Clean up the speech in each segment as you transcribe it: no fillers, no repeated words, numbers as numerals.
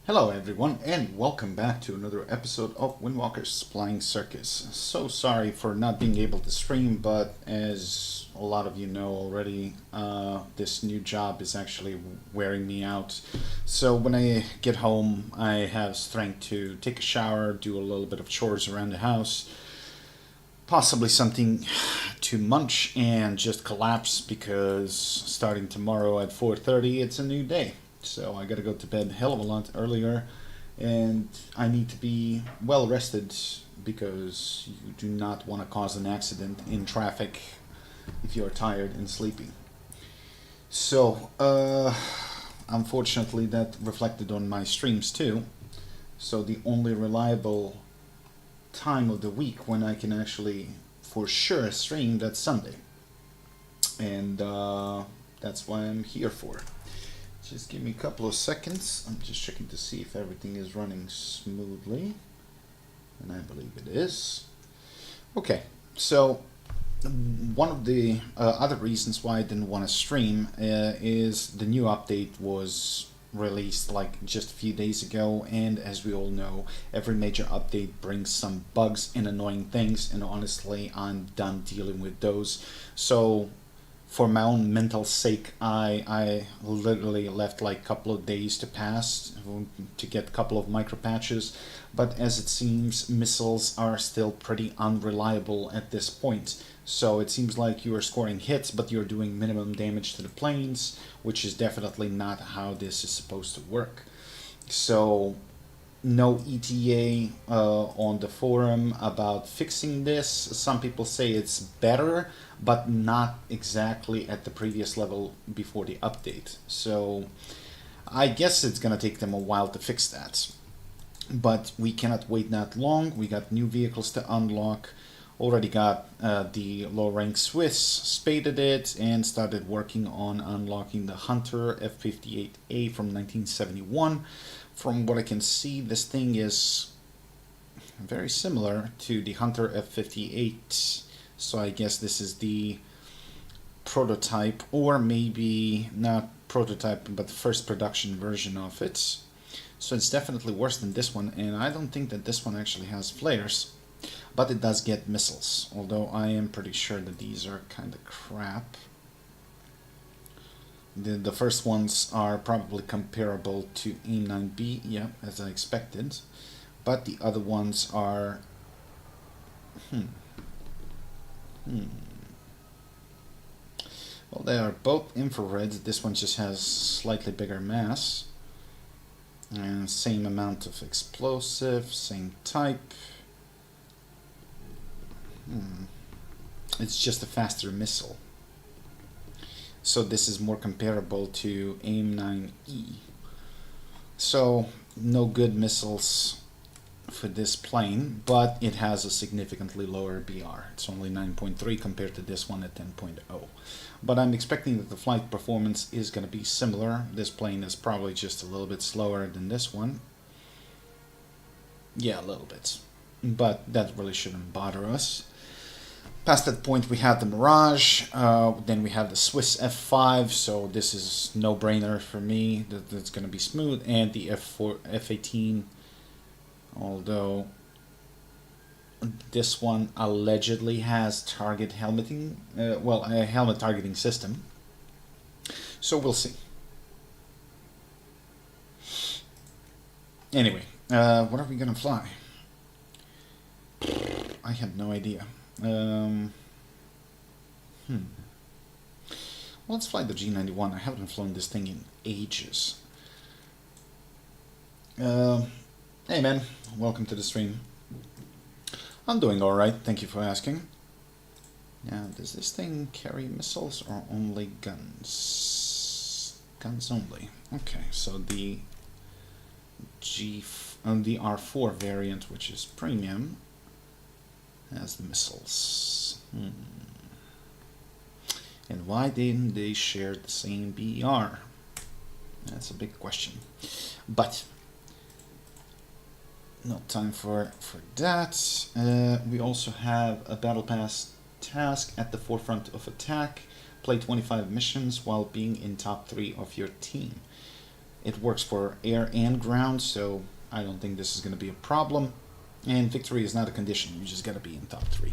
Hello everyone, and welcome back to another episode of Windwalker's Flying Circus. So sorry for not being able to stream, but as a lot of you know already, this new job is actually wearing me out. So when I get home, I have strength to take a shower, do a little bit of chores around the house, possibly something to munch, and just collapse because starting tomorrow at 4:30, it's a new day. So I gotta go to bed a hell of a lot earlier, and I need to be well rested because you do not want to cause an accident in traffic if you're tired and sleepy. So, unfortunately, that reflected on my streams too. So the only reliable time of the week when I can actually for sure stream, that's Sunday, and that's why I'm here for. Just give me a couple of seconds. I'm just checking to see if everything is running smoothly. And I believe it is. Okay, so one of the other reasons why I didn't want to stream is the new update was released like just a few days ago, and as we all know, every major update brings some bugs and annoying things, and honestly I'm done dealing with those. So for my own mental sake, I literally left like a couple of days to pass to get a couple of micro patches, but as it seems, missiles are still pretty unreliable at this point. So it seems like you are scoring hits, but you're doing minimum damage to the planes, which is definitely not how this is supposed to work. So no ETA on the forum about fixing this. Some people say it's better, but not exactly at the previous level before the update. So I guess it's gonna take them a while to fix that. But we cannot wait that long. We got new vehicles to unlock. Already got the low rank Swiss, spaded it, and started working on unlocking the Hunter F58A from 1971. From what I can see, this thing is very similar to the Hunter F58, so I guess this is the prototype, or maybe not prototype, but the first production version of it. So it's definitely worse than this one, and I don't think that this one actually has flares, but it does get missiles, although I am pretty sure that these are kind of crap. The first ones are probably comparable to AIM-9B, yeah, as I expected, but the other ones are well, they are both infrared. This one just has slightly bigger mass and same amount of explosive, same type. It's just a faster missile. So this is more comparable to AIM-9E. So no good missiles for this plane, but it has a significantly lower BR. It's only 9.3 compared to this one at 10.0. But I'm expecting that the flight performance is going to be similar. This plane is probably just a little bit slower than this one. Yeah, a little bit. But that really shouldn't bother us. Past that point, we have the Mirage, then we have the Swiss F5, so this is no-brainer for me, that's going to be smooth, and the F18, although this one allegedly has target helmeting, a helmet targeting system, so we'll see. Anyway, what are we going to fly? I have no idea. Let's fly the G91. I haven't flown this thing in ages. Hey man, welcome to the stream. I'm doing alright, thank you for asking. Now, does this thing carry missiles or only guns? Guns only. Okay, so the the R4 variant, which is premium, has the missiles. And why didn't they share the same BR? That's a big question. But no time for that. We also have a battle pass task at the forefront of attack. Play 25 missions while being in top 3 of your team. It works for air and ground, so I don't think this is going to be a problem. And victory is not a condition, you just gotta be in top 3.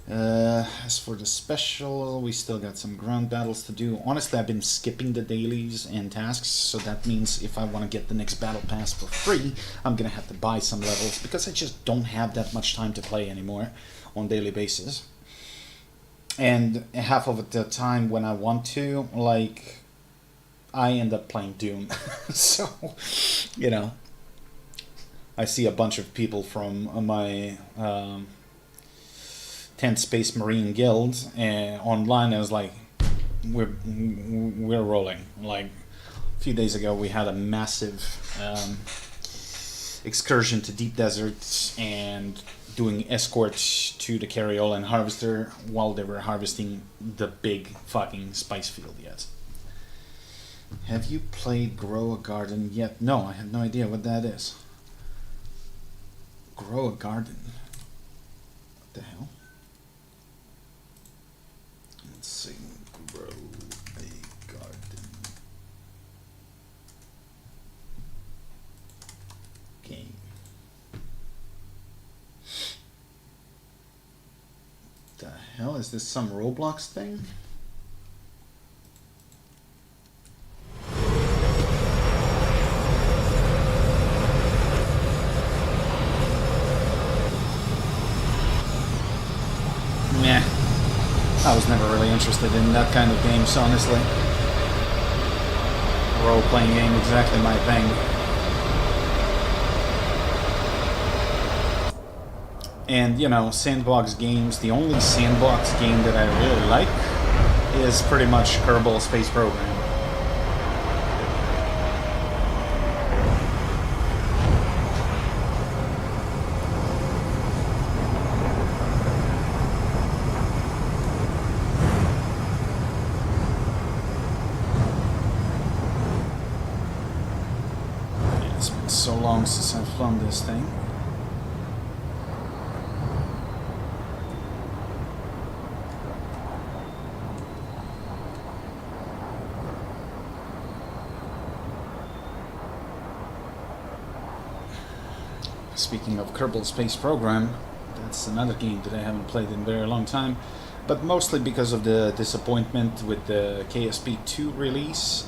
As for the special, we still got some ground battles to do. Honestly, I've been skipping the dailies and tasks, so that means if I want to get the next battle pass for free, I'm gonna have to buy some levels, because I just don't have that much time to play anymore on daily basis. And half of the time when I want to, like, I end up playing Doom. So, you know, I see a bunch of people from my 10th Space Marine Guild online. I was like, we're rolling. Like, a few days ago we had a massive excursion to Deep Desert and doing escorts to the Carriola and Harvester while they were harvesting the big fucking spice field yet. Have you played Grow a Garden yet? No, I have no idea what that is. Grow a Garden? What the hell? Let's see. Grow a Garden. Game. The hell? Is this some Roblox thing? Meh. I was never really interested in that kind of games, honestly. Role-playing game, exactly my thing. And, you know, sandbox games, the only sandbox game that I really like is pretty much Kerbal Space Program. It's been so long since I've flown this thing. Speaking of Kerbal Space Program, that's another game that I haven't played in a very long time, but mostly because of the disappointment with the KSP2 release,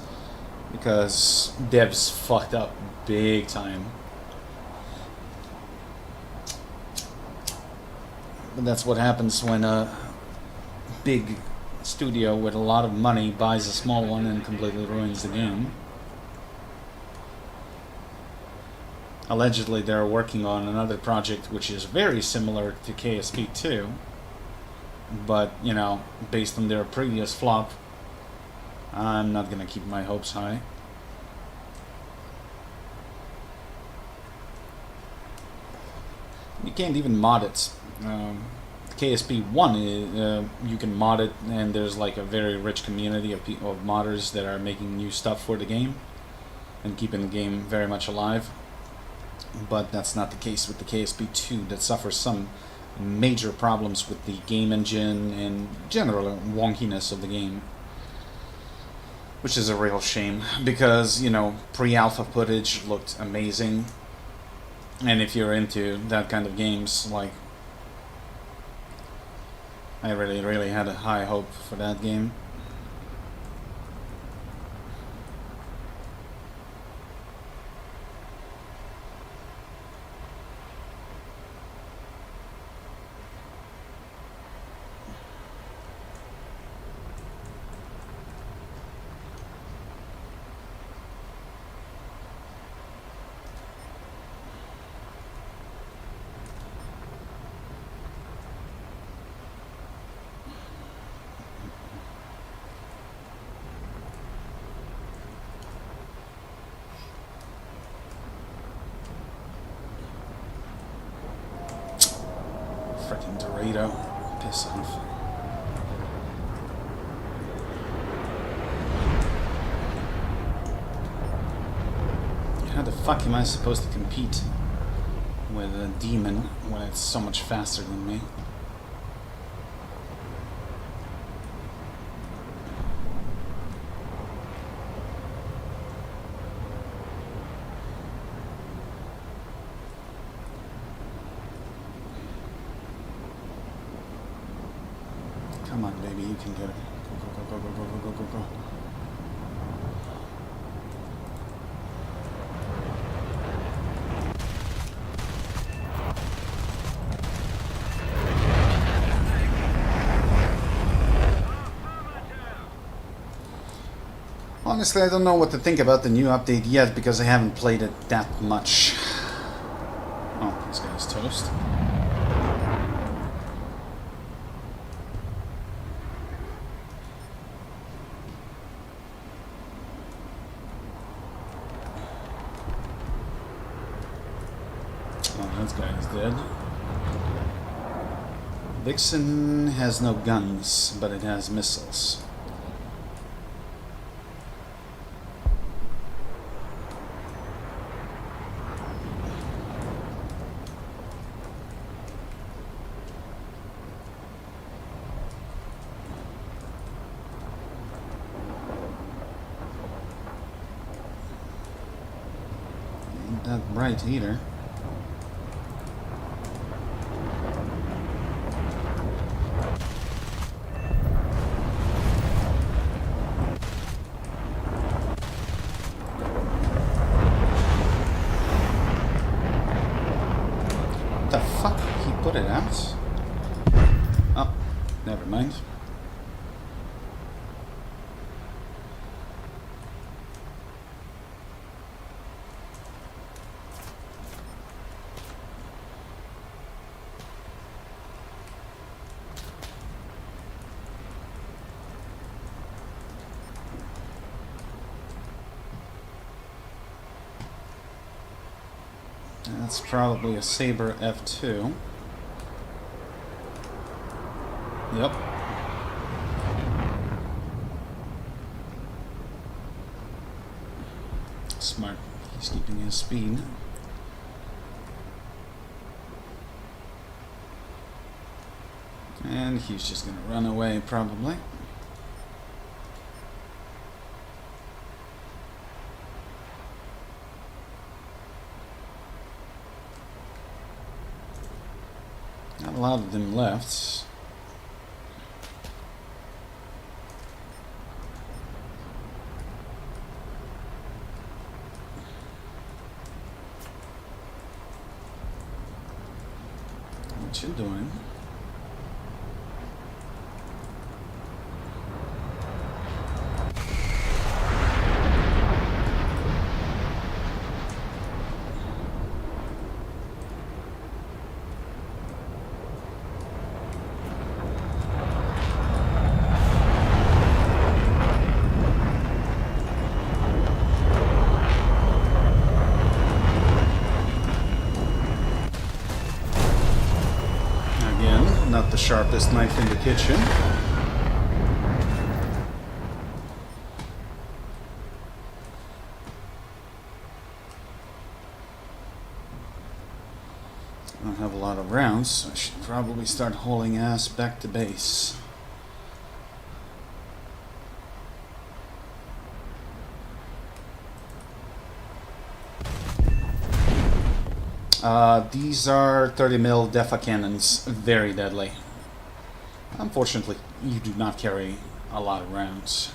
because devs fucked up big time. But that's what happens when a big studio with a lot of money buys a small one and completely ruins the game. Allegedly, they're working on another project which is very similar to KSP2, but, you know, based on their previous flop, I'm not gonna keep my hopes high. You can't even mod it. KSP1, you can mod it, and there's like a very rich community of modders that are making new stuff for the game and keeping the game very much alive. But that's not the case with the KSP2, that suffers some major problems with the game engine and general wonkiness of the game. Which is a real shame, because, you know, pre-alpha footage looked amazing. And if you're into that kind of games, like, I really had a high hope for that game. Freaking Dorado. Piss off. How the fuck am I supposed to compete with a demon when it's so much faster than me? Come on, baby, you can get it. Go, go, go, go, go, go, go, go, go. Honestly, I don't know what to think about the new update yet because I haven't played it that much. Oh, this guy's toast. Oh, this guy is dead. Vixen has no guns, but it has missiles. Ain't that bright either. The fuck? He put it out? Oh, never mind. That's probably a Saber F2. Yep. Smart. He's keeping his speed. And he's just gonna run away, probably. Not a lot of them left. What you doing? Not the sharpest knife in the kitchen. I don't have a lot of rounds, so I should probably start hauling ass back to base. These are 30 mil Defa cannons, very deadly. Unfortunately, you do not carry a lot of rounds.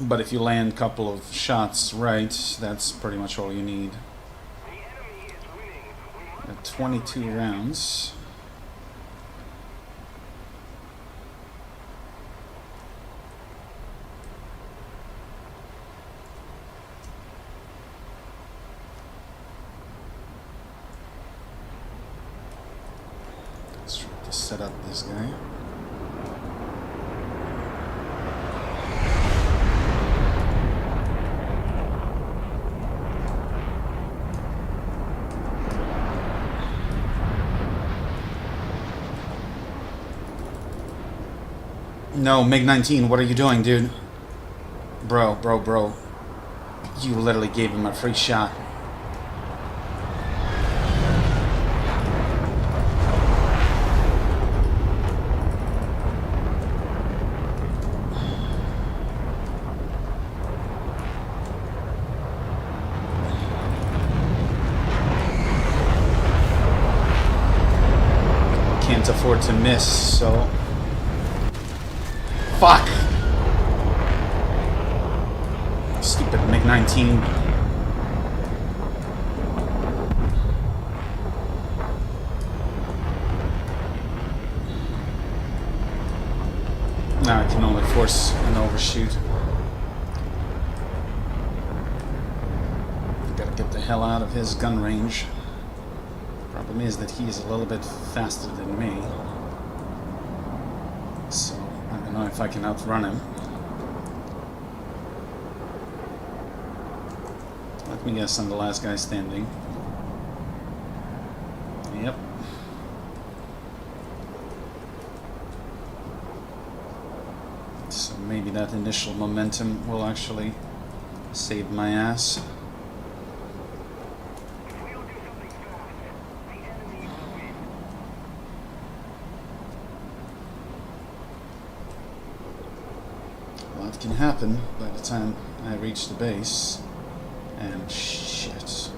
But if you land a couple of shots right, that's pretty much all you need. 22 rounds. Let's try to set up this guy. No, MiG-19, what are you doing, dude? Bro. You literally gave him a free shot. Can't afford to miss, so Fuck! Stupid MiG-19. Now I can only force an overshoot. Gotta get the hell out of his gun range. Problem is that he's a little bit faster than me. So I don't know if I can outrun him. Let me guess, I'm the last guy standing. Yep. So maybe that initial momentum will actually save my ass. A lot can happen by the time I reach the base. And shit.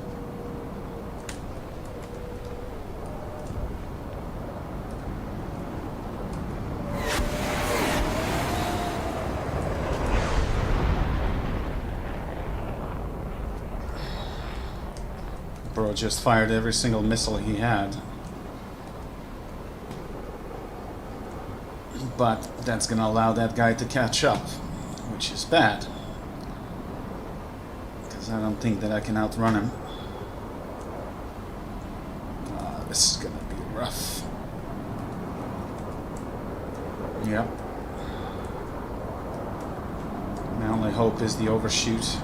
Bro just fired every single missile he had. But that's gonna allow that guy to catch up, which is bad. I don't think that I can outrun him. This is gonna be rough. Yep. My only hope is the overshoot.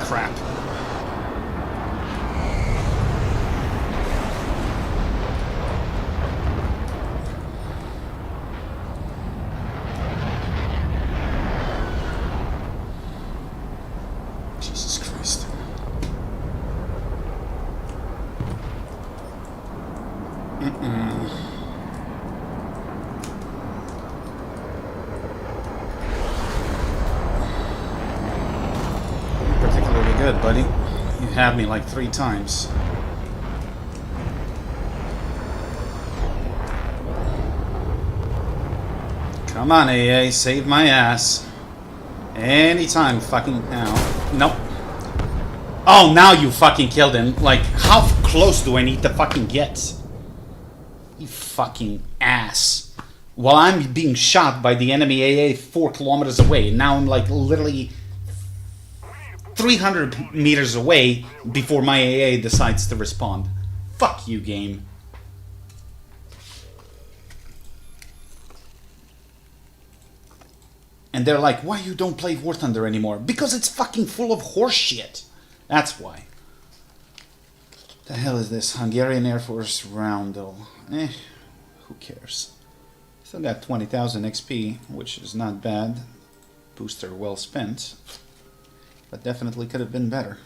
Crap. Jesus Christ. Particularly good, buddy. You had me like 3 times. Come on, AA, save my ass. Anytime fucking now. Nope. Oh, now you fucking killed him. Like, how close do I need to fucking get? You fucking ass. While I'm being shot by the enemy AA 4 kilometers away. Now I'm like literally 300 meters away before my AA decides to respond. Fuck you, game. And they're like, why you don't play War Thunder anymore? Because it's fucking full of horse shit. That's why. The hell is this? Hungarian Air Force Roundel. Who cares? Still got 20,000 XP, which is not bad. Booster well spent. But definitely could have been better.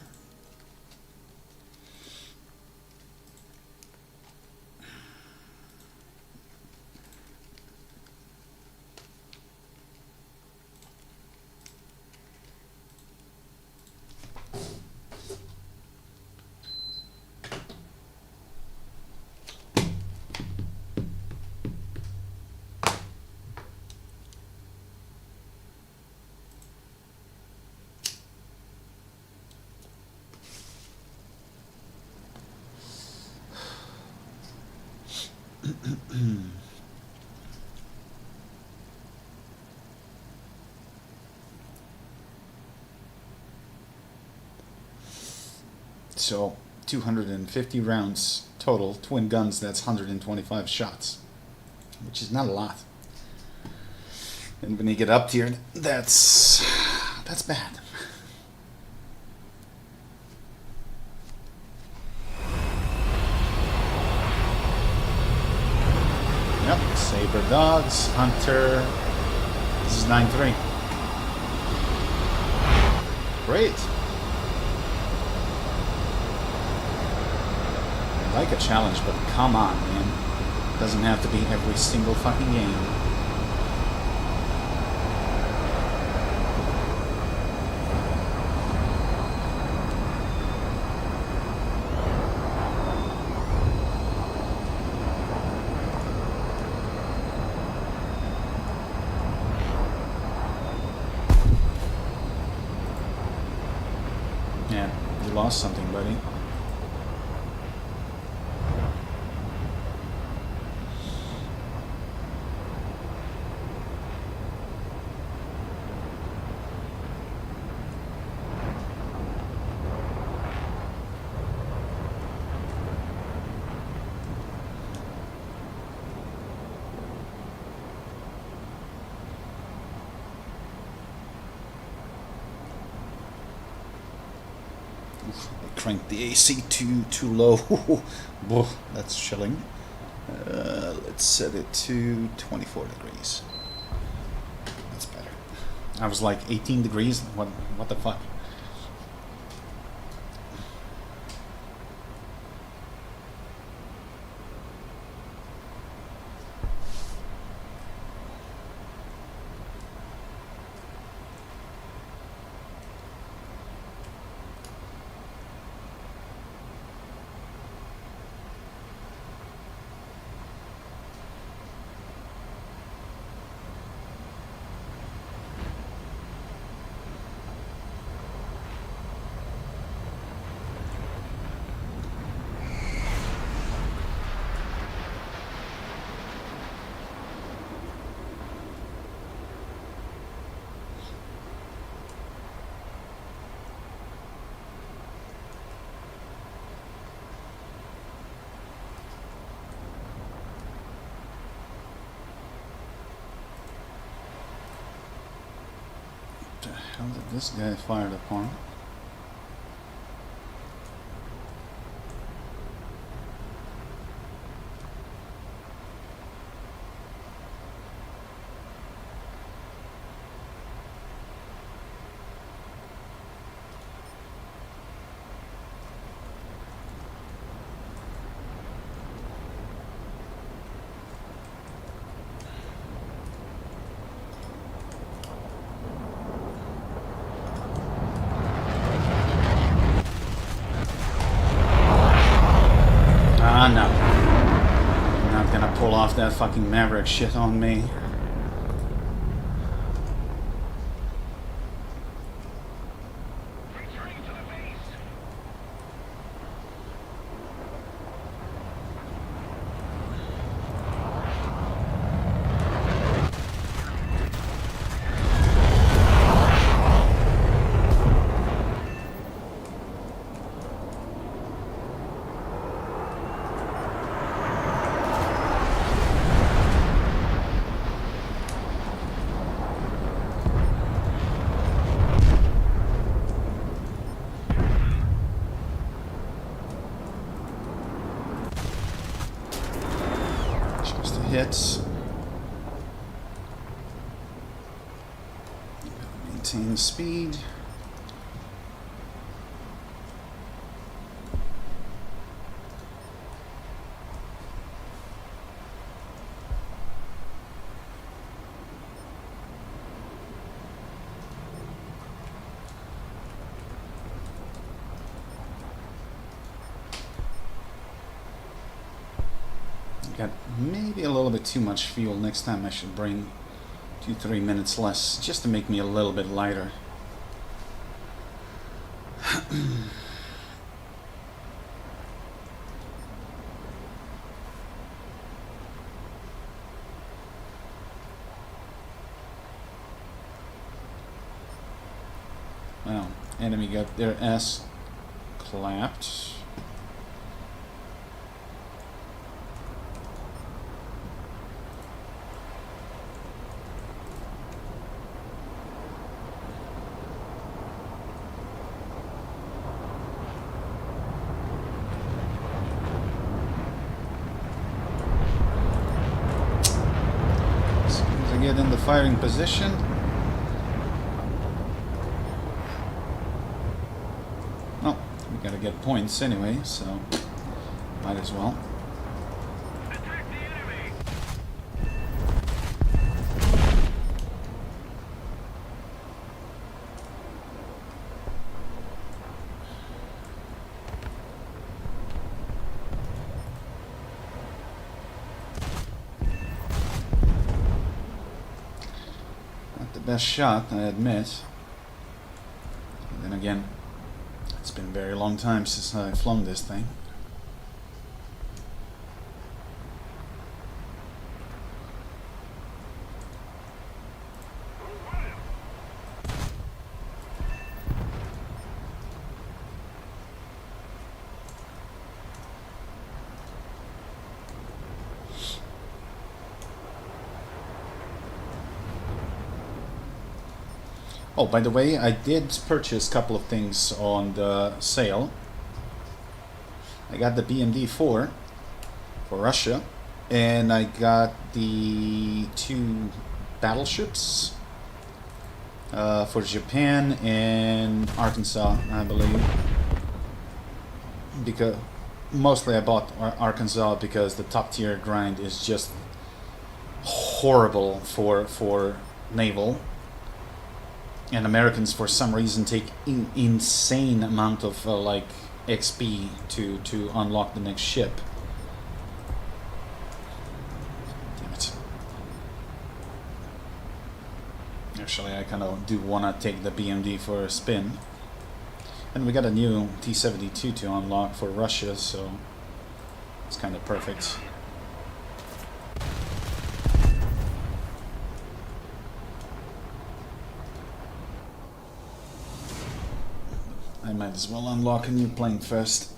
So, 250 rounds total, twin guns, that's 125 shots, which is not a lot. And when you get up tier, that's bad. Yep, Saber Dogs, Hunter, this is 9-3. Great. I like a challenge, but come on, man. It doesn't have to be every single fucking game. lost something, buddy. Crank the AC too low. That's chilling. Let's set it to 24 degrees. That's better. I was like 18 degrees. What the fuck? How did this guy fired upon? No. You're not gonna pull off that fucking Maverick shit on me. Hits. Maintain speed. Got maybe a little bit too much fuel. Next time I should bring 2-3 minutes less, just to make me a little bit lighter. Well, enemy got their ass clapped. Get in the firing position. Well, we gotta get points anyway, so might as well. Attack the enemy. Best shot, I admit. And then again, It's been a very long time since I've flown this thing. Oh, by the way, I did purchase a couple of things on the sale. I got the BMD-4 for Russia, and I got the 2 battleships for Japan and Arkansas, I believe. Because mostly I bought Arkansas because the top tier grind is just horrible for naval. And Americans, for some reason, take insane amount of like XP to unlock the next ship. Damn it! Actually, I kind of do want to take the BMD for a spin. And we got a new T-72 to unlock for Russia, so it's kind of perfect. I might as well unlock a new plane first.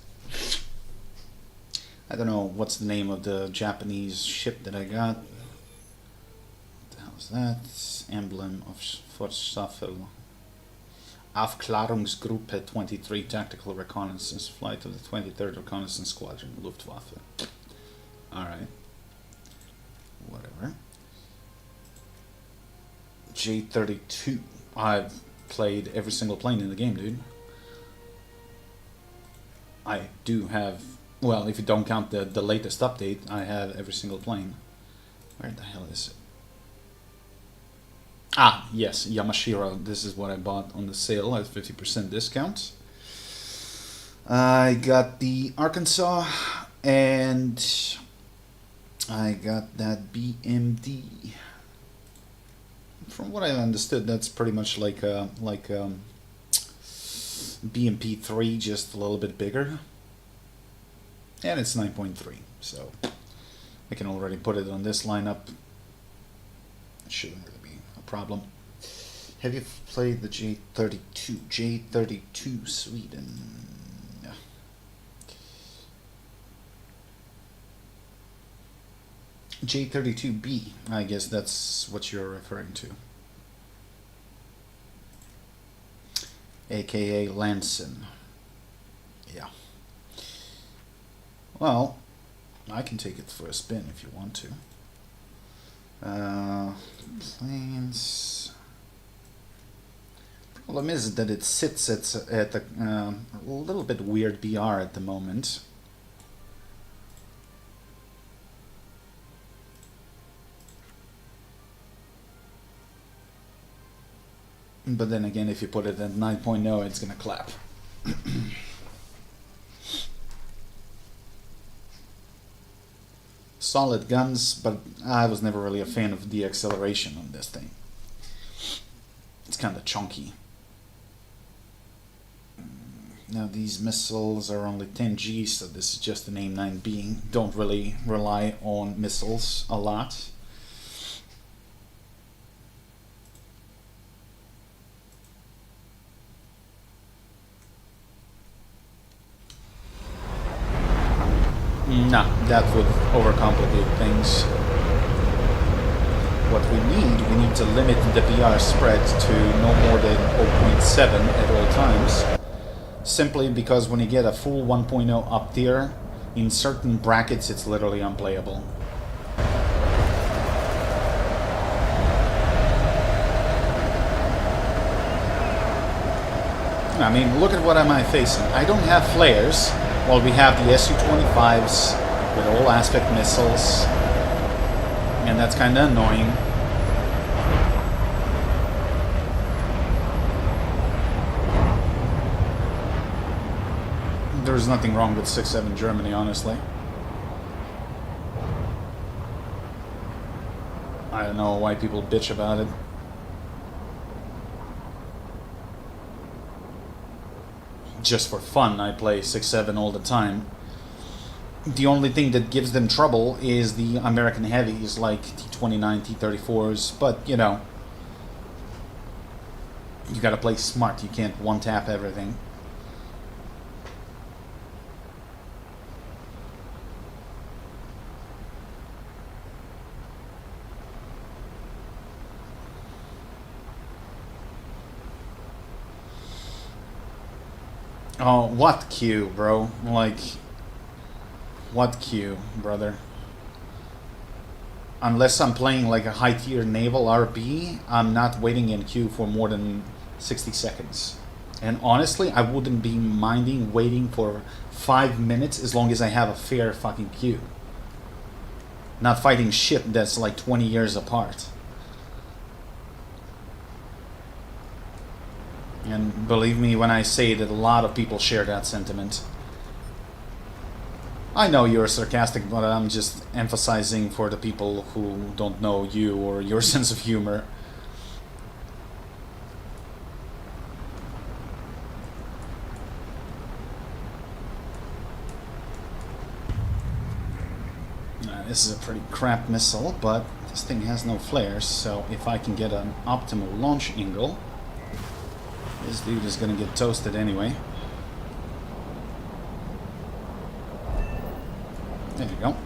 I don't know what's the name of the Japanese ship that I got. What the hell is that? Emblem of Fortstaffel. Aufklärungsgruppe 23 Tactical Reconnaissance Flight of the 23rd Reconnaissance Squadron, Luftwaffe. Alright. Whatever. J-32. I've played every single plane in the game, dude. I do have, well, if you don't count the latest update, I have every single plane. Where the hell is it? Ah, yes, Yamashiro. This is what I bought on the sale at 50% discount. I got the Arkansas, and I got that BMD. From what I understood, that's pretty much like BMP3, just a little bit bigger, and it's 9.3, so I can already put it on this lineup. It shouldn't really be a problem. Have you played the J-32? J-32 Sweden. Yeah. J-32B, I guess that's what you're referring to. AKA Lanson. Yeah. Well, I can take it for a spin if you want to. Planes. Problem is that it sits at a little bit weird BR at the moment. But then again, if you put it at 9.0, it's gonna clap. Solid guns, but I was never really a fan of the acceleration on this thing. It's kind of chunky. Now these missiles are only 10 G, so this is just an AIM-9B. Don't really rely on missiles a lot. No, that would overcomplicate things. What we need to limit the BR spread to no more than 0.7 at all times. Simply because when you get a full 1.0 up tier, in certain brackets it's literally unplayable. I mean, look at what am I facing. I don't have flares. Well, we have the Su-25s with all aspect missiles, and that's kind of annoying. There's nothing wrong with 6-7 Germany, honestly. I don't know why people bitch about it. just for fun. I play 6-7 all the time. The only thing that gives them trouble is the American heavies like T-29, T-34s, but you know, you gotta play smart. You can't one-tap everything. Oh, what Q, bro? Like, what Q, brother? Unless I'm playing like a high-tier naval RP, I'm not waiting in queue for more than 60 seconds. And honestly, I wouldn't be minding waiting for 5 minutes as long as I have a fair fucking queue. Not fighting shit that's like 20 years apart. And believe me when I say that a lot of people share that sentiment. I know you're sarcastic, but I'm just emphasizing for the people who don't know you or your sense of humor. This is a pretty crap missile, but this thing has no flares, so if I can get an optimal launch angle, this dude is gonna get toasted anyway. There you go.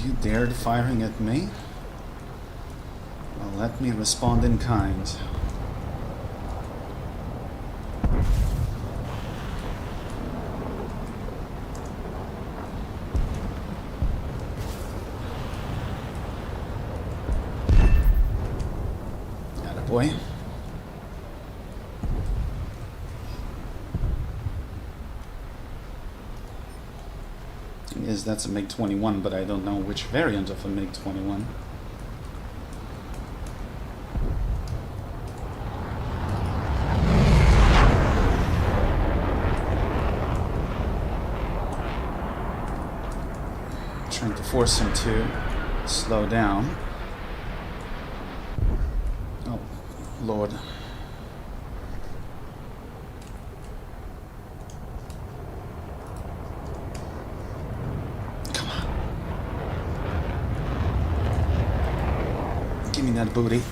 You dared firing at me? Well, let me respond in kind. Boy. Yes, that's a MiG-21, but I don't know which variant of a MiG-21. Trying to force him to slow down. Oh, Lord. Come on. Give me that booty.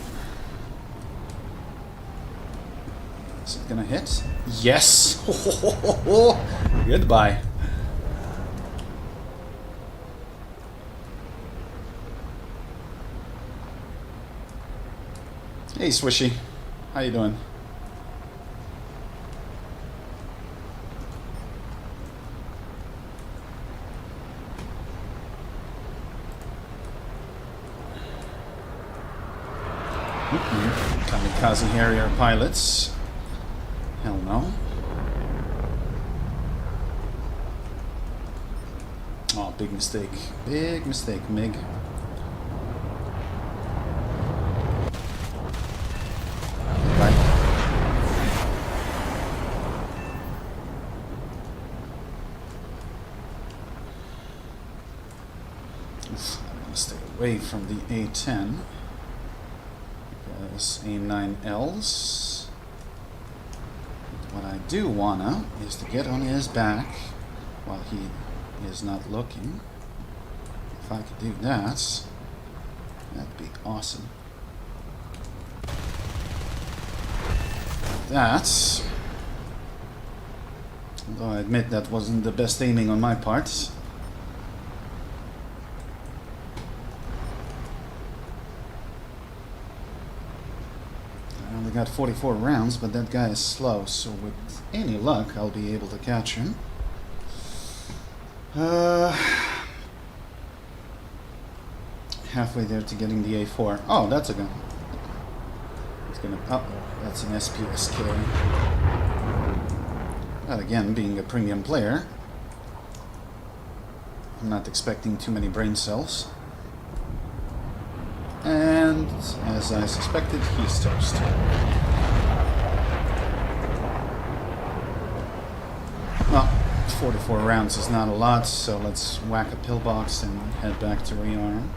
Is it gonna hit? Yes! Goodbye. Hey, Swishy. How you doing? Kamikaze Harrier pilots. Hell no. Oh, big mistake. Big mistake, MiG. Away from the A-10 because A-9Ls. What I do wanna is to get on his back while he is not looking. If I could do that, that'd be awesome. That, although I admit that wasn't the best aiming on my part. Got 44 rounds, but that guy is slow, so with any luck I'll be able to catch him. Halfway there to getting the A4. Oh, that's a gun. It's gonna. Oh, that's an SPSK. But again, being a premium player, I'm not expecting too many brain cells. And, as I suspected, he's toast. Well, 44 rounds is not a lot, so let's whack a pillbox and head back to rearm.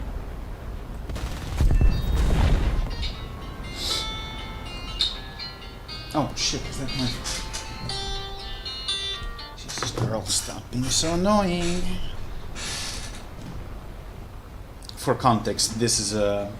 Oh shit, is that my... Jesus, girl, stop being so annoying. For context, this is a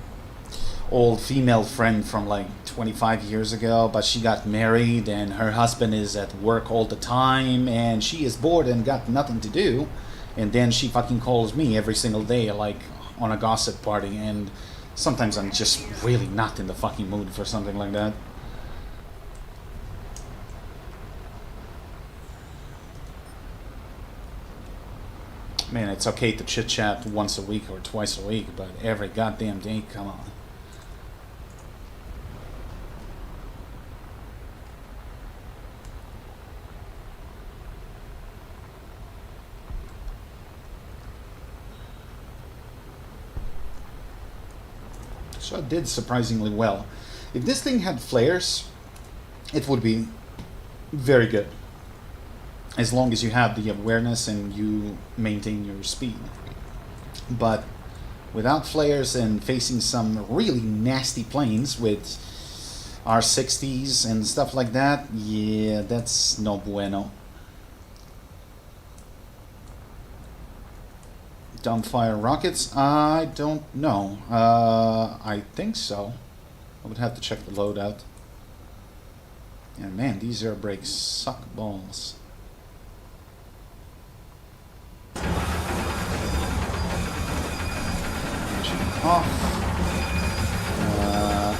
old female friend from like 25 years ago, but she got married and her husband is at work all the time and she is bored and got nothing to do, and then she fucking calls me every single day like on a gossip party, and sometimes I'm just really not in the fucking mood for something like that. Man, it's okay to chit chat once a week or twice a week, but every goddamn day, come on. So I did surprisingly well. If this thing had flares, it would be very good. As long as you have the awareness and you maintain your speed. But without flares and facing some really nasty planes with R60s and stuff like that, yeah, that's no bueno. Dumbfire rockets? I don't know. I think so. I would have to check the loadout. And man, these air brakes suck balls. Engine off.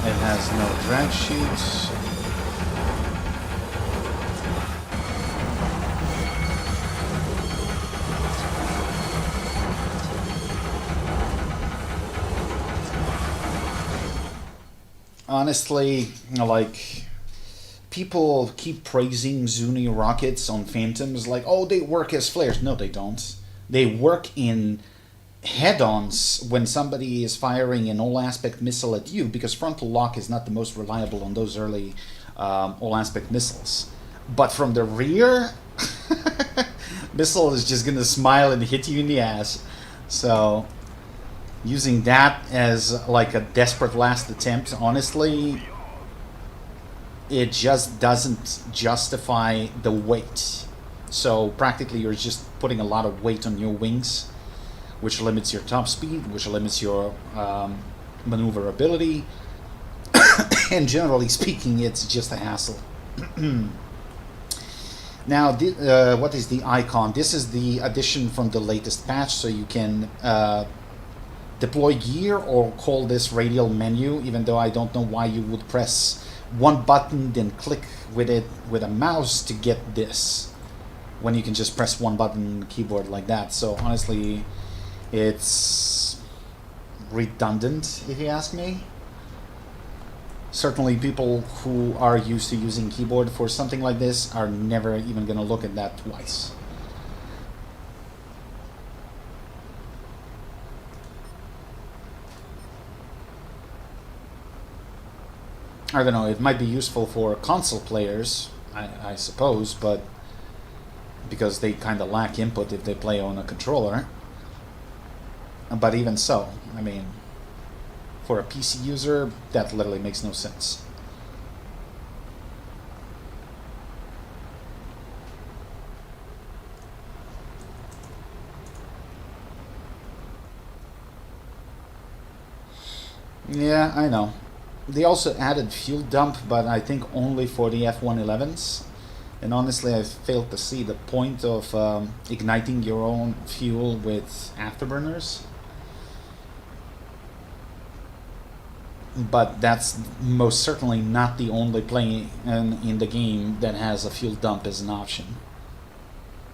It has no drag sheets. Honestly, like, people keep praising Zuni rockets on Phantoms like, oh, they work as flares. No, they don't. They work in head-ons when somebody is firing an all-aspect missile at you, because frontal lock is not the most reliable on those early all-aspect missiles. But from the rear, missile is just going to smile and hit you in the ass. So using that as like a desperate last attempt, honestly, it just doesn't justify the weight. So practically you're just putting a lot of weight on your wings, which limits your top speed, which limits your maneuverability, and generally speaking, it's just a hassle. Now, what is the icon? This is the addition from the latest patch, so you can deploy gear or call this radial menu, even though I don't know why you would press one button then click with it with a mouse to get this, when you can just press one button on the keyboard like that. So honestly, it's redundant, if you ask me. Certainly people who are used to using keyboard for something like this are never even going to look at that twice. I don't know, it might be useful for console players, I suppose, but because they kind of lack input if they play on a controller. But even so, I mean, for a PC user, that literally makes no sense. Yeah, I know. They also added fuel dump, but I think only for the F-111s. And honestly, I failed to see the point of igniting your own fuel with afterburners. But that's most certainly not the only plane in the game that has a fuel dump as an option.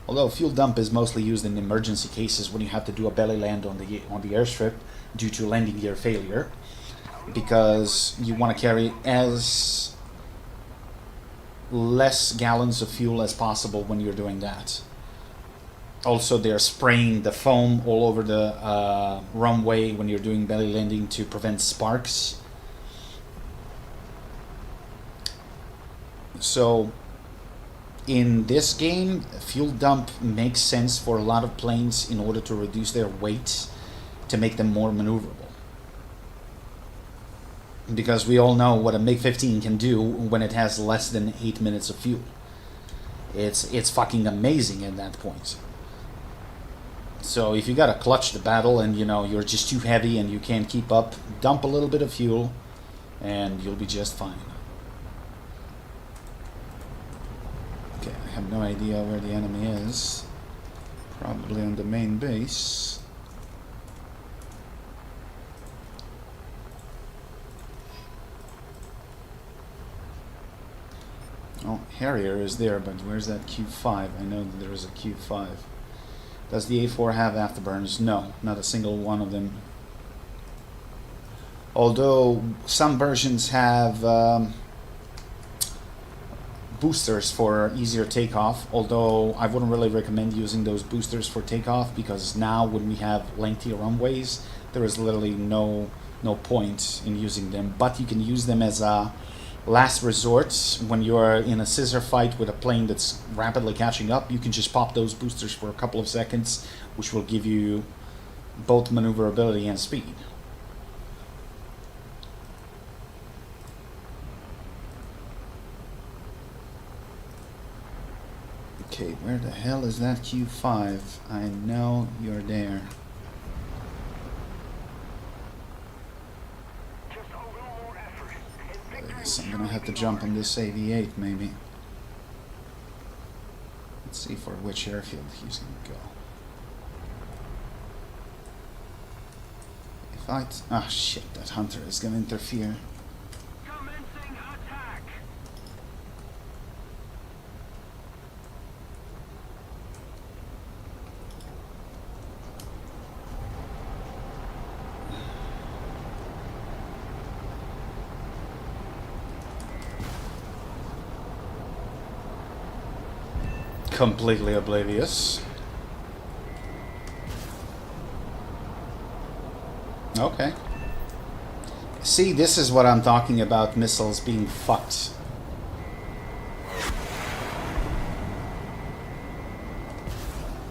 Although fuel dump is mostly used in emergency cases when you have to do a belly land on the airstrip due to landing gear failure, because you want to carry as less gallons of fuel as possible when you're doing that. Also, they're spraying the foam all over the runway when you're doing belly landing to prevent sparks. So in this game, fuel dump makes sense for a lot of planes in order to reduce their weight to make them more maneuverable. because we all know what a MiG-15 can do when it has less than 8 minutes of fuel. It's fucking amazing at that point. So if you gotta clutch the battle and you're just too heavy and you can't keep up, dump a little bit of fuel and you'll be just fine. Okay, I have no idea where the enemy is. Probably on the main base. Oh, Harrier is there, but where's that Q5? I know that there is a Q5. Does the A4 have afterburners? No, not a single one of them. Although some versions have boosters for easier takeoff, although I wouldn't really recommend using those boosters for takeoff, because now when we have lengthy runways, there is literally no point in using them. But you can use them as a last resort when you're in a scissor fight with a plane that's rapidly catching up. You can just pop those boosters for a couple of seconds, which will give you both maneuverability and speed. Okay, where the hell is that Q5? I know you're there. I guess I'm gonna have to jump on this AV-8 maybe. Let's see for which airfield he's gonna go. If I... Ah, shit, that hunter is gonna interfere. Commencing attack. Completely oblivious. Okay. See, this is what I'm talking about, missiles being fucked.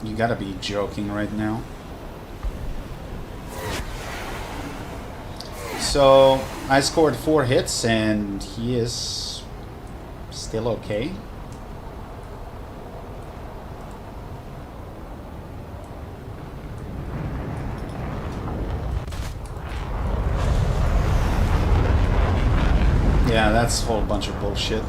You gotta be joking right now. So, I scored 4 hits and he is still okay. Yeah, that's a whole bunch of bullshit.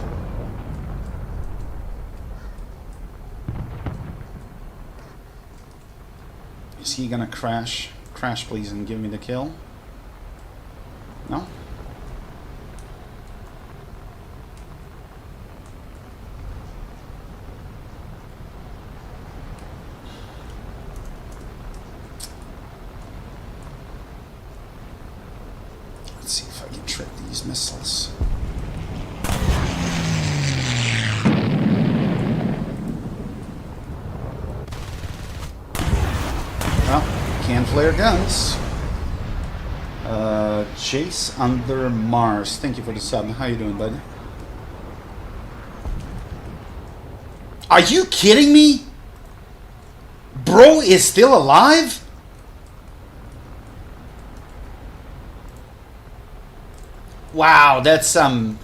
Is he gonna crash? Crash, please, and give me the kill? No? Let's see if I can trick these missiles. Well, can't flare guns. Chase Under Mars. Thank you for the sub. How you doing, buddy? Are you kidding me? Bro is still alive? Wow, that's some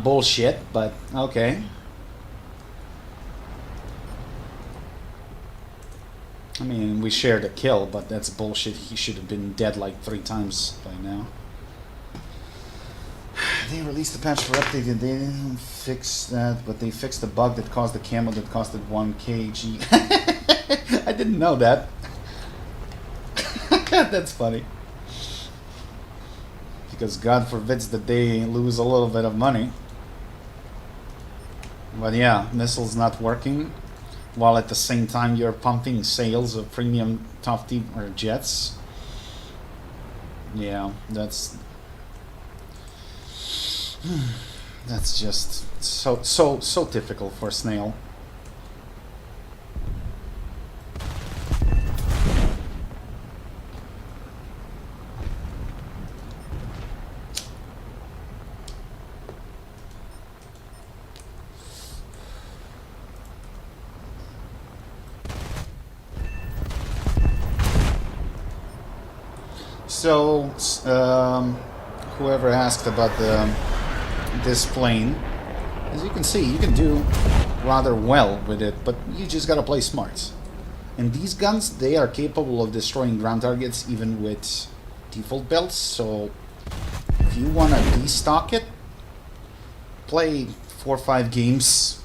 bullshit, but okay. I mean, we shared a kill, but that's bullshit. He should have been dead like 3 times by now. They released a patch for update and they didn't fix that, but they fixed the bug that caused the camo that costed 1 kg. I didn't know that. That's funny. Because God forbids that they lose a little bit of money. But yeah, missiles not working, while at the same time you're pumping sales of premium top tier jets. Yeah, that's just so typical for Snail. So, whoever asked about this plane. As you can see, you can do rather well with it, but you just gotta play smart. And these guns, they are capable of destroying ground targets even with default belts, so if you wanna destock it, play 4 or 5 games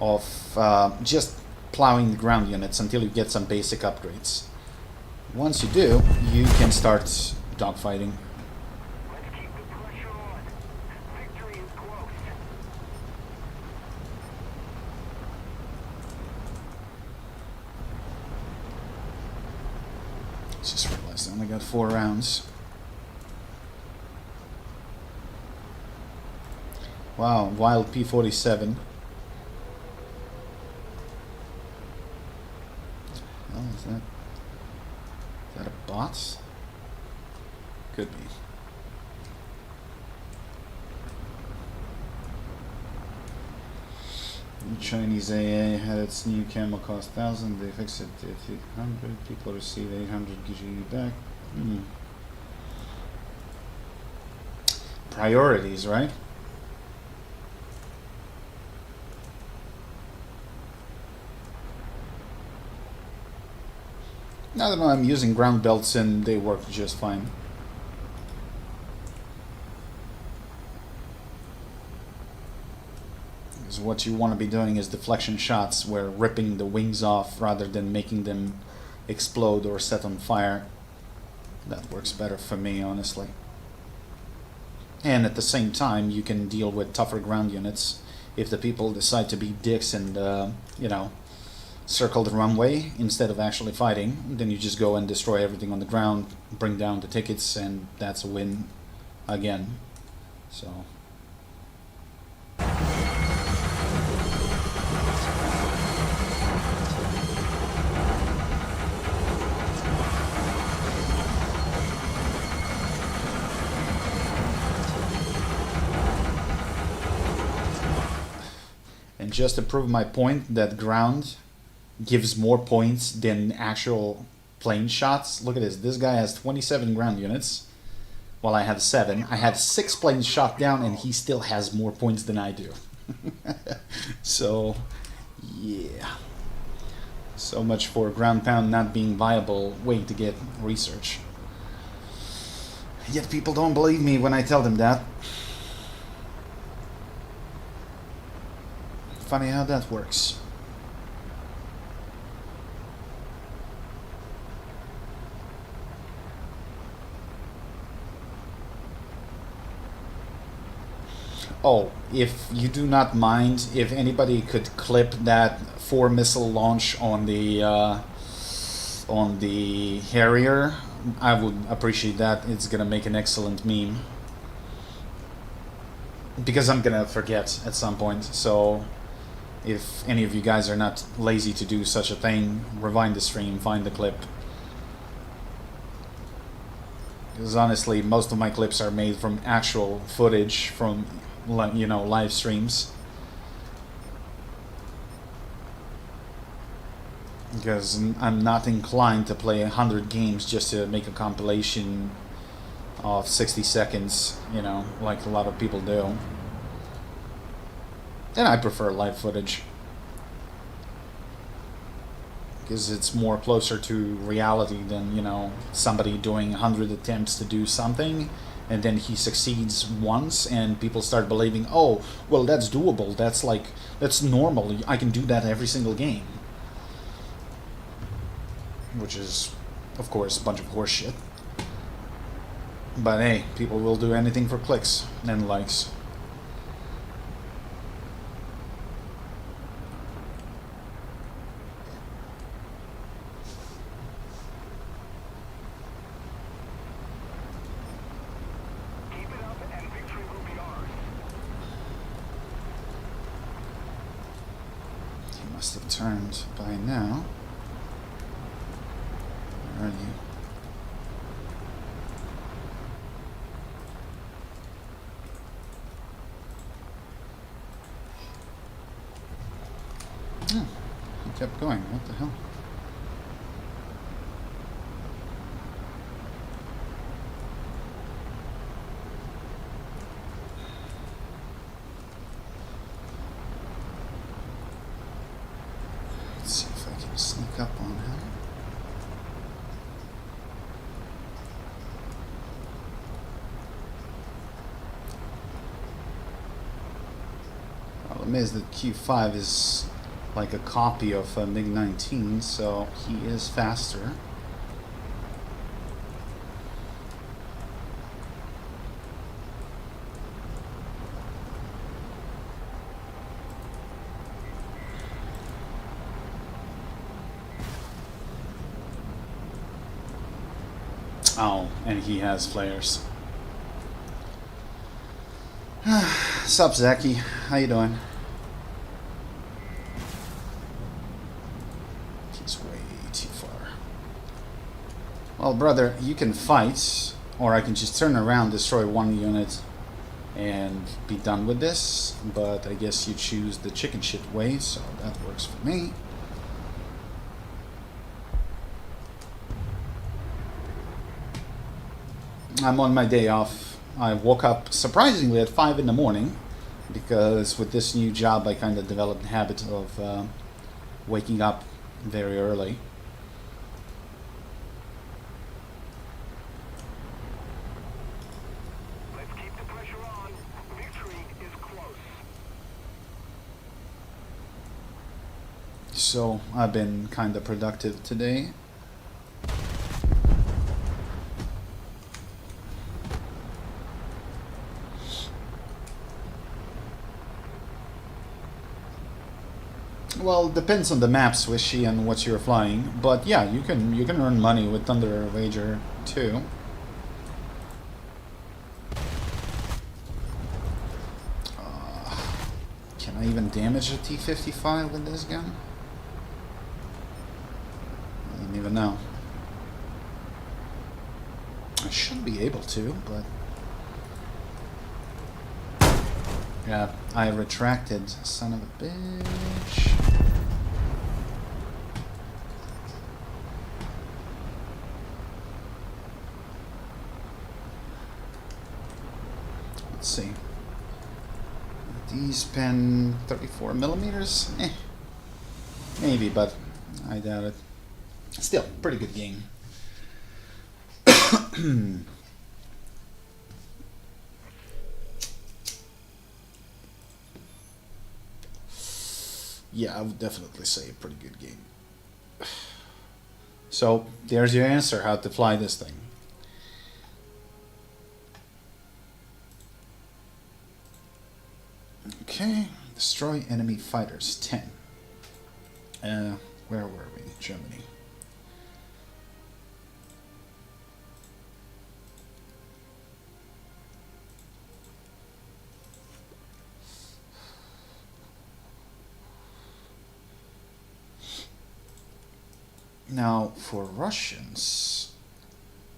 of just plowing the ground units until you get some basic upgrades. Once you do, you can start dogfighting. Let's keep the pressure on. Victory is close. Just realized I only got 4 rounds. Wow, wild P-47. Oh, is that a bot? Could be. The Chinese AA had its new camo cost 1,000. They fixed it at 800. People receive 800 GG back. Priorities, right? I don't know, I'm using ground belts and they work just fine. Because what you want to be doing is deflection shots where ripping the wings off rather than making them explode or set on fire. That works better for me, honestly. And at the same time, you can deal with tougher ground units. If the people decide to be dicks and, you know, circle the runway instead of actually fighting, then you just go and destroy everything on the ground, bring down the tickets, and that's a win again. So and just to prove my point that ground gives more points than actual plane shots. Look at this. This guy has 27 ground units, while I have 7. I have 6 planes shot down, and he still has more points than I do. So, yeah. So much for ground pound not being viable way to get research. Yet people don't believe me when I tell them that. Funny how that works. Oh, if you do not mind, if anybody could clip that 4 missile launch on the Harrier, I would appreciate that. It's gonna make an excellent meme. Because I'm gonna forget at some point, so if any of you guys are not lazy to do such a thing, rewind the stream, find the clip. Because honestly, most of my clips are made from actual footage from, you know, live streams. Because I'm not inclined to play 100 games just to make a compilation of 60 seconds, you know, like a lot of people do. And I prefer live footage. Because it's more closer to reality than, you know, somebody doing 100 attempts to do something and then he succeeds once and people start believing, oh, well, that's doable, that's normal, I can do that every single game. Which is, of course, a bunch of horse shit. But hey, people will do anything for clicks and likes. Must have turned by now. Where are you? Oh, he kept going. What the hell? up on him. Problem is that Q5 is like a copy of MiG-19, so he is faster. Oh, and he has flares. Sup, Zaki? How you doing? He's way too far. Well, brother, you can fight, or I can just turn around, destroy one unit, and be done with this. But I guess you choose the chicken shit way, so that works for me. I'm on my day off. I woke up surprisingly at 5 in the morning because with this new job I kind of developed the habit of waking up very early. Let's keep the pressure on. Victory is close. So I've been kind of productive today. Well, it depends on the map, Swishy, and what you're flying. But yeah, you can earn money with Thunder Wager too. Can I even damage a T-55 with this gun? I don't even know. I should be able to, but yeah, I retracted, son of a bitch. Let's see. These pen 34 millimeters? Maybe, but I doubt it. Still, pretty good game. Yeah, I would definitely say a pretty good game. So, there's your answer, how to fly this thing. Okay, destroy enemy fighters, 10. Where were we? Germany. Now, for Russians,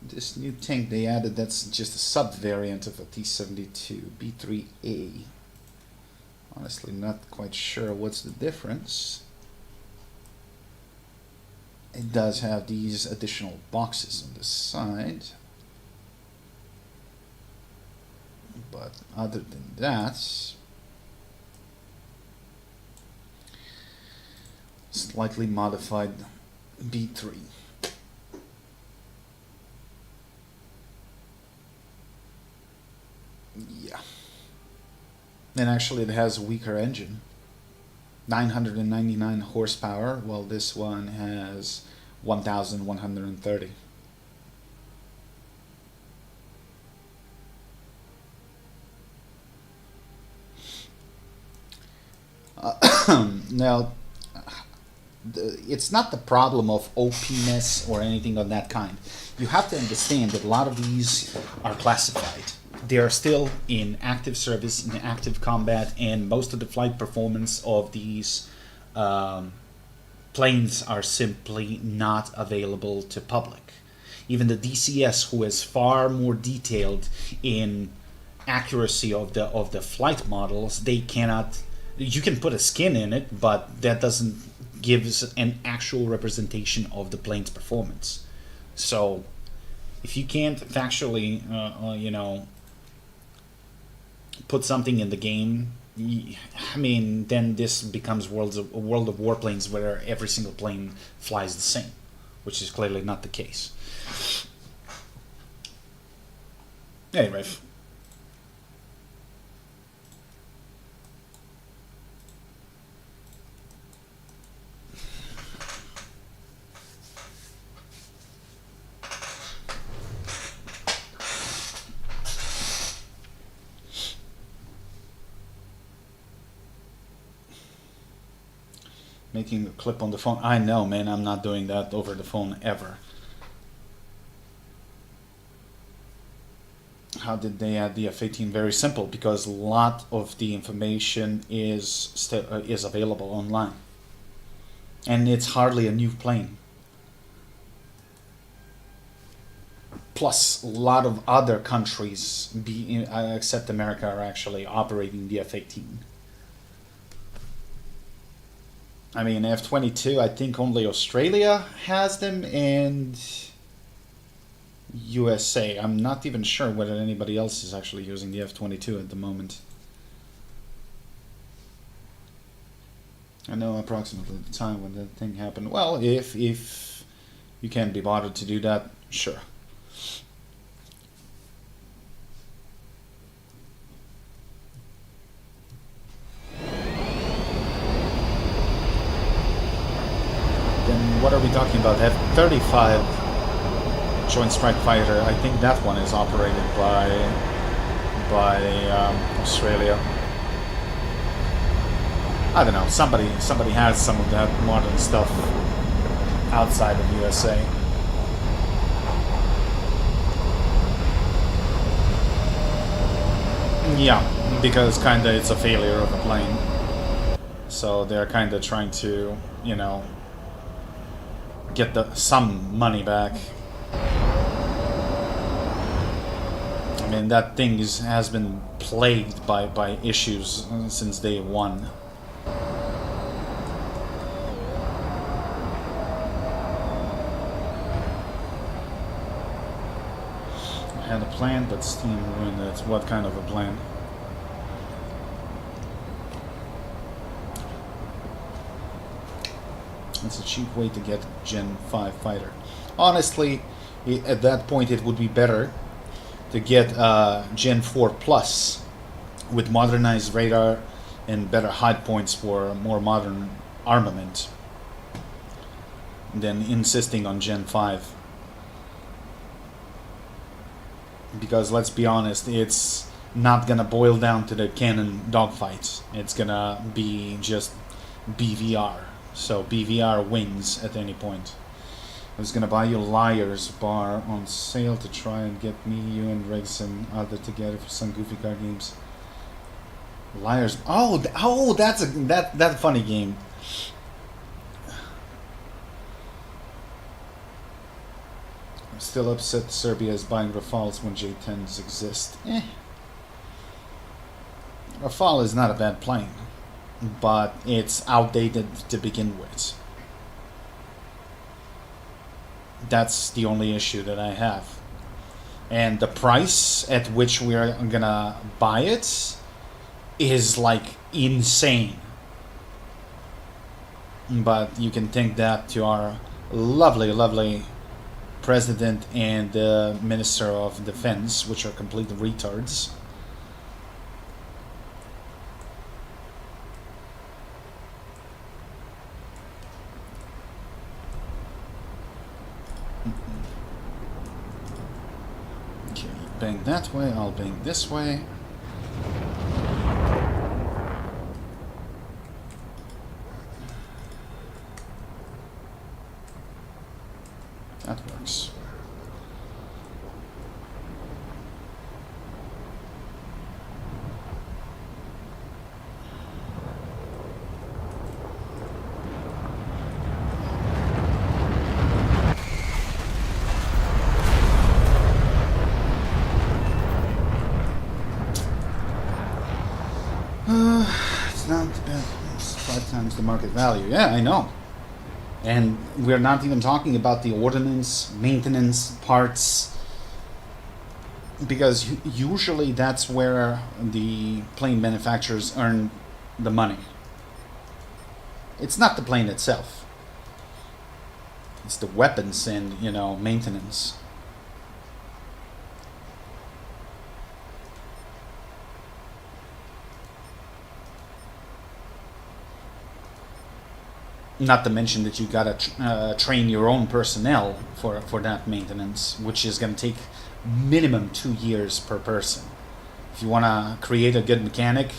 this new tank they added, that's just a sub-variant of a T-72, B3A. Honestly, not quite sure what's the difference. It does have these additional boxes on the side. But other than that, slightly modified B3. Yeah. And actually it has a weaker engine. 999 horsepower, while this one has 1,130. Now, it's not the problem of OPness or anything of that kind. You have to understand that a lot of these are classified. They are still in active service, in active combat, and most of the flight performance of these planes are simply not available to public. Even the DCS, who is far more detailed in accuracy of the flight models, they cannot. You can put a skin in it, but that doesn't gives an actual representation of the plane's performance. So, if you can't factually, put something in the game I mean, then this becomes World of Warplanes where every single plane flies the same, which is clearly not the case. Anyway. Making a clip on the phone. I know, man, I'm not doing that over the phone ever. How did they add the F-18? Very simple, because a lot of the information is available online. And it's hardly a new plane. Plus, a lot of other countries, except America, are actually operating the F-18. I mean, F-22, I think only Australia has them, and USA. I'm not even sure whether anybody else is actually using the F-22 at the moment. I know approximately the time when that thing happened. Well, if you can't be bothered to do that, sure. What are we talking about? F-35 Joint Strike Fighter. I think that one is operated by Australia. I don't know. Somebody has some of that modern stuff outside of USA. Yeah, because kinda it's a failure of a plane. So they're kinda trying to, you know, get some money back. I mean, that thing has been plagued by issues since day one. I had a plan, but Steam ruined it. What kind of a plan? It's a cheap way to get Gen 5 fighter. Honestly, at that point it would be better to get Gen 4 Plus with modernized radar and better hide points for more modern armament than insisting on Gen 5. Because let's be honest, it's not gonna boil down to the cannon dogfights. It's gonna be just BVR. So BVR wins at any point. I was gonna buy you Liars bar on sale to try and get me, you, and Rex and other together for some goofy card games. Liars. Oh, that's that funny game. I'm still upset Serbia is buying Rafales when J10s exist. Rafale is not a bad plane, but it's outdated to begin with. That's the only issue that I have. And the price at which we're gonna buy it is like insane. But you can thank that to our lovely, lovely President and the Minister of Defense, which are complete retards. Okay, bang that way, I'll bang this way. That works. It's not bad. It's 5 times the market value. Yeah, I know. And we're not even talking about the ordnance, maintenance, parts, because usually that's where the plane manufacturers earn the money. It's not the plane itself. It's the weapons and, you know, maintenance. Not to mention that you gotta train your own personnel for that maintenance, which is gonna take minimum 2 years per person. If you wanna create a good mechanic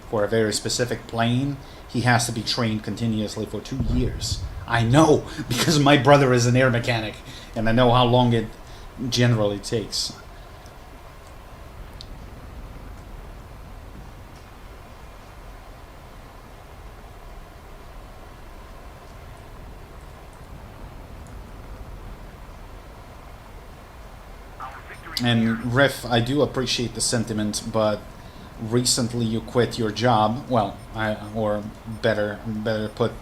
for a very specific plane, he has to be trained continuously for 2 years. I know, because my brother is an air mechanic, and I know how long it generally takes. And Riff, I do appreciate the sentiment, but recently you quit your job. Well, or better put,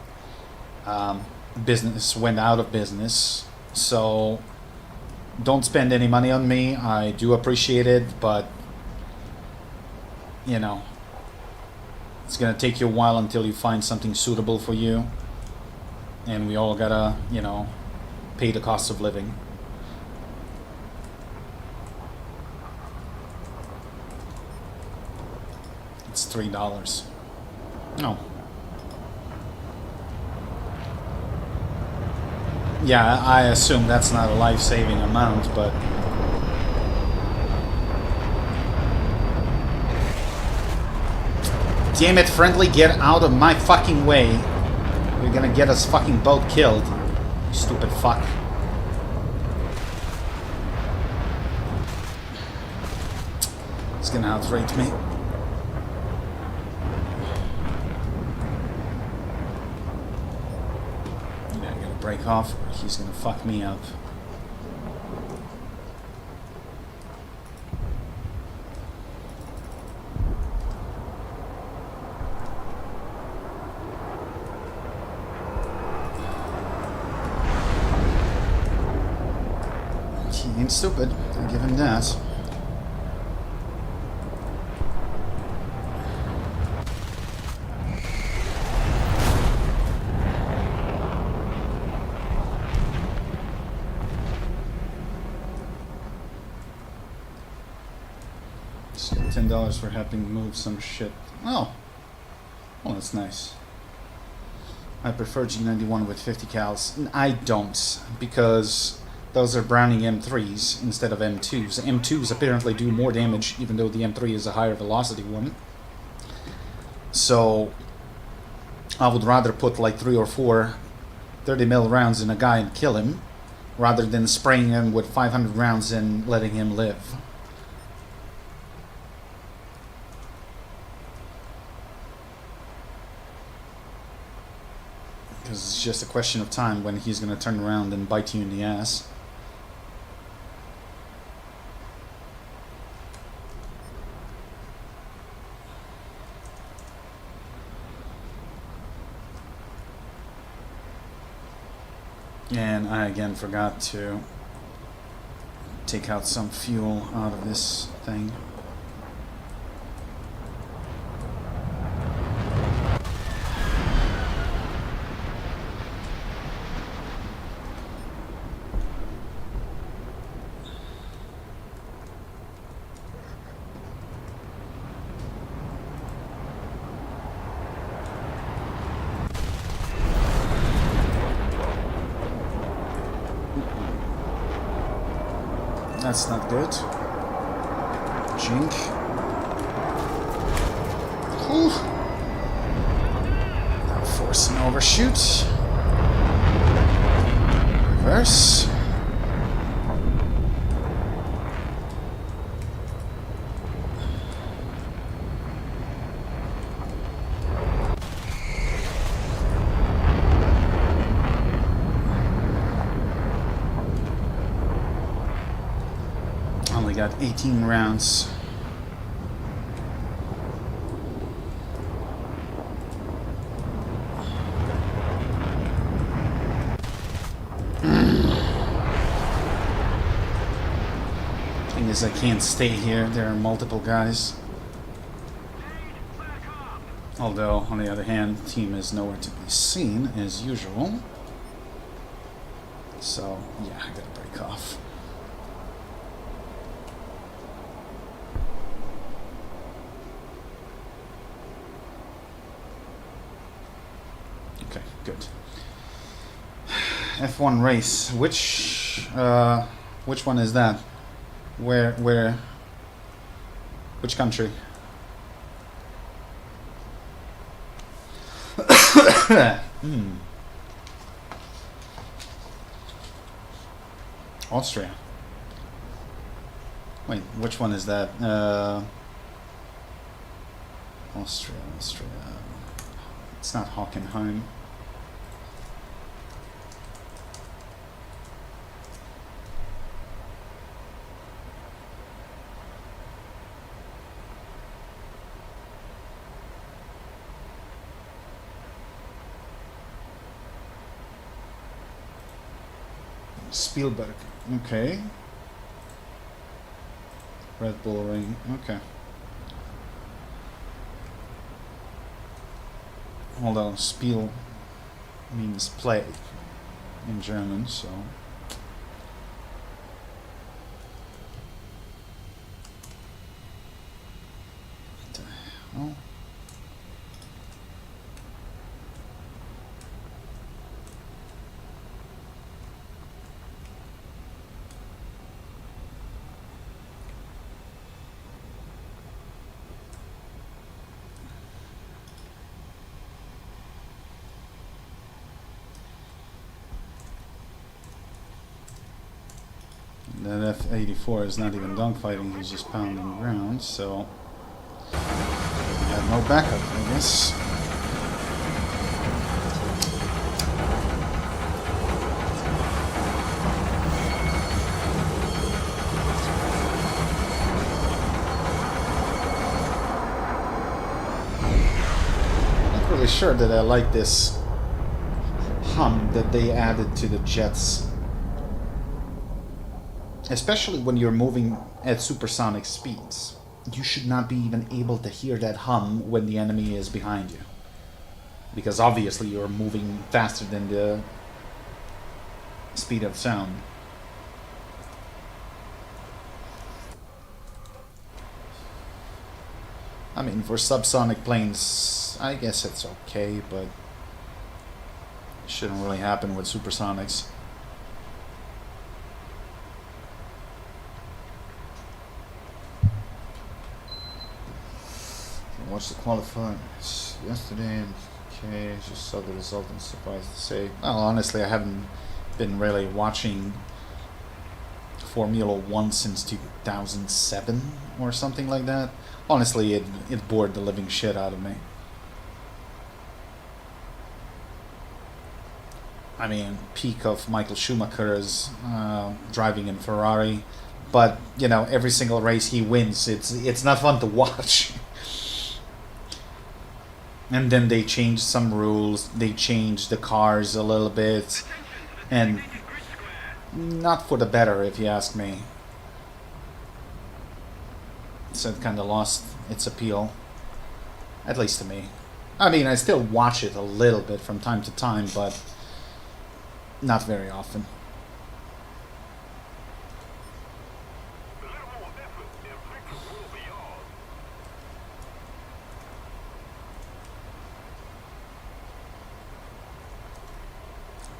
business went out of business. So don't spend any money on me. I do appreciate it, but you know, it's gonna take you a while until you find something suitable for you. And we all gotta, you know, pay the cost of living. It's $3. No. Yeah, I assume that's not a life-saving amount, but... Damn it, friendly, get out of my fucking way. You're gonna get us fucking both killed. You stupid fuck. He's gonna outrate me. Break off, or he's gonna fuck me up. He ain't stupid, I give him that. $10 for helping move some shit. Oh. Well, that's nice. I prefer G91 with 50 cals. I don't, because those are Browning M3s instead of M2s. M2s apparently do more damage, even though the M3 is a higher velocity one. So, I would rather put like 3 or 4 30mm rounds in a guy and kill him, rather than spraying him with 500 rounds and letting him live. Because it's just a question of time when he's going to turn around and bite you in the ass. And I again forgot to take out some fuel out of this thing. That's not good. Jink. Whew. Now force an overshoot. Reverse. Got 18 rounds. Thing is I can't stay here. There are multiple guys. Although, on the other hand, the team is nowhere to be seen, as usual. So, yeah, I gotta break off. Okay, good. F1 race. Which one is that? Which country? Austria. Wait, which one is that? Austria. It's not Hockenheim. Spielberg. Okay. Red Bull Ring. Okay. Although Spiel means play in German, so. What the hell? That F-84 is not even dogfighting, he's just pounding ground, so I have no backup, I guess. I'm not really sure that I like this hum that they added to the jets. Especially when you're moving at supersonic speeds. You should not be even able to hear that hum when the enemy is behind you. Because obviously you're moving faster than the speed of sound. I mean, for subsonic planes, I guess it's okay, but it shouldn't really happen with supersonics. Watched the qualifiers yesterday. Okay, just saw the result and surprised to say. Well, honestly, I haven't been really watching Formula 1 since 2007 or something like that. Honestly, it bored the living shit out of me. I mean, peak of Michael Schumacher's driving in Ferrari, but you know, every single race he wins, it's not fun to watch. And then they changed some rules, they changed the cars a little bit, and not for the better, if you ask me. So it kind of lost its appeal, at least to me. I mean, I still watch it a little bit from time to time, but not very often.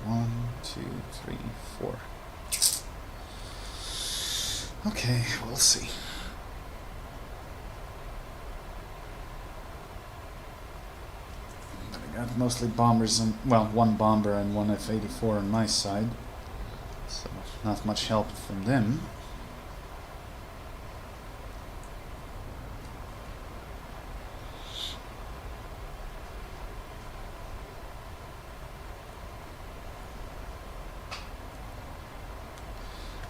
One, two, three, four. Okay, we'll see. I got mostly bombers and, well, one bomber and one F-84 on my side, so not much help from them.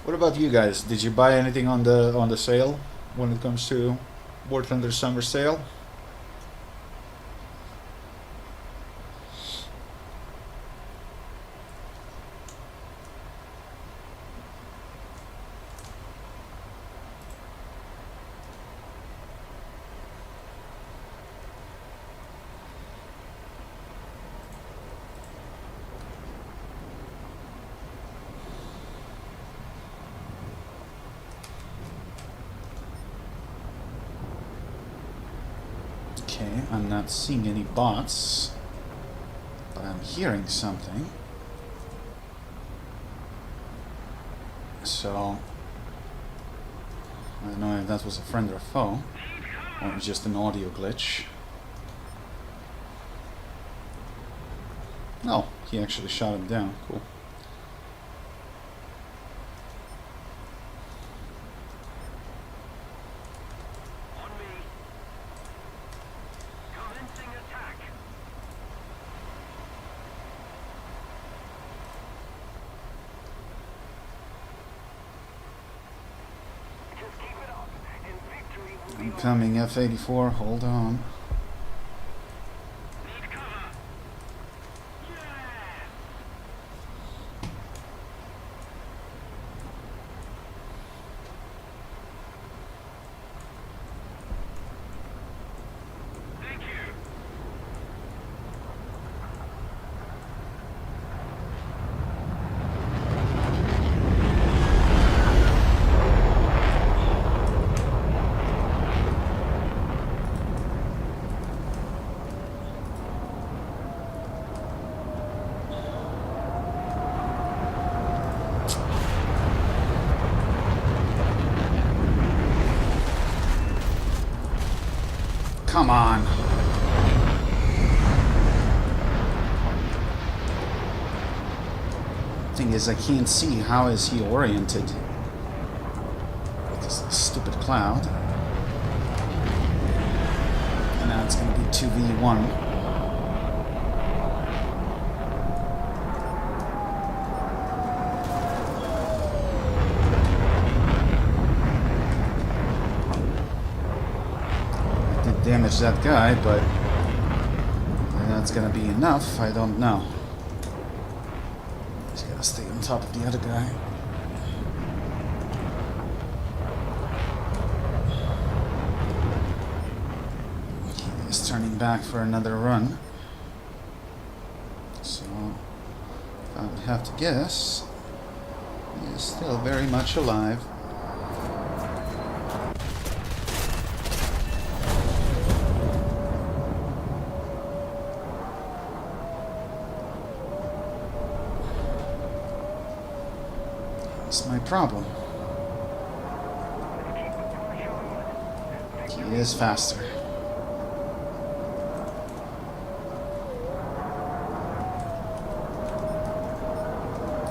What about you guys? Did you buy anything on the sale when it comes to War Thunder Summer Sale? Okay, I'm not seeing any bots, but I'm hearing something. So, I don't know if that was a friend or a foe, or just an audio glitch. Oh, he actually shot him down. Cool. Incoming F-84, hold on. Come on. Thing is, I can't see how is he oriented. This stupid cloud. And now it's going to be 2v1. Damage that guy, but that's gonna be enough. I don't know. He's gotta stay on top of the other guy. He's turning back for another run. So, if I would have to guess, he is still very much alive. That's my problem. He is faster.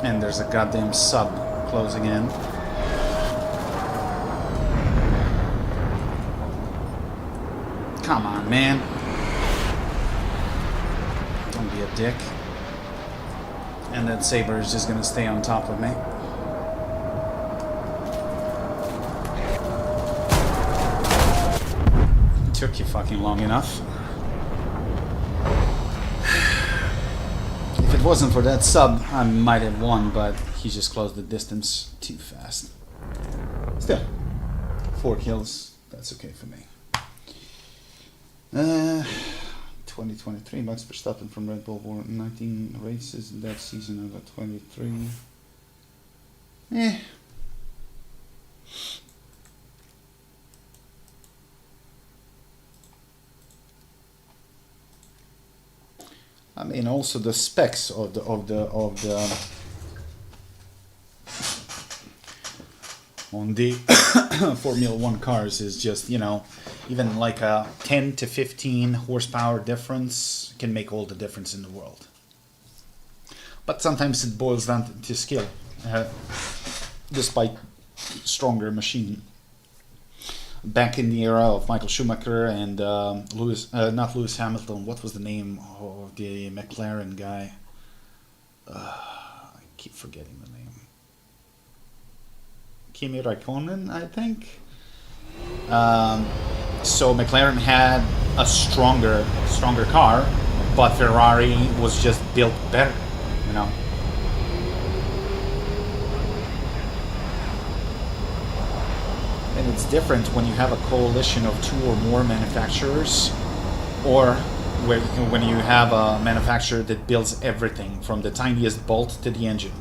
And there's a goddamn sub closing in. Come on, man. Don't be a dick. And that Saber is just gonna stay on top of me. Took you fucking long enough. If it wasn't for that sub, I might have won, but he just closed the distance too fast. Still, 4 kills. That's okay for me. 2023, Max Verstappen from Red Bull won 19 races in that season. I got 23. I mean, also the specs of the on the Formula One cars is just, you know, even like a 10 to 15 horsepower difference can make all the difference in the world. But sometimes it boils down to skill, despite stronger machine. Back in the era of Michael Schumacher and not Lewis Hamilton, what was the name of the McLaren guy? I keep forgetting the name. Kimi Raikkonen, I think. So McLaren had a stronger car, but Ferrari was just built better, you know. And it's different when you have a coalition of 2 or more manufacturers, or when you have a manufacturer that builds everything from the tiniest bolt to the engine.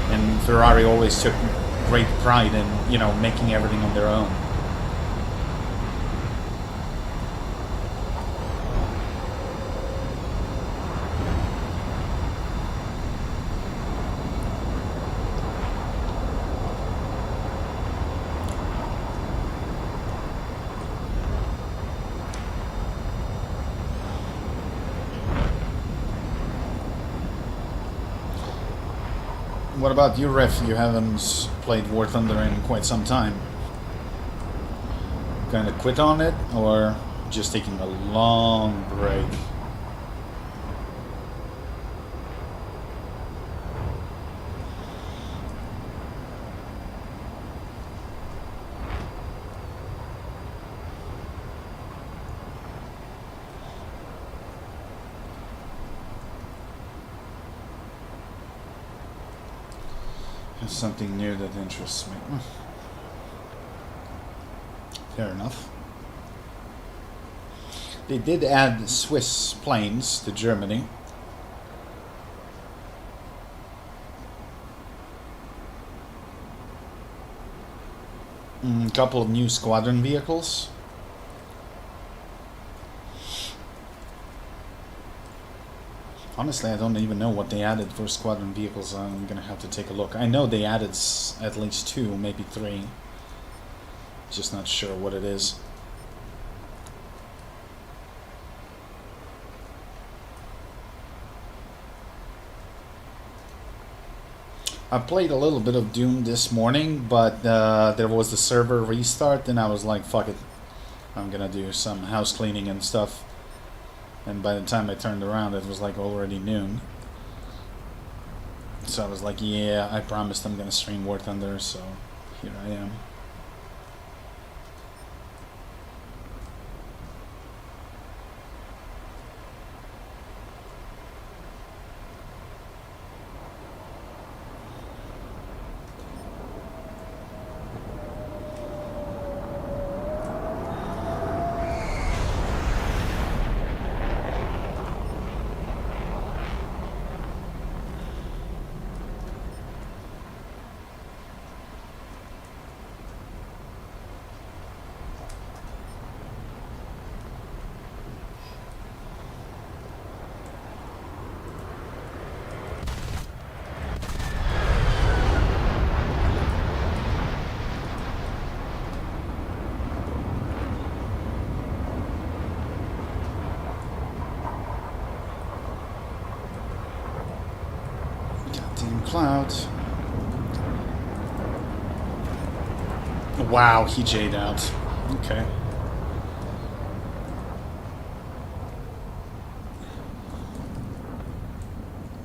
And Ferrari always took great pride in, you know, making everything on their own. What about you, Ref? You haven't played War Thunder in quite some time. Gonna quit on it, or just taking a long break? Something new that interests me. Fair enough. They did add Swiss planes to Germany. A couple of new squadron vehicles. Honestly, I don't even know what they added for squadron vehicles. I'm gonna have to take a look. I know they added at least 2, maybe 3. Just not sure what it is. I played a little bit of Doom this morning, but there was the server restart, and I was like, fuck it. I'm gonna do some house cleaning and stuff. And by the time I turned around, it was like already noon. So I was like, yeah, I promised I'm gonna stream War Thunder, so here I am. Clouds. Wow, he J'd out. Okay.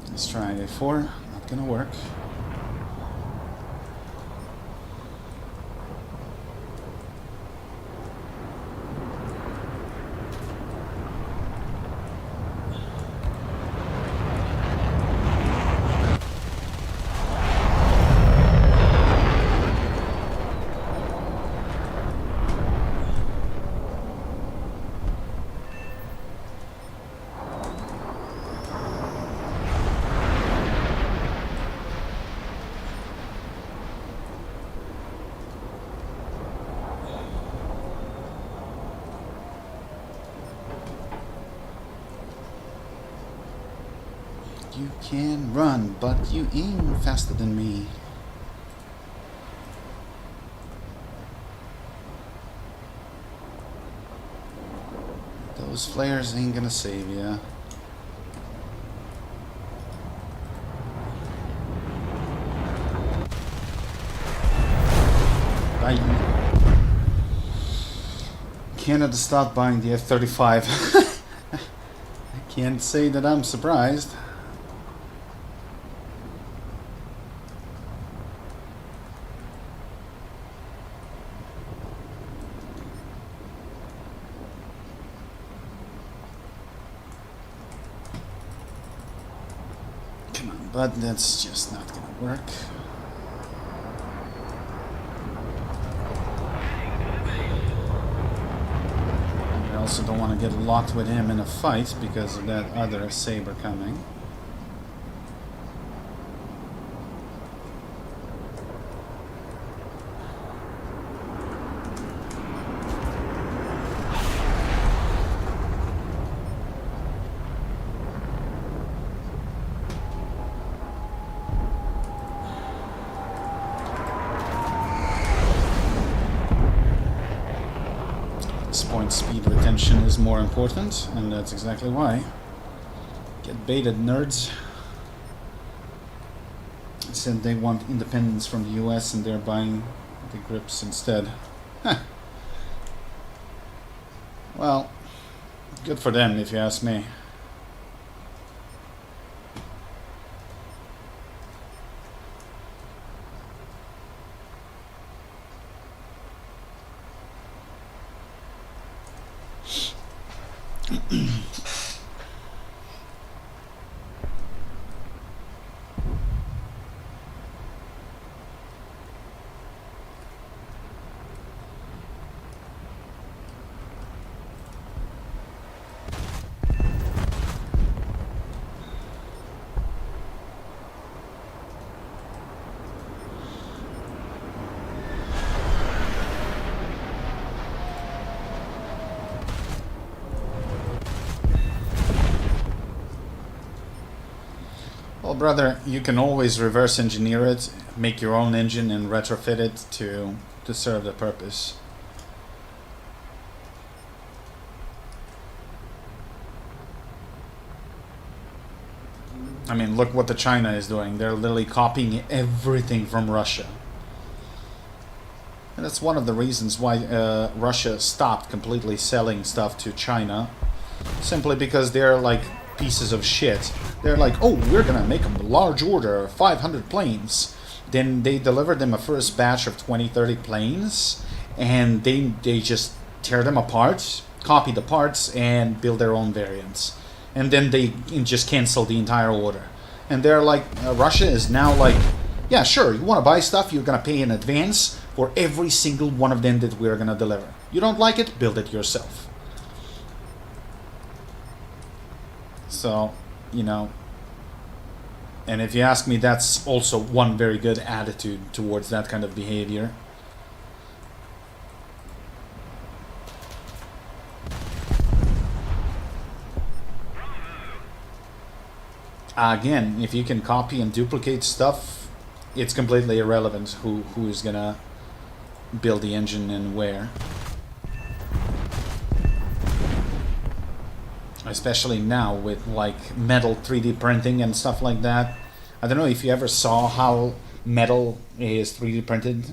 Let's try A4. Not gonna work. You can run, but you aim faster than me. Those flares ain't gonna save ya. Canada stopped buying the F-35. I can't say that I'm surprised. But that's just not gonna work. I also don't want to get locked with him in a fight because of that other Saber coming. Speed retention is more important, and that's exactly why. Get baited, nerds. said they want independence from the US and they're buying the grips instead. Huh. Well, good for them if you ask me. Well, brother, you can always reverse engineer it, make your own engine and retrofit it to serve the purpose. I mean, look what the China is doing. They're literally copying everything from Russia. And that's one of the reasons why Russia stopped completely selling stuff to China. Simply because they're like pieces of shit. They're like, oh, we're gonna make a large order, 500 planes. Then they deliver them a first batch of 20-30 planes, and they just tear them apart, copy the parts, and build their own variants. And then they just cancel the entire order. And they're like, Russia is now like, yeah, sure, you want to buy stuff, you're gonna pay in advance for every single one of them that we're gonna deliver. You don't like it, build it yourself. So, you know, and if you ask me, that's also one very good attitude towards that kind of behavior. Again, if you can copy and duplicate stuff, it's completely irrelevant who is gonna build the engine and where. Especially now with like metal 3D printing and stuff like that. I don't know if you ever saw how metal is 3D printed.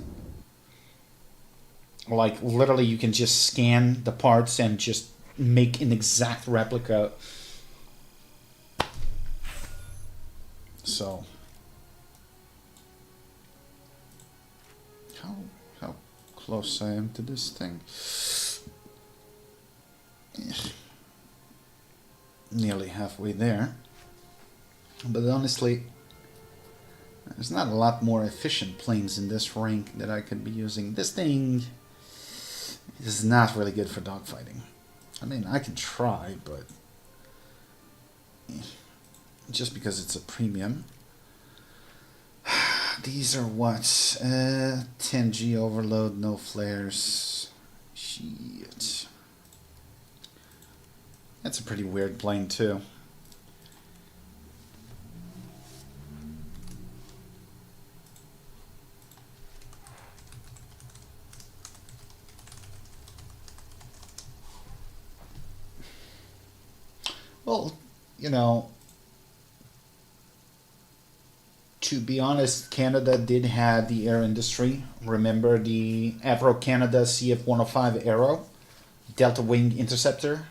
Like literally you can just scan the parts and just make an exact replica. So how close I am to this thing. Nearly halfway there, but honestly there's not a lot more efficient planes in this rank that I could be using. This thing is not really good for dogfighting. I mean, I can try, but just because it's a premium. These are what? 10G overload, no flares. Shit. That's a pretty weird plane too. Well, you know, to be honest, Canada did have the air industry. Remember the Avro Canada CF-105 Aero, Delta Wing Interceptor?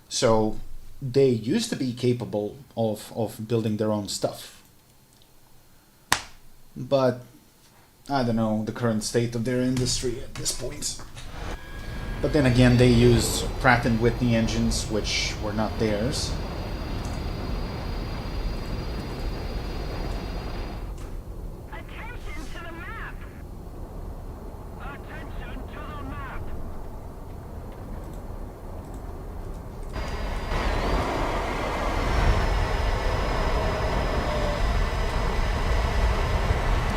So they used to be capable of building their own stuff. But I don't know the current state of their industry at this point. But then again, they used Pratt & Whitney engines, which were not theirs. Attention to the map! Attention to the map!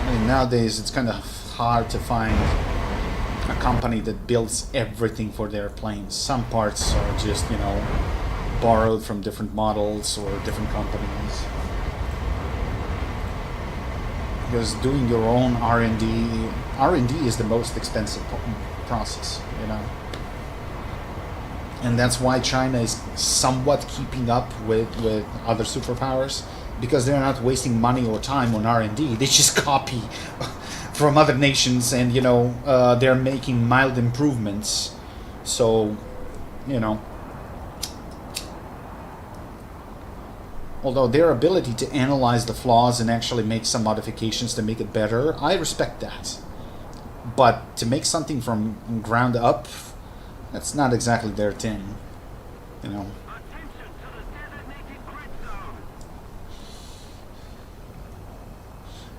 I mean, nowadays it's kind of hard to find a company that builds everything for their planes. Some parts are just, you know, borrowed from different models or different companies. Because doing your own R&D is the most expensive process, you know. And that's why China is somewhat keeping up with other superpowers. because they're not wasting money or time on R&D. They just copy from other nations, and you know, they're making mild improvements. So, you know, although their ability to analyze the flaws and actually make some modifications to make it better, I respect that. But to make something from ground up, that's not exactly their thing, you know. Attention to the designated grid zone.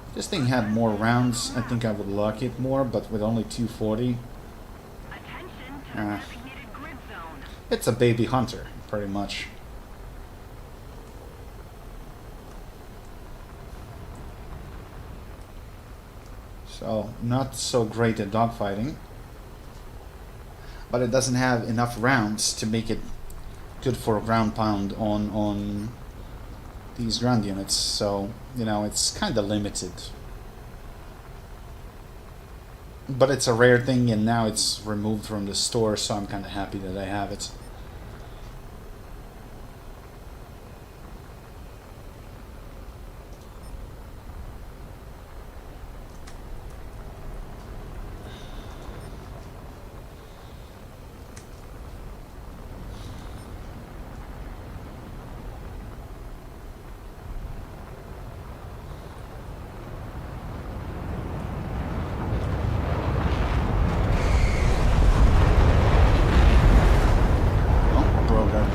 If this thing had more rounds, I think I would like it more, but with only 240, Attention to the designated grid zone. it's a baby hunter, pretty much. So, not so great at dogfighting. But it doesn't have enough rounds to make it good for a ground pound on these ground units. So, you know, it's kind of limited. But it's a rare thing, and now it's removed from the store, so I'm kind of happy that I have it.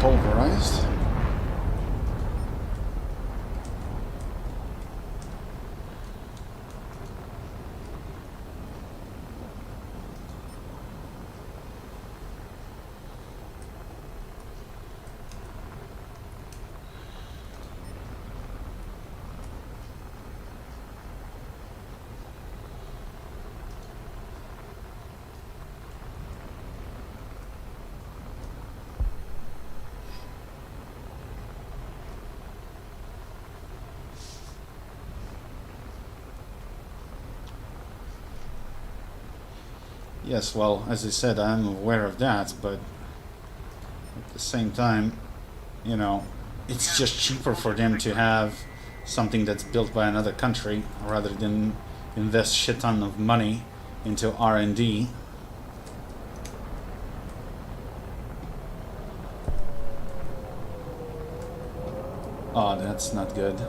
Pulverized. Yes, well, as I said, I'm aware of that, but at the same time, you know, it's just cheaper for them to have something that's built by another country rather than invest shit ton of money into R&D. Oh, that's not good.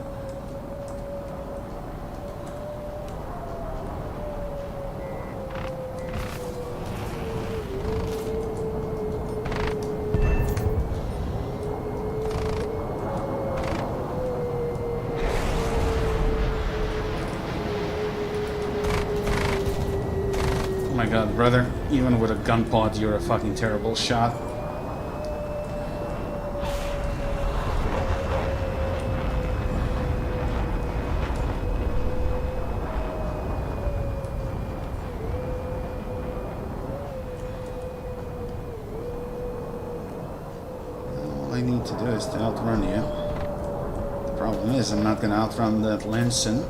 Oh my god, brother, even with a gun pod, you're a fucking terrible shot. All I need to do is to outrun you. The problem is I'm not gonna outrun that Lanson.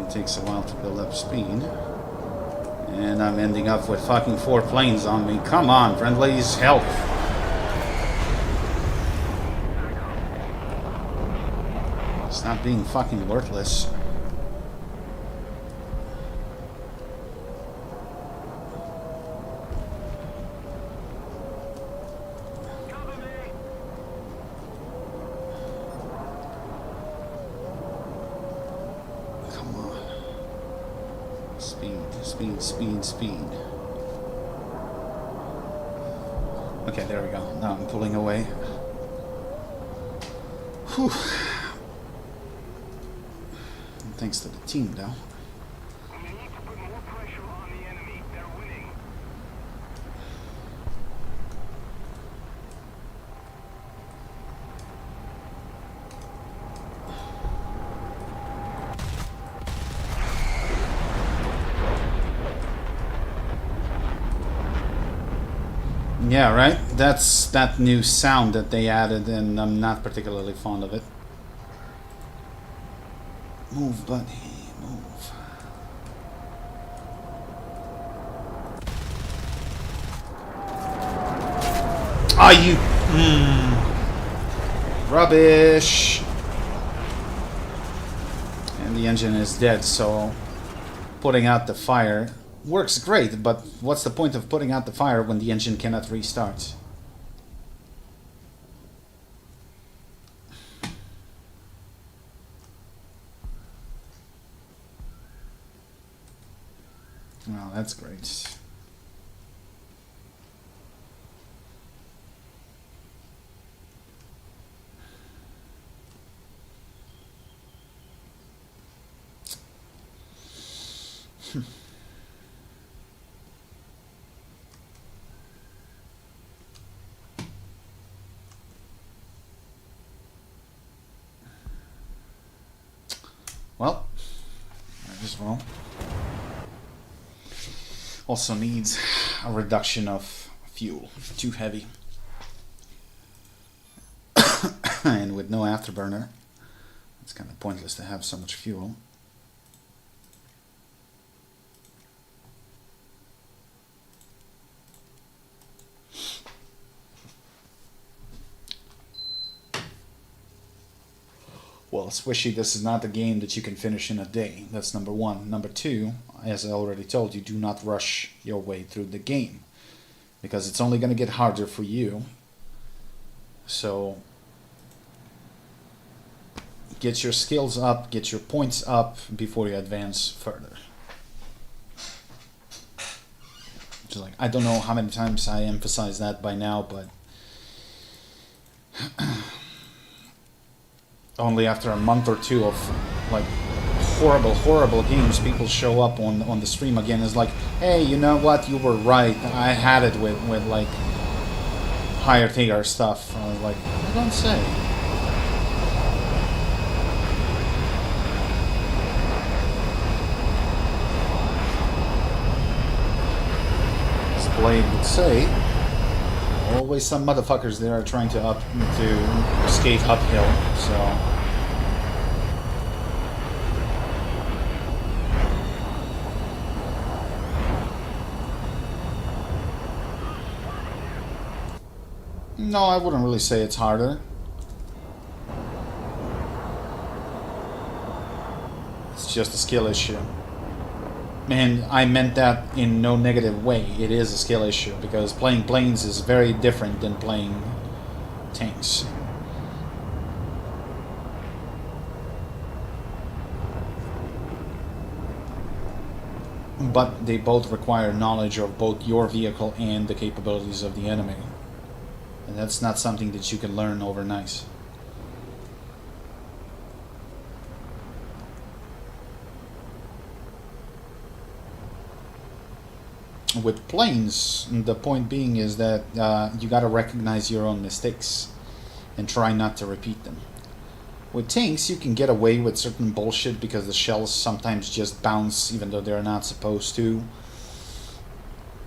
Takes a while to build up speed. And I'm ending up with fucking 4 planes on me. Come on, friendlies, help! Stop being fucking worthless. Speed. Okay, there we go. Now I'm pulling away. Whew. Thanks to the team, though. We need to put more pressure on the enemy. They're winning. Yeah, right? That's that new sound that they added, and I'm not particularly fond of it. Move, buddy, move. Ah, you... Rubbish! And the engine is dead, so putting out the fire works great, but what's the point of putting out the fire when the engine cannot restart? Well, that's great. Well, might as well. Also needs a reduction of fuel. Too heavy. And with no afterburner, it's kind of pointless to have so much fuel. Well, Swishy, this is not a game that you can finish in a day. That's number one. Number two, as I already told you, do not rush your way through the game, because it's only going to get harder for you. So get your skills up, get your points up before you advance further. Just like, I don't know how many times I emphasize that by now, but only after a month or two of like horrible games, people show up on the stream again. It's like, hey, you know what? You were right. I had it with like higher tier stuff. Like, I don't say. As Blade would say, always some motherfuckers there are trying to skate uphill, so. No, I wouldn't really say it's harder. It's just a skill issue. And I meant that in no negative way. It is a skill issue, because playing planes is very different than playing tanks. But they both require knowledge of both your vehicle and the capabilities of the enemy. And that's not something that you can learn overnight. With planes, the point being is that you gotta recognize your own mistakes and try not to repeat them. With tanks, you can get away with certain bullshit because the shells sometimes just bounce even though they're not supposed to.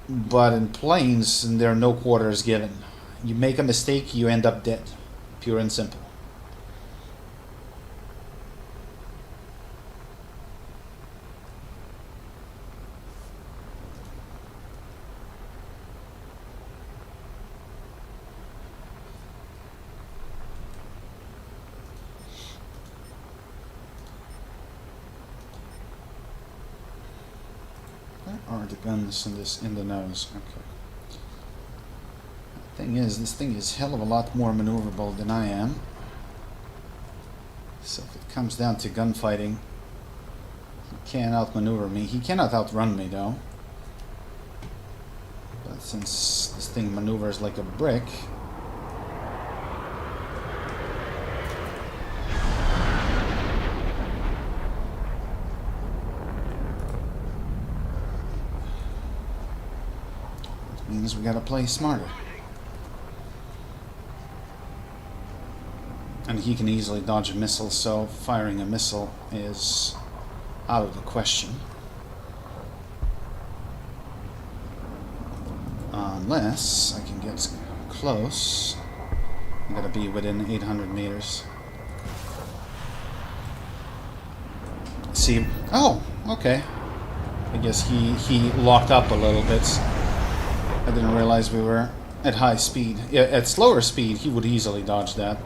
But in planes, there are no quarters given. You make a mistake, you end up dead. Pure and simple. Where are the guns in the nose? Okay. Thing is, this thing is hell of a lot more maneuverable than I am. So if it comes down to gunfighting, he can't outmaneuver me. He cannot outrun me though. But since this thing maneuvers like a brick, it means we gotta play smarter. And he can easily dodge a missile, so firing a missile is out of the question. Unless I can get close. I gotta be within 800 meters. See? Oh, okay. I guess he locked up a little bit. I didn't realize we were at high speed. Yeah, at slower speed, he would easily dodge that.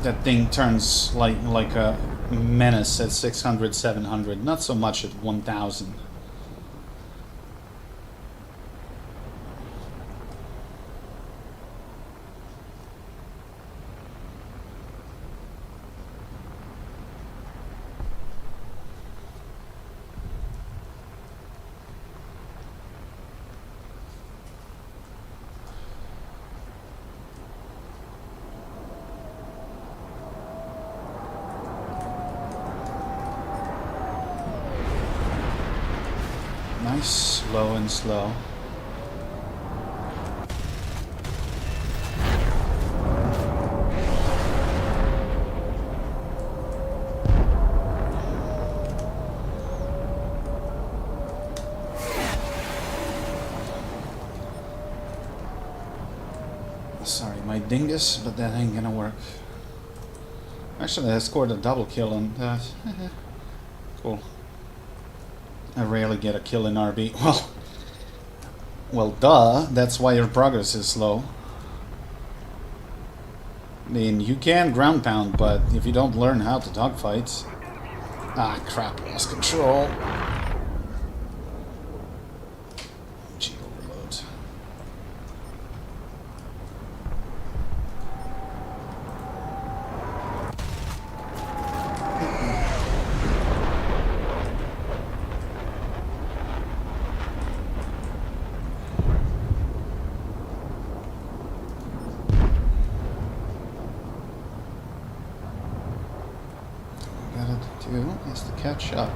That thing turns like a menace at 600, 700, not so much at 1000. Nice, slow and slow. Sorry, my dingus, but that ain't gonna work. Actually, I scored a double kill on that. Cool. I rarely get a kill in RB. Well, duh. That's why your progress is slow. I mean, you can ground pound, but if you don't learn how to dogfight... Ah, crap. Lost control. Gee, overload. Is to catch up.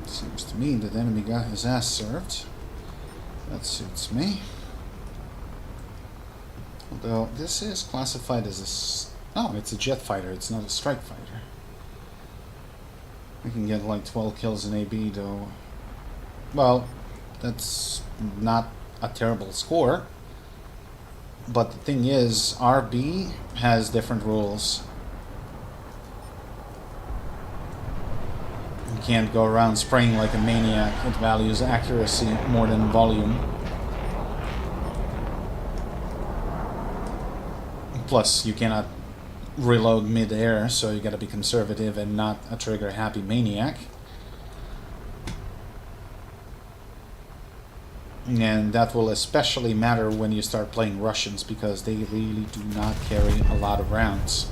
Seems to me that the enemy got his ass served. That suits me. Although this is classified as a... Oh, it's a jet fighter. It's not a strike fighter. We can get like 12 kills in AB though. Well, that's not a terrible score. But the thing is, RB has different rules. You can't go around spraying like a maniac. It values accuracy more than volume. Plus, you cannot reload mid-air, so you gotta be conservative and not a trigger-happy maniac. And that will especially matter when you start playing Russians, because they really do not carry a lot of rounds.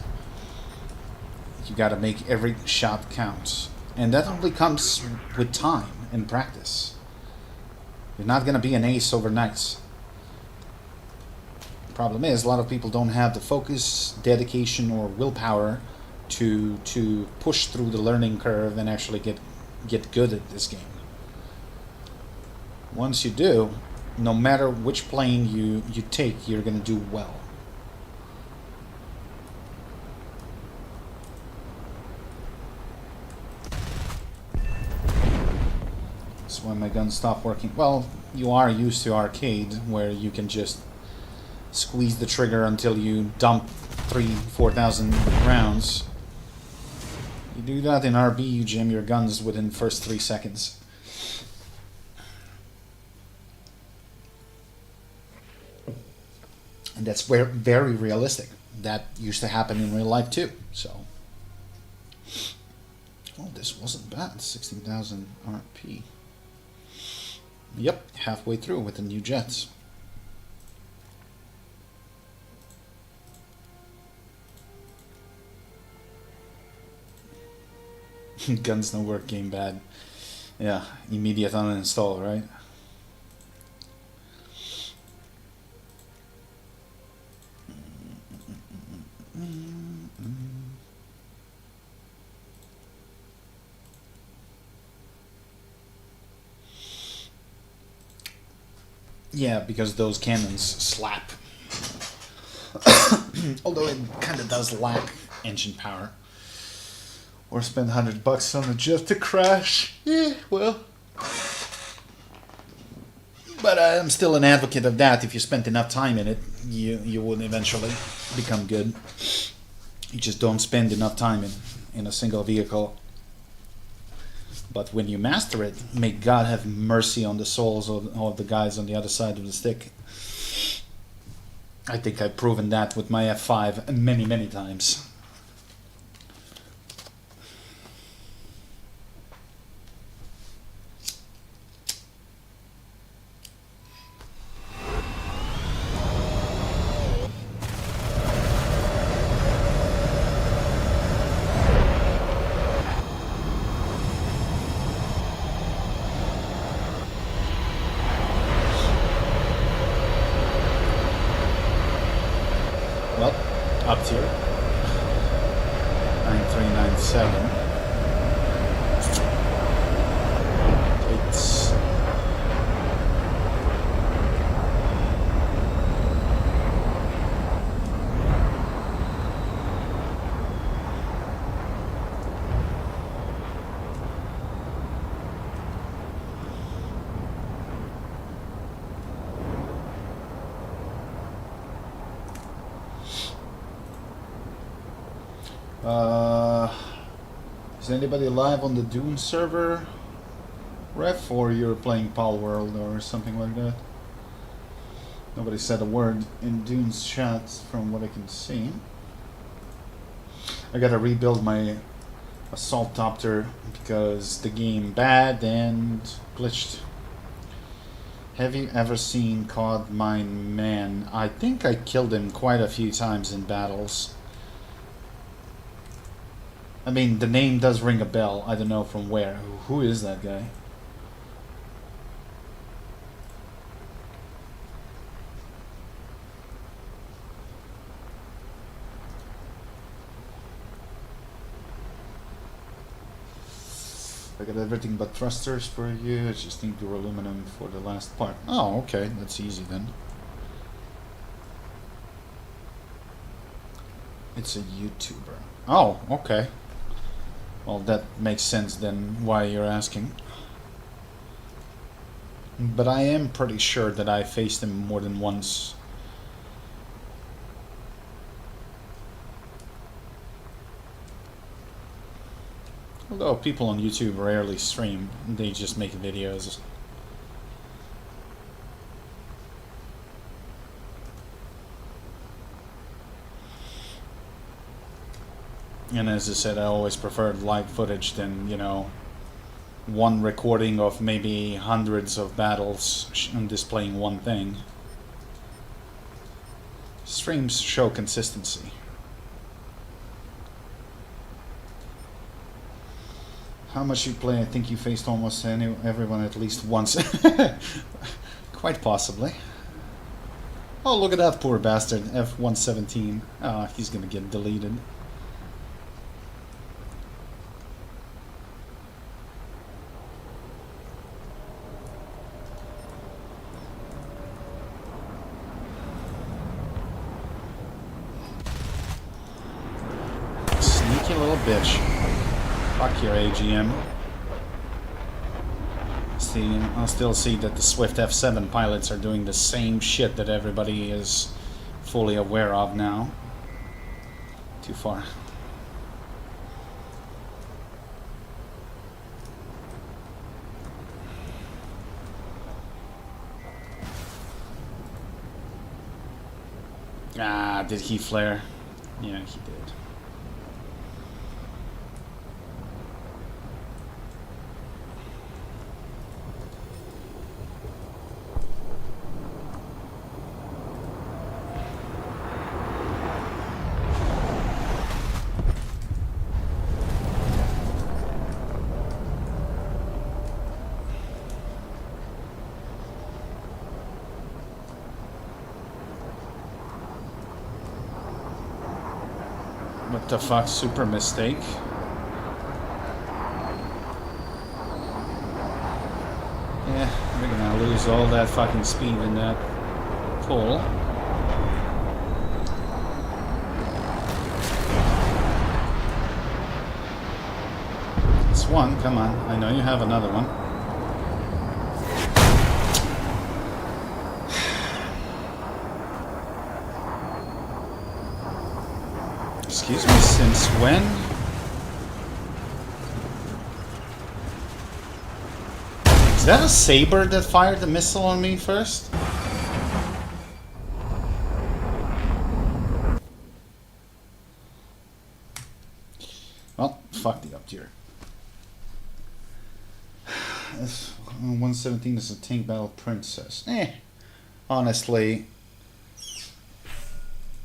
You gotta make every shot count. And that only comes with time and practice. You're not gonna be an ace overnight. The problem is, a lot of people don't have the focus, dedication, or willpower to push through the learning curve and actually get good at this game. Once you do, no matter which plane you take, you're gonna do well. That's why my guns stop working. Well, you are used to arcade, where you can just squeeze the trigger until you dump 3,000-4,000 rounds. You do that in RB, you jam your guns within the first 3 seconds. And that's very realistic. That used to happen in real life too. So, oh, this wasn't bad. 16,000 RP. Yep, halfway through with the new jets. Guns don't work, game bad. Yeah, immediate uninstall, right? Yeah, because those cannons slap. Although it kind of does lack engine power. Or spend $100 on it just to crash. Yeah, well. But I'm still an advocate of that. If you spent enough time in it, you would eventually become good. You just don't spend enough time in a single vehicle. But when you master it, may God have mercy on the souls of the guys on the other side of the stick. I think I've proven that with my F5 many, many times. Well, up tier. 9397. It's is anybody live on the Dune server, Ref, or you're playing Pal World or something like that? Nobody said a word in Dune's chat from what I can see. I gotta rebuild my assault copter because the game bad and glitched. Have you ever seen Cod Mine Man? I think I killed him quite a few times in battles. I mean, the name does ring a bell. I don't know from where. Who is that guy? I got everything but thrusters for you. I just need your aluminum for the last part. Oh, okay. That's easy then. It's a YouTuber. Oh, okay. Well, that makes sense then why you're asking. But I am pretty sure that I faced him more than once. Although people on YouTube rarely stream, they just make videos. And as I said, I always preferred live footage than, you know, one recording of maybe hundreds of battles and displaying one thing. Streams show consistency. How much you play? I think you faced almost everyone at least once. Quite possibly. Oh, look at that poor bastard, F-117. Ah, he's gonna get deleted. Sneaky little bitch. Fuck your AGM. See, I'll still see that the Swift F7 pilots are doing the same shit that everybody is fully aware of now. Too far. Ah, did he flare? Yeah, he did. What the fuck? Super mistake. Yeah, we're gonna lose use all that fucking speed in that pull. It's one, come on. I know you have another one. Excuse me, since when? Is that a saber that fired the missile on me first? Well, fuck the up tier. 117 is a tank battle princess. Honestly,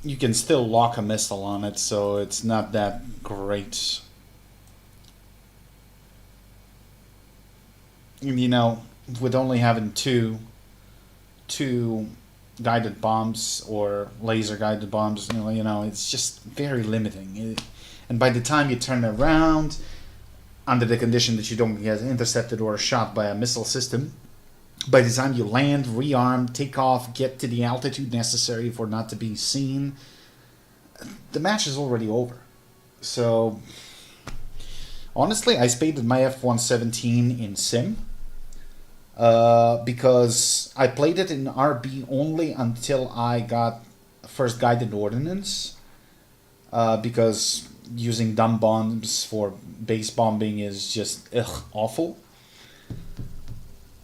you can still lock a missile on it, so it's not that great. You know, with only having two guided bombs or laser guided bombs, you know, it's just very limiting. And by the time you turn around, under the condition that you don't get intercepted or shot by a missile system, by the time you land, rearm, take off, get to the altitude necessary for not to be seen, the match is already over. So, honestly, I spaded my F-117 in Sim, because I played it in RB only until I got first guided ordnance, because using dumb bombs for base bombing is just awful.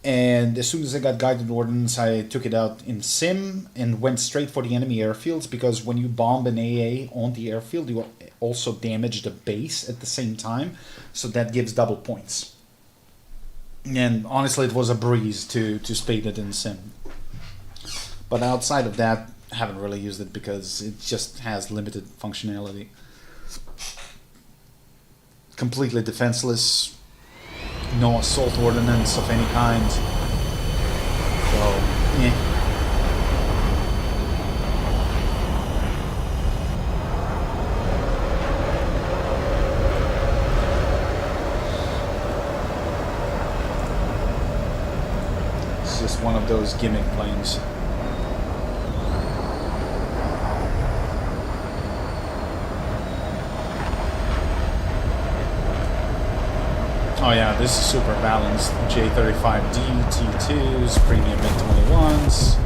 And as soon as I got guided ordnance, I took it out in Sim and went straight for the enemy airfields, because when you bomb an AA on the airfield, you also damage the base at the same time, so that gives double points. And honestly, it was a breeze to spade it in Sim. But outside of that, I haven't really used it because it just has limited functionality. Completely defenseless. No assault ordnance of any kind. So, it's just one of those gimmick planes. Oh yeah, this is super balanced. J35D, T2s, premium mid-21s.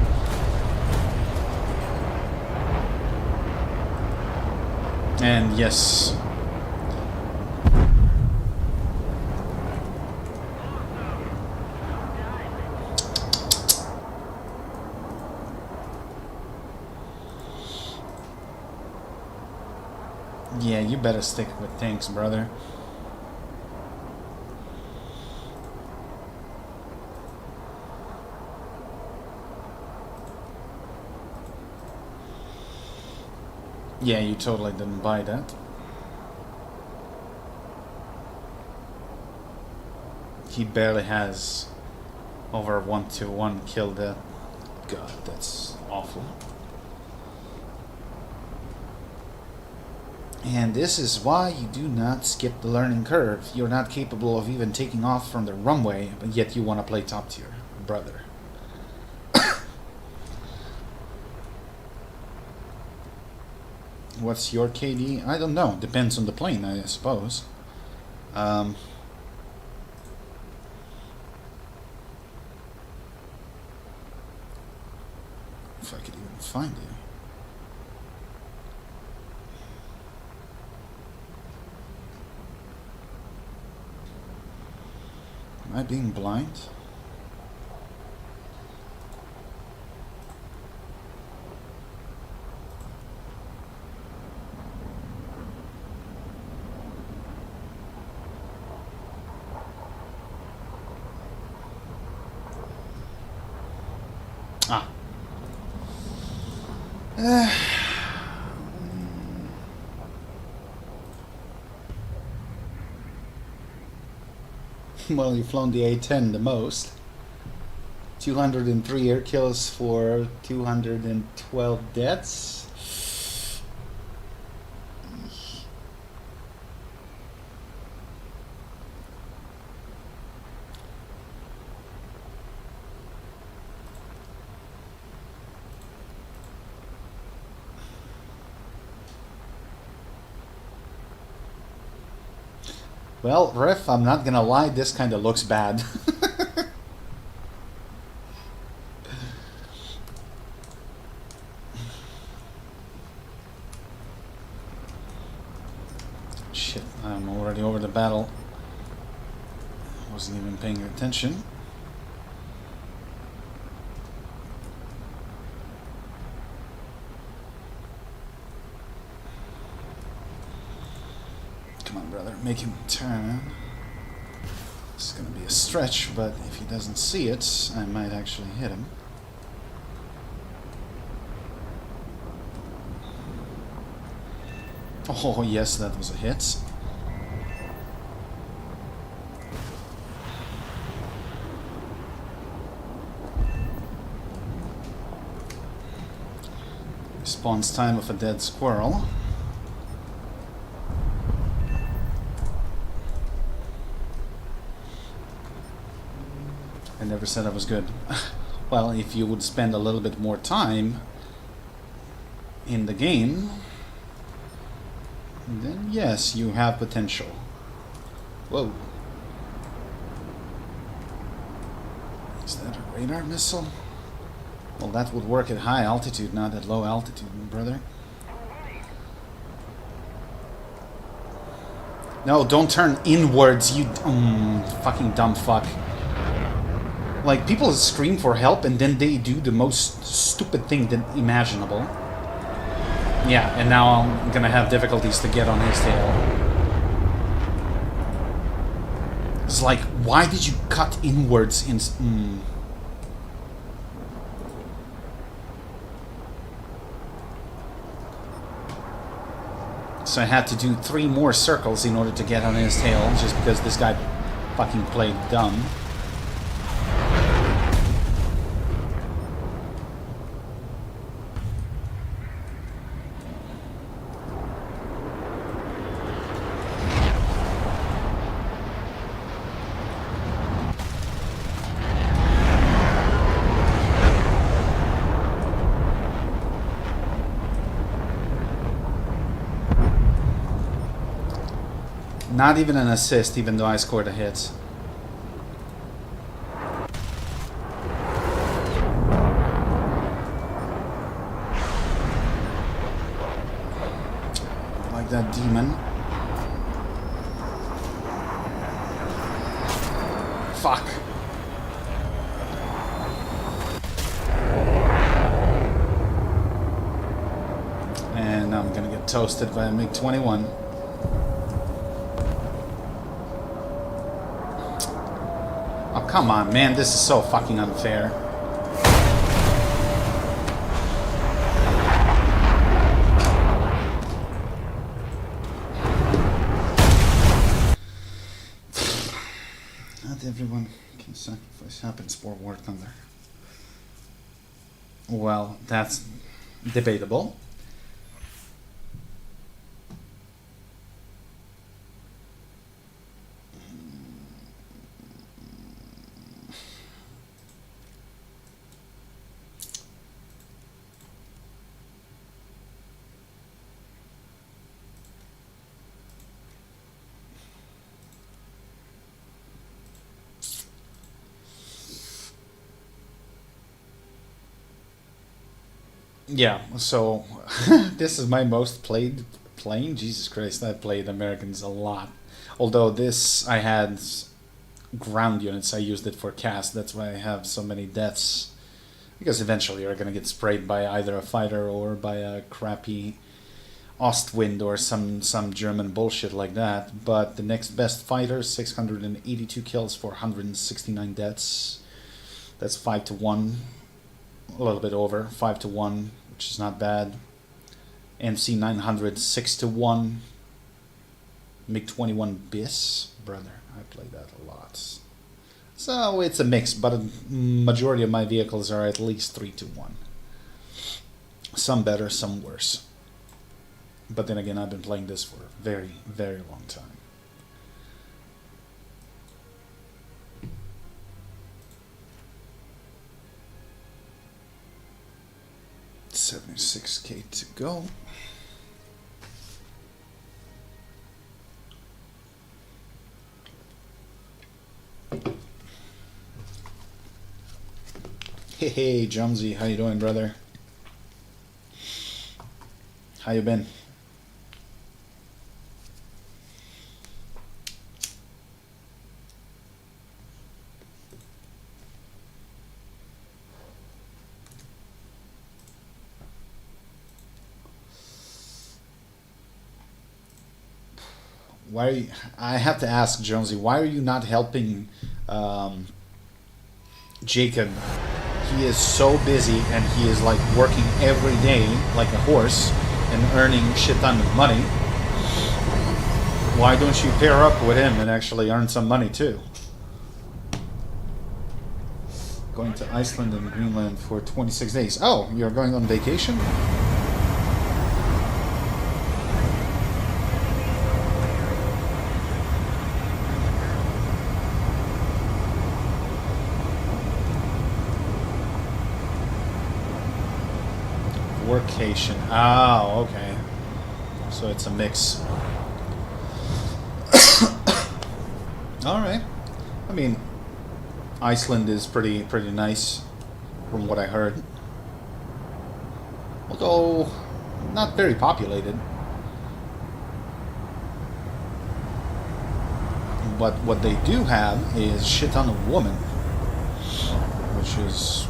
And yes. Yeah, you better stick with tanks, brother. Yeah, you totally didn't buy that. He barely has over 1-1 kill that. God, that's awful. And this is why you do not skip the learning curve. You're not capable of even taking off from the runway, but yet you want to play top tier, brother. What's your KD? I don't know. Depends on the plane, I suppose. If I could even find you. Am I being blind? Well, you've flown the A-10 the most. 203 air kills for 212 deaths. Well, Ref, I'm not gonna lie, this kind of looks bad. Shit, I'm already over the battle. Wasn't even paying attention. Come on, brother, make him turn. This is gonna be a stretch, but if he doesn't see it, I might actually hit him. Oh, yes, that was a hit. Response time of a dead squirrel. I never said I was good. Well, if you would spend a little bit more time in the game, then yes, you have potential. Whoa. Is that a radar missile? Well, that would work at high altitude, not at low altitude, brother. No, don't turn inwards, you fucking dumb fuck. Like, people scream for help and then they do the most stupid thing imaginable. Yeah, and now I'm gonna have difficulties to get on his tail. It's like, why did you cut inwards in... So I had to do 3 more circles in order to get on his tail, just because this guy fucking played dumb. Not even an assist, even though I scored a hit. Like that demon. Fuck. And I'm gonna get toasted by a MiG-21. Oh, come on, man. This is so fucking unfair. Not everyone can sacrifice happens for War Thunder. Well, that's debatable. Yeah, so this is my most played plane. Jesus Christ, I played Americans a lot. Although this, I had ground units, I used it for cast. That's why I have so many deaths. Because eventually you're gonna get sprayed by either a fighter or by a crappy Ostwind or some German bullshit like that. But the next best fighter, 682 kills for 169 deaths. That's 5 to 1. A little bit over, 5 to 1, which is not bad. MC 900, 6 to 1. MiG-21 BIS, brother, I play that a lot. So it's a mix, but a majority of my vehicles are at least 3 to 1. Some better, some worse. But then again, I've been playing this for a very, very long time. $76K to go. Hey, Jonesy, how you doing, brother? How you been? Why? Are you, I have to ask Jonesy, why are you not helping Jacob? He is so busy and he is like working every day like a horse and earning shit ton of money. Why don't you pair up with him and actually earn some money too? Going to Iceland and Greenland for 26 days. Oh, you're going on vacation? Workation. Oh, okay. So it's a mix. Alright. I mean, Iceland is pretty nice from what I heard. Although not very populated. But what they do have is shit ton of women. Which is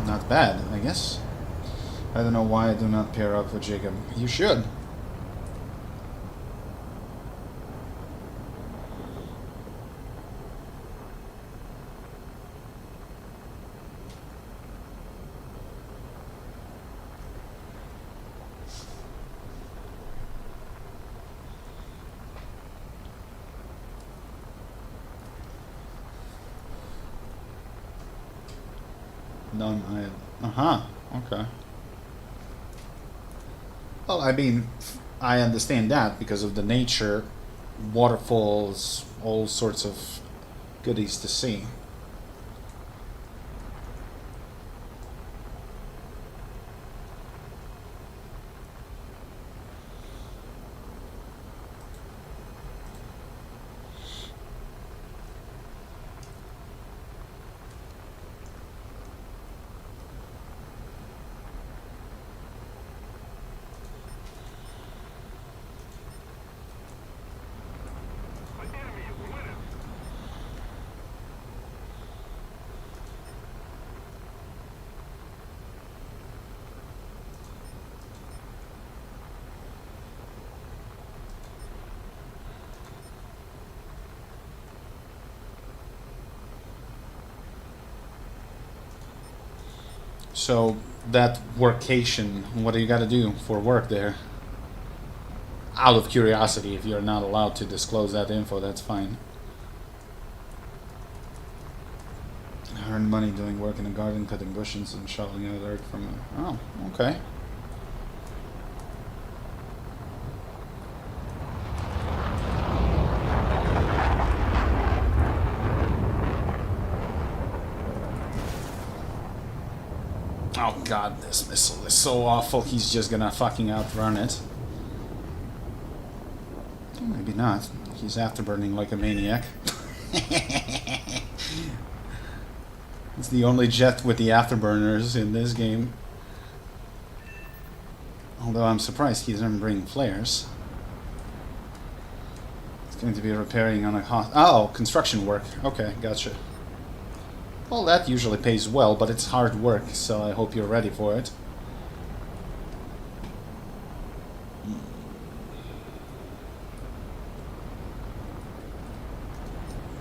not bad, I guess. I don't know why I do not pair up with Jacob. You should. None. Uh-huh. Okay. Well, I mean, I understand that because of the nature, waterfalls, all sorts of goodies to see. So that workation, what do you got to do for work there? Out of curiosity, if you're not allowed to disclose that info, that's fine. Earn money doing work in the garden, cutting bushes and shoveling out earth from. Oh, okay. Oh god, this missile is so awful, he's just gonna fucking outrun it. Maybe not. He's afterburning like a maniac. It's the only jet with the afterburners in this game. Although I'm surprised he doesn't bring flares. It's going to be repairing on a oh, construction work. Okay, gotcha. Well, that usually pays well, but it's hard work, so I hope you're ready for it.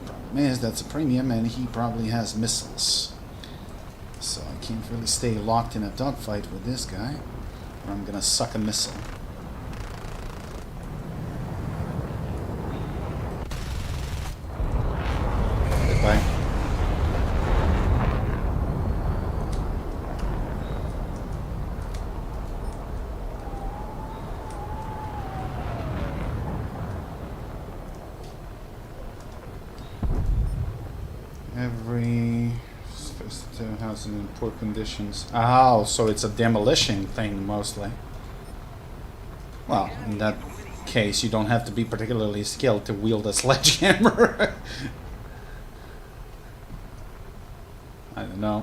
Problem is, that's a premium, and he probably has missiles. So I can't really stay locked in a dogfight with this guy, or I'm gonna suck a missile. Goodbye. Every house in poor conditions. Oh, so it's a demolition thing mostly. Well, in that case, you don't have to be particularly skilled to wield a sledgehammer. I don't know.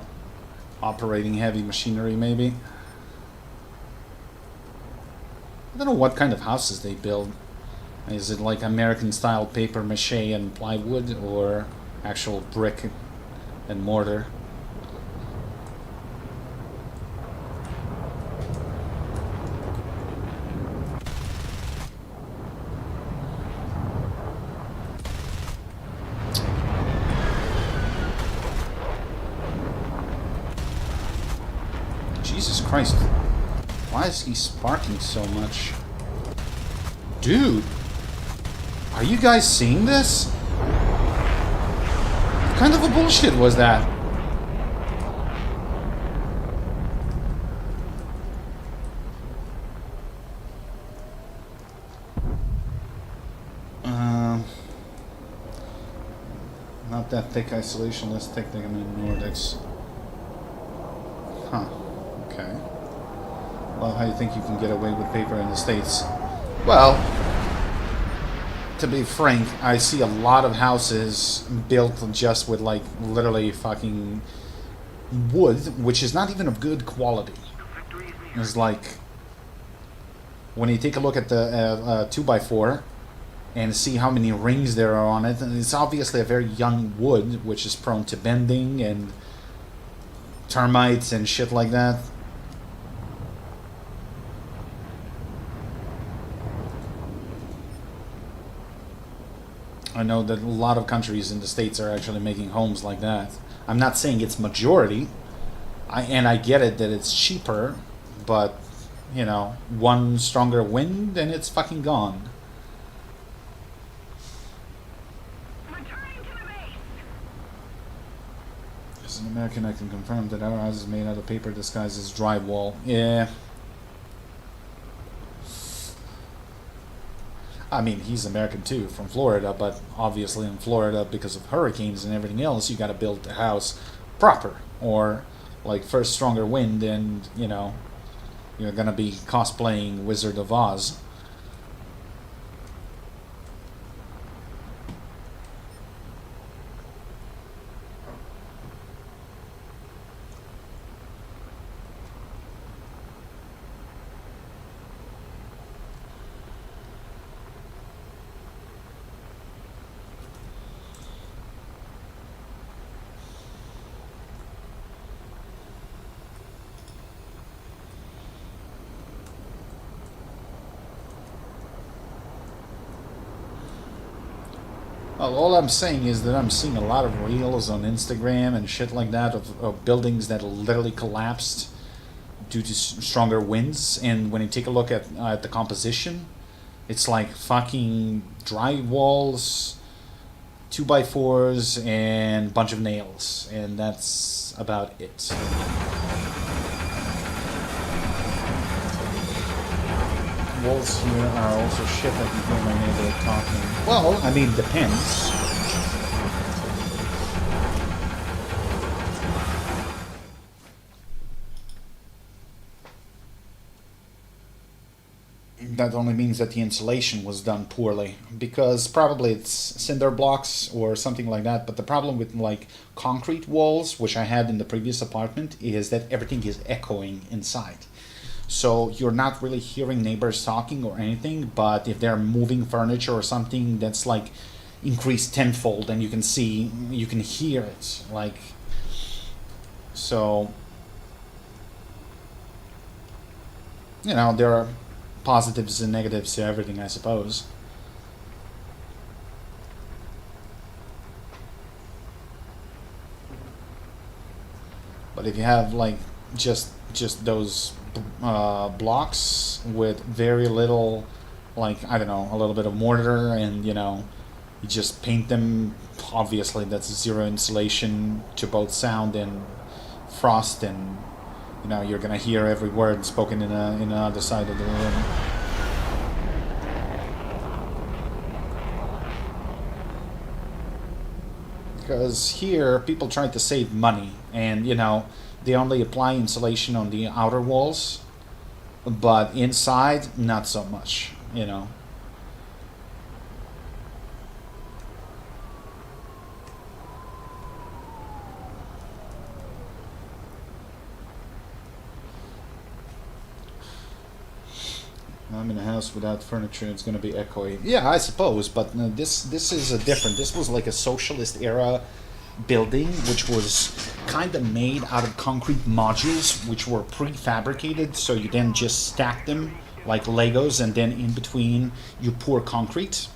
operating heavy machinery, maybe. I don't know what kind of houses they build. Is it like American-style paper mache and plywood, or actual brick and mortar? Jesus Christ. Why is he sparking so much? Dude! Are you guys seeing this? What kind of a bullshit was that? Not that thick isolation, less thick than in Nordics. Huh. Okay. Well, how do you think you can get away with paper in the States? Well, to be frank, I see a lot of houses built just with, like, literally fucking wood, which is not even of good quality. It's like, when you take a look at the 2x4 and see how many rings there are on it, it's obviously a very young wood, which is prone to bending and termites and shit like that. I know that a lot of countries in the States are actually making homes like that. I'm not saying it's majority, and I get it that it's cheaper, but, you know, one stronger wind and it's fucking gone. Returning to the base. As an American, I can confirm that our house is made out of paper disguised as drywall. Yeah. I mean, he's American too, from Florida, but obviously in Florida, because of hurricanes and everything else, you gotta build the house proper. Or, like, first stronger wind and, you know, you're gonna be cosplaying Wizard of Oz. Well, all I'm saying is that I'm seeing a lot of reels on Instagram and shit like that of buildings that literally collapsed due to stronger winds. And when you take a look at the composition, it's like fucking dry walls, 2x4s, and a bunch of nails. And that's about it. Walls here are also shit. I can hear my neighbor talking. Well, I mean, depends. That only means that the insulation was done poorly, because probably it's cinder blocks or something like that. But the problem with, like, concrete walls, which I had in the previous apartment, is that everything is echoing inside. So you're not really hearing neighbors talking or anything, but if they're moving furniture or something that's like increased tenfold, and you can hear it, like, so, you know, there are positives and negatives to everything, I suppose. But if you have, like, just those blocks with very little, like, I don't know, a little bit of mortar, and, you know, you just paint them, obviously that's zero insulation to both sound and frost, and, you know, you're gonna hear every word spoken in another side of the room. Because here people try to save money, and, you know, they only apply insulation on the outer walls, but inside, not so much, you know. I'm in a house without furniture. It's gonna be echoey. Yeah, I suppose, but this is a different. This was like a socialist era building, which was kind of made out of concrete modules, which were prefabricated. So you then just stack them like Legos, and then in between you pour concrete.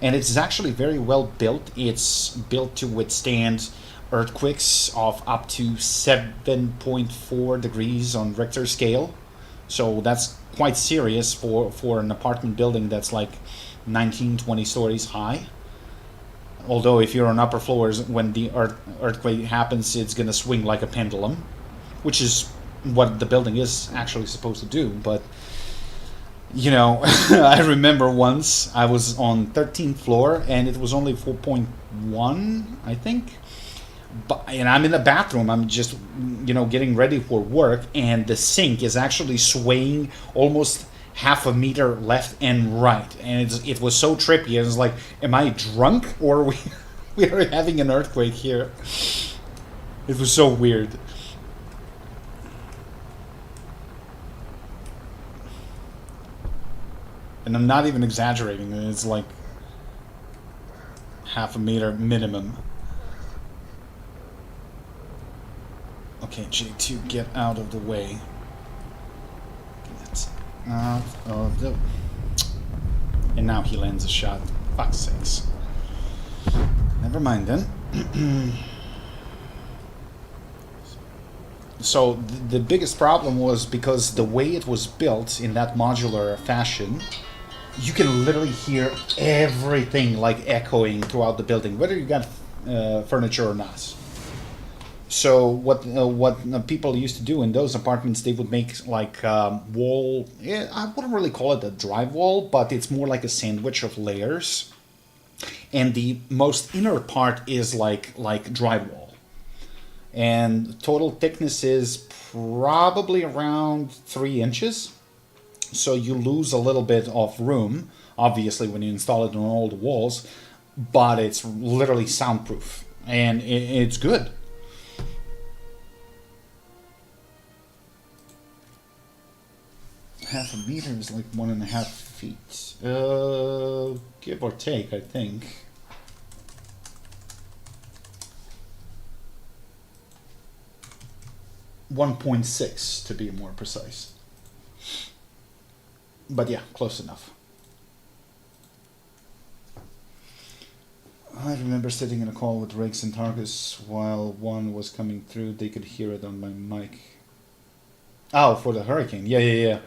And it's actually very well built. It's built to withstand earthquakes of up to 7.4 degrees on Richter scale. So that's quite serious for an apartment building that's like 19, 20 stories high. Although if you're on upper floors, when the earthquake happens, it's going to swing like a pendulum, which is what the building is actually supposed to do. But, you know, I remember once I was on 13th floor and it was only 4.1, I think. And I'm in the bathroom. I'm just, you know, getting ready for work, and the sink is actually swaying almost half a meter left and right, and it was so trippy. It was like, am I drunk or we are having an earthquake here? It was so weird. And I'm not even exaggerating. It's like half a meter minimum. Okay, J2, get out of the way. Get out of the... And now he lands a shot. Fuck's sakes. Never mind then. So the biggest problem was because the way it was built in that modular fashion, you can literally hear everything like echoing throughout the building, whether you got furniture or not. So what people used to do in those apartments, they would make like wall. Yeah, I wouldn't really call it a drywall, but it's more like a sandwich of layers. And the most inner part is like drywall. And total thickness is probably around 3 inches. So you lose a little bit of room, obviously, when you install it on all the walls. But it's literally soundproof, and it's good. Half a meter is like 1.5 feet. Give or take, I think. .6 to be more precise. But yeah, close enough. I remember sitting in a call with Riggs and Circus while one was coming through. They could hear it on my mic. Oh, for the hurricane. Yeah.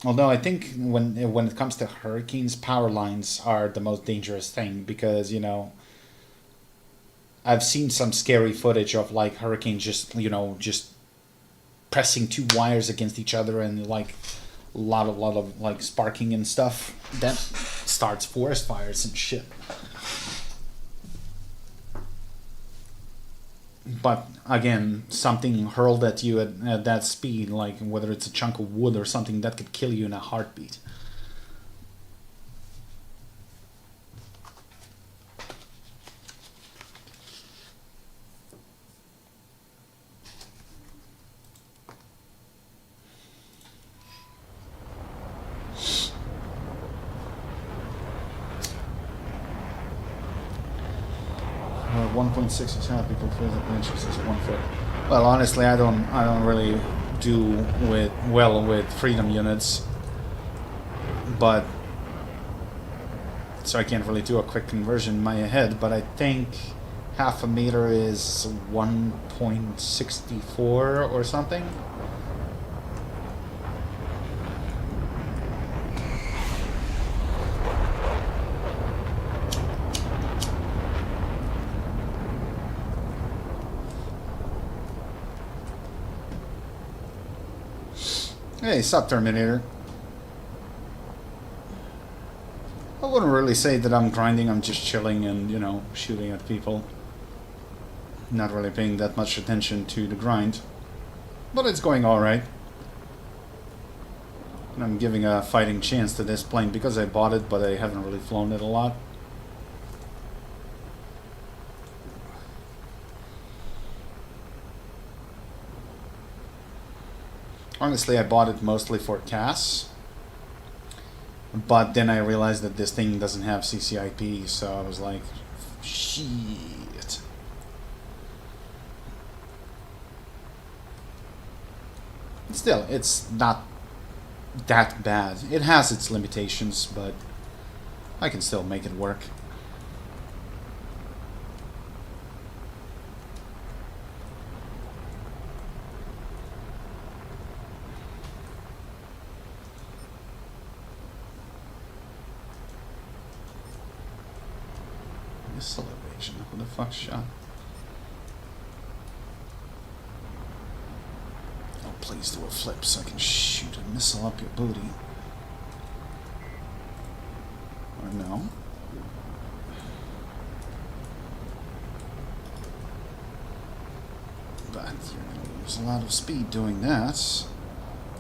Although I think when it comes to hurricanes, power lines are the most dangerous thing, because, you know, I've seen some scary footage of like hurricanes just pressing two wires against each other, and like a lot of like sparking and stuff. That starts forest fires and shit. But again, something hurled at you at that speed, like whether it's a chunk of wood or something, that could kill you in a heartbeat. Well, 1.6 is half equal to inches is 1 foot. Well, honestly, I don't really do well with freedom units, but so I can't really do a quick conversion in my head. But I think half a meter is 1.64 or something. Hey, sup, Terminator. I wouldn't really say that I'm grinding. I'm just chilling and, you know, shooting at people. Not really paying that much attention to the grind. But it's going alright. And I'm giving a fighting chance to this plane because I bought it, but I haven't really flown it a lot. Honestly, I bought it mostly for CAS. But then I realized that this thing doesn't have CCIP, so I was like, shit. Still, it's not that bad. It has its limitations, but I can still make it work. Missile evasion. Who the fuck shot? Oh, please do a flip so I can shoot a missile up your booty. Or no. But you're gonna lose a lot of speed doing that.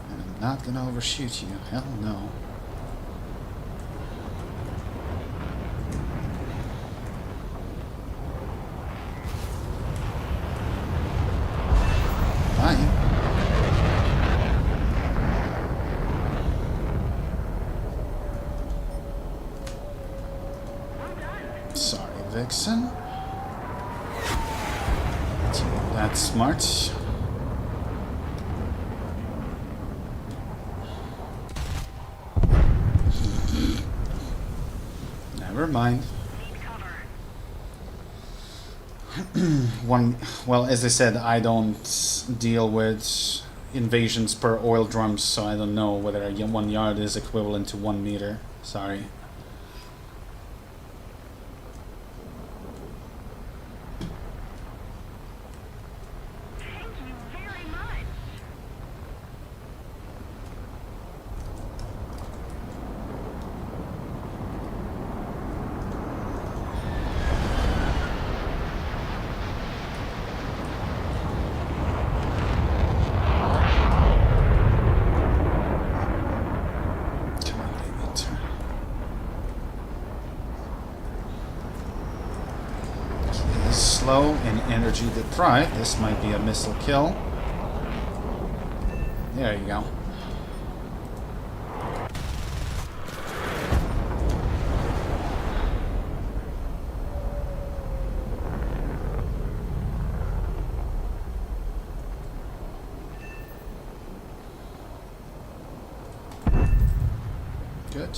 And I'm not gonna overshoot you. Hell no. Sorry, Vixen. That's smart. Never mind. Well, as I said, I don't deal with invasions per oil drums, so I don't know whether 1 yard is equivalent to 1 meter. Sorry. Slow and energy deprived. This might be a missile kill. There you go. Good.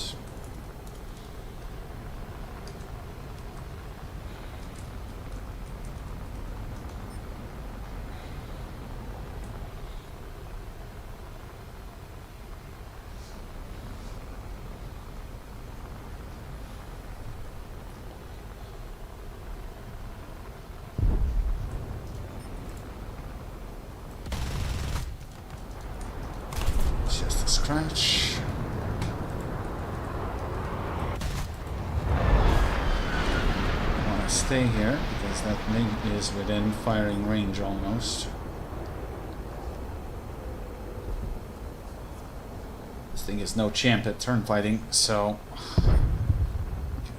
Just a scratch. I want to stay here because that MiG is within firing range almost. This thing is no champ at turn fighting, so okay,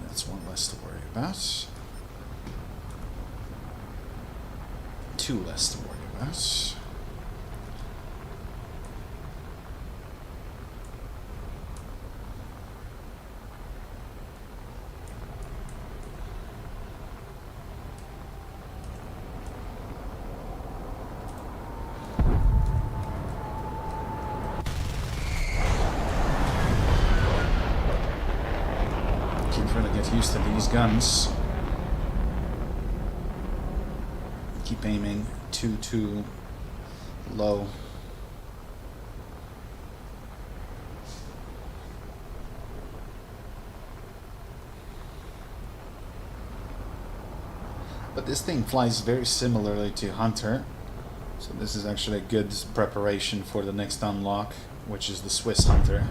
that's one less to worry about. Two less to worry about. Get used to these guns. Keep aiming too low. But this thing flies very similarly to Hunter, so this is actually a good preparation for the next unlock, which is the Swiss Hunter.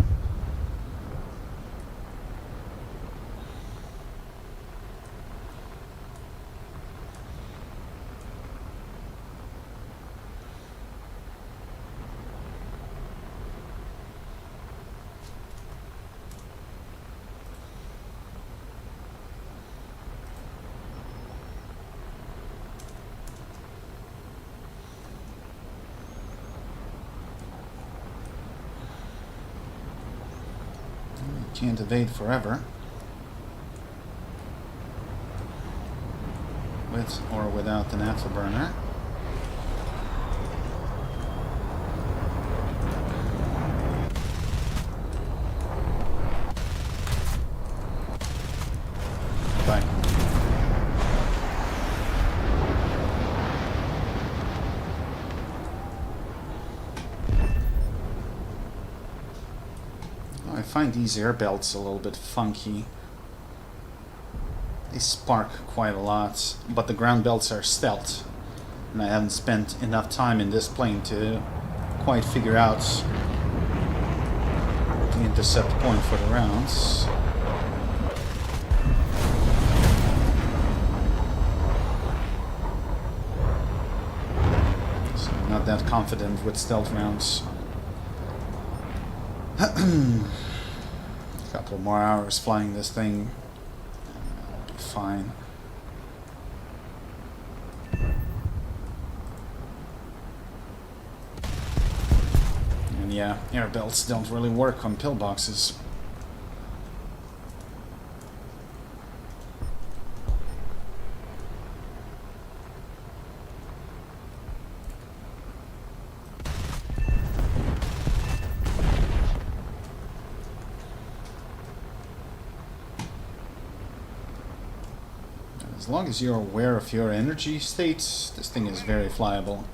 Can't evade forever. With or without an afterburner. Bye. I find these air belts a little bit funky. They spark quite a lot, but the ground belts are stealth, and I haven't spent enough time in this plane to quite figure out the intercept point for the rounds. So I'm not that confident with stealth rounds. A couple more hours flying this thing. Fine. And yeah, air belts don't really work on pillboxes. As long as you're aware of your energy states, this thing is very flyable.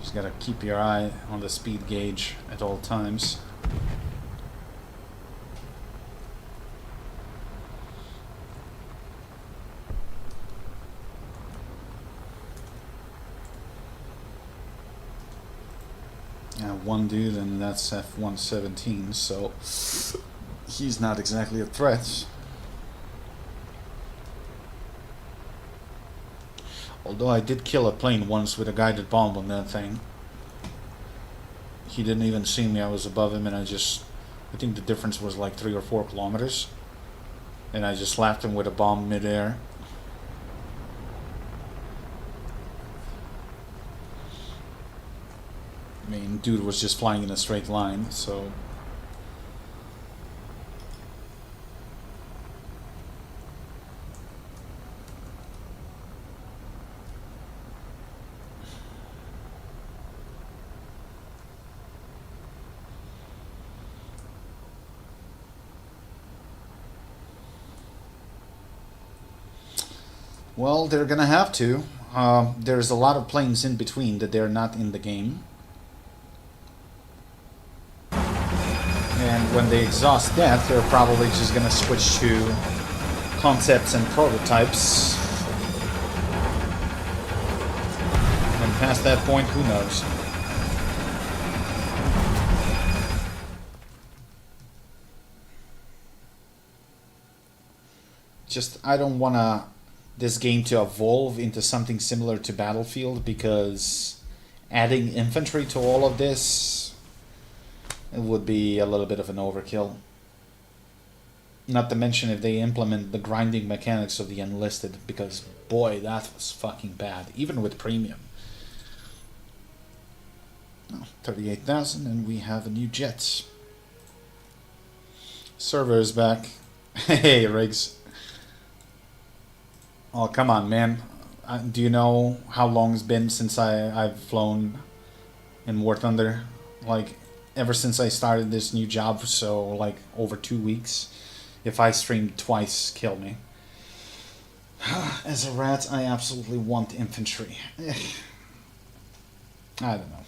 Just gotta keep your eye on the speed gauge at all times. Yeah, one dude, and that's F-117, so he's not exactly a threat. Although I did kill a plane once with a guided bomb on that thing. He didn't even see me, I was above him, and I think the difference was like 3 or 4 kilometers. And I just slapped him with a bomb midair. I mean, dude was just flying in a straight line, so... Well, they're gonna have to. There's a lot of planes in between that they're not in the game. And when they exhaust that, they're probably just gonna switch to concepts and prototypes. And past that point, who knows? Just, I don't wanna this game to evolve into something similar to Battlefield, because adding infantry to all of this, it would be a little bit of an overkill. Not to mention if they implement the grinding mechanics of the Enlisted, because boy, that was fucking bad, even with premium. Oh, 38,000, and we have a new jet. Server is back. Hey, Riggs. Oh, come on, man. Do you know how long it's been since I've flown in War Thunder? Like, ever since I started this new job, so like over 2 weeks. If I stream twice, kill me. As a rat, I absolutely want infantry. I don't know.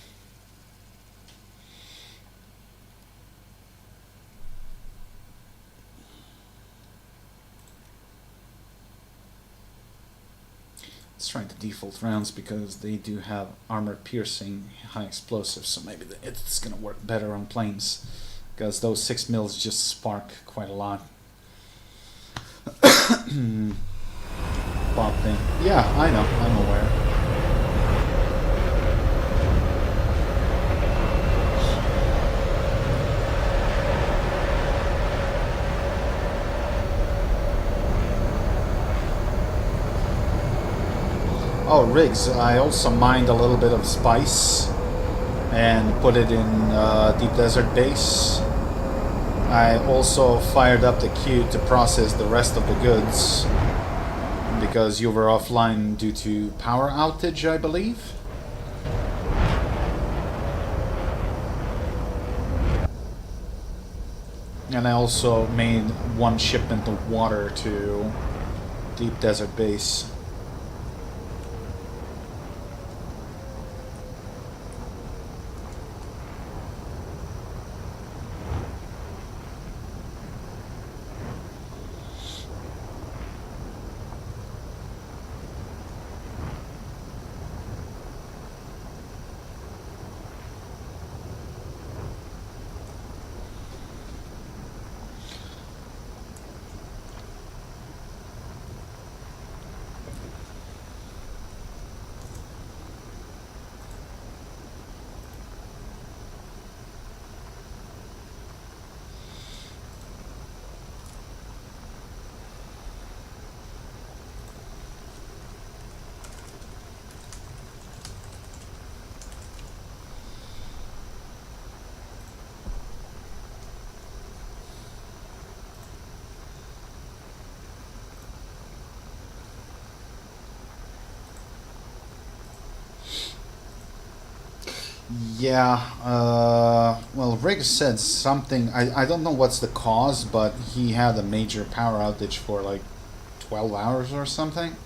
Let's try the default rounds because they do have armor piercing, high explosives, so maybe it's gonna work better on planes, because those 6 mils just spark quite a lot. Bob thing. Yeah, I know, I'm aware. Oh, rigs. I also mined a little bit of spice and put it in Deep Desert Base. I also fired up the queue to process the rest of the goods because you were offline due to power outage, I believe. And I also made one shipment of water to Deep Desert Base. Yeah, well, Rick said something. I don't know what's the cause, but he had a major power outage for like 12 hours or something.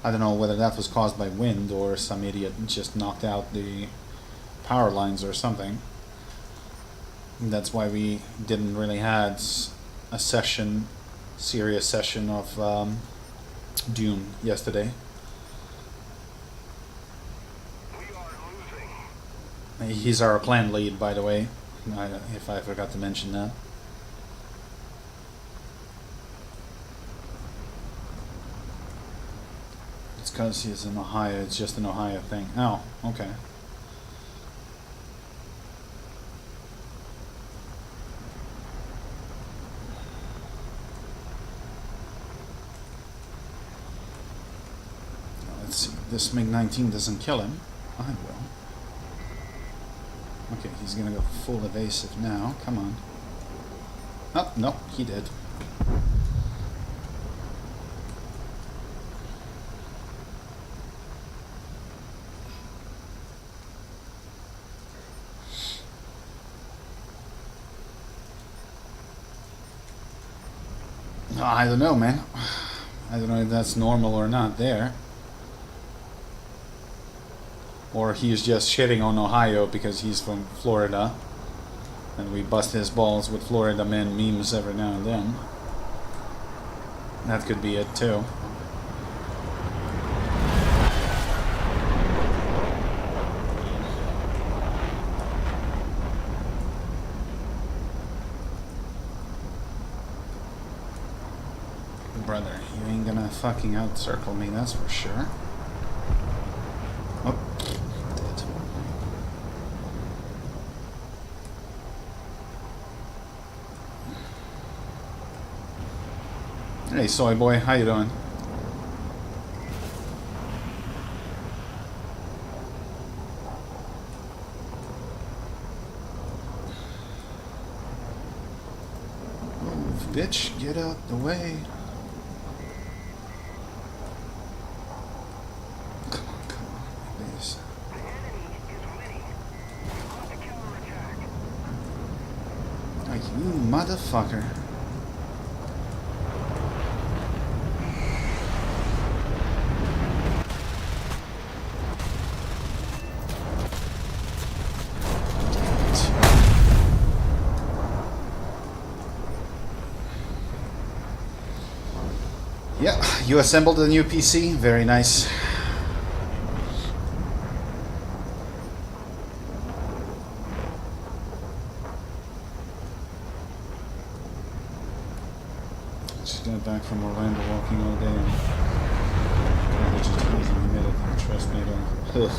I don't know whether that was caused by wind or some idiot just knocked out the power lines or something. That's why we didn't really had a serious session of Dune yesterday. He's our clan lead, by the way, if I forgot to mention that. It's because he's in Ohio, it's just an Ohio thing. Oh, okay. Let's see, if this MiG-19 doesn't kill him, I will. Okay, he's gonna go full evasive now. Come on. Oh, no, he did. I don't know, man. I don't know if that's normal or not there. Or he's just shitting on Ohio because he's from Florida. And we bust his balls with Florida man memes every now and then. That could be it too. Brother, you ain't gonna fucking out-circle me, that's for sure. Oh, dead. Hey, soy boy, how you doing? Move, bitch, get out the way. You motherfucker. Yeah, you assembled a new PC. Very nice. Just got back from Orlando walking all day and trust me, don't.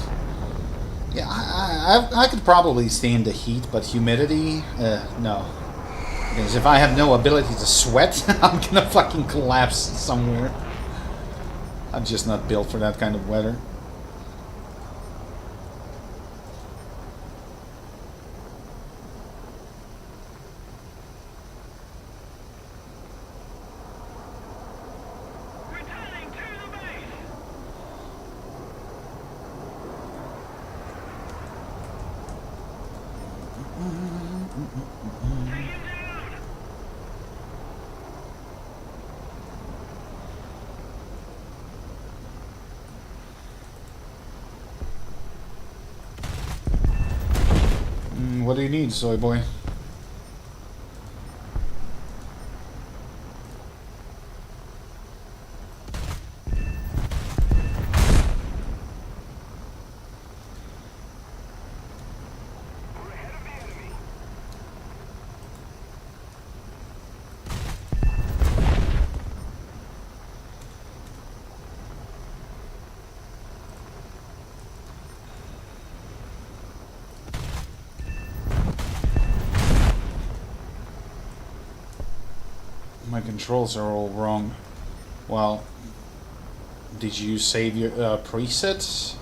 Yeah, I could probably stand the heat, but humidity, no. Because if I have no ability to sweat, I'm gonna fucking collapse somewhere. I'm just not built for that kind of weather. What do you need, soy boy? We're ahead of the enemy. My controls are all wrong. Well, did you save your presets?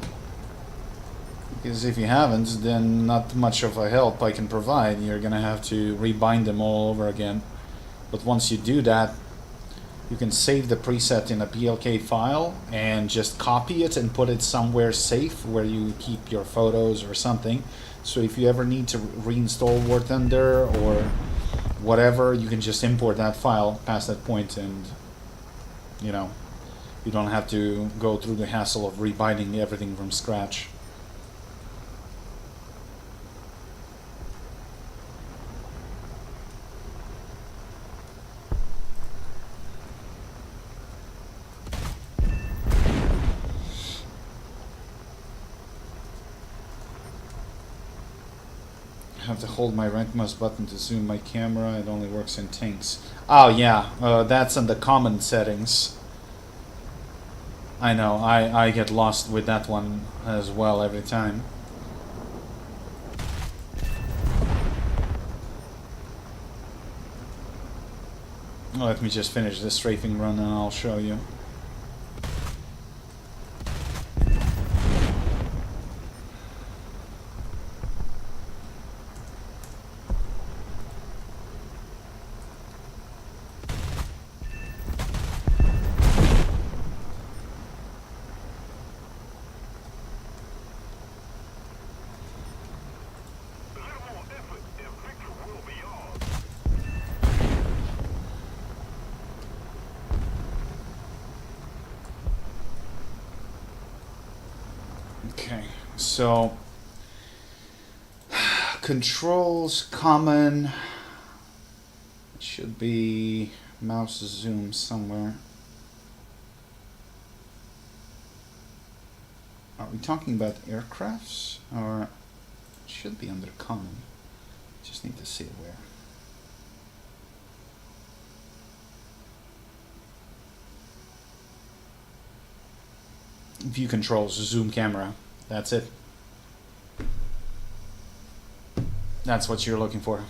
Because if you haven't, then not much of a help I can provide. You're gonna have to rebind them all over again. But once you do that, you can save the preset in a PLK file and just copy it and put it somewhere safe where you keep your photos or something. So if you ever need to reinstall War Thunder or whatever, you can just import that file past that point, and you know, you don't have to go through the hassle of rebinding everything from scratch. I have to hold my right mouse button to zoom my camera. It only works in tanks. Oh yeah, that's in the common settings. I know, I get lost with that one as well every time. Let me just finish this strafing run and I'll show you. A little more effort and victory will be ours. Okay, so controls common. It should be mouse zoom somewhere. Are we talking about aircrafts, or it should be under common? Just need to see where. View controls, zoom camera. That's it. That's what you're looking for.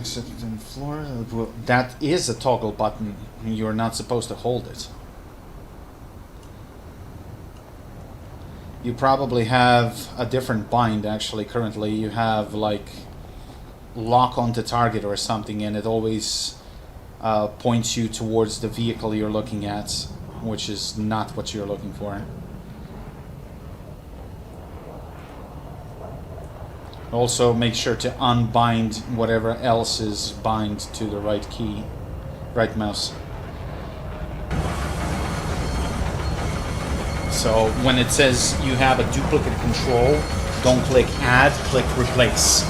Second floor. Well, that is a toggle button. You're not supposed to hold it. You probably have a different bind actually currently. You have like lock onto target or something, and it always points you towards the vehicle you're looking at, which is not what you're looking for. Also, make sure to unbind whatever else is bind to the right key, right mouse. So when it says you have a duplicate control, don't click add, click replace.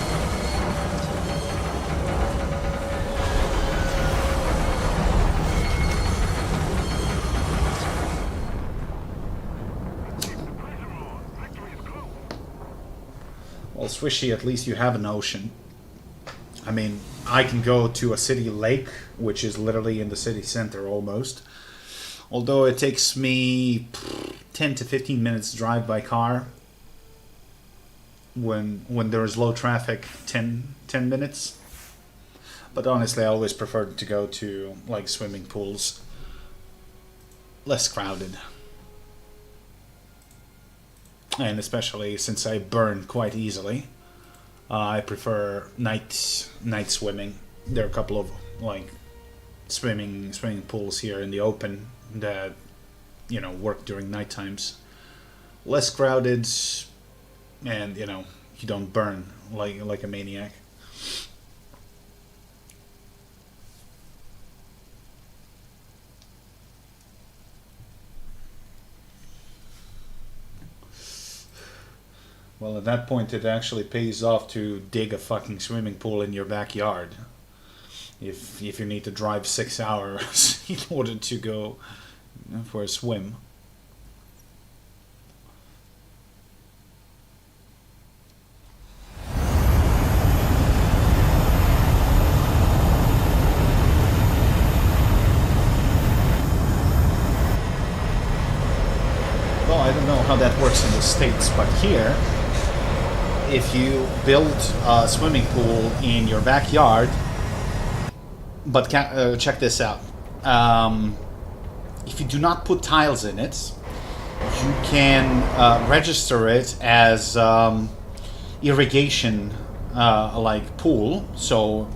Well, Swishy, at least you have an ocean. I mean, I can go to a city lake, which is literally in the city center almost. Although it takes me 10 to 15 minutes drive by car. When there is low traffic, 10 minutes. But honestly, I always prefer to go to like swimming pools. Less crowded. and especially since I burn quite easily, I prefer night swimming. There are a couple of like swimming pools here in the open that work during night times. Less crowded, and you don't burn like a maniac. Well, at that point, it actually pays off to dig a fucking swimming pool in your backyard. If you need to drive 6 hours in order to go for a swim. Well, I don't know how that works in the States, but here, if you build a swimming pool in your backyard, but check this out. If you do not put tiles in it, you can register it as irrigation, like pool. So,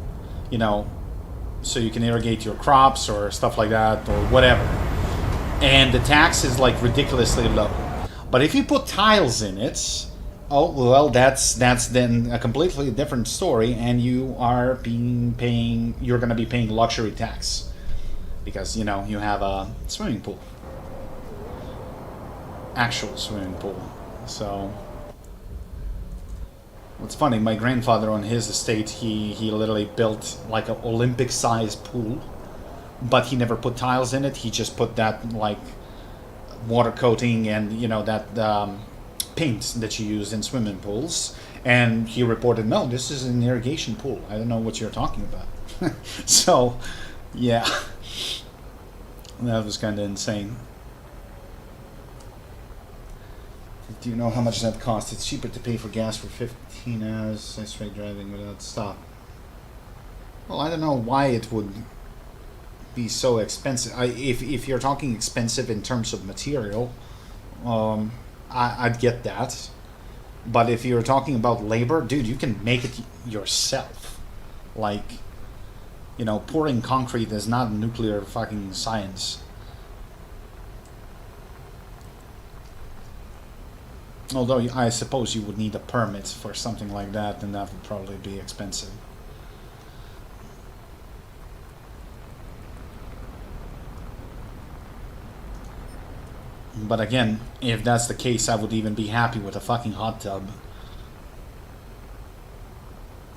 so you can irrigate your crops or stuff like that or whatever. And the tax is like ridiculously low. But if you put tiles in it, oh well, that's then a completely different story, and you are you're going to be paying luxury tax because you have a swimming pool, actual swimming pool. So what's funny, my grandfather on his estate, he literally built like an Olympic-sized pool, but he never put tiles in it. He just put that like water coating and that paint that you use in swimming pools, and he reported, no, this is an irrigation pool. I don't know what you're talking about. So yeah, that was kind of insane. Do you know how much that costs? It's cheaper to pay for gas for 15 hours straight driving without stop. Well, I don't know why it would be so expensive. If you're talking expensive in terms of material, I'd get that. But if you're talking about labor, dude, you can make it yourself. Like, pouring concrete is not nuclear fucking science. Although I suppose you would need a permit for something like that, and that would probably be expensive. But again, if that's the case, I would even be happy with a fucking hot tub.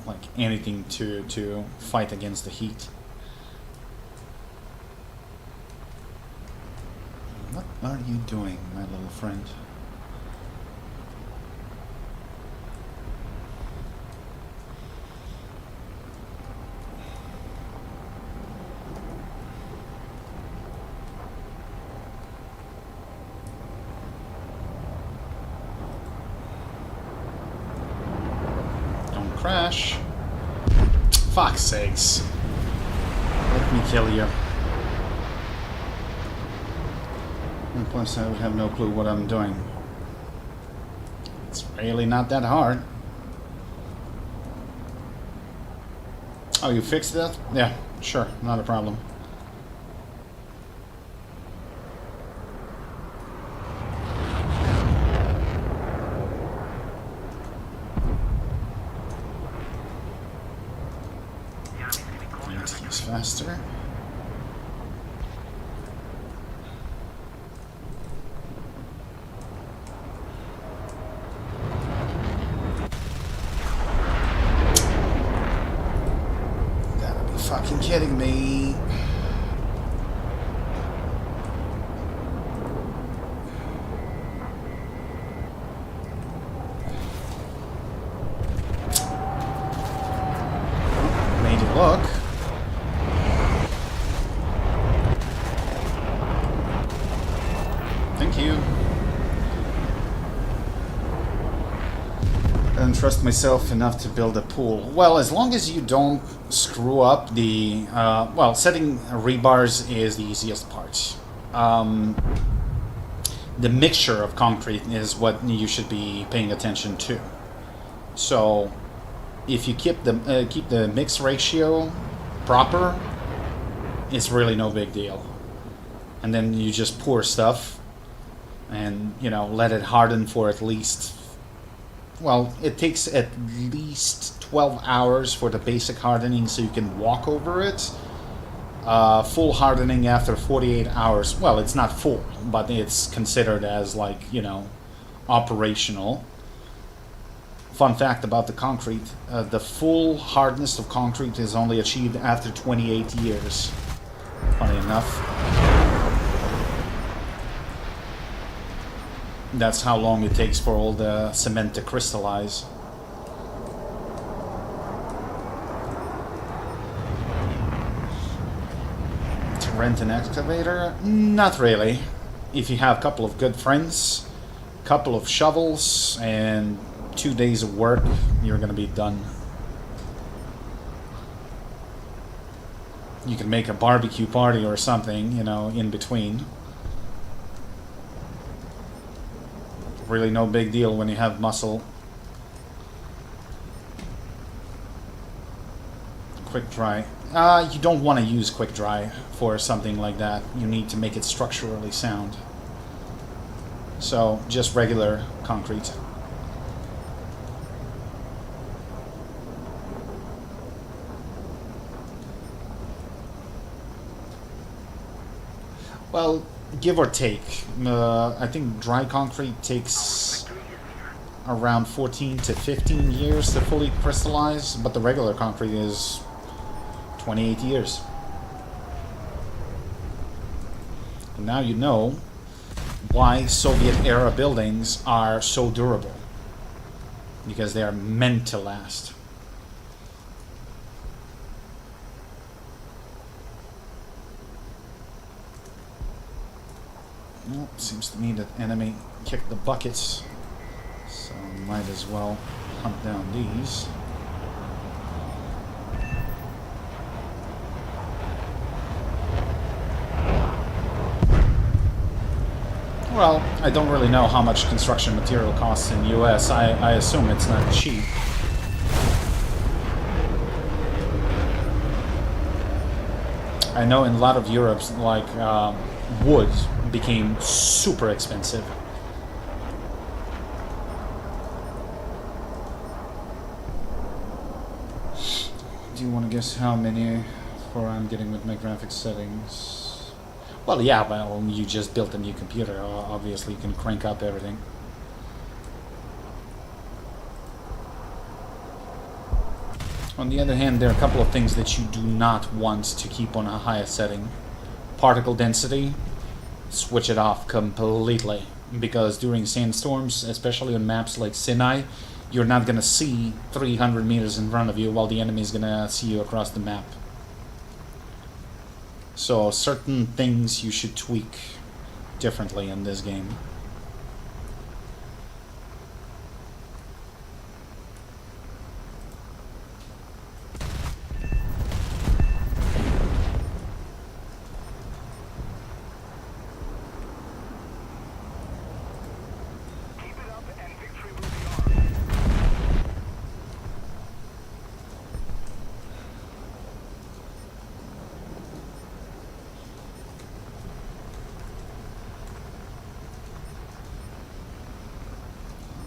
Like anything to fight against the heat. What are you doing, my little friend? Crash. Fuck's sakes. Let me kill you. And plus, I would have no clue what I'm doing. It's really not that hard. Oh, you fixed that? Yeah, sure, not a problem. Faster. Gotta be fucking kidding me. Made it look. Thank you. I don't trust myself enough to build a pool. Well, as long as you don't screw up the... setting rebars is the easiest part. the mixture of concrete is what you should be paying attention to. So if you keep the mix ratio proper, it's really no big deal. And then you just pour stuff and, you know, let it harden for at least, well, it takes at least 12 hours for the basic hardening so you can walk over it. Full hardening after 48 hours. Well, it's not full, but it's considered as, like, you know, operational. Fun fact about the concrete, the full hardness of concrete is only achieved after 28 years. Funny enough. That's how long it takes for all the cement to crystallize. To rent an excavator? Not really. If you have a couple of good friends, couple of shovels, and 2 days of work, you're gonna be done. You can make a barbecue party or something, you know, in between. Really no big deal when you have muscle. Quick dry. You don't want to use quick dry for something like that. You need to make it structurally sound. So, just regular concrete. Well, give or take. I think dry concrete takes around 14 to 15 years to fully crystallize, but the regular concrete is 28 years. And now you know why Soviet-era buildings are so durable. Because they are meant to last. Well, seems to me that enemy kicked the buckets, so might as well hunt down these. Well, I don't really know how much construction material costs in the US. I assume it's not cheap. I know in a lot of Europe, like wood became super expensive. Do you want to guess how many for I'm getting with my graphics settings? Well, yeah, well, you just built a new computer. Obviously, you can crank up everything. On the other hand, there are a couple of things that you do not want to keep on a higher setting. Particle density, switch it off completely, because during sandstorms, especially on maps like Sinai, you're not going to see 300 meters in front of you while the enemy is going to see you across the map. So certain things you should tweak differently in this game.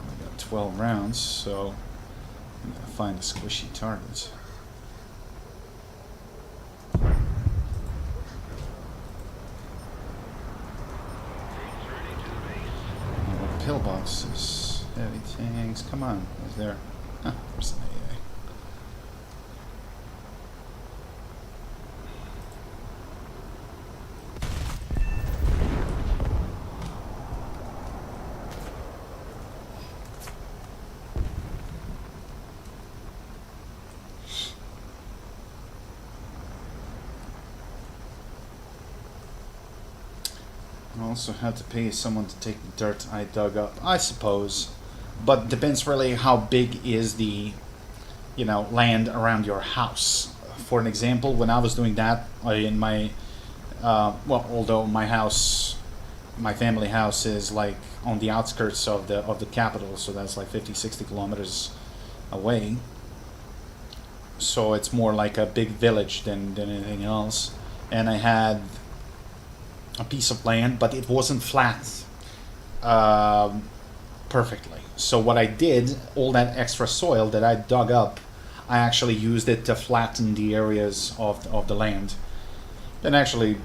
I got 12 rounds, so I'm gonna find a squishy target. Pillboxes, heavy tanks, come on, is there? Huh, there's an AA. I also had to pay someone to take the dirt I dug up, I suppose. But depends really how big is the, you know, land around your house. For an example, when I was doing that in my, well, although my house my family house is like on the outskirts of the capital, so that's like 50-60 kilometers away. So it's more like a big village than anything else. And I had a piece of land, but it wasn't flat perfectly. So what I did, all that extra soil that I dug up, I actually used it to flatten the areas of the land. And actually,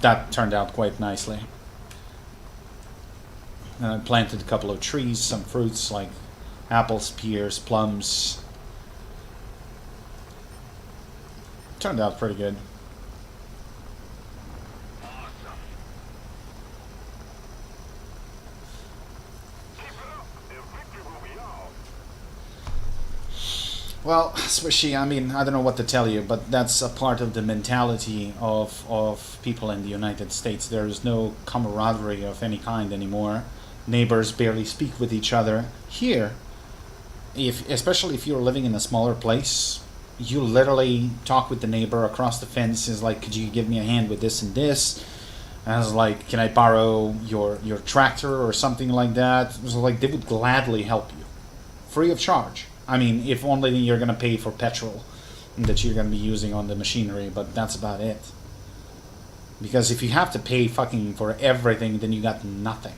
that turned out quite nicely. And I planted a couple of trees, some fruits like apples, pears, plums. Turned out pretty good. Well, Swishy, I mean, I don't know what to tell you, but that's a part of the mentality of people in the United States. There is no camaraderie of any kind anymore. Neighbors barely speak with each other. Here, especially if you're living in a smaller place, you literally talk with the neighbor across the fence. Is like, could you give me a hand with this and this? And I was like, can I borrow your tractor or something like that? It was like they would gladly help you, free of charge. I mean, if only you're going to pay for petrol that you're going to be using on the machinery, but that's about it. Because if you have to pay fucking for everything, then you got nothing.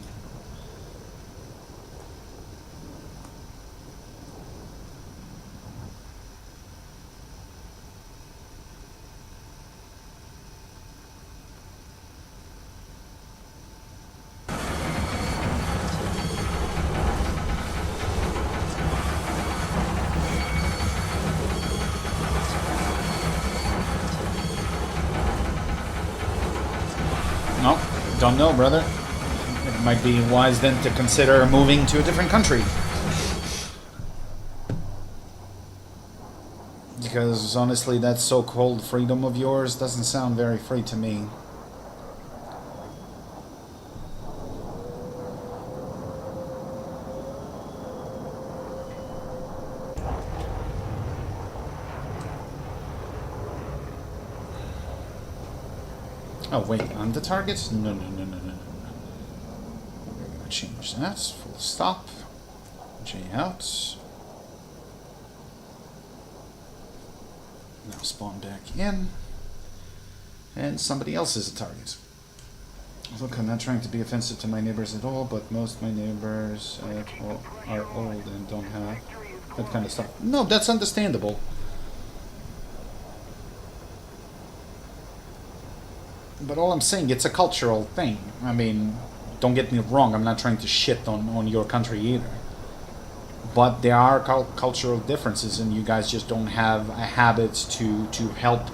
No, don't know, brother. It might be wise then to consider moving to a different country. Because honestly, that so-called freedom of yours doesn't sound very free to me. Oh wait, on the targets? No. We're gonna change that. Full stop. J out. Now spawn back in. And somebody else is a target. Look, I'm not trying to be offensive to my neighbors at all, but most of my neighbors are old and don't have that kind of stuff. No, that's understandable. But all I'm saying, it's a cultural thing. I mean, don't get me wrong, I'm not trying to shit on your country either. But there are cultural differences, and you guys just don't have a habit to help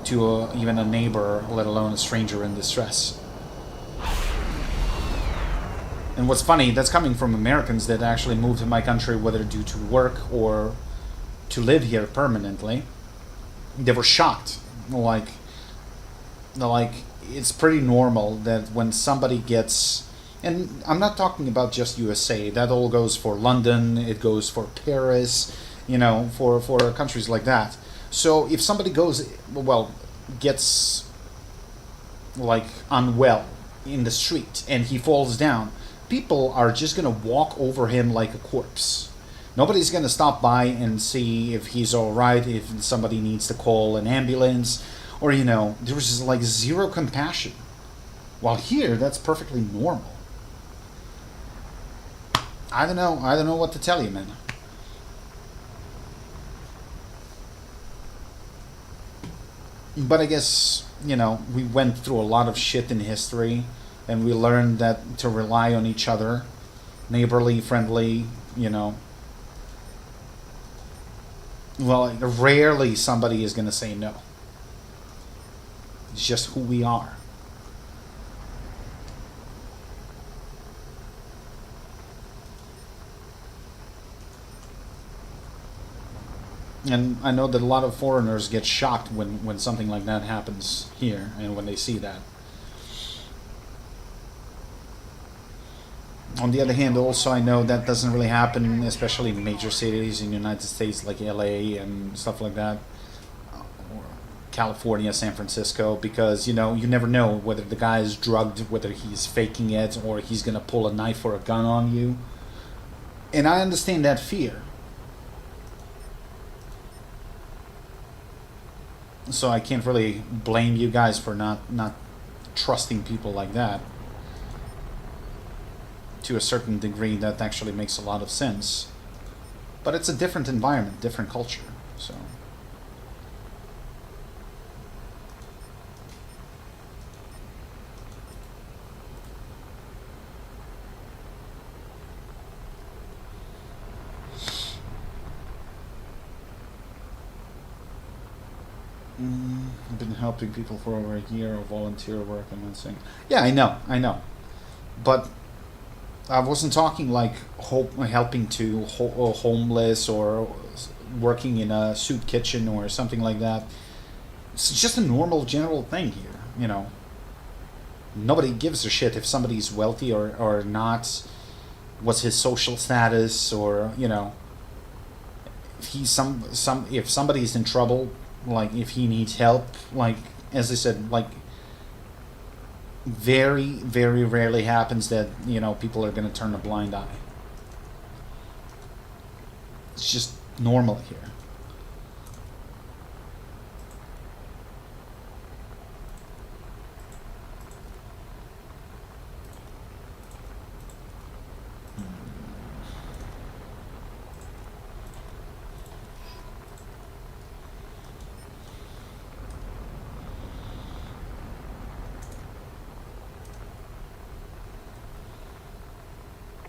to even a neighbor, let alone a stranger in distress. And what's funny, that's coming from Americans that actually moved to my country, whether due to work or to live here permanently. They were shocked. Like, it's pretty normal that when somebody gets, and I'm not talking about just USA, that all goes for London, it goes for Paris, you know, for countries like that. So if somebody gets like unwell in the street and he falls down, people are just gonna walk over him like a corpse. Nobody's gonna stop by and see if he's alright, if somebody needs to call an ambulance. Or, you know, there was just like zero compassion. While here, that's perfectly normal. I don't know what to tell you, man. But I guess, you know, we went through a lot of shit in history, and we learned that to rely on each other, neighborly, friendly, you know. Well, rarely somebody is going to say no. It's just who we are. And I know that a lot of foreigners get shocked when something like that happens here and when they see that. On the other hand, also I know that doesn't really happen, especially in major cities in the United States like LA and stuff like that. Or California, San Francisco, because you know you never know whether the guy is drugged, whether he's faking it, or he's gonna pull a knife or a gun on you. And I understand that fear. So I can't really blame you guys for not trusting people like that. To a certain degree, that actually makes a lot of sense. But it's a different environment, different culture, so. I've been helping people for over a year of volunteer work, I'm not saying. Yeah, I know. But I wasn't talking like helping to homeless or working in a soup kitchen or something like that. It's just a normal general thing here, you know. Nobody gives a shit if somebody's wealthy or not, what's his social status, or, you know, if he's if somebody's in trouble, like if he needs help, like as I said, like very, very rarely happens that, you know, people are going to turn a blind eye. It's just normal here.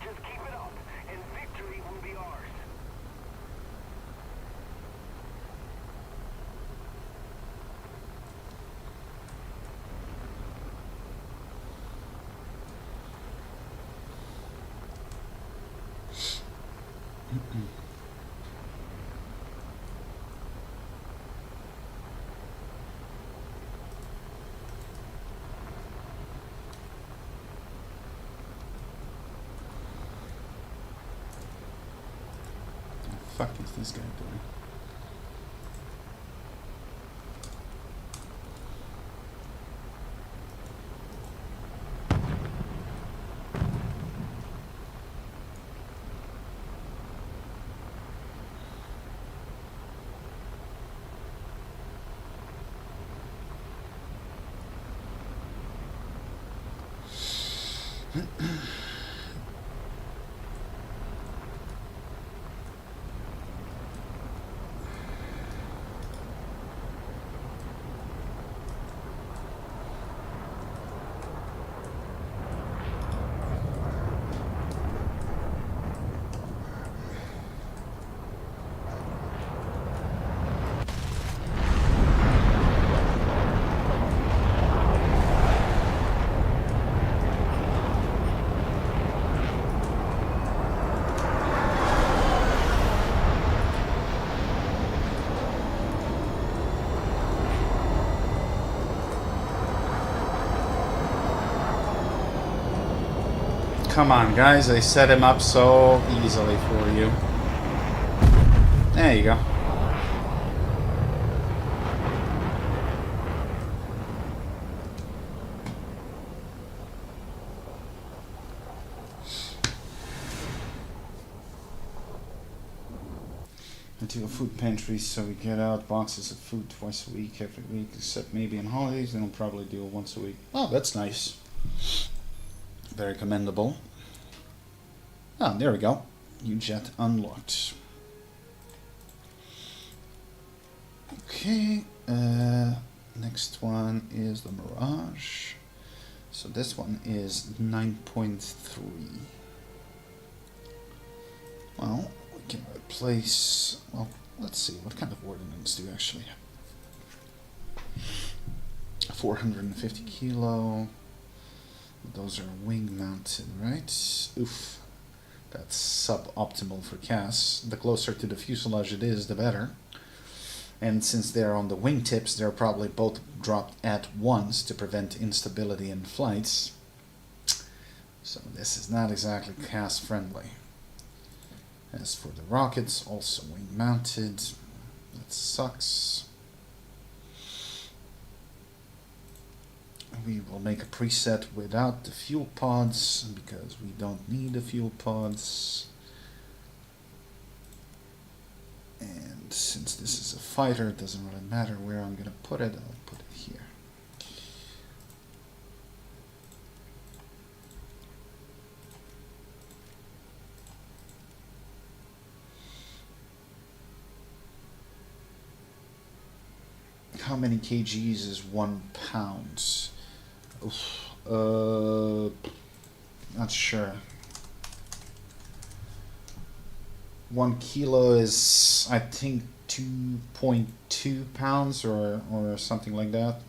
Just keep it up, and victory will be ours. The fuck is this guy doing? Come on, guys, I set him up so easily for you. There you go. I do a food pantry, so we get out boxes of food twice a week, every week, except maybe on holidays, then I'll probably do it once a week. Oh, that's nice. Very commendable. Ah, there we go. New jet unlocked. Okay, next one is the Mirage. So this one is 9.3. Well, we can replace, well, let's see, what kind of ordnance do we actually have? 450 kilo. Those are wing mounted, right? Oof. That's suboptimal for CAS. The closer to the fuselage it is, the better. And since they're on the wingtips, they're probably both dropped at once to prevent instability in flights. So this is not exactly CAS friendly. As for the rockets, also wing mounted. That sucks. We will make a preset without the fuel pods because we don't need the fuel pods. And since this is a fighter, it doesn't really matter where I'm gonna put it. I'll put it here. How many kgs is 1 pound? Oof. Not sure. 1 kilo is, I think, 2.2 pounds or something like that.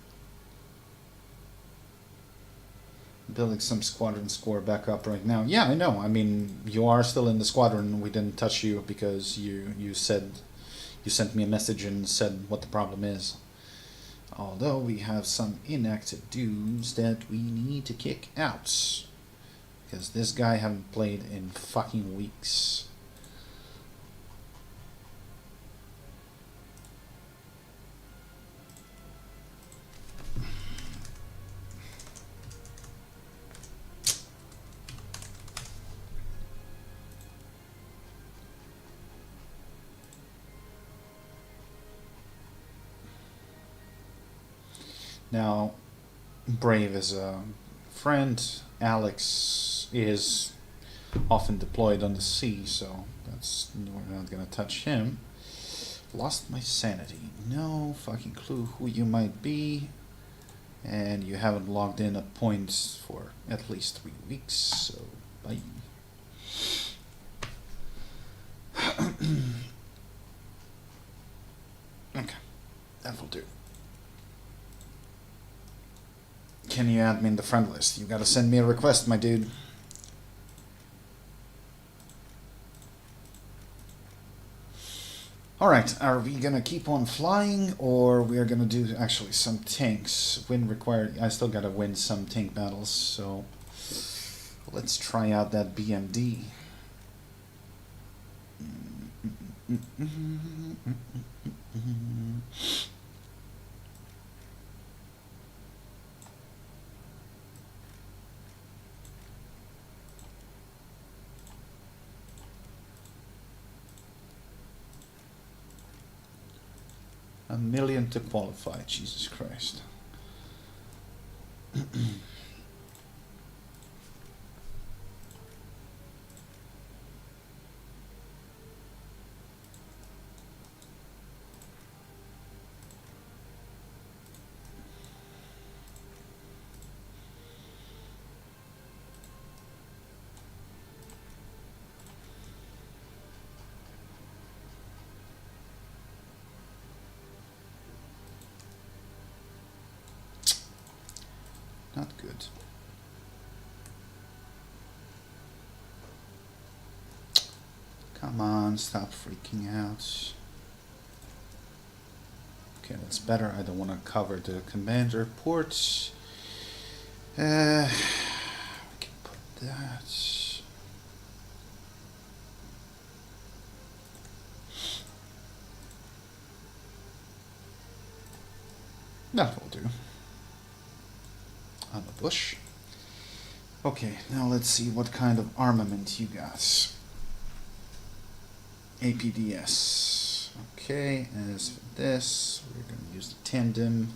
Building some squadron score back up right now. Yeah, I know. I mean, you are still in the squadron. We didn't touch you because you said you sent me a message and said what the problem is. Although we have some inactive dudes that we need to kick out. Because this guy haven't played in fucking weeks. Now, Brave is a friend. Alex is often deployed on the sea, so we're not gonna touch him. Lost my sanity. No fucking clue who you might be, and you haven't logged in at points for at least 3 weeks. So bye. Okay, that will do. Can you add me in the friend list? You gotta send me a request, my dude. Alright, are we gonna keep on flying, or we are gonna do actually some tanks? Win required. I still gotta win some tank battles, so let's try out that BMD. A million to qualify, Jesus Christ. Not good. Come on, stop freaking out. Okay, that's better. I don't want to cover the commander ports. We can put that. That will do. On the bush. Okay, now let's see what kind of armament you got. APDS. Okay, as for this, we're going to use the tandem.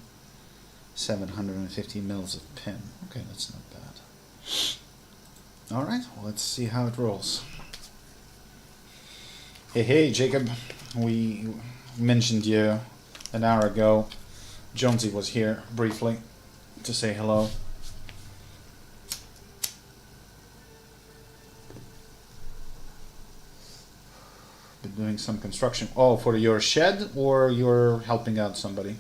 750 mils of pin. Okay, that's not bad. Alright, well, let's see how it rolls. Hey, Jacob. We mentioned you an hour ago. Jonesy was here briefly to say hello. Been doing some construction. Oh, for your shed, or you're helping out somebody?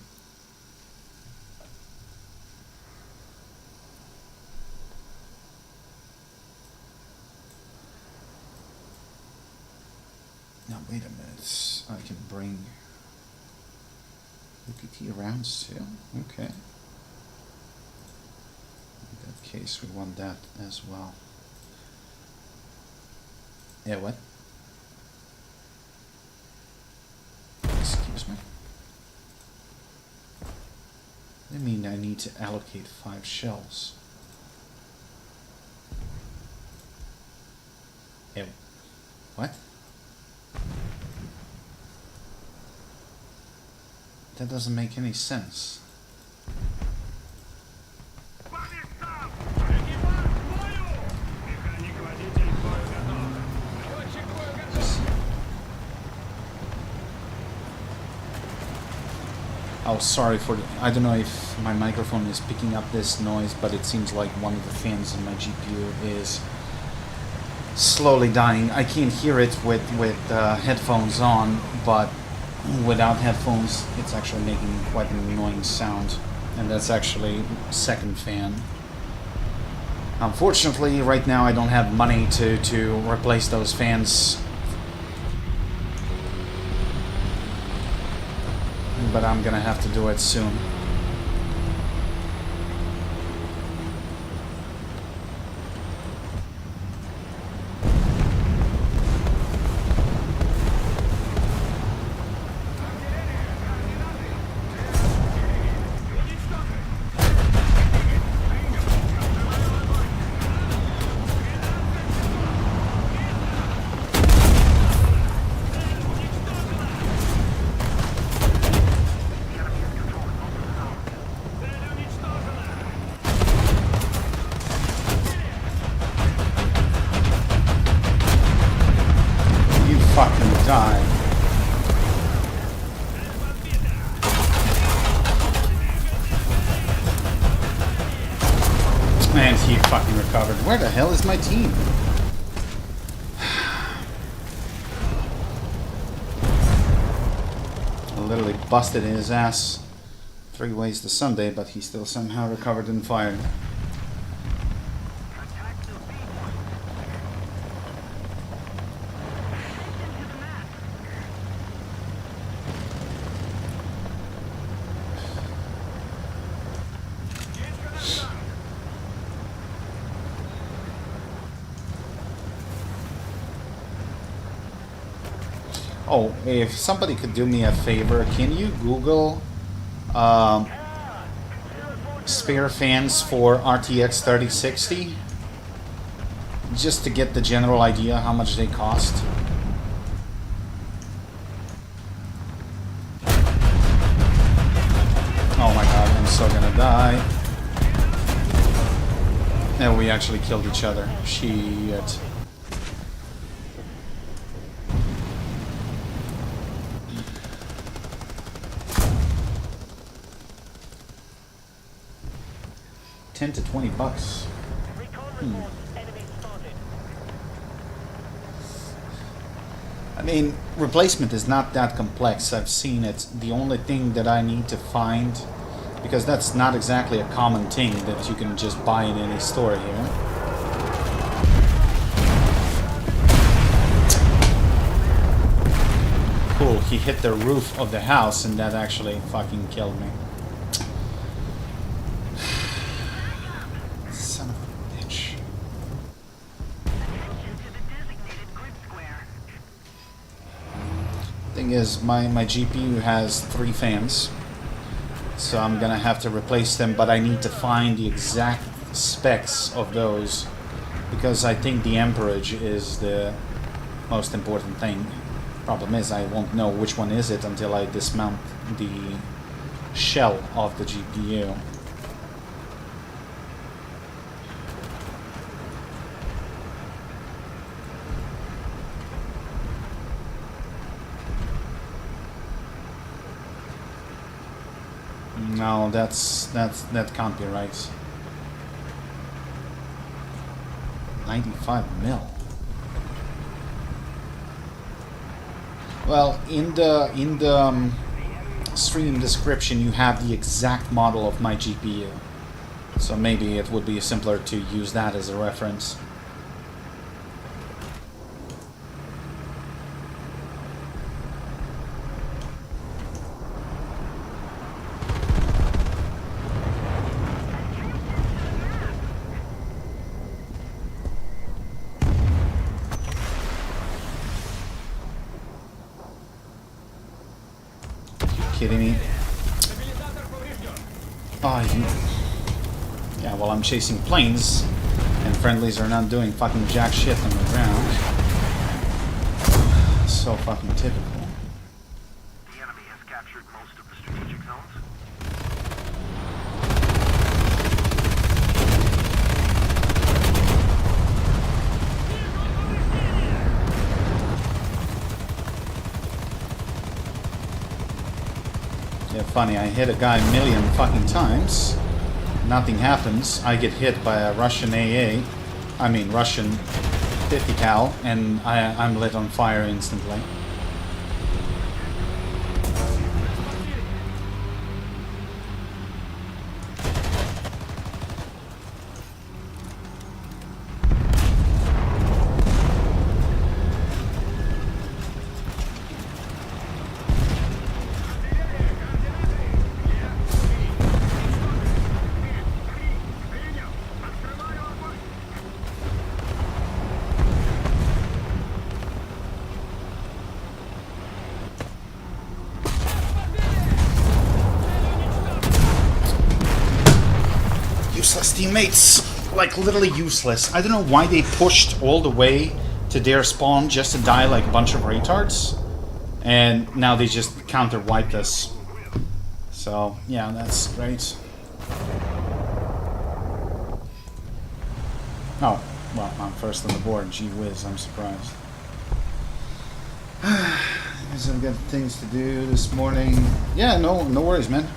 Now wait a minute. I can bring UPT rounds too. Okay. In that case, we want that as well. Yeah, what? Excuse me. I mean, I need to allocate 5 shells. Ew. What? That doesn't make any sense. Oh, sorry for the... I don't know if my microphone is picking up this noise, but it seems like one of the fans in my GPU is slowly dying. I can't hear it with headphones on, but without headphones, it's actually making quite an annoying sound. And that's actually second fan. Unfortunately, right now I don't have money to replace those fans. But I'm gonna have to do it soon. Fucking die. And he fucking recovered. Where the hell is my team? I literally busted his ass 3 ways to Sunday, but he still somehow recovered and fired. Oh, if somebody could do me a favor, can you Google spare fans for RTX 3060? Just to get the general idea how much they cost. Oh my god, I'm so gonna die. And we actually killed each other. Shit. $10 to $20. I mean, replacement is not that complex. I've seen it. The only thing that I need to find, because that's not exactly a common thing that you can just buy in any store here. Cool, he hit the roof of the house and that actually fucking killed me. Thing is, my GPU has 3 fans, so I'm gonna have to replace them, but I need to find the exact specs of those, because I think the amperage is the most important thing. Problem is, I won't know which one is it until I dismount the shell of the GPU. No, that can't be right. 95 mil. Well, in the stream description, you have the exact model of my GPU, so maybe it would be simpler to use that as a reference. Kidding me? Oh, yeah, well, I'm chasing planes, and friendlies are not doing fucking jack shit on the ground. So fucking typical. The enemy has captured most of the strategic zones. Yeah, funny, I hit a guy a million fucking times. Nothing happens. I get hit by a Russian AA. I mean, Russian 50 cal, and I'm lit on fire instantly. Useless teammates, like literally useless. I don't know why they pushed all the way to their spawn just to die like a bunch of retards, and now they just counter-wiped us. So yeah, that's great. Oh, well, I'm first on the board. Gee whiz, I'm surprised. Guess I've got things to do this morning. Yeah, no worries, man.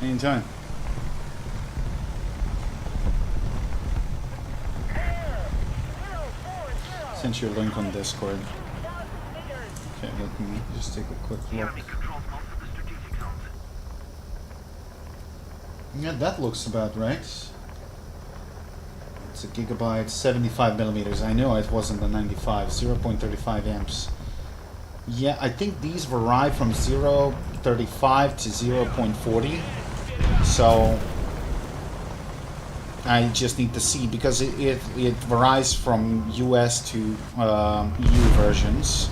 Anytime. Sent you a link on Discord. Okay, let me just take a quick look. Yeah, that looks about right. It's a gigabyte, 75 millimeters. I know it wasn't the 95, 0.35 amps. Yeah, I think these vary from 0.35 to 0.40. So I just need to see, because it varies from US to EU versions.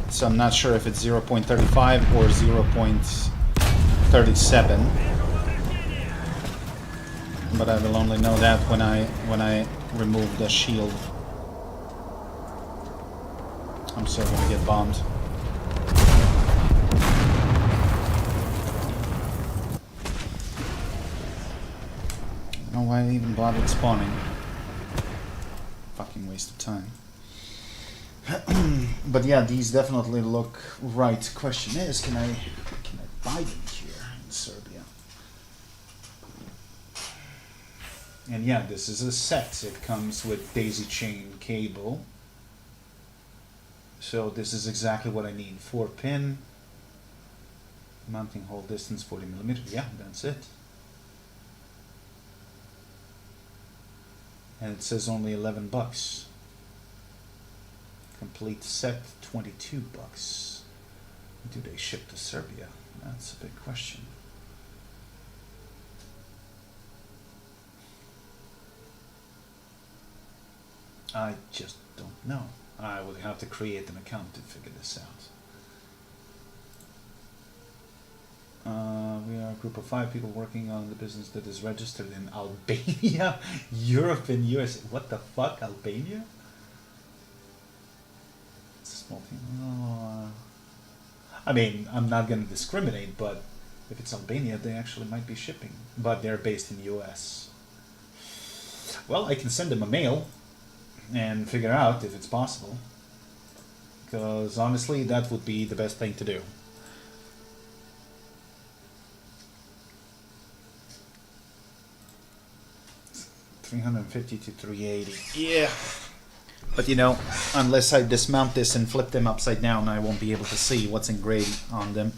So I'm not sure if it's 0.35 or 0.37. But I will only know that when I remove the shield. I'm still gonna get bombed. I don't know why I even bothered spawning. Fucking waste of time. But yeah, these definitely look right. Question is, can I buy them here in Serbia? And yeah, this is a set. It comes with daisy chain cable. So this is exactly what I need. 4-pin. Mounting hole distance 40 millimeters. Yeah, that's it. And it says only 11 bucks. Complete set, 22 bucks. Do they ship to Serbia? That's a big question. I just don't know. I would have to create an account to figure this out. We are a group of 5 people working on the business that is registered in Albania, Europe, and US. What the fuck, Albania? It's a small team. Oh, I mean, I'm not going to discriminate, but if it's Albania, they actually might be shipping. But they're based in the US. Well, I can send them a mail and figure out if it's possible, because honestly that would be the best thing to do. $350 to $380. Yeah, but you know, unless I dismount this and flip them upside down, I won't be able to see what's engraved on them.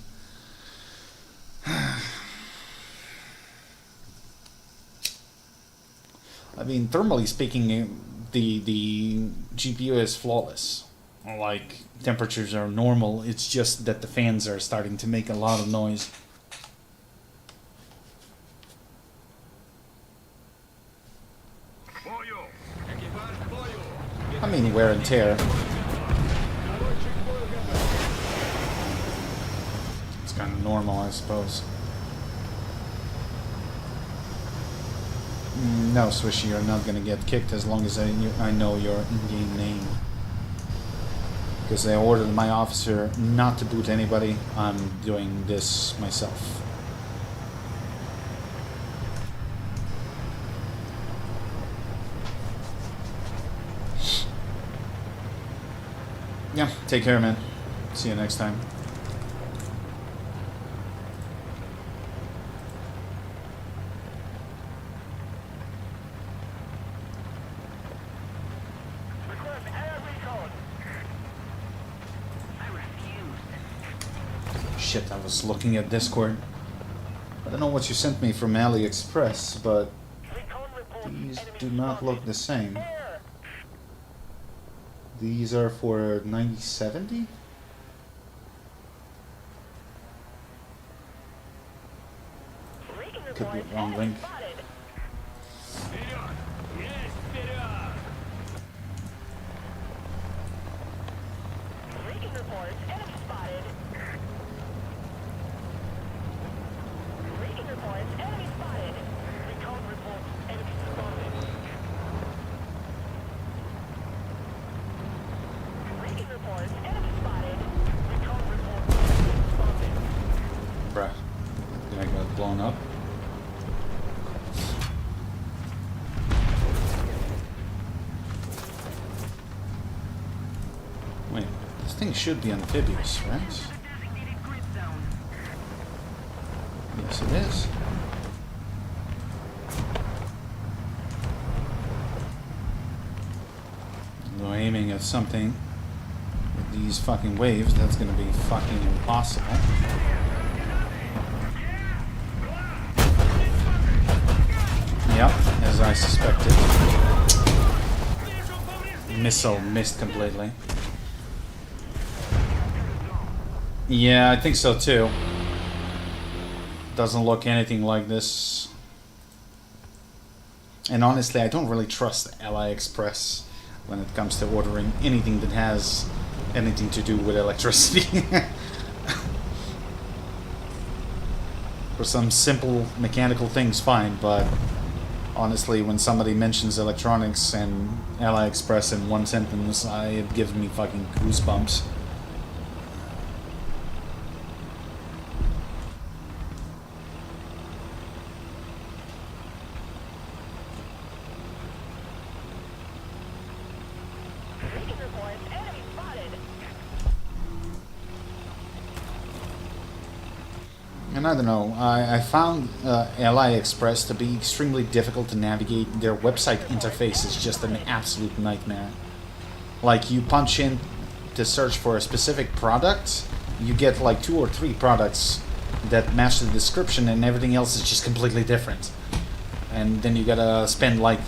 I mean, thermally speaking, the GPU is flawless. Like, temperatures are normal. It's just that the fans are starting to make a lot of noise. I mean, wear and tear. It's kind of normal, I suppose. No, Swishy, you're not gonna get kicked as long as I know your in-game name. Because I ordered my officer not to boot anybody, I'm doing this myself. Yeah, take care, man. See you next time. Request air recon. I refuse. Shit, I was looking at Discord. I don't know what you sent me from AliExpress, but Recon report. these Enemy do not spotted. look the same. Air. These are for 9070? Recon Could be report. wrong Enemy link. spotted. Recon report. Enemy spotted. Recon report. Enemy spotted. Recon report. Enemy spotted. Recon report. Enemy spotted. Recon report. Enemy spotted. Bruh. I got blown up. Wait, this thing should be amphibious, right? Designated grid zone. Yes, it is. Though aiming at something with these fucking waves, that's gonna be fucking impossible. Yep, as I suspected. Missile missed completely. Yeah, I think so too. Doesn't look anything like this. And honestly, I don't really trust AliExpress when it comes to ordering anything that has anything to do with electricity. For some simple mechanical things, fine, but honestly, when somebody mentions electronics and AliExpress in one sentence, it gives me fucking goosebumps. Recon report. Enemy spotted. And I don't know, I found AliExpress to be extremely difficult to navigate. Their website interface is just an absolute nightmare. Like, you punch in to search for a specific product, you get like 2 or 3 products that match the description, and everything else is just completely different. And then you gotta spend like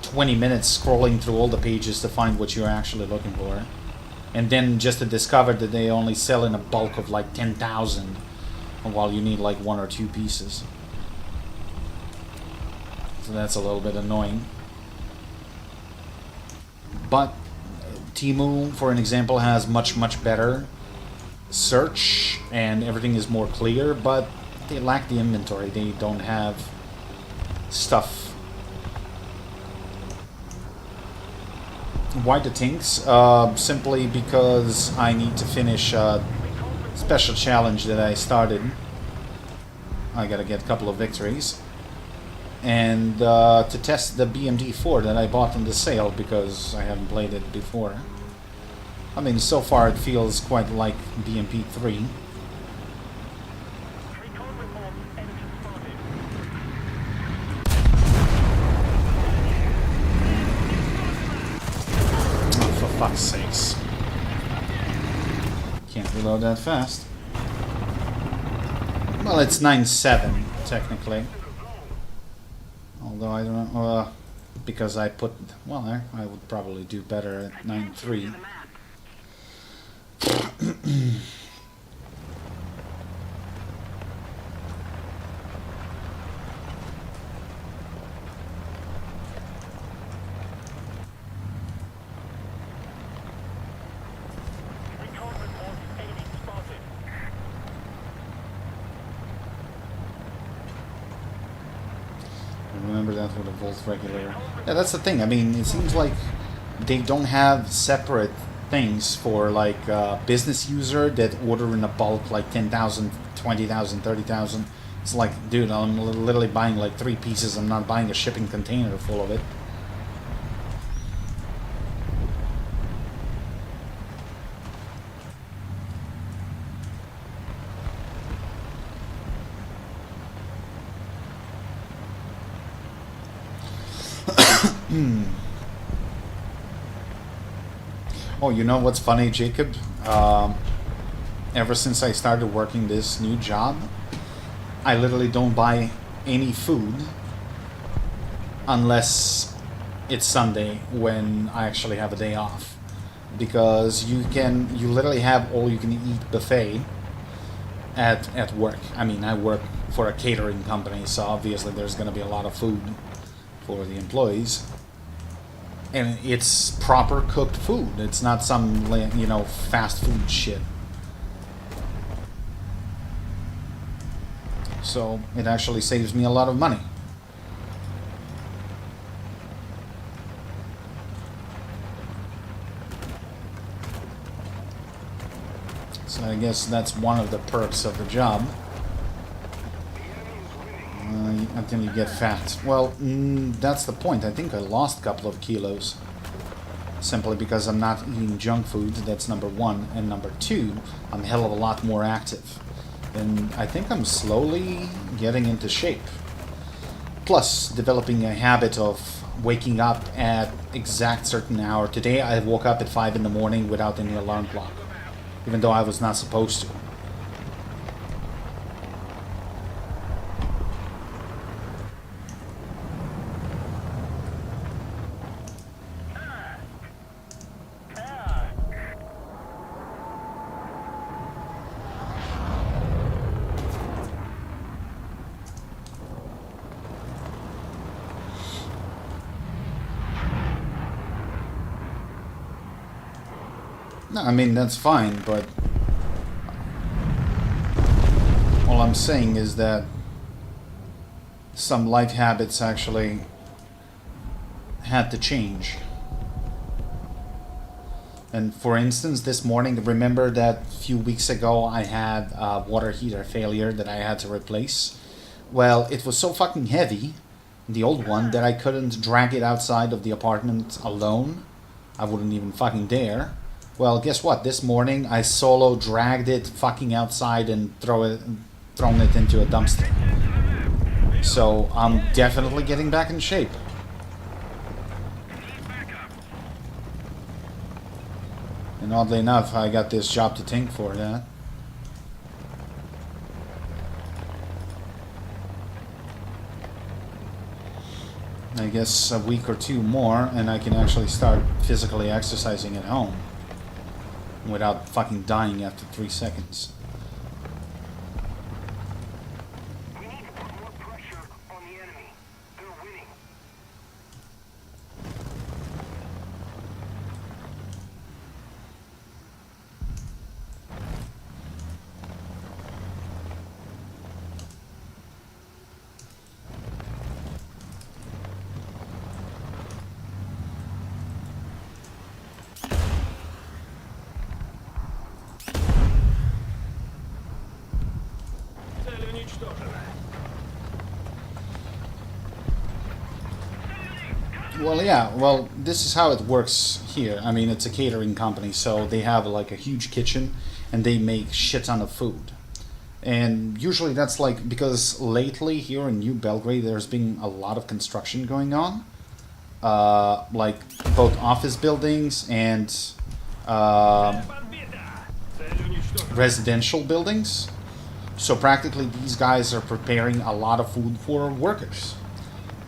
20 minutes scrolling through all the pages to find what you're actually looking for. And then just to discover that they only sell in a bulk of like 10,000, while you need like 1 or 2 pieces. So that's a little bit annoying. But Temu, for an example, has much better search and everything is more clear, but they lack the inventory. They don't have stuff. Why the tinks? Simply because I need to finish special challenge that I started. I gotta get a couple of victories. And to test the BMD4 that I bought on the sale because I haven't played it before. I mean, so far it feels quite like BMP3. Recon report. Enemy spotted. Oh, for fuck's sakes. Can't reload that fast. Well, it's 9.7, technically. Although I don't know, because I put, well, I would probably do better at 9.3. Recon report. Enemy spotted. Remember that that with a volt regulator. Yeah, that's the thing. I mean, it seems like they don't have separate things for like business user that order in a bulk like 10,000, 20,000, 30,000. It's like, dude, I'm literally buying like 3 pieces. I'm not buying a shipping container full of it. Oh, you know what's funny, Jacob? Ever since I started working this new job, I literally don't buy any food unless it's Sunday when I actually have a day off. Because you literally have all you can eat buffet at work. I mean, I work for a catering company, so obviously there's going to be a lot of food for the employees. And it's proper cooked food. It's not some, you know, fast food shit. So it actually saves me a lot of money. So I guess that's one of the perks of the job. Until you get fat. Well, that's the point. I think I lost a couple of kilos. Simply because I'm not eating junk food, that's number one. And number two, I'm a hell of a lot more active. And I think I'm slowly getting into shape. Plus, developing a habit of waking up at exact certain hour. Today I woke up at 5 in the morning without any alarm clock. Even though I was not supposed to. No, I mean, that's fine, but all I'm saying is that some life habits actually had to change. And for instance, this morning, remember that a few weeks ago I had a water heater failure that I had to replace? Well, it was so fucking heavy, the old one, that I couldn't drag it outside of the apartment alone. I wouldn't even fucking dare. Well, guess what? This morning I solo dragged it fucking outside and thrown it into a dumpster. So I'm definitely getting back in shape. And oddly enough, I got this job to thank for that. I guess a week or two more and I can actually start physically exercising at home. Without fucking dying after 3 seconds. We need to put more pressure on the enemy. They're winning. Well, yeah, well, this is how it works here. I mean, it's a catering company, so they have like a huge kitchen and they make shit ton of food. And usually that's like, because lately here in New Belgrade there's been a lot of construction going on. Like both office buildings and residential buildings. So practically these guys are preparing a lot of food for workers.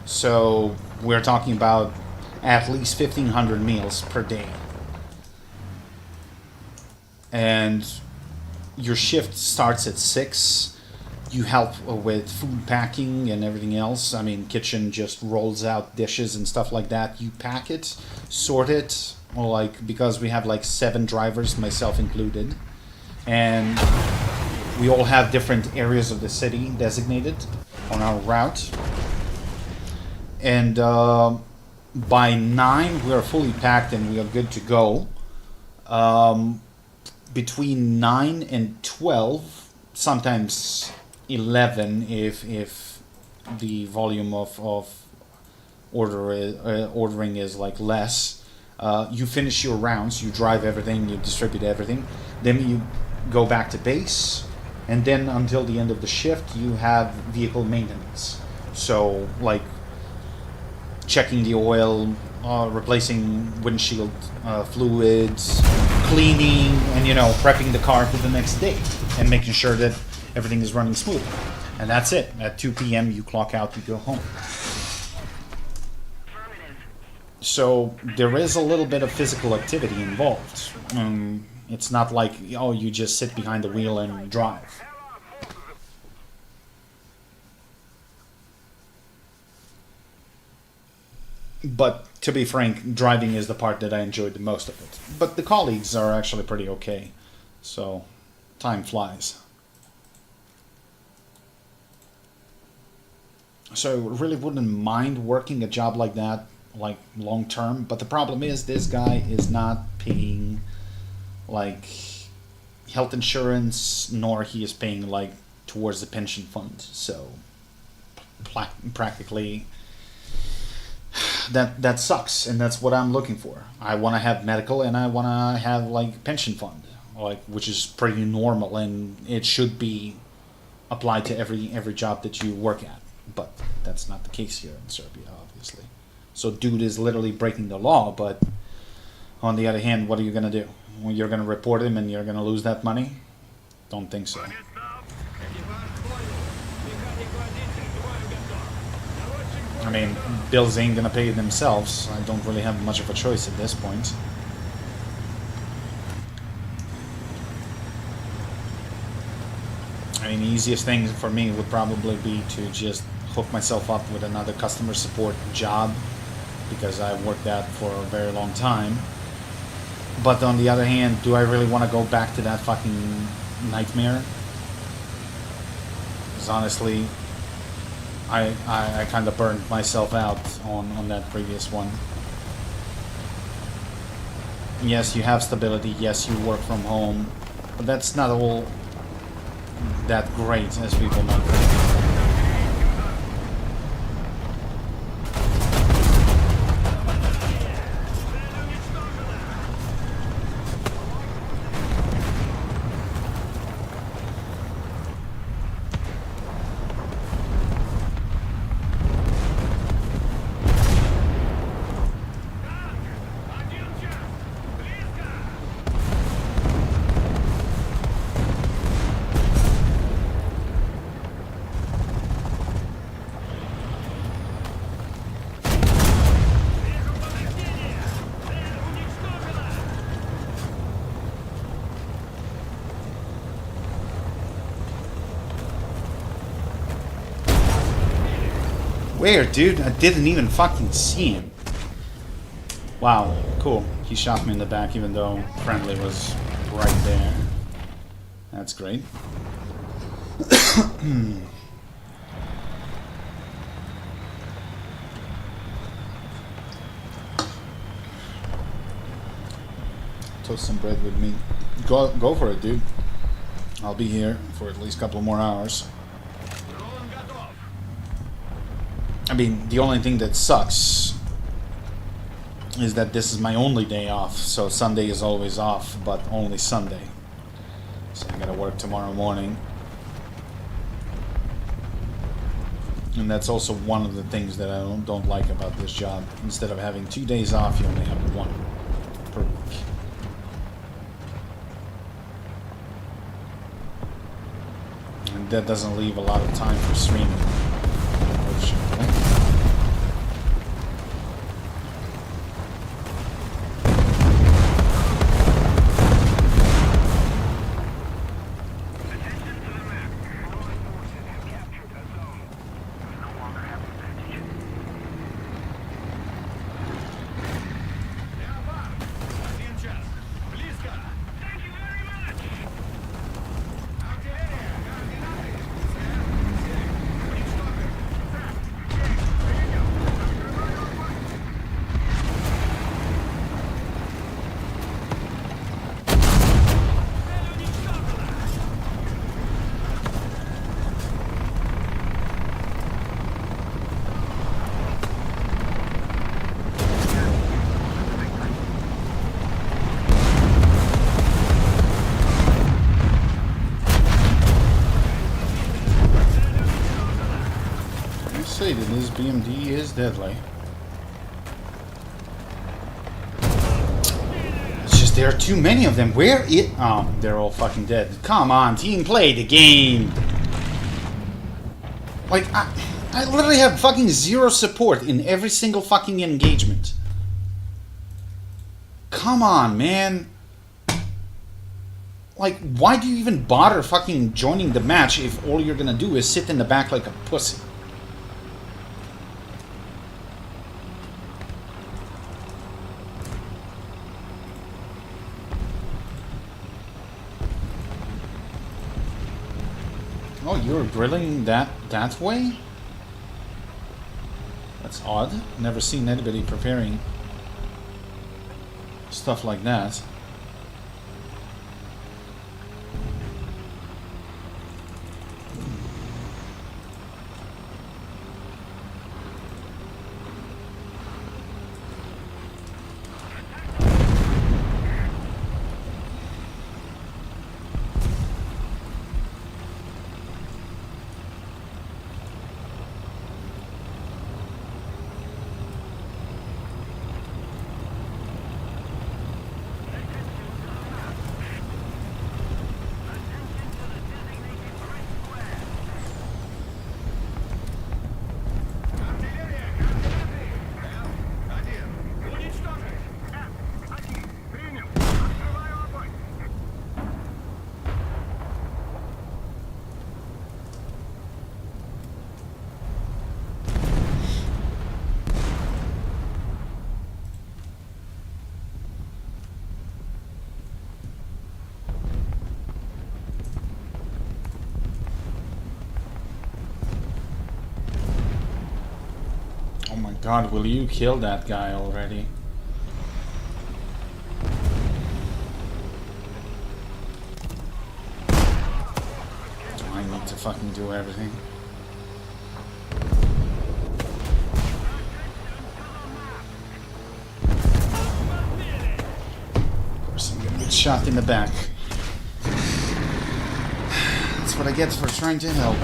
So we're talking about at least 1,500 meals per day. And your shift starts at 6. You help with food packing and everything else. I mean, kitchen just rolls out dishes and stuff like that. You pack it, sort it, or like, because we have like 7 drivers, myself included. And we all have different areas of the city designated on our route. And by 9 we are fully packed and we are good to go. Between 9 and 12, sometimes 11 if the volume of ordering is like less. You finish your rounds, you drive everything, you distribute everything, then you go back to base, and then until the end of the shift you have vehicle maintenance. So like checking the oil, replacing windshield fluids, cleaning, and prepping the car for the next day and making sure that everything is running smooth. And that's it. At 2 p.m. you clock out, you go home. So there is a little bit of physical activity involved. It's not like, oh, you just sit behind the wheel and drive. But to be frank, driving is the part that I enjoyed the most of it. But the colleagues are actually pretty okay. So time flies. So I really wouldn't mind working a job like that, like long term. But the problem is this guy is not paying like health insurance, nor he is paying like towards the pension fund. So practically that sucks, and that's what I'm looking for. I want to have medical and I want to have like pension fund, like, which is pretty normal, and it should be applied to every job that you work at. But that's not the case here in Serbia, obviously. So dude is literally breaking the law, but on the other hand, what are you going to do? Well, you're going to report him and you're going to lose that money? Don't think so. I mean, bills ain't going to pay themselves. I don't really have much of a choice at this point. I mean, the easiest thing for me would probably be to just hook myself up with another customer support job, because I've worked that for a very long time. But on the other hand, do I really want to go back to that fucking nightmare? Because honestly, I kind of burned myself out on that previous one. Yes, you have stability, yes, you work from home, but that's not all that great as people might think. Where, dude? I didn't even fucking see him. Wow, cool. He shot me in the back even though friendly was right there. That's great. Toast some bread with me. Go for it, dude. I'll be here for at least a couple more hours. I mean, the only thing that sucks is that this is my only day off, so Sunday is always off, but only Sunday. So I gotta work tomorrow morning. And that's also one of the things that I don't like about this job. Instead of having 2 days off, you only have 1 per week. And that doesn't leave a lot of time for streaming. BMD is deadly. It's just there are too many of them. Where it? Oh, they're all fucking dead. Come on, team, play the game. Like, I literally have fucking zero support in every single fucking engagement. Come on, man. Like, why do you even bother fucking joining the match if all you're gonna do is sit in the back like a pussy? Oh, you're grilling that way? That's odd. Never seen anybody preparing stuff like that. God, will you kill that guy already? I need to fucking do everything. Of course I'm gonna get shot in the back. That's what I get for trying to help.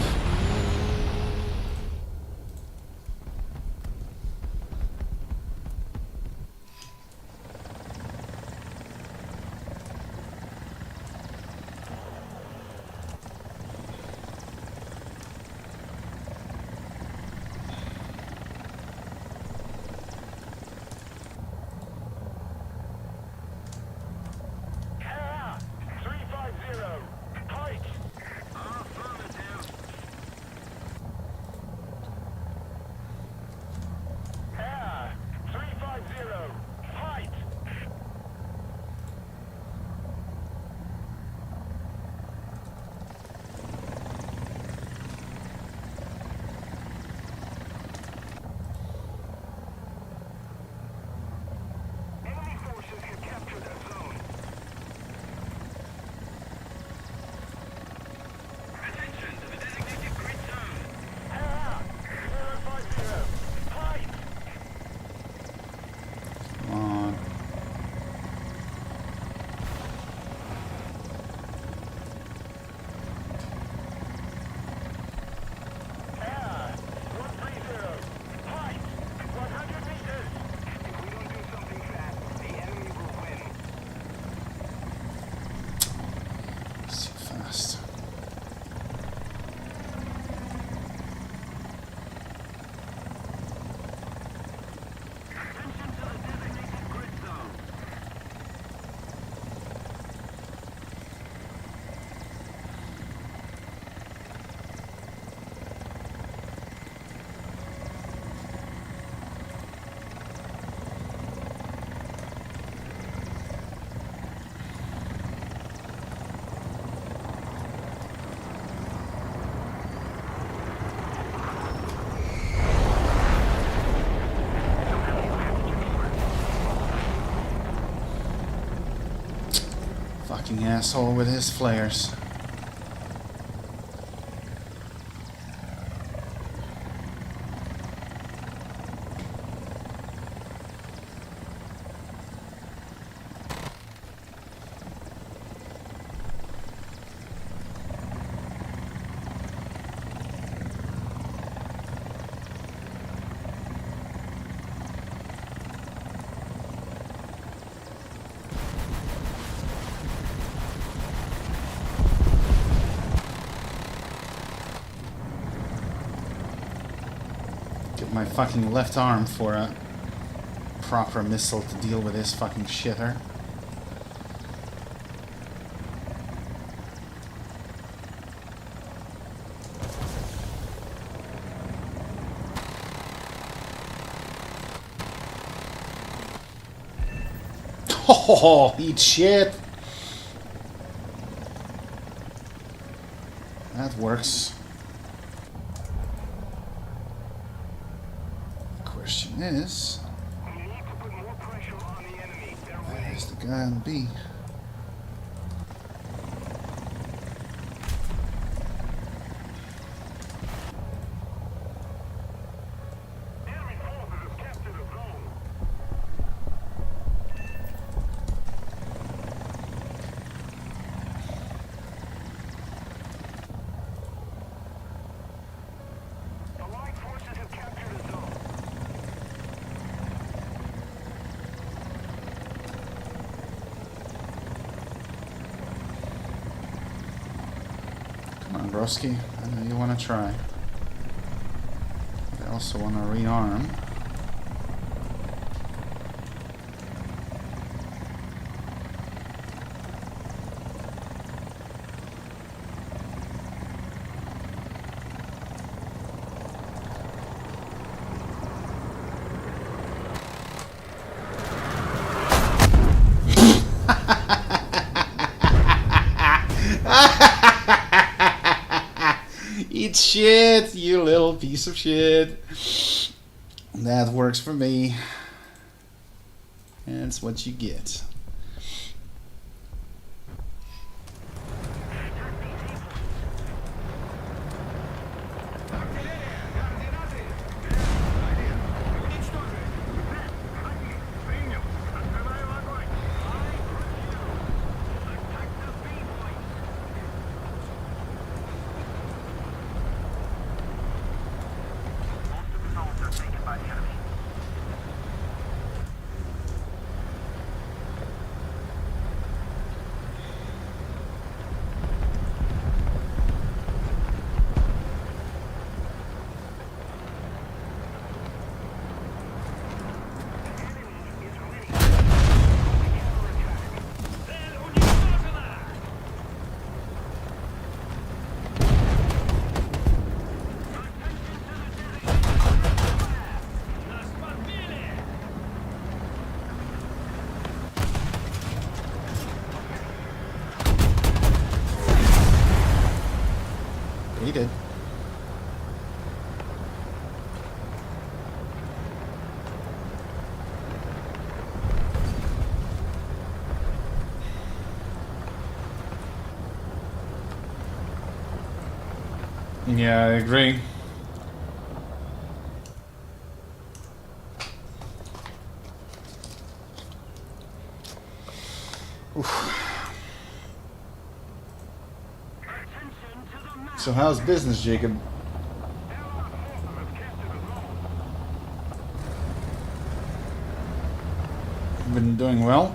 Fucking asshole with his flares. my fucking left arm for a proper missile to deal with this fucking shitter. Oh, eat shit! That works. The question is, We need to put more pressure on the enemy. They're ready. where's the guy on B? Enemy forces have captured the zone. Allied forces have captured a zone. Come on, broski. I know you want to try. I also want to rearm. Eat shit, you little piece of shit. That works for me. That's what you get. He did. Yeah, I agree. So how's business, Jacob? Been doing well?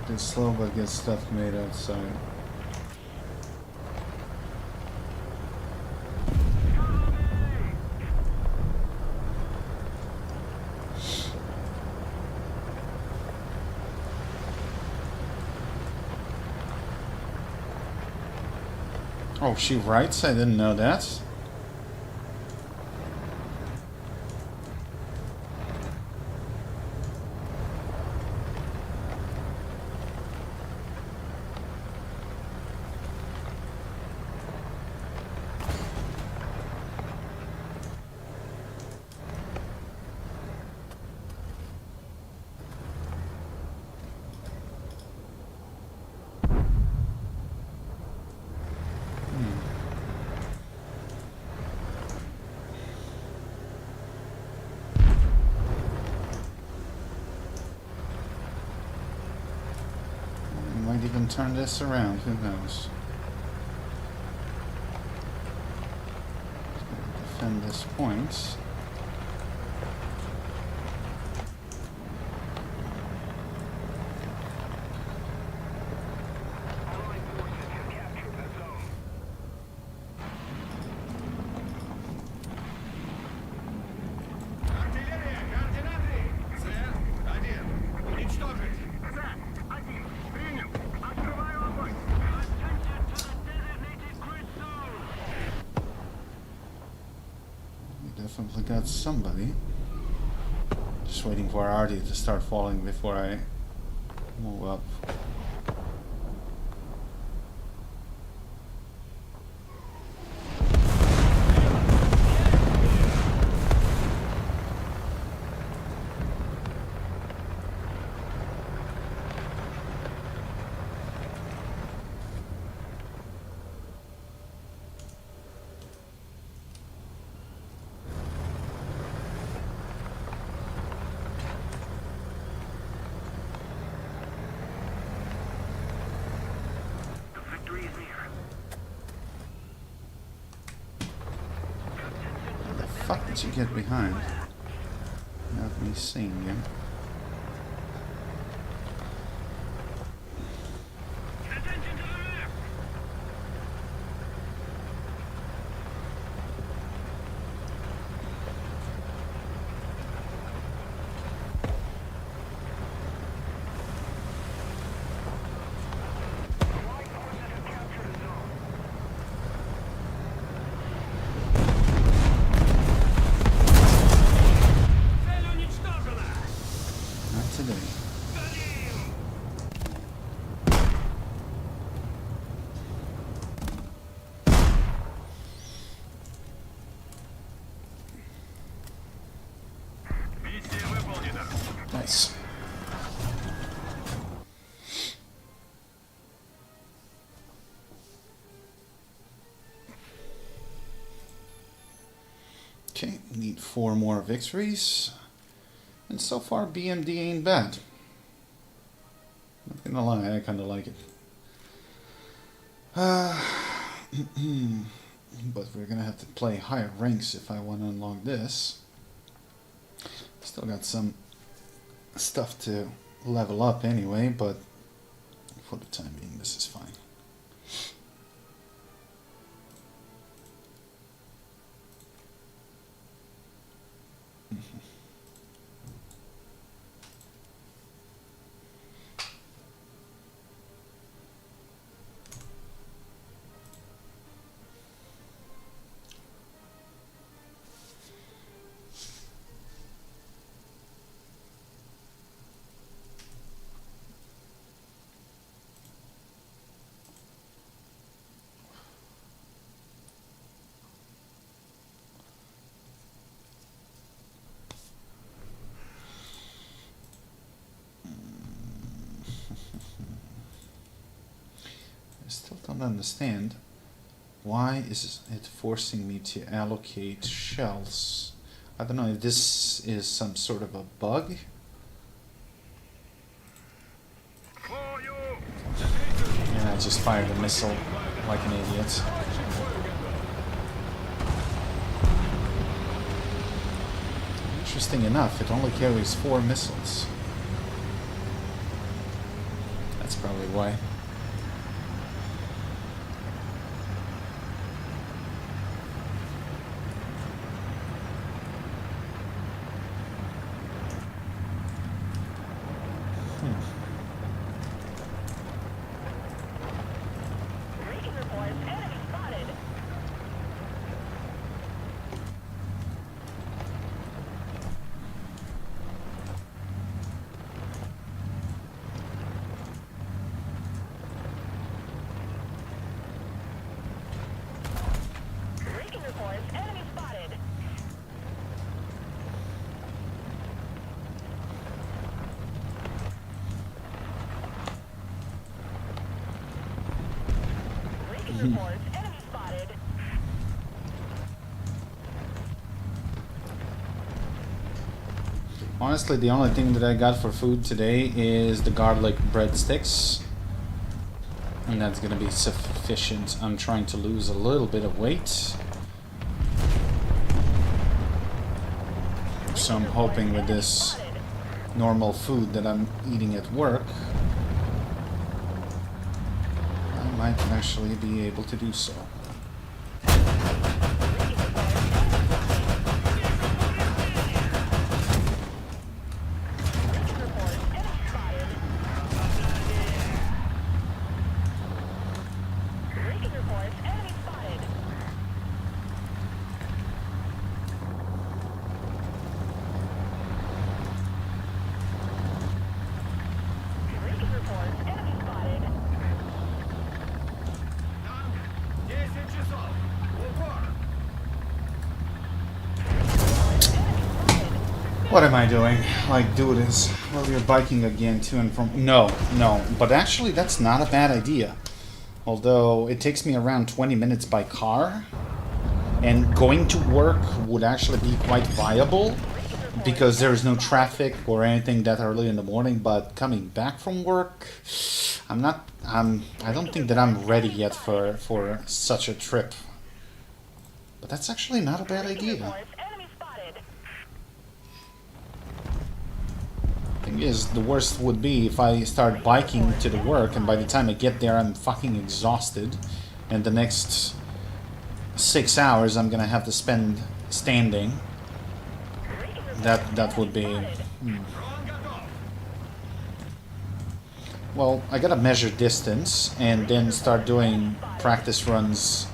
Been slow, but get stuff made outside. Oh, she writes? I didn't know that. Might even turn this around, who knows? this point. Allied forces have captured the zone. Артиллерия, координаты! Сэр, 1. Уничтожить! Сэр, 1. Принял. Открываю огонь. Attention to the designated grid zone. We definitely got somebody. Just waiting for Artie to start falling before I move up. Victory is near. How the fuck did you get behind? Without me seeing you. Attention to the left. Allied forces have captured a zone. Цель уничтожена. Not today. Миссия выполнена. Nice. Okay, need 4 more victories. And so far BMD ain't bad. Not gonna lie, I kinda like it. But we're gonna have to play higher ranks if I wanna unlock this. Still got some stuff to level up anyway, but for the time being this is fine. I still don't understand why is it forcing me to allocate shells. I don't know if this is some sort of a bug. For you! And I just fired a missile like an idiot. Interesting enough, it only carries 4 missiles. That's probably why. Recon reports enemy spotted. Recon reports enemy spotted. Recon reports enemy spotted. Honestly, the only thing that I got for food today is the garlic breadsticks. And that's gonna be sufficient. I'm trying to lose a little bit of weight. So I'm hoping with this normal food that I'm eating at work, I might actually be able to do so. What am I doing? Like, do this while you're biking again to and from... No, no. But actually, that's not a bad idea. Although, it takes me around 20 minutes by car. And going to work would actually be quite viable. Because there is no traffic or anything that early in the morning. But coming back from work... I don't think that I'm ready yet for such a trip. But that's actually not a bad idea. Thing is, the worst would be if I start biking to the work and by the time I get there I'm fucking exhausted and the next 6 hours I'm gonna have to spend standing. That would be... Well, I gotta measure distance and then start doing practice runs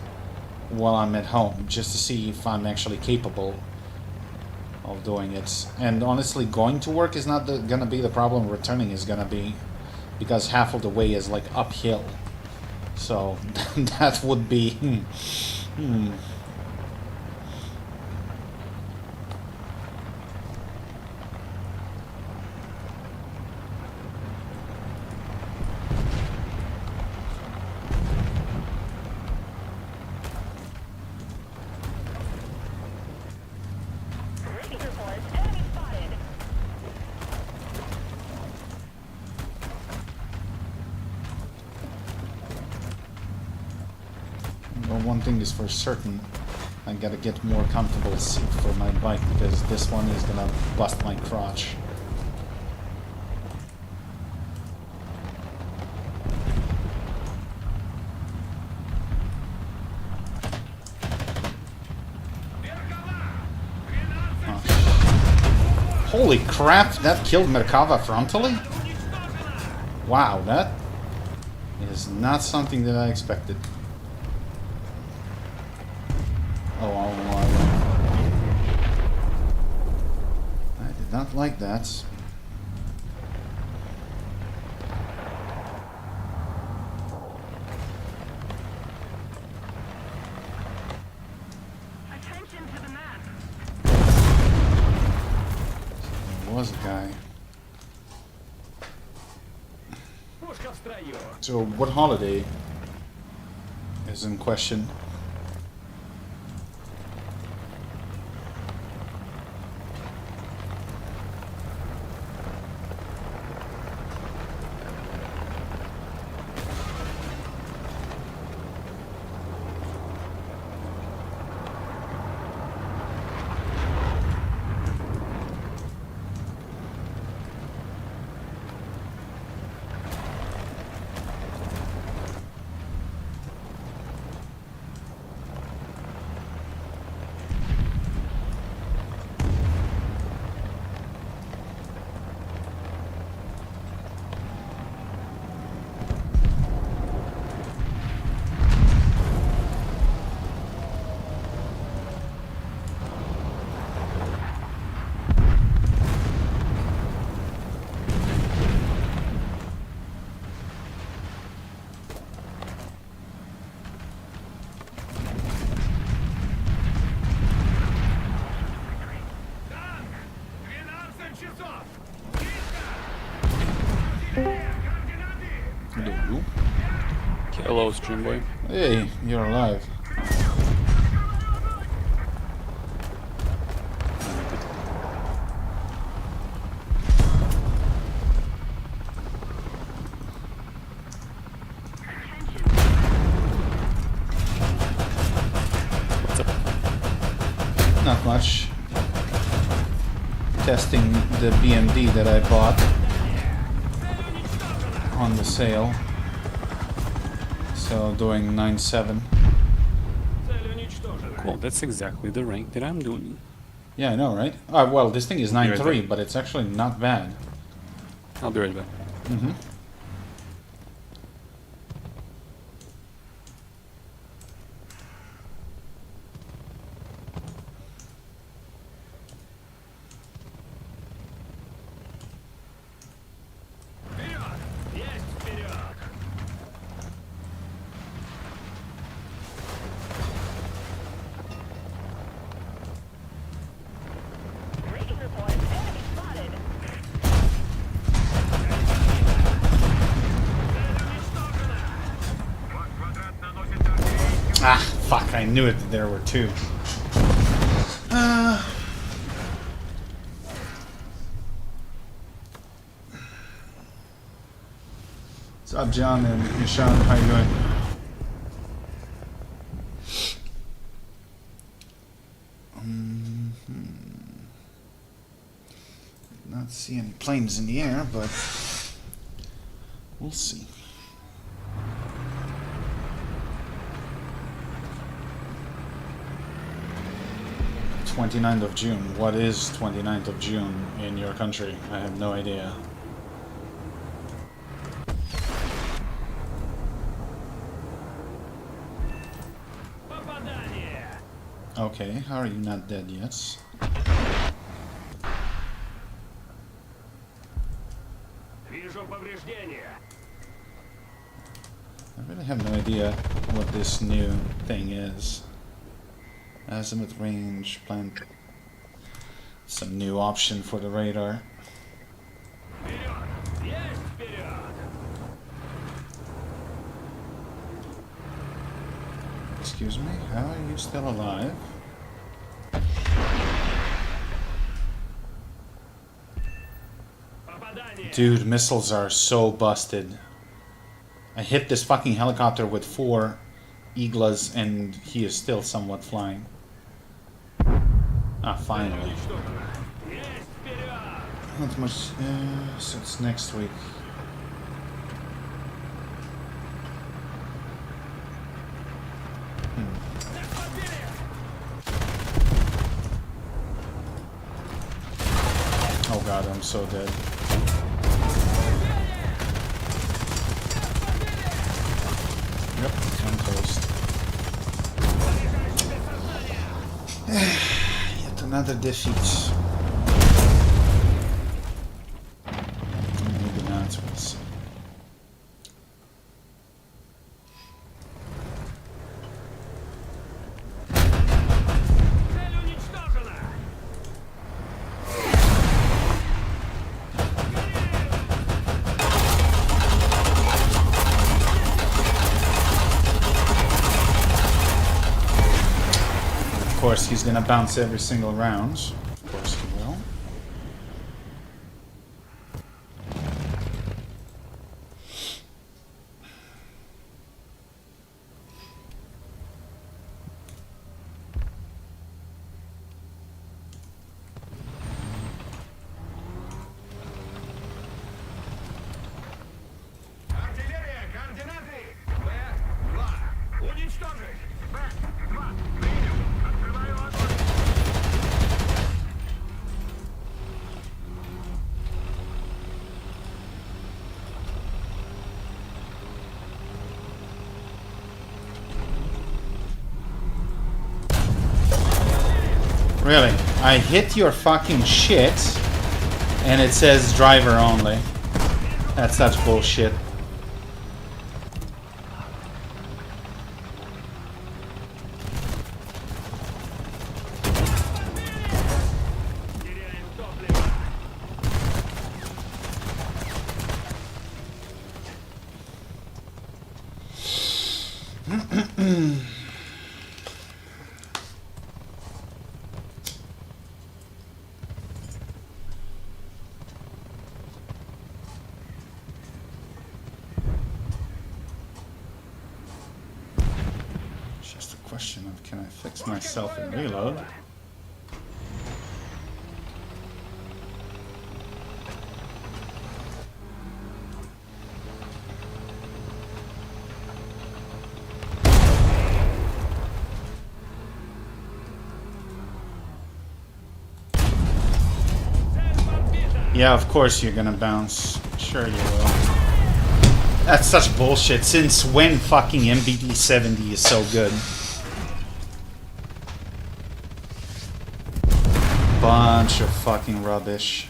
while I'm at home just to see if I'm actually capable of doing it. And honestly, going to work is not gonna be the problem. Returning is gonna be, because half of the way is like uphill. So that would be one thing is for certain, I gotta get more comfortable seat for my bike because this one is gonna bust my crotch. Holy crap, that killed Merkava frontally? Wow, that is not something that I expected. I did not like that. Attention to the map. There was a guy. Пушка в строю. So, what holiday is in question? Hello. Hello, stream boy. Hey, you're alive. What's up? Not much. adjusting the BMD that I bought on the sale. So doing 9.7. Цель уничтожена. Cool, that's exactly the rank that I'm doing. Yeah, I know, right? Well, this thing is 9.3, but it's actually not bad. I'll be right back. Mm-hmm. Вперед! Есть вперед! Recon reports enemy spotted. Ваш квадрат наносит артиллерийский Ah, fuck, I knew it. There were two. What's up, John and Nishan? How you doing? Not see any planes in the air, but we'll see. Of June. What is 29th of June in your country? I have no idea. Попадание! Okay, how are you not dead yet? Вижу повреждения. I really have no idea what this new thing is. Azimuth range, plan. Some new option for the radar. Вперед! Есть вперед! Excuse me, how are you still alive? Попадание! Dude, missiles are so busted. I hit this fucking helicopter with 4 Eaglas and he is still somewhat flying. Ah, finally. Уничтожена. Есть вперед! Not much, so it's next week. Oh god, I'm so dead. Yep, I'm toast. Yet another defeat. Maybe not, we'll see. Цель уничтожена! Of course, he's gonna bounce every single round. Of course he will. Артиллерия, координаты! Б-2. Уничтожить! Б-2. Принял. Открываю огонь. Really? I hit your fucking shit and it says driver only. That's such bullshit. Теряем топливо! It's just a question of can I fix myself and reload? Yeah, of course you're gonna bounce. Sure you will. That's such bullshit. Since when fucking MBD 70 is so good? Bunch of fucking rubbish.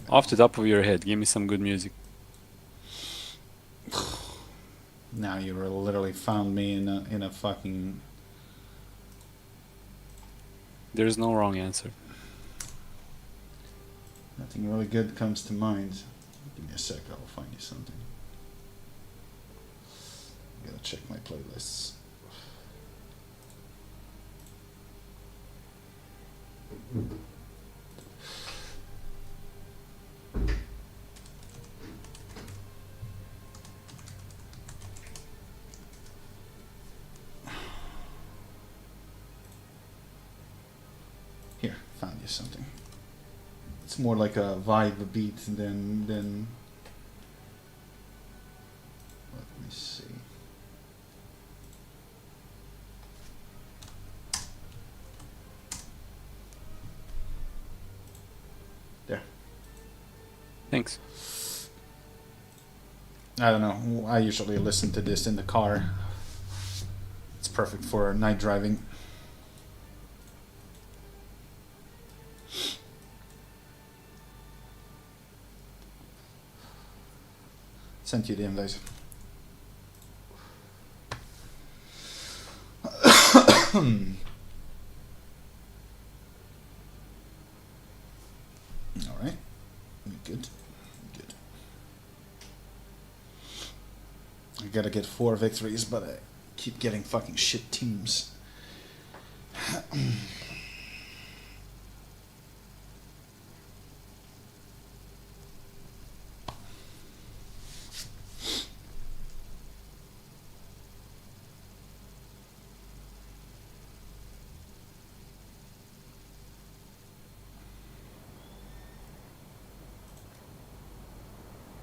Off the top of your head, give me some good music. Now you literally found me in a fucking... There's no wrong answer. Nothing really good comes to mind. Give me a sec, I'll find you something. I gotta check my playlists. Here, found you something. It's more like a vibe beat than let me see. There. Thanks. I don't know. I usually listen to this in the car. It's perfect for night driving. Sent you the invite. All right. Good. Good. I gotta get 4 victories, but I keep getting fucking shit teams.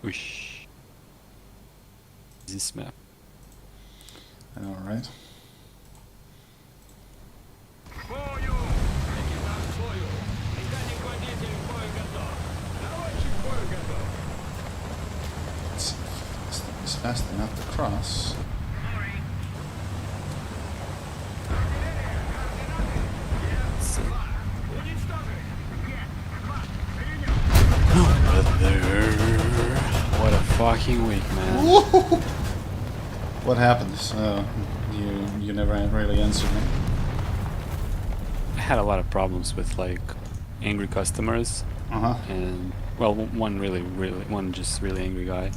Whoosh. This map. I know, right? Бою! Экипаж к бою! Механик-водитель к бою готов! Наводчик к бою готов! Let's see if this thing is fast enough to cross. What a fucking week, man. What happened? You never really answered me. I had a lot of problems with like angry customers, and well, one just really angry guy.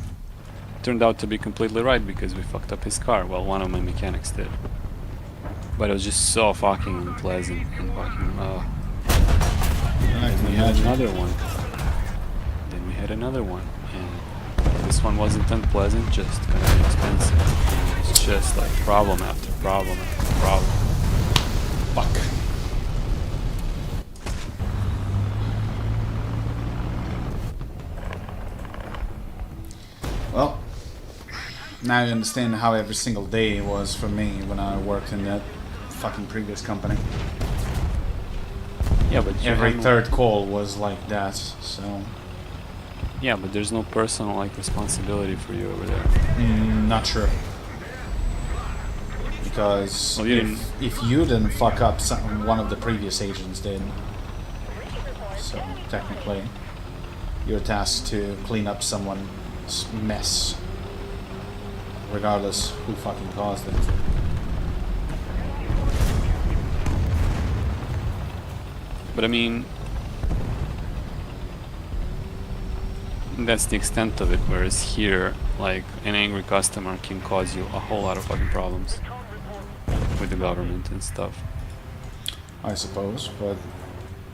Turned out to be completely right because we fucked up his car. Well, one of my mechanics did, but it was just so fucking unpleasant and fucking. Then we had another one. Then we had another one, and this one wasn't unpleasant, just kind of expensive. It was just like problem after problem after problem. Fuck. Well, now you understand how every single day was for me when I worked in that fucking previous company. Yeah, but Every third call was like that, so... Yeah, but there's no personal like responsibility for you over there. Not sure. Because Well, you if you didn't fuck up, one of the previous agents did. So technically, you're tasked to clean up someone mess. Regardless who fucking caused it. But I mean, that's the extent of it, whereas here, like, an angry customer can cause you a whole lot of fucking problems with the government and stuff. I suppose, but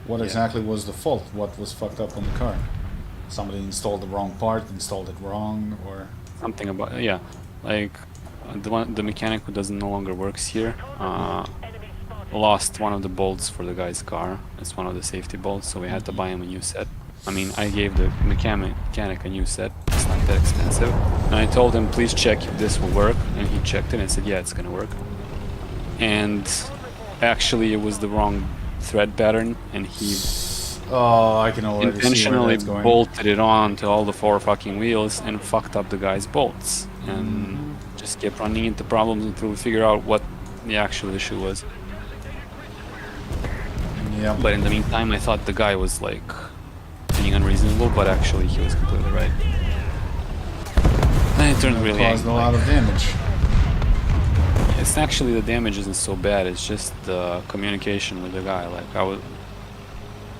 what exactly was the fault? What was fucked up on the car? Somebody installed the wrong part, installed it wrong, or... Something about, yeah, like, the mechanic who no longer works here, lost one of the bolts for the guy's car. It's one of the safety bolts, so we had to buy him a new set. I mean, I gave the mechanic a new set. It's not that expensive. And I told him, please check if this will work. And he checked it and said, yeah, it's gonna work. And actually, it was the wrong thread pattern, and he Oh, I can already intentionally see where that's going. bolted it on to all the 4 fucking wheels and fucked up the guy's bolts. And just kept running into problems until we figure out what the actual issue was. Yeah. But in the meantime, I thought the guy was like being unreasonable, but actually he was completely right. And it turned really caused a lot of damage. It's actually, the damage isn't so bad. It's just the communication with the guy. Like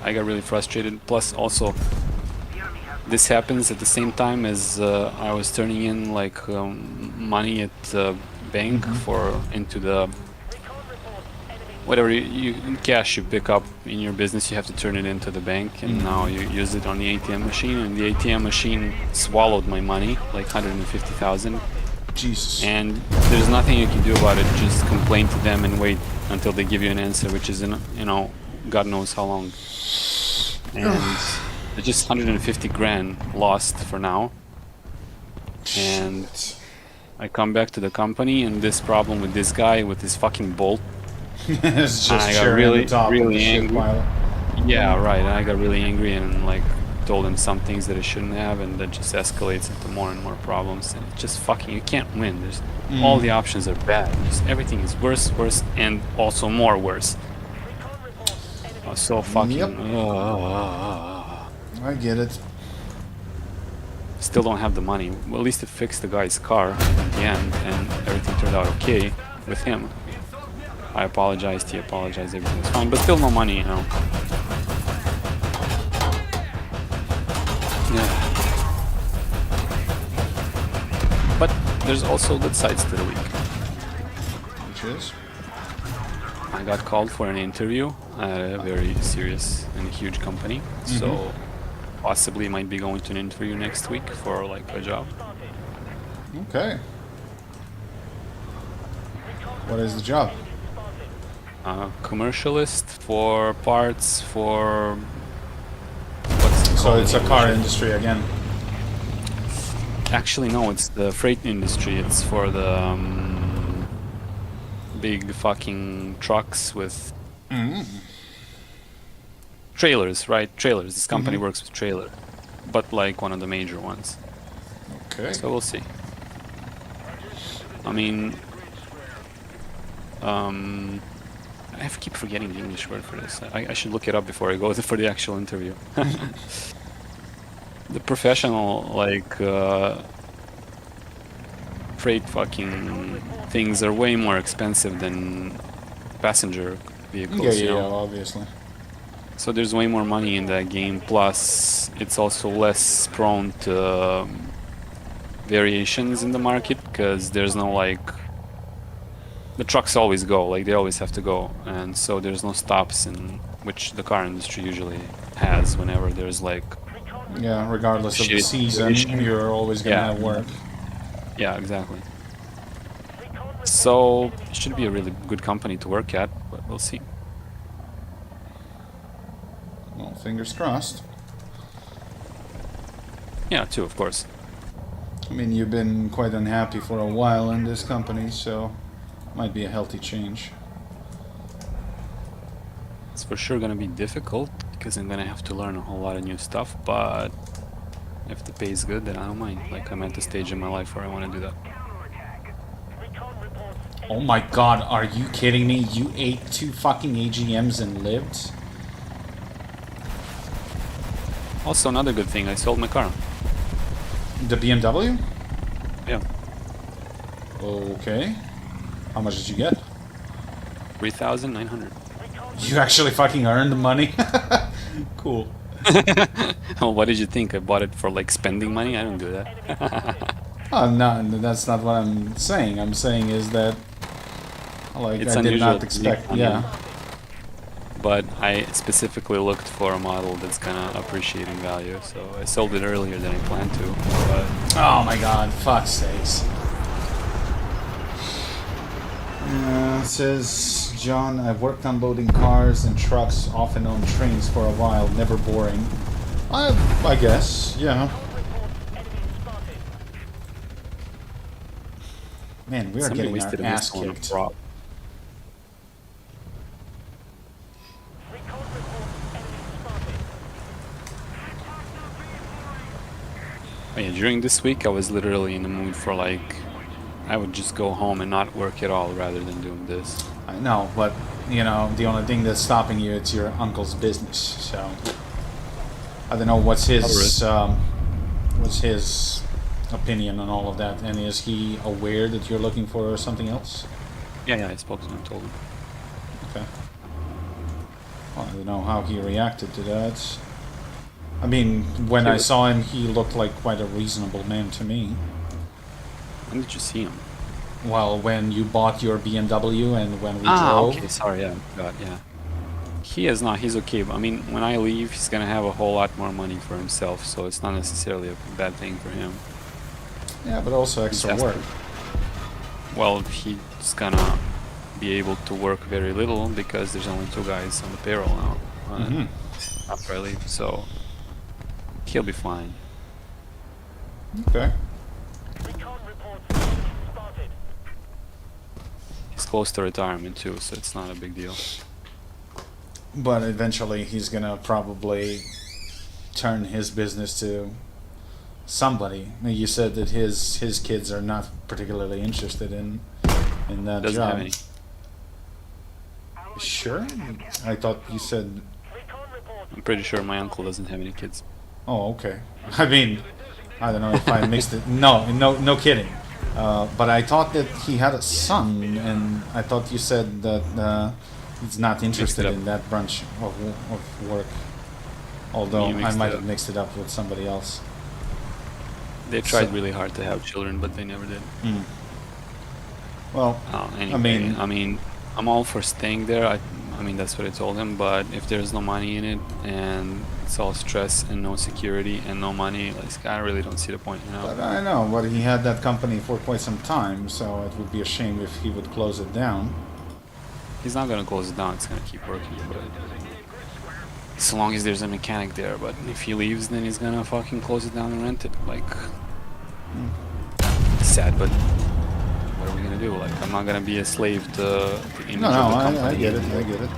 I got really frustrated. Plus, also, this happens at the same time as I was turning in like money at the bank into the whatever you cash you pick up in your business. You have to turn it into the bank, and now you use it on the ATM machine, and the ATM machine swallowed my money, like 150,000. Jesus. And there's nothing you can do about it. Just complain to them and wait until they give you an answer, which is in, you know, God knows how long. And it's just 150 grand lost for now. And I come back to the company, and this problem with this guy with his fucking bolt. It's just I got cherry on the top of really the shit angry. pile. Yeah, right. And I got really angry and like told him some things that I shouldn't have, and that just escalates into more and more problems. And it's just fucking, you can't win. There's all the options are bad. Just everything is worse, and also more worse. So fucking. Yep. I get it. Still don't have the money. Well, at least it fixed the guy's car at the end, and everything turned out okay with him. I apologized, he apologized, everything was fine, but still no money, you know. Yeah. But there's also good sides to the week. Which is? I got called for an interview at a very serious and huge company, so possibly might be going to an interview next week for like a job. Okay. What is the job? Commercialist for parts for... So it's a car industry again. Actually, no, it's the freight industry. It's for the big fucking trucks with trailers, right? Trailers. This company works with trailer, but like one of the major ones. Okay. So we'll see. I mean, I keep forgetting the English word for this. I should look it up before I go for the actual interview. The professional, like, freight fucking things are way more expensive than passenger vehicles, you know? Obviously. So there's way more money in that game, plus it's also less prone to variations in the market, because there's no, like... The trucks always go, like they always have to go, and so there's no stops, in which the car industry usually has whenever there's like... Yeah, regardless of the shit season, situation. you're always gonna have work. Yeah, exactly. So it should be a really good company to work at, but we'll see. Well, fingers crossed. Yeah, too, of course. I mean, you've been quite unhappy for a while in this company, so might be a healthy change. It's for sure gonna be difficult, because I'm gonna have to learn a whole lot of new stuff, but if the pay is good, then I don't mind. Like, I'm at the stage in my life where I want to do that. Oh my god, are you kidding me? You ate 2 fucking AGMs and lived? Also, another good thing, I sold my car. The BMW? Yeah, Okay. How much did you get? 3,900. You actually fucking earned the money? Cool. Oh, what did you think? I bought it for like spending money? I don't do that. Oh, no, that's not what I'm saying. I'm saying is that, like, It's I did unusual not to expect, leave yeah. money. But I specifically looked for a model that's gonna appreciate in value, so I sold it earlier than I planned to. But Oh my god, fuck's sakes. It says, John, I've worked unloading cars and trucks, often on trains for a while, never boring. I guess, yeah. Man, we are somebody getting our wasted a ass missile on a kicked. prop. Oh yeah, during this week I was literally in the mood for like, I would just go home and not work at all rather than doing this. I know, but, you know, the only thing that's stopping you, it's your uncle's business, so... I don't know what's his opinion on all of that, and is he aware that you're looking for something else? Yeah, I spoke to him, told him. Okay. Well, I don't know how he reacted to that. I mean, when I saw him, he looked like quite a reasonable man to me. When did you see him? Well, when you bought your BMW and when we Ah, drove. okay, sorry, yeah, God, yeah. He is not, he's okay, but I mean, when I leave, he's gonna have a whole lot more money for himself, so it's not necessarily a bad thing for him. Yeah, but also extra work. Well, he's gonna be able to work very little because there's only 2 guys on the payroll now after I leave, so he'll be fine. Okay. He's close to retirement too, so it's not a big deal. But eventually he's gonna probably turn his business to somebody. You said that his kids are not particularly interested in that Doesn't job. have any. Sure? I thought you said... I'm pretty sure my uncle doesn't have any kids. Oh, okay. I mean, I don't know if I mixed it. No kidding. But I thought that he had a son, and I thought you said that he's not interested in that branch of work. Although I might have mixed it up with somebody else. They tried really hard to have children, but they never did. Well, anyway, I mean, I'm all for staying there. I mean, that's what I told him. But if there's no money in it and it's all stress and no security and no money, like, I really don't see the point, you know. But I know, but he had that company for quite some time, so it would be a shame if he would close it down. He's not gonna close it down. It's gonna keep working, but so long as there's a mechanic there. But if he leaves, then he's gonna fucking close it down and rent it. Like, sad, but what are we gonna do? Like, I'm not gonna be a slave to the image of the company. I get it. I get it.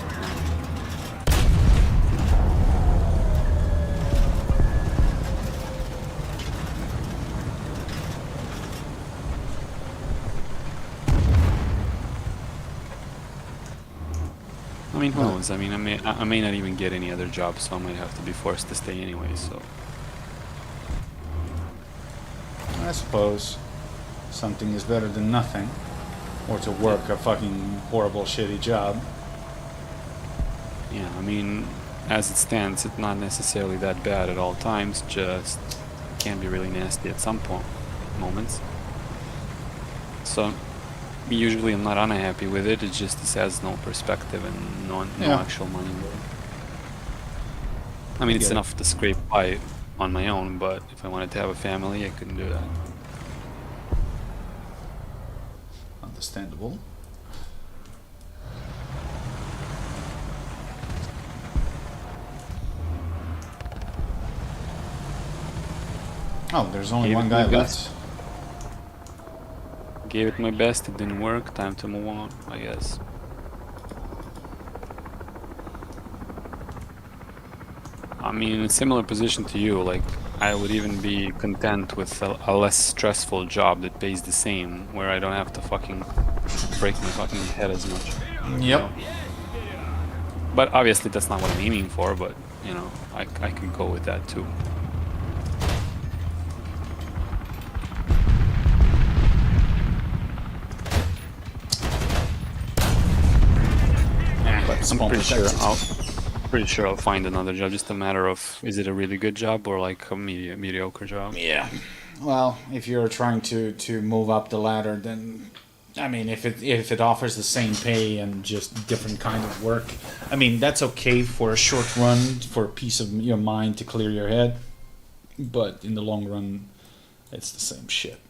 I mean, who knows? I mean, I may not even get any other job, so I might have to be forced to stay anyway. So I suppose something is better than nothing, or to work a fucking horrible, shitty job. yeah, I mean, as it stands, it's not necessarily that bad at all times. Just can be really nasty at some moments. So usually I'm not unhappy with it. It's just this has no perspective and no actual money. I mean, it's enough to scrape by on my own, but if I wanted to have a family, I couldn't do that. Understandable. Oh, there's only one guy left. Gave it my best, it didn't work, time to move on, I guess. I mean, in a similar position to you, like, I would even be content with a less stressful job that pays the same, where I don't have to fucking break my fucking head as much. Yep. You know? But obviously that's not what I'm aiming for, but, you know, I could go with that too. Spawn Pretty sure I'll find another job. Just a matter of, is it a really good job or like a mediocre job? Yeah. Well, if you're trying to move up the ladder, then I mean, if it offers the same pay and just different kind of work, I mean, that's okay for a short run, for a piece of your mind to clear your head. But in the long run, it's the same shit.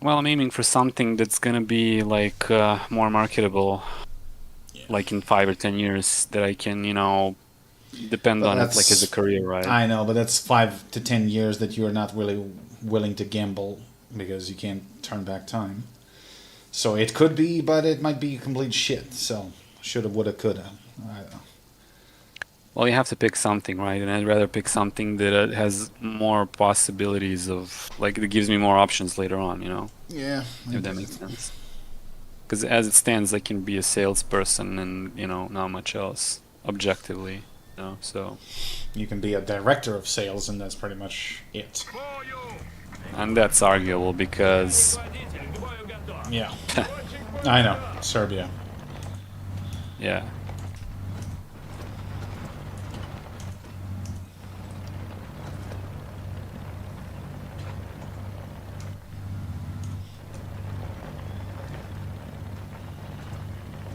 Well, I'm aiming for something that's gonna be like more marketable, like in 5 or 10 years, that I can, depend on it like as a career, right? I know, but that's 5 to 10 years that you're not really willing to gamble because you can't turn back time. So it could be, but it might be complete shit. So shoulda, woulda, coulda. Well, you have to pick something, right? And I'd rather pick something that has more possibilities of, like, it gives me more options later on, Yeah. If that makes sense. Because as it stands, I can be a salesperson and, not much else, objectively, so... You can be a director of sales, and that's pretty much it. And that's arguable, because... Yeah. I know. Serbia. Yeah.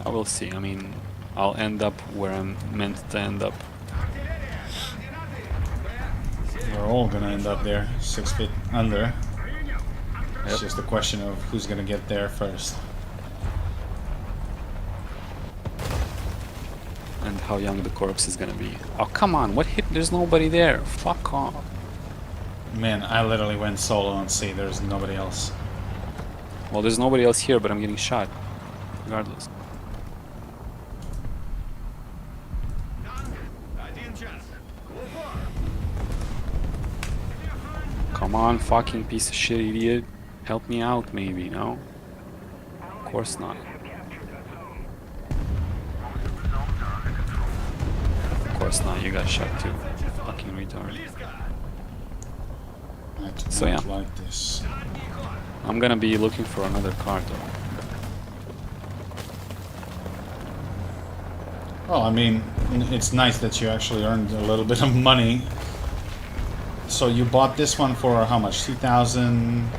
I will see. I mean, I'll end up where I'm meant to end up. We're all gonna end up there, 6 feet under. It's Yep. just a question of who's gonna get there first. And how young the corpse is gonna be. Oh, come on, what hit? There's nobody there. Fuck off. Man, I literally went solo on sea. There's nobody else. Well, there's nobody else here, but I'm getting shot. Regardless. Come on, fucking piece of shit idiot. Help me out, maybe, no? Of course not. Of course not, you got shot too. Fucking retard. I do So, not yeah. like this. I'm gonna be looking for another car though. Well, I mean, it's nice that you actually earned a little bit of money. So you bought this one for how much? 2,000...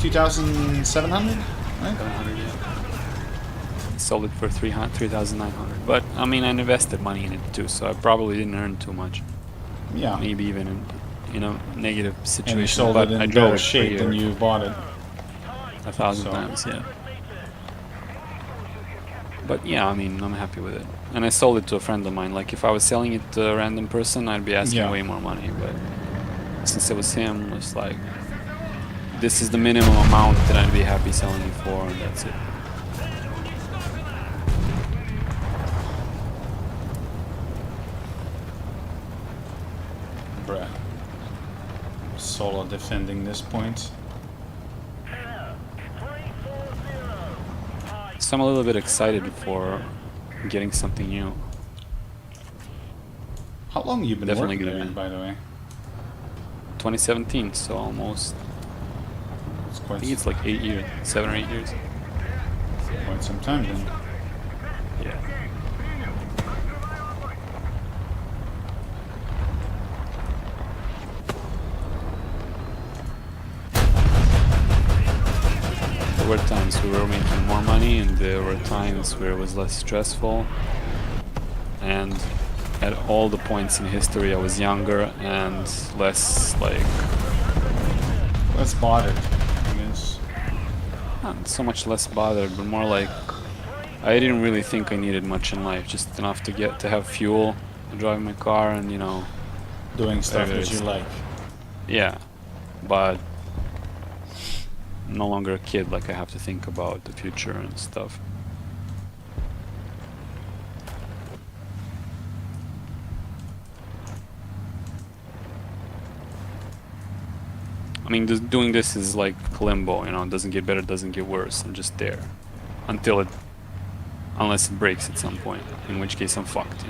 2,700? Right? 700, yeah. Sold it for 3,900. But I mean, I invested money in it too, so I probably didn't earn too much. Yeah. Maybe even in a negative situation. And you sold but it I in drove better it for a shape year. than you bought it. 1,000 So- times, yeah. But yeah, I mean, I'm happy with it. And I sold it to a friend of mine. Like, if I was selling it to a random person, I'd be asking Yeah. way more money. But since it was him, it's like, this is the minimum amount that I'd be happy selling it for, and that's it. Bruh. Solo defending this point. So I'm a little bit excited for getting something new. How long have you been Definitely working gonna there, be. by the way? 2017, so almost, It's I quite, think it's like 8 years, 7 or 8 years. quite some time then. Yeah. There were times we were making more money, and there were times where it was less stressful. And at all the points in history, I was younger and less like, Let's bother, I guess. not so much less bothered, but more like I didn't really think I needed much in life, just enough to have fuel, to drive my car, and Doing stuff that you There's- like. yeah. But no longer a kid, like I have to think about the future and stuff. I mean, doing this is like limbo, it doesn't get better, doesn't get worse. I'm just there unless it breaks at some point, in which case I'm fucked,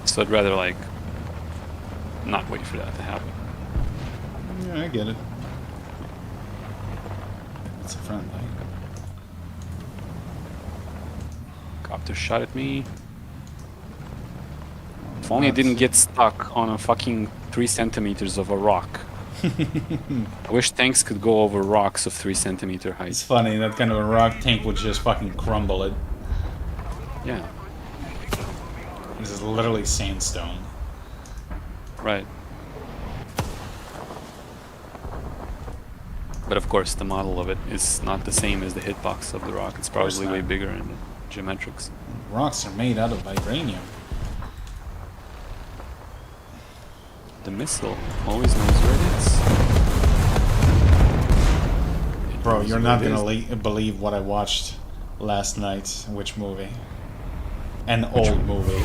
So I'd rather like not wait for that to happen. Yeah, I get it. It's a friend, Helicopter shot at me. If only I didn't get stuck on a fucking 3 centimeters of a rock. I wish tanks could go over rocks of 3 centimeter height. It's funny, that kind of a rock tank would just fucking crumble it. Yeah, This is literally sandstone. right. But of course, the model of it is not the same as the hitbox of the rock. It's course probably way not. bigger in geometrics. Rocks are made out of vibranium. The missile always knows where it is. It Bro, knows you're where not it gonna is. believe what I watched last night. Which movie? An old movie.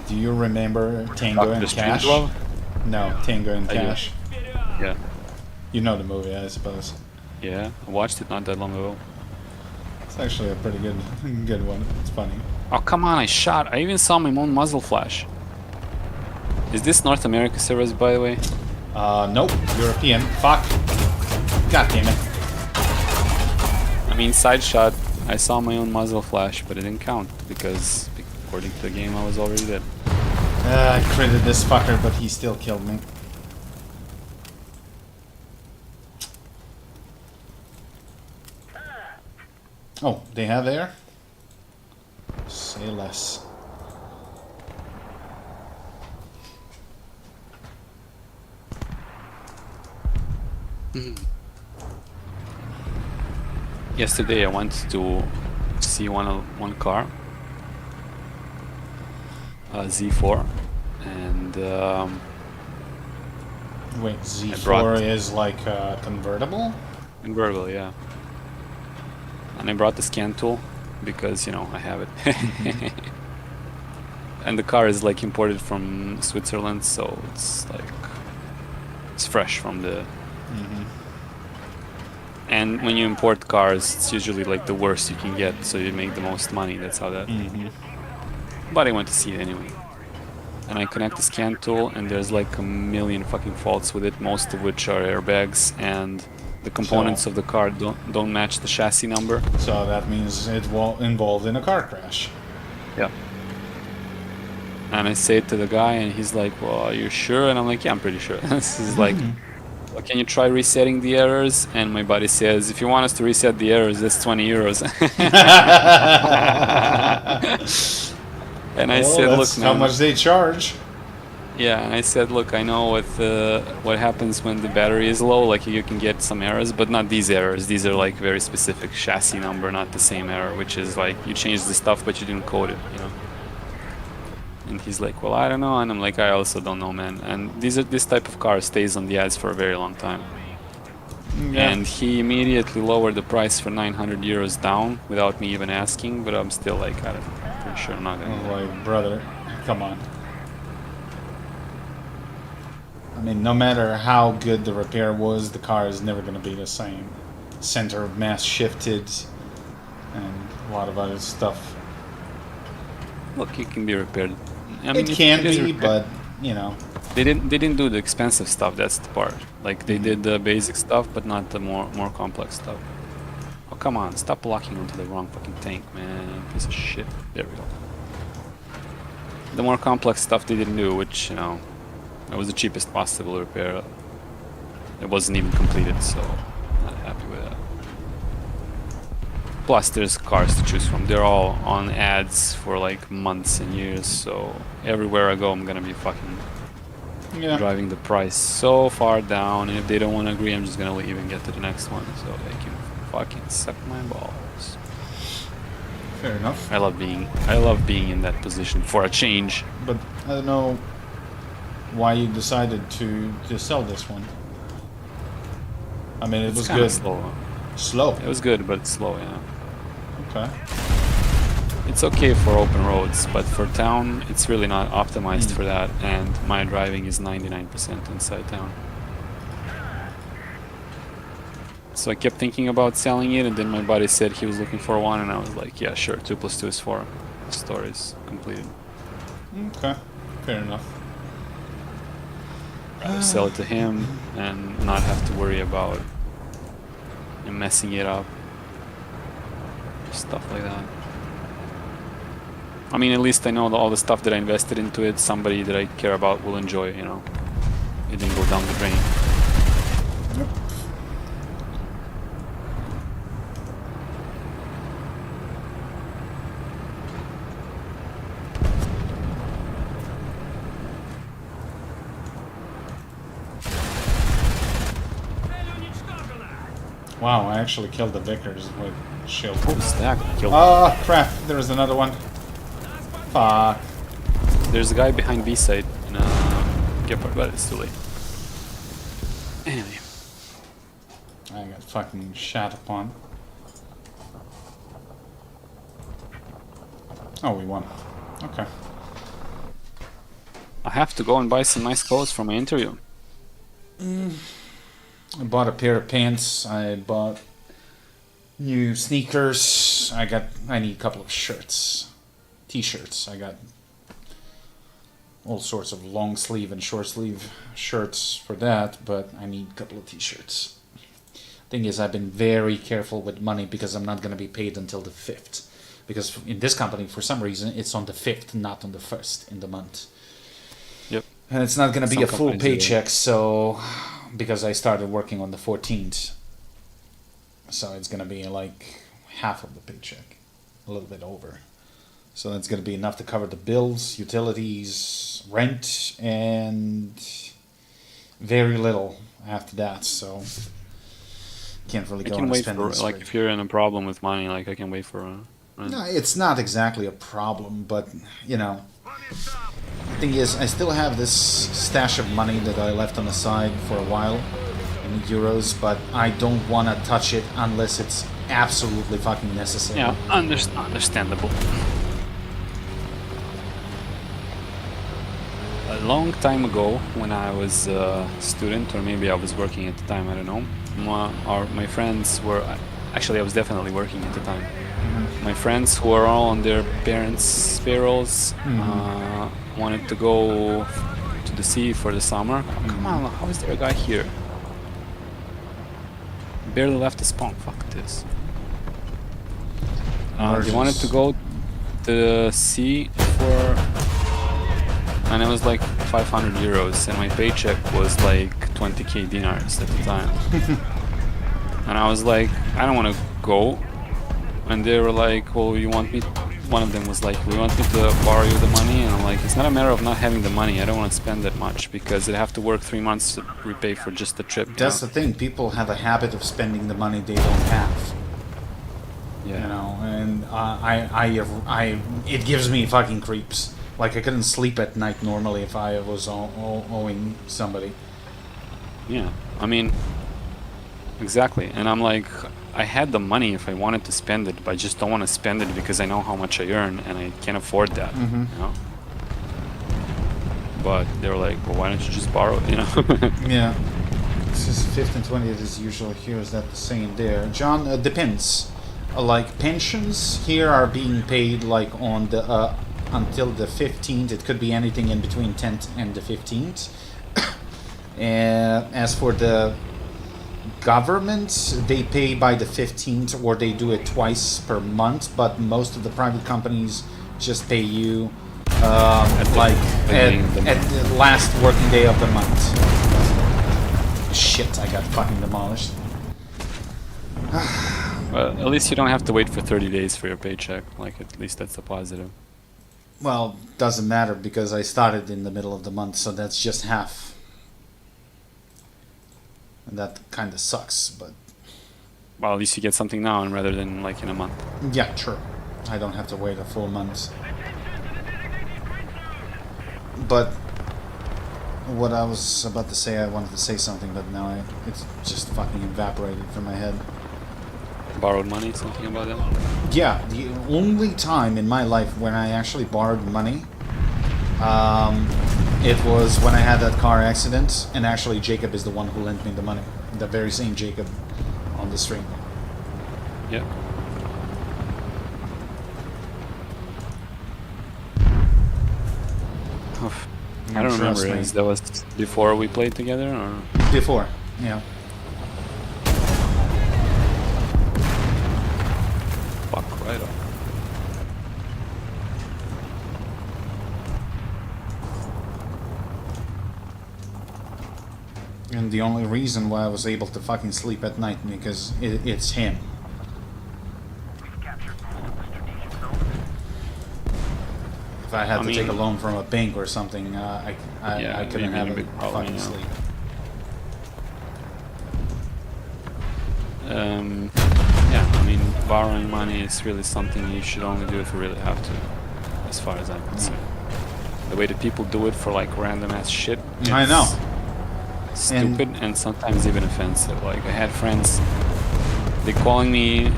Do you remember Tango Dr. and Cash? Strangelove? No, Tango and I do. Cash. Yeah, You know the movie, I suppose. yeah. I watched it not that long ago. It's actually a pretty good one. It's funny. Oh come on! I shot. I even saw my own muzzle flash. Is this North America service, by the way? Nope. European. Fuck. God damn it. I mean, side shot. I saw my own muzzle flash, but it didn't count because, according to the game, I was already dead. I critted this fucker, but he still killed me. Oh, they have air? Say less. Yesterday, I went to see one car, a Z4, and Wait, Z4 brought- is like convertible? convertible, yeah. And I brought the scan tool because, you know, I have it. And the car is like imported from Switzerland, so it's like it's fresh from the. And when you import cars, it's usually like the worst you can get, so you make the most money. That's how that. But I went to see it anyway. And I connect the scan tool, and there's like a million fucking faults with it, most of which are airbags, and the components of the car don't match the chassis number. So that means it's involved in a car crash. Yeah. And I say it to the guy, and he's like, "Well, are you sure?" And I'm like, "Yeah, I'm pretty sure." This is like, well, "Can you try resetting the errors?" And my buddy says, "If you want us to reset the errors, that's 20 euros." And I Well, said, that's "Look, how man." much they charge. Yeah, and I said, "Look, I know what happens when the battery is low. Like you can get some errors, but not these errors. These are like very specific chassis number, not the same error, which is like you changed the stuff, but you didn't code it, you know." And he's like, "Well, I don't know," and I'm like, "I also don't know, man." And this type of car stays on the ads for a very long time. Yeah. And he immediately lowered the price for 900 euros down without me even asking, but I'm still like, I don't know, pretty sure I'm not gonna do that. Like, brother, come on. I mean, no matter how good the repair was, the car is never going to be the same. Center of mass shifted, and a lot of other stuff. Look, it can be repaired. I mean, It can is be, repaired. but you know, They didn't do the expensive stuff. That's the part. Like they did the basic stuff, but not the more complex stuff. Oh come on! Stop locking onto the wrong fucking tank, man. Piece of shit. There we go. The more complex stuff they didn't do, which you know, it was the cheapest possible repair. It wasn't even completed, so not happy with that. Plus, there's cars to choose from. They're all on ads for like months and years, so everywhere I go, I'm gonna be fucking yeah. driving the price so far down, and if they don't want to agree, I'm just gonna leave and get to the next one, so they can fucking suck my balls. Fair enough. I love being in that position for a change. But I don't know why you decided to sell this one. I mean, it It's was kinda good. slow. Slow. It was good, but it's slow, yeah. Okay. It's okay for open roads, but for town, it's really not optimized for that, and my driving is 99% inside town. So I kept thinking about selling it, and then my buddy said he was looking for one, and I was like, yeah, sure, 2 + 2 is 4. The story is completed. Okay. Fair enough. Rather sell it to him and not have to worry about messing it up. Stuff like that. I mean, at least I know that all the stuff that I invested into it, somebody that I care about will enjoy, you know. It didn't go down the drain. Wow, I actually killed the Vickers with shield. What was that? Killed. Oh, crap. There was another one. Fuck. There's a guy behind B side in Gepard, but it's too late. Anyway. I got fucking shot upon. Oh, we won. Okay. I have to go and buy some nice clothes for my interview. I bought a pair of pants. I bought new sneakers. I need a couple of shirts. T-shirts. I got all sorts of long sleeve and short sleeve shirts for that, but I need a couple of T-shirts. Thing is, I've been very careful with money because I'm not going to be paid until the 5th. Because in this company, for some reason, it's on the 5th, not on the 1st in the month. Yep. And it's not going to be a Some full companies do that. paycheck, so because I started working on the 14th, so it's going to be like half of the paycheck, a little bit over. So that's going to be enough to cover the bills, utilities, rent, and very little after that. So can't really I go can on a wait spending for, like, spree. if you're in a problem with money, like, I can wait for No, it's not exactly a problem, but you know, the thing is, I still have this stash of money that I left on the side for a while in euros, but I don't want to touch it unless it's absolutely fucking necessary. Yeah, understandable. A long time ago, when I was a student, or maybe I was working at the time, I don't know, my friends were... Actually, I was definitely working at the time. My friends who were all on their parents' payrolls wanted to go to the sea for the summer. Oh, come on, how is there a guy here? Barely left the spawn, fuck this. They wanted to go to the sea for... And it was like 500 euros, and my paycheck was like 20k dinars at the time. And I was like, I don't want to go. And they were like, well, you want me... One of them was like, we want me to borrow you the money. And I'm like, it's not a matter of not having the money. I don't want to spend that much because I'd have to work 3 months to repay for just the trip. That's the thing. People have a habit of spending the money they don't have. Yeah. You know, and it gives me fucking creeps. Like, I couldn't sleep at night normally if I was owing somebody. Yeah, I mean, exactly. And I'm like, I had the money if I wanted to spend it, but I just don't want to spend it because I know how much I earn and I can't afford that. You know? But they were like, well, why don't you just borrow it, you know? Yeah. This is 5th and 20th as usual. Here is that the same there. John, depends. Like, pensions here are being paid like on the until the 15th. It could be anything in between 10th and the 15th. As for the government, they pay by the 15th, or they do it twice per month, but most of the private companies just pay you at the last working day of the month. Shit, I got fucking demolished. Well, at least you don't have to wait for 30 days for your paycheck. Like, at least that's a positive. Well, doesn't matter because I started in the middle of the month, so that's just half. And that kind of sucks, but... Well, at least you get something now and rather than like in a month. Yeah, true. I don't have to wait a full month. But what I was about to say, I wanted to say something, but now it's just fucking evaporated from my head. Borrowed money, something about that? Yeah, the only time in my life when I actually borrowed money, it was when I had that car accident, and actually Jacob is the one who lent me the money. The very same Jacob on the stream. Yeah. Oof. I don't remember. That was before we played together, or before? Yeah. Fuck right off. And the only reason why I was able to fucking sleep at night because it's him. If I had to take a loan from a bank or something, I couldn't have a fucking sleep. Yeah, I mean, borrowing money is really something you should only do if you really have to, as far as I'm concerned. The way that people do it for like random ass shit, I know. Stupid and sometimes even offensive. Like I had friends, they calling me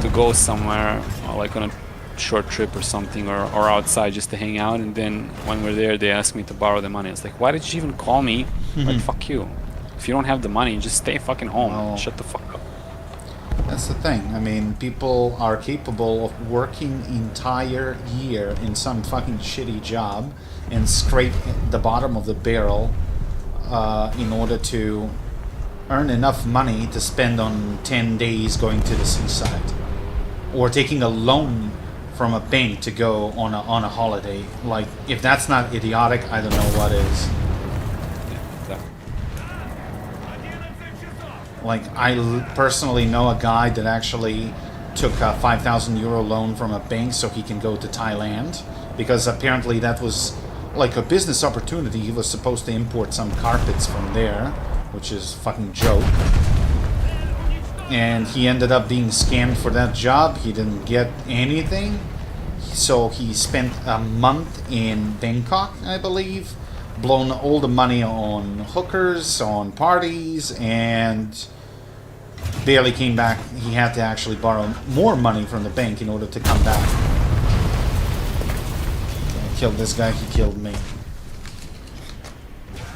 to go somewhere, or like on a short trip or something, or outside just to hang out, and then when we're there they ask me to borrow the money. It's like, why did you even call me? Like, fuck you. If you don't have the money, just stay fucking home. Oh. Shut the fuck up. That's the thing. I mean, people are capable of working entire year in some fucking shitty job and scrape the bottom of the barrel in order to earn enough money to spend on 10 days going to the seaside, or taking a loan from a bank to go on a holiday. Like, if that's not idiotic, I don't know what is. Like, I personally know a guy that actually took a 5,000 euro loan from a bank so he can go to Thailand, because apparently that was like a business opportunity. He was supposed to import some carpets from there, which is fucking joke. And he ended up being scammed for that job. He didn't get anything. So he spent a month in Bangkok, I believe, blown all the money on hookers, on parties, and barely came back. He had to actually borrow more money from the bank in order to come back. I killed this guy, he killed me.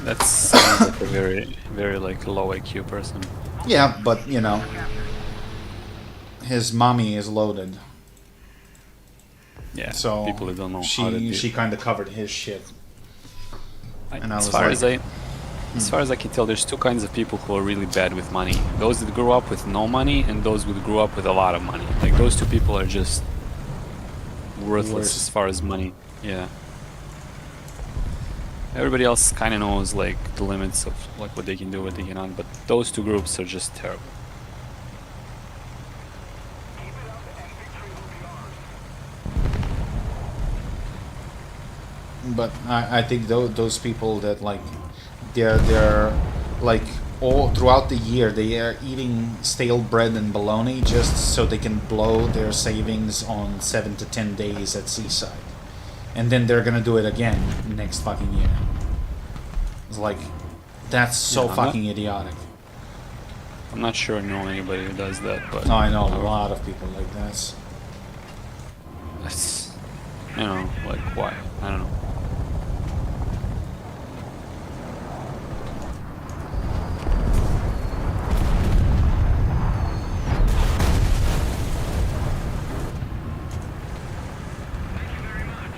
That sounds like a very, very like low IQ person. Yeah, but you know, his mommy is loaded. Yeah, So people who don't know how to do. she kind of covered his shit. And I as was far like, as far as I can tell, there's two kinds of people who are really bad with money. Those that grew up with no money and those who grew up with a lot of money. Like, those two people are just worthless Worse. as far as money. Yeah. Everybody else kind of knows like the limits of like what they can do, what they cannot, but those two groups are just terrible. But I think those people that like they're like all throughout the year they are eating stale bread and bologna just so they can blow their savings on 7 to 10 days at seaside, and then they're gonna do it again next fucking year. It's like, that's so Yeah, I'm fucking idiotic. I'm not sure I know anybody who does that, but No, I know a lot of people like this. it's, you know, like, why? I don't know.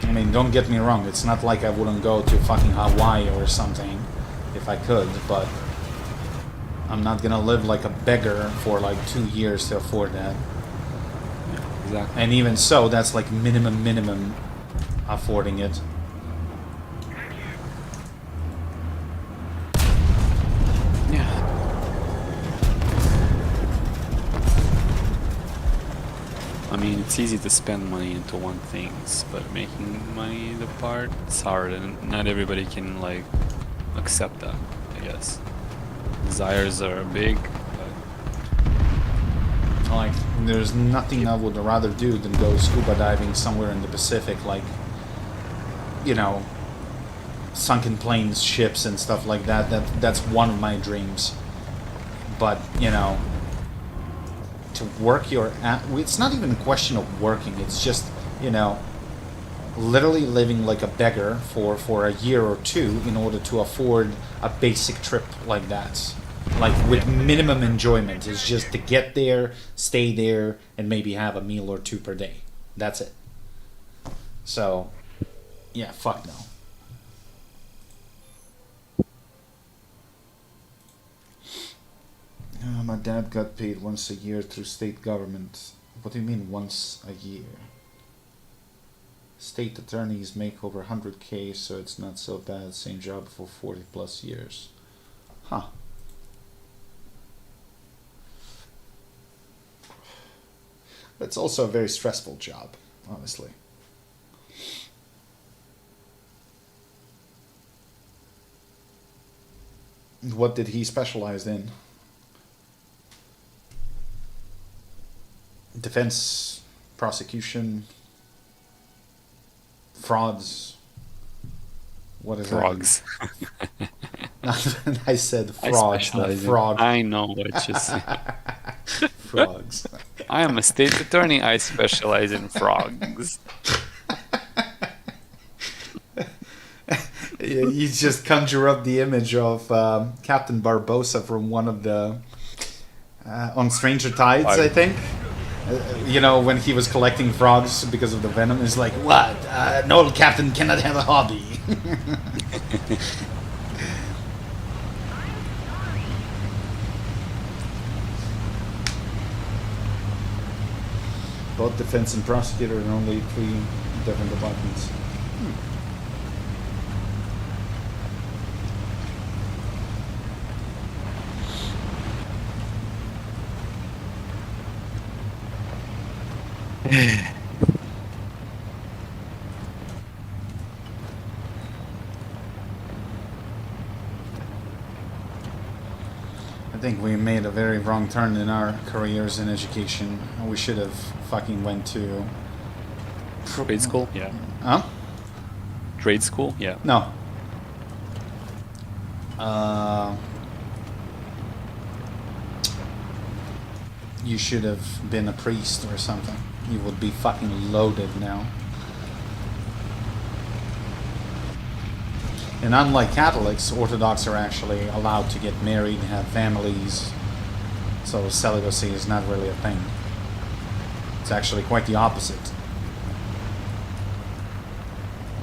I mean, don't get me wrong, it's not like I wouldn't go to fucking Hawaii or something if I could, but I'm not gonna live like a beggar for like 2 years to afford that. Yeah, exactly. And even so, that's like minimum affording it. Yeah. I mean, it's easy to spend money into one things, but making money the part, it's hard, and not everybody can like accept that, I guess. Desires are big, but Like, there's nothing I would rather do than go scuba diving somewhere in the Pacific, like, you know, sunken planes, ships, and stuff like that. That's one of my dreams. But, you know, to work your it's not even a question of working, it's just, you know, literally living like a beggar for a year or two in order to afford a basic trip like that, like with minimum enjoyment. It's just to get there, stay there, and maybe have a meal or two per day. That's it. So yeah, fuck no. My dad got paid once a year through state government. What do you mean once a year? State attorneys make over 100K, so it's not so bad. Same job for 40 plus years. Huh. It's also a very stressful job, honestly. What did he specialize in? Defense, prosecution, frauds. What is Frogs. that? I said I frauds, not specialize in. frog. I know what you say. Frogs. I am a state attorney. I specialize in frogs. You just conjure up the image of Captain Barbosa from one of the on Stranger Tides, I think. You know, when he was collecting frogs because of the venom, it's like, what? An old captain cannot have a hobby. Both defense and prosecutor and only 3 different departments. I think we made a very wrong turn in our careers in education. We should have fucking went to... Trade school? Yeah. Huh? Trade school? Yeah. No. You should have been a priest or something. You would be fucking loaded now. And unlike Catholics, Orthodox are actually allowed to get married, have families. So celibacy is not really a thing. It's actually quite the opposite.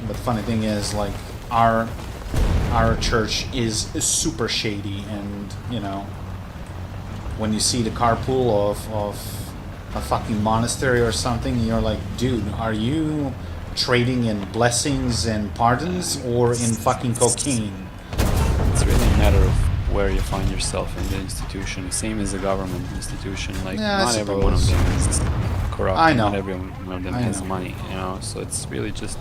But the funny thing is, like, our church is super shady, and, you know, when you see the carpool of a fucking monastery or something, you're like, dude, are you trading in blessings and pardons or in fucking cocaine? It's really a matter of where you find yourself in the institution. Same as a government institution. Like, Yeah, not every one of them is corrupt. I know. Not every one of them I has know. money, you know? So it's really just...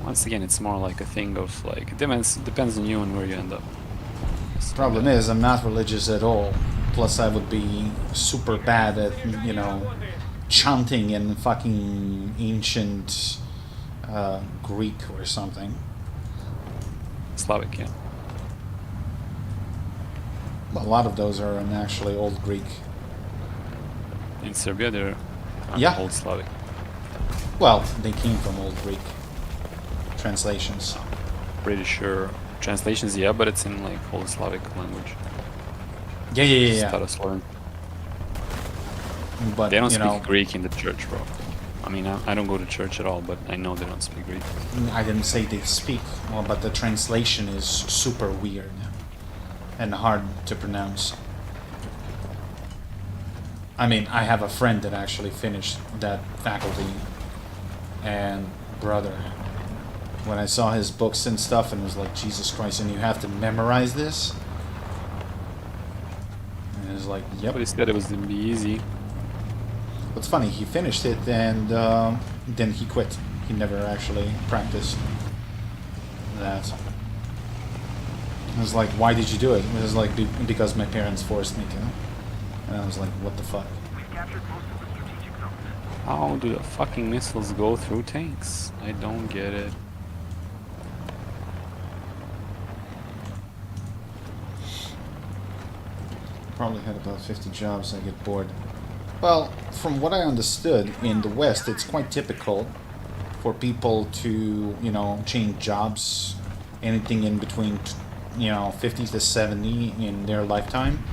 Once again, it's more like a thing of, like, it depends on you and where you end up. Problem is, I'm not religious at all. Plus, I would be super bad at, you know, chanting in fucking ancient Greek or something. Slavic, yeah. A lot of those are in actually Old Greek. In Serbia, they're Yeah. Old Slavic. Well, they came from Old Greek translations. Pretty sure translations, yeah, but it's in like Old Slavic language. Yeah. Staroslavian. But, They don't you speak know, Greek in the church, bro. I mean, I don't go to church at all, but I know they don't speak Greek. I didn't say they speak, well, but the translation is super weird and hard to pronounce. I mean, I have a friend that actually finished that faculty, and brother, when I saw his books and stuff, and it was like, Jesus Christ, and you have to memorize this? And it was like, yep. But he said it was gonna be easy. What's funny, he finished it, and then he quit. He never actually practiced that. I was like, why did you do it? It was like, because my parents forced me to. And I was like, what the fuck? We've captured most of the strategic zones. How do the fucking missiles go through tanks? I don't get it. Probably had about 50 jobs, I get bored. Well, from what I understood, in the West, it's quite typical for people to, you know, change jobs, anything in between, you know, 50 to 70 in their lifetime.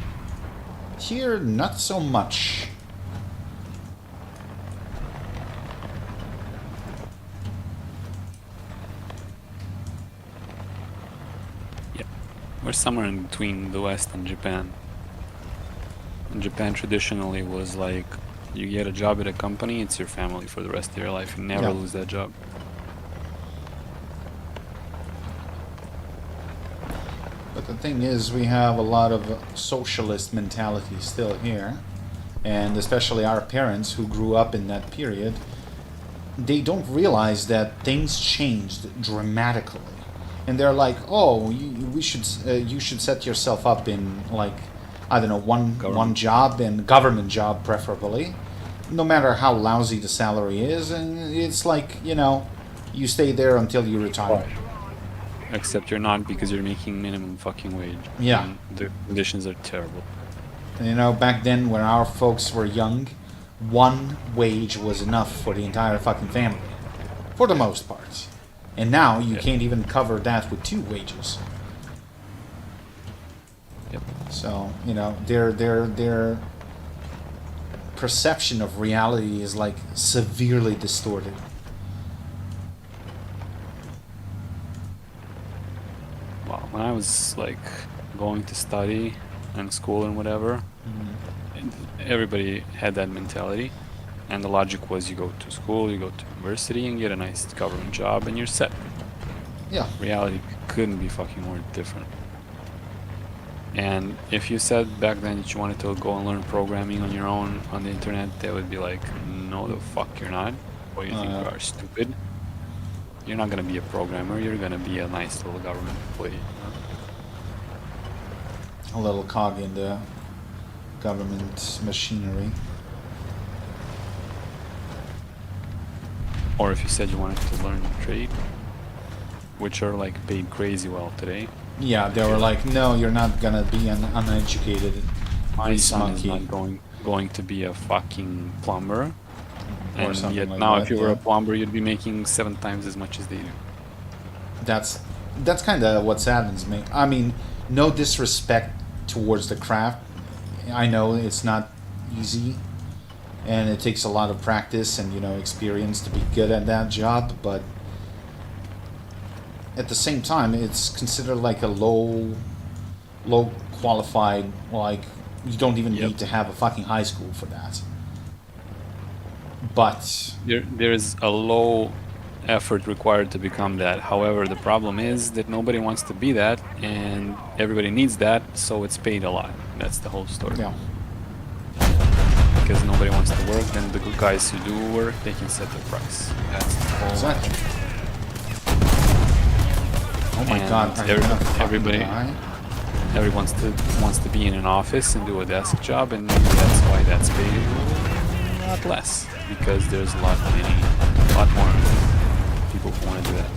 Here, not so much. Yeah. We're somewhere in between the West and Japan. In Japan traditionally was like, you get a job at a company, it's your family for the rest of your life. You never Yeah. lose that job. But the thing is, we have a lot of socialist mentality still here. and especially our parents who grew up in that period, they don't realize that things changed dramatically, and they're like, "Oh, you should set yourself up in like, I don't know, one job, and government job preferably, no matter how lousy the salary is, and it's like, you know, you stay there until you retire." Except you're not, because you're making minimum fucking wage. Yeah. And the conditions are terrible. And, you know, back then when our folks were young, one wage was enough for the entire fucking family, for the most part. And now you can't even cover that with 2 wages. Yep. So, you know, their perception of reality is like severely distorted. Well, when I was like going to study and school and whatever, and everybody had that mentality, and the logic was you go to school, you go to university, and get a nice government job, and you're set. Yeah. Reality couldn't be fucking more different. And if you said back then that you wanted to go and learn programming on your own on the internet, they would be like, "No, the fuck you're not. What do you think you are, stupid? You're not gonna be a programmer. You're gonna be a nice little government employee." A little cog in the government machinery. Or if you said you wanted to learn a trade, which are like paid crazy well today. Yeah, they were like, "No, you're not gonna be an uneducated My grease son is monkey." not going to be a fucking plumber. Or And something yet like now that, if you were yeah. a plumber, you'd be making 7 times as much as they do. That's kind of what saddens me. I mean, no disrespect towards the craft. I know it's not easy, and it takes a lot of practice and, you know, experience to be good at that job, but at the same time, it's considered like a low qualified, like, you don't even need to have a fucking high school for that. But There is a low effort required to become that. However, the problem is that nobody wants to be that, and everybody needs that, so it's paid a lot. That's the whole story. yeah, Because nobody wants to work, then the good guys who do work, they can set the price. That's the whole. exactly. Oh my And god, are you gonna fucking everybody die? wants to be in an office and do a desk job, and that's why that's paid a lot less, because there's a lot more people who want to do that.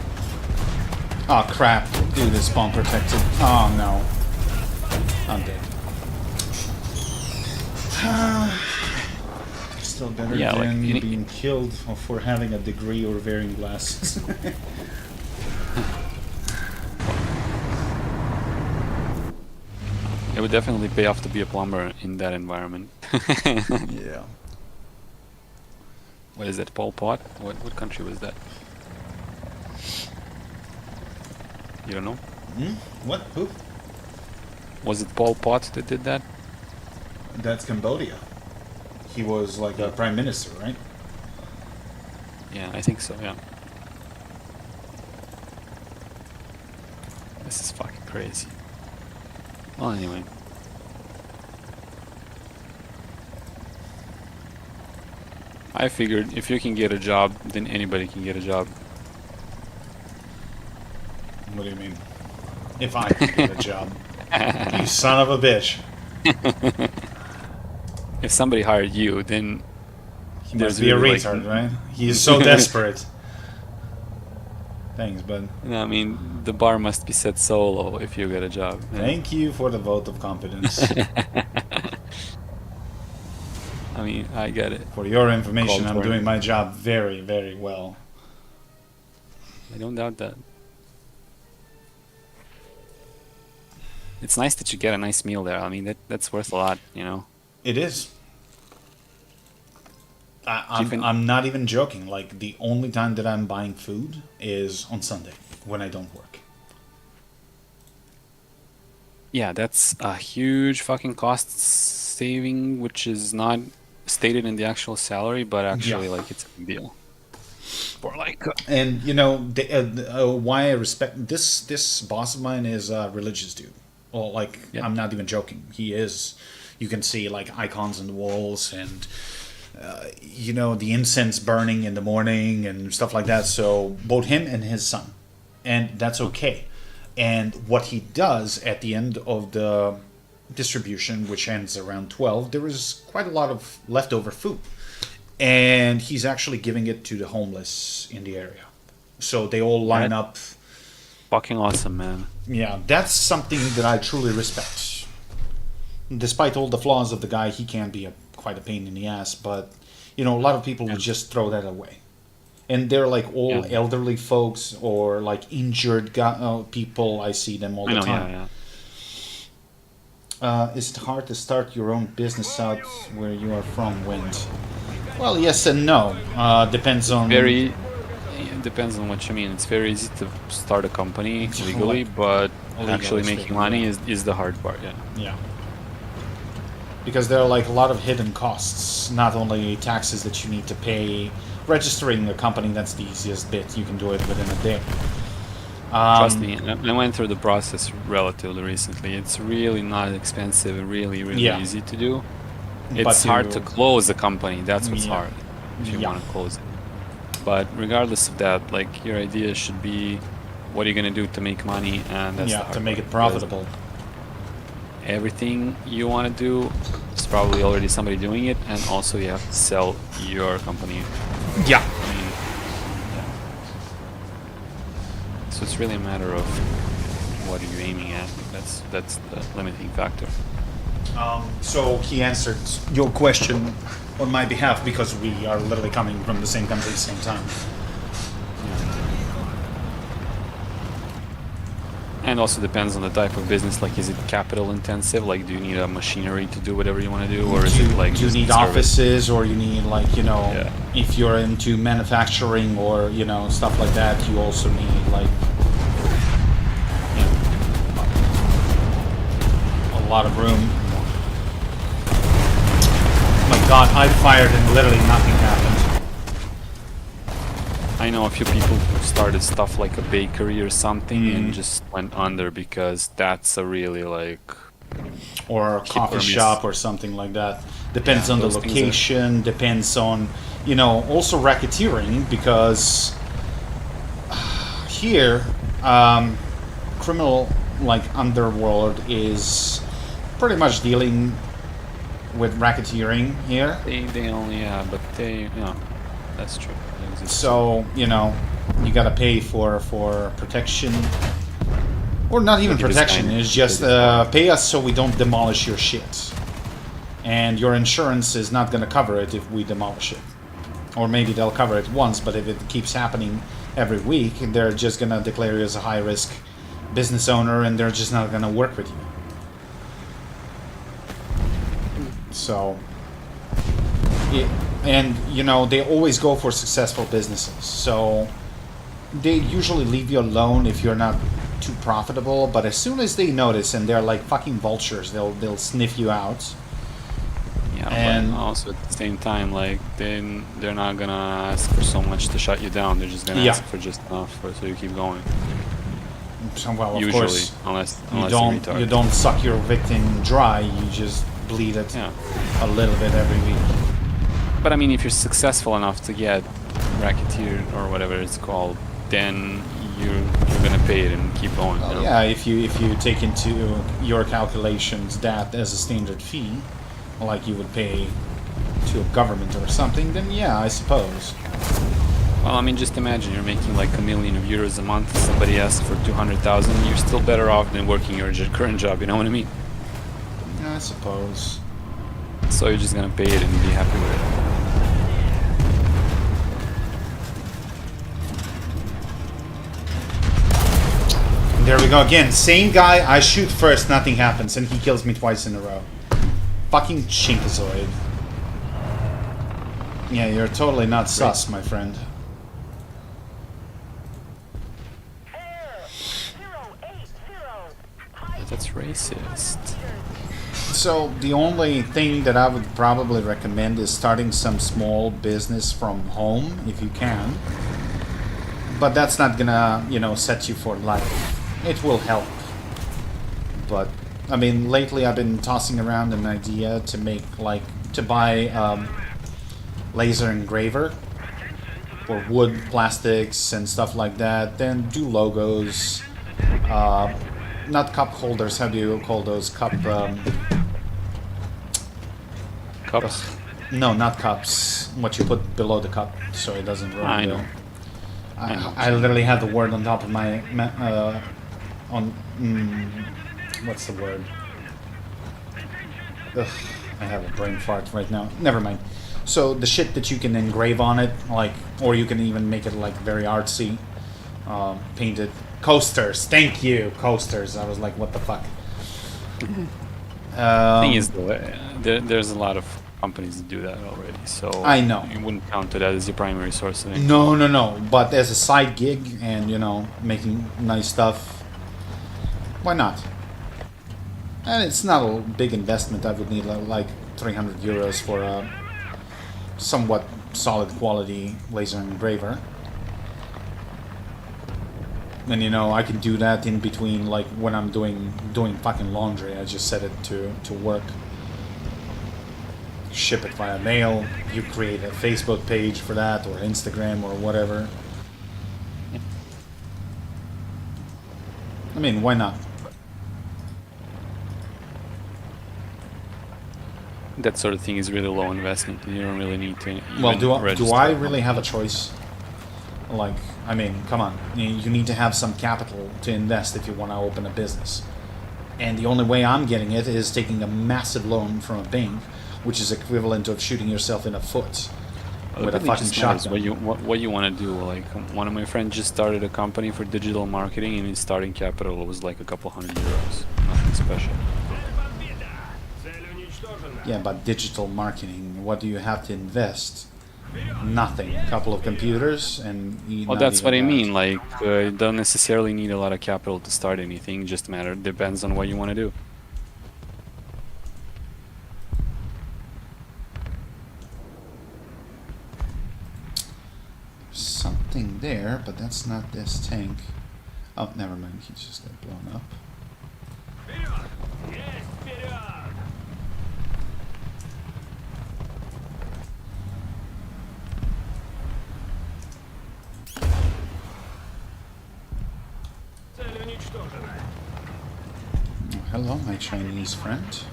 Oh crap, dude, it's spawn protected. Oh no. I'm dead. Still better Yeah, like, than you need- being killed for having a degree or wearing glasses. It would definitely pay off to be a plumber in that environment. Yeah. What is that, Pol Pot? What country was that? You don't know? What? Who? Was it Pol Pot that did that? That's Cambodia. He was like a prime minister, right? Yeah, I think so, yeah. This is fucking crazy. Well, anyway. I figured if you can get a job, then anybody can get a job. What do you mean? If I can get a job. You son of a bitch. If somebody hired you, then He must be a really, retard, right? He is so desperate. Thanks, bud. I mean, the bar must be set so low if you get a job. Thank you for the vote of confidence. I mean, I get it. For your information, Called I'm for doing it. my job very, very well. I don't doubt that. It's nice that you get a nice meal there. I mean, that's worth a lot, you know. It is. Even- I'm not even joking. Like, the only time that I'm buying food is on Sunday, when I don't work. Yeah, that's a huge fucking cost saving, which is not stated in the actual salary, but actually, Yeah. like, it's a big deal. For like, And, you know, why I respect... This boss of mine is a religious dude. Well, like, Yeah. I'm not even joking. He is... You can see like icons on the walls and you know, the incense burning in the morning and stuff like that. So both him and his son, and that's okay. And what he does at the end of the distribution, which ends around 12, there is quite a lot of leftover food, and he's actually giving it to the homeless in the area. So they all line up. Fucking awesome, man. Yeah, that's something that I truly respect. Despite all the flaws of the guy, he can be quite a pain in the ass, but you know, a lot of people will just throw that away. And they're like all elderly folks or like injured people. I see them all the time. Is it hard to start your own business out where you are from, Wind? Well, yes and no. Depends on... It depends on what you mean. It's very easy to start a company legally, but actually making money is the hard part, Yeah. Because there are like a lot of hidden costs, not only taxes that you need to pay. Registering a company, that's the easiest bit. You can do it within a day. Trust me, I went through the process relatively recently. It's really not expensive and really easy to do. It's hard to close a company. That's what's hard if you want to close it. But regardless of that, like, your idea should be what are you going to do to make money, and that's the hard to make part, it profitable. Everything you want to do is probably already somebody doing it, and also you have to sell your company. Yeah. So it's really a matter of what are you aiming at. That's the limiting factor. So he answered your question on my behalf because we are literally coming from the same country at the same time. And also depends on the type of business. Like, is it capital intensive? Like, do you need a machinery to do whatever you want to do, or is it like do you need offices, or you need like, you know, if you're into manufacturing or, you know, stuff like that, you also need like, you know, a lot of room. Oh my God, I fired and literally nothing happened. I know a few people who started stuff like a bakery or something and just went under because that's a really like... Or a coffee shop or something like that. Depends on the location, depends on, you know, also racketeering, because here, criminal, like, underworld is pretty much dealing with racketeering here. They only, but they, you know, that's true. So, you know, you gotta pay for protection. Or not even protection, it's just pay us so we don't demolish your shit. And your insurance is not gonna cover it if we demolish it. Or maybe they'll cover it once, but if it keeps happening every week, they're just gonna declare you as a high-risk business owner and they're just not gonna work with you. So... And, you know, they always go for successful businesses. So they usually leave you alone if you're not too profitable. But as soon as they notice, and they're like fucking vultures, they'll sniff you out. Yeah, and but also at the same time, like, they're not gonna ask for so much to shut you down. They're just gonna ask for just enough so you keep going. Well, usually, of course, unless you don't suck your victim dry. You just bleed it a little bit every week. But I mean, if you're successful enough to get racketeered or whatever it's called, then you're gonna pay it and keep going. You know? Yeah, if you take into your calculations that as a standard fee, like you would pay to a government or something, then yeah, I suppose. Well, I mean, just imagine you're making like €1 million a month. Somebody asks for 200,000. You're still better off than working your current job. You know what I mean? Yeah, I suppose. So you're just gonna pay it and be happy with it. There we go again. Same guy. I shoot first, nothing happens, and he kills me twice in a row. Fucking chinkazoid. Yeah, you're totally not sus, my friend. That's racist. So the only thing that I would probably recommend is starting some small business from home, if you can. But that's not gonna, you know, set you for life. It will help. But I mean, lately I've been tossing around an idea to make, like, to buy laser engraver for wood, plastics, and stuff like that. Then do logos, not cup holders. How do you call those? Cups. No, not cups. What you put below the cup so it doesn't ruin. I know. I literally have the word on top of my what's the word? Ugh, I have a brain fart right now. Never mind. So the shit that you can engrave on it, like, or you can even make it like very artsy, painted coasters. Thank you, coasters. I was like, what the fuck? Thing is, though, there's a lot of companies that do that already, so I know. You wouldn't count that as your primary source of income. No. But as a side gig and, you know, making nice stuff, why not? And it's not a big investment. I would need like 300 euros for a somewhat solid quality laser engraver. And, you know, I can do that in between, like, when I'm doing fucking laundry. I just set it to work. Ship it via mail. You create a Facebook page for that, or Instagram, or whatever. I mean, why not? That sort of thing is really low investment. You don't really need to. Well, do register. I really have a choice? Like, I mean, come on. You need to have some capital to invest if you want to open a business. And the only way I'm getting it is taking a massive loan from a bank, which is equivalent of shooting yourself in the foot with a fucking shotgun. What you want to do. Like, one of my friends just started a company for digital marketing, and his starting capital was like a couple €100. Nothing special. Yeah, but digital marketing, what do you have to invest? Nothing. A couple of computers and... Well, that's what I mean. Like, you don't necessarily need a lot of capital to start anything. Just depends on what you want to do. Something there, but that's not this tank. Oh, never mind. He just got blown up. Oh, hello, my Chinese friend.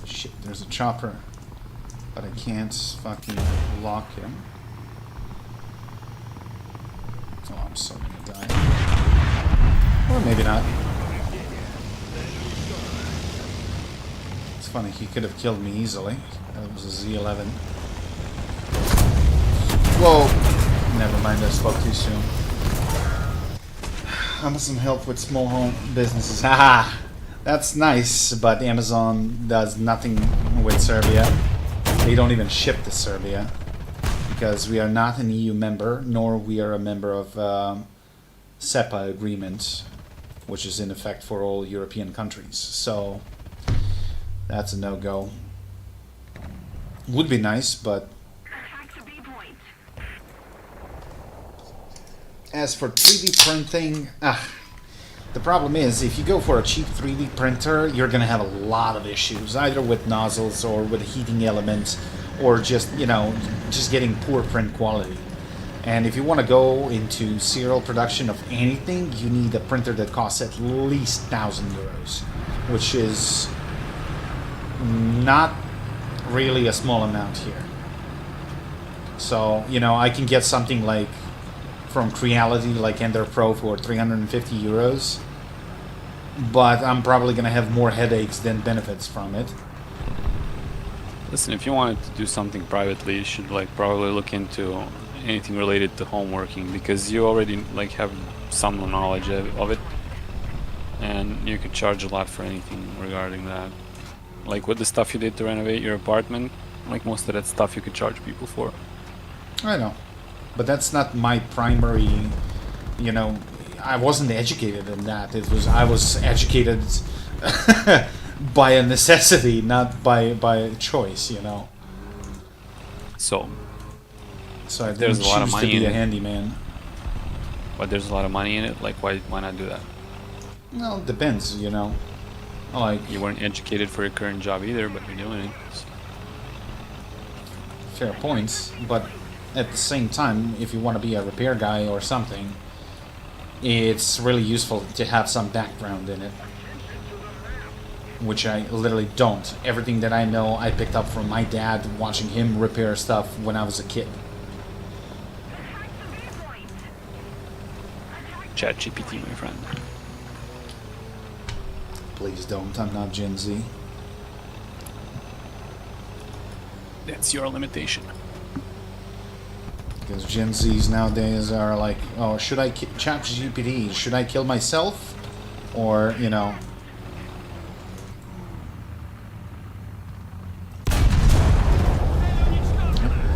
Shit, there's a chopper, but I can't fucking lock him. Oh, I'm so gonna die. Or maybe not. It's funny, he could have killed me easily. That was a Z11. Whoa! Never mind, I spoke too soon. Amazon help with small home businesses. Haha! That's nice, but Amazon does nothing with Serbia. They don't even ship to Serbia because we are not an EU member, nor we are a member of SEPA agreement, which is in effect for all European countries. So that's a no-go. Would be nice, but as for 3D printing, the problem is, if you go for a cheap 3D printer, you're going to have a lot of issues, either with nozzles or with heating elements, or just, you know, just getting poor print quality. And if you want to go into serial production of anything, you need a printer that costs at least 1,000 euros, which is not really a small amount here. So, you know, I can get something like from Creality, like Ender Pro, for 350 euros, but I'm probably going to have more headaches than benefits from it. Listen, if you wanted to do something privately, you should like probably look into anything related to home working, because you already like have some knowledge of it, and you could charge a lot for anything regarding that. Like with the stuff you did to renovate your apartment, like most of that stuff you could charge people for. I know, but that's not my primary, you know, I wasn't educated in that. I was educated by a necessity, not by choice, you know. So, So I There's didn't a lot of choose to money be in a it. handyman. but there's a lot of money in it. Like, why not do that? Well, it depends, you know. Like, You weren't educated for your current job either, but you're doing it. So, fair points, but at the same time, if you want to be a repair guy or something, it's really useful to have some background in it. Which I literally don't. Everything that I know, I picked up from my dad watching him repair stuff when I was a kid. Chat GPT, my friend. Please don't, I'm not Gen Z. That's your limitation. Because Gen Zs nowadays are like, oh, should I chat GPT? Should I kill myself? Or, you know.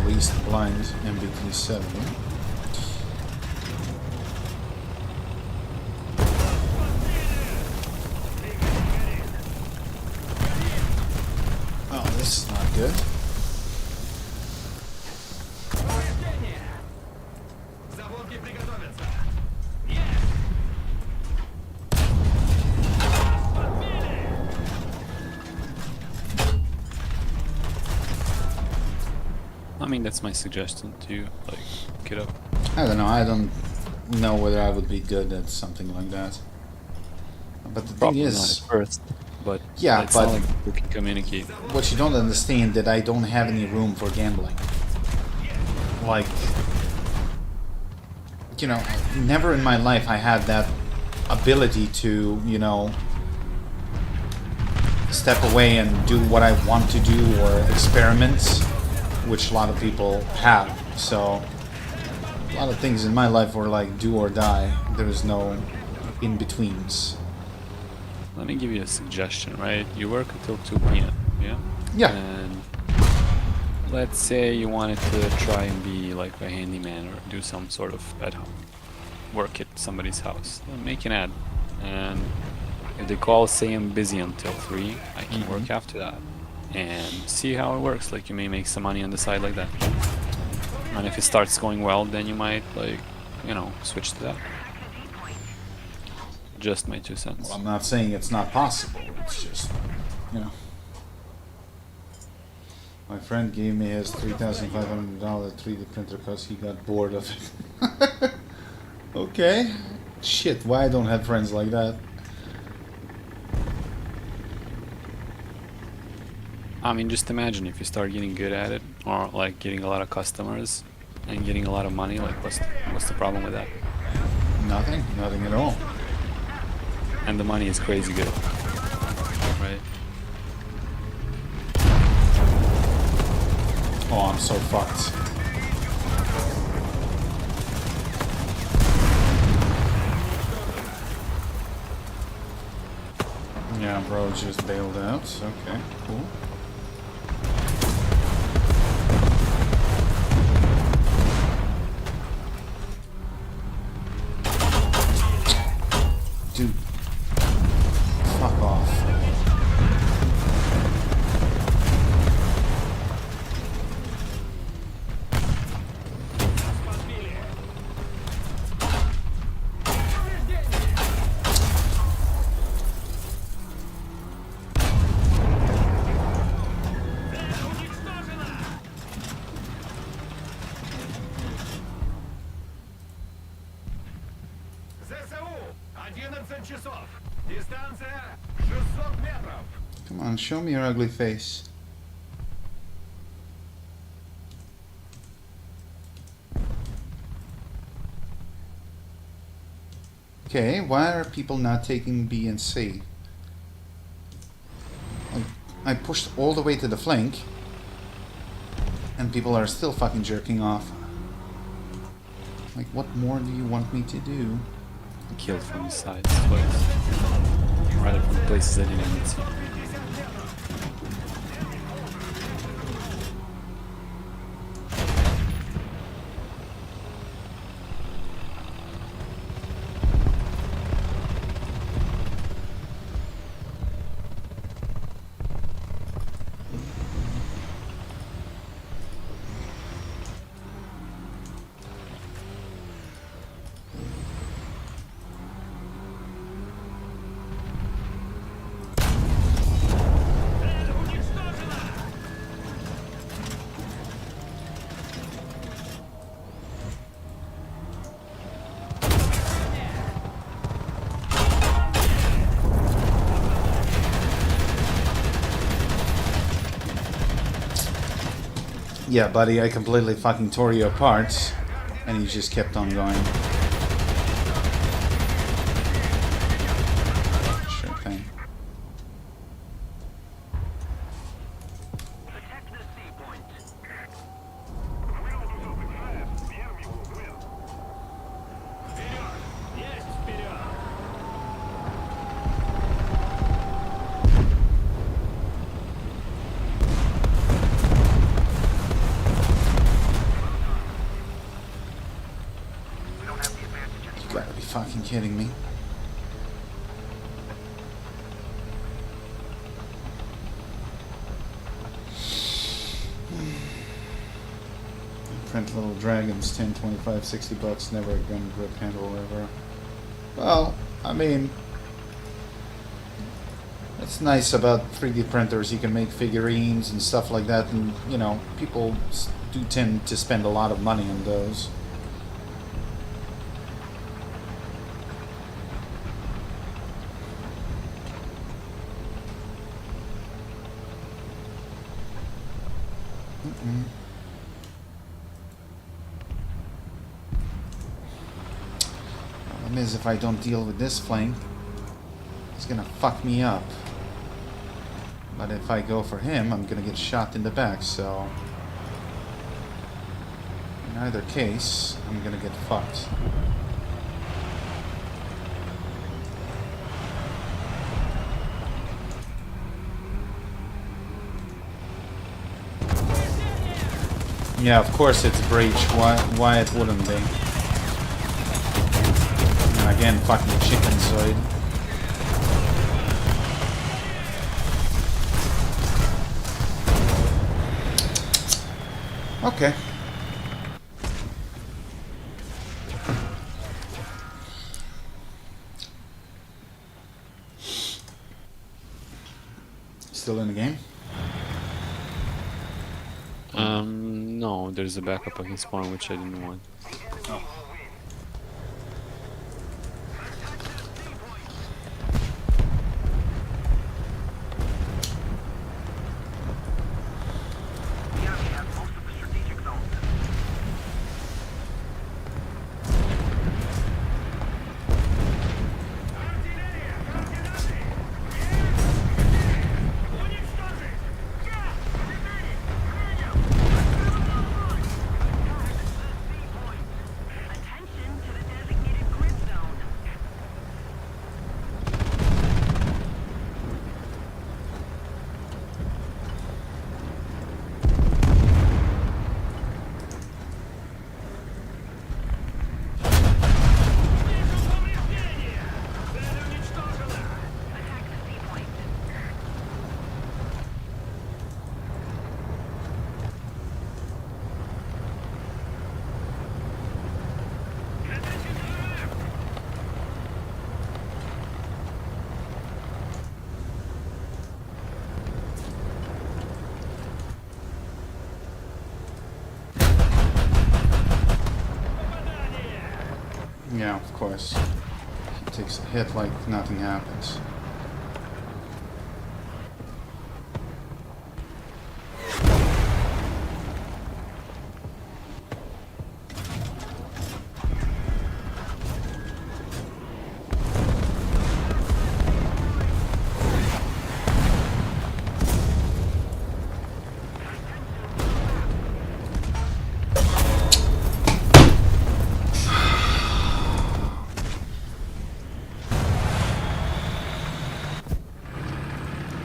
Least blind MBT7. Oh, this is not good. Заводки приготовятся. I mean, that's my suggestion to you. Like, get up. I don't know. I don't know whether I would be good at something like that. But the Probably thing not is, at first, but yeah, it's but not like you can communicate. what you don't understand that I don't have any room for gambling. Like, you know, never in my life I had that ability to, you know, step away and do what I want to do or experiment, which a lot of people have. So, a lot of things in my life were like do or die. There is no in-betweens. Let me give you a suggestion, right? You work until 2 p.m., yeah? Yeah. And let's say you wanted to try and be like a handyman or do some sort of ad hoc work at somebody's house. Then make an ad. And if they call, say I'm busy until 3, I can work after that. And see how it works. Like, you may make some money on the side like that. And if it starts going well, then you might, like, you know, switch to that. Just my 2 cents. Well, I'm not saying it's not possible. It's just, you know. My friend gave me his $3,500 3D printer because he got bored of it. Okay. Shit, why I don't have friends like that? I mean, just imagine if you start getting good at it, or like getting a lot of customers and getting a lot of money. Like, what's the problem with that? Nothing. Nothing at all. And the money is crazy good, right? Oh, I'm so fucked. Yeah, bro just bailed out. Okay, cool. Dude. Fuck off. ЗСУ 11 часов. Дистанция 600 метров. Come on, show me your ugly face. Okay, why are people not taking B and C? I pushed all the way to the flank, and people are still fucking jerking off. Like, what more do you want me to do? Killed from the sides twice. Rather from places I didn't even see. Yeah, buddy, I completely fucking tore you apart, and you just kept on going. Sure thing. Protect the sea point. We'll be moving fast. The enemy will win. Вперед! Есть вперед! We don't have the advantage anymore. You gotta be fucking kidding me. Print little dragons, 10, 25, 60 bucks, never a gun grip handle ever. Well, I mean, it's nice about 3D printers. You can make figurines and stuff like that, and you know, people do tend to spend a lot of money on those. Problem is, if I don't deal with this flank, it's gonna fuck me up. But if I go for him, I'm gonna get shot in the back, so... in either case, I'm gonna get fucked. Yeah, of course it's breach. Why it wouldn't be? And again, fucking chickenzoid. Okay. Still in the game? No, there's a backup I can spawn, which I didn't want. The enemy has most of the strategic zones. Attention to the designated grid zone. Attack the sea point. Yeah, of course. He takes a hit like nothing happens.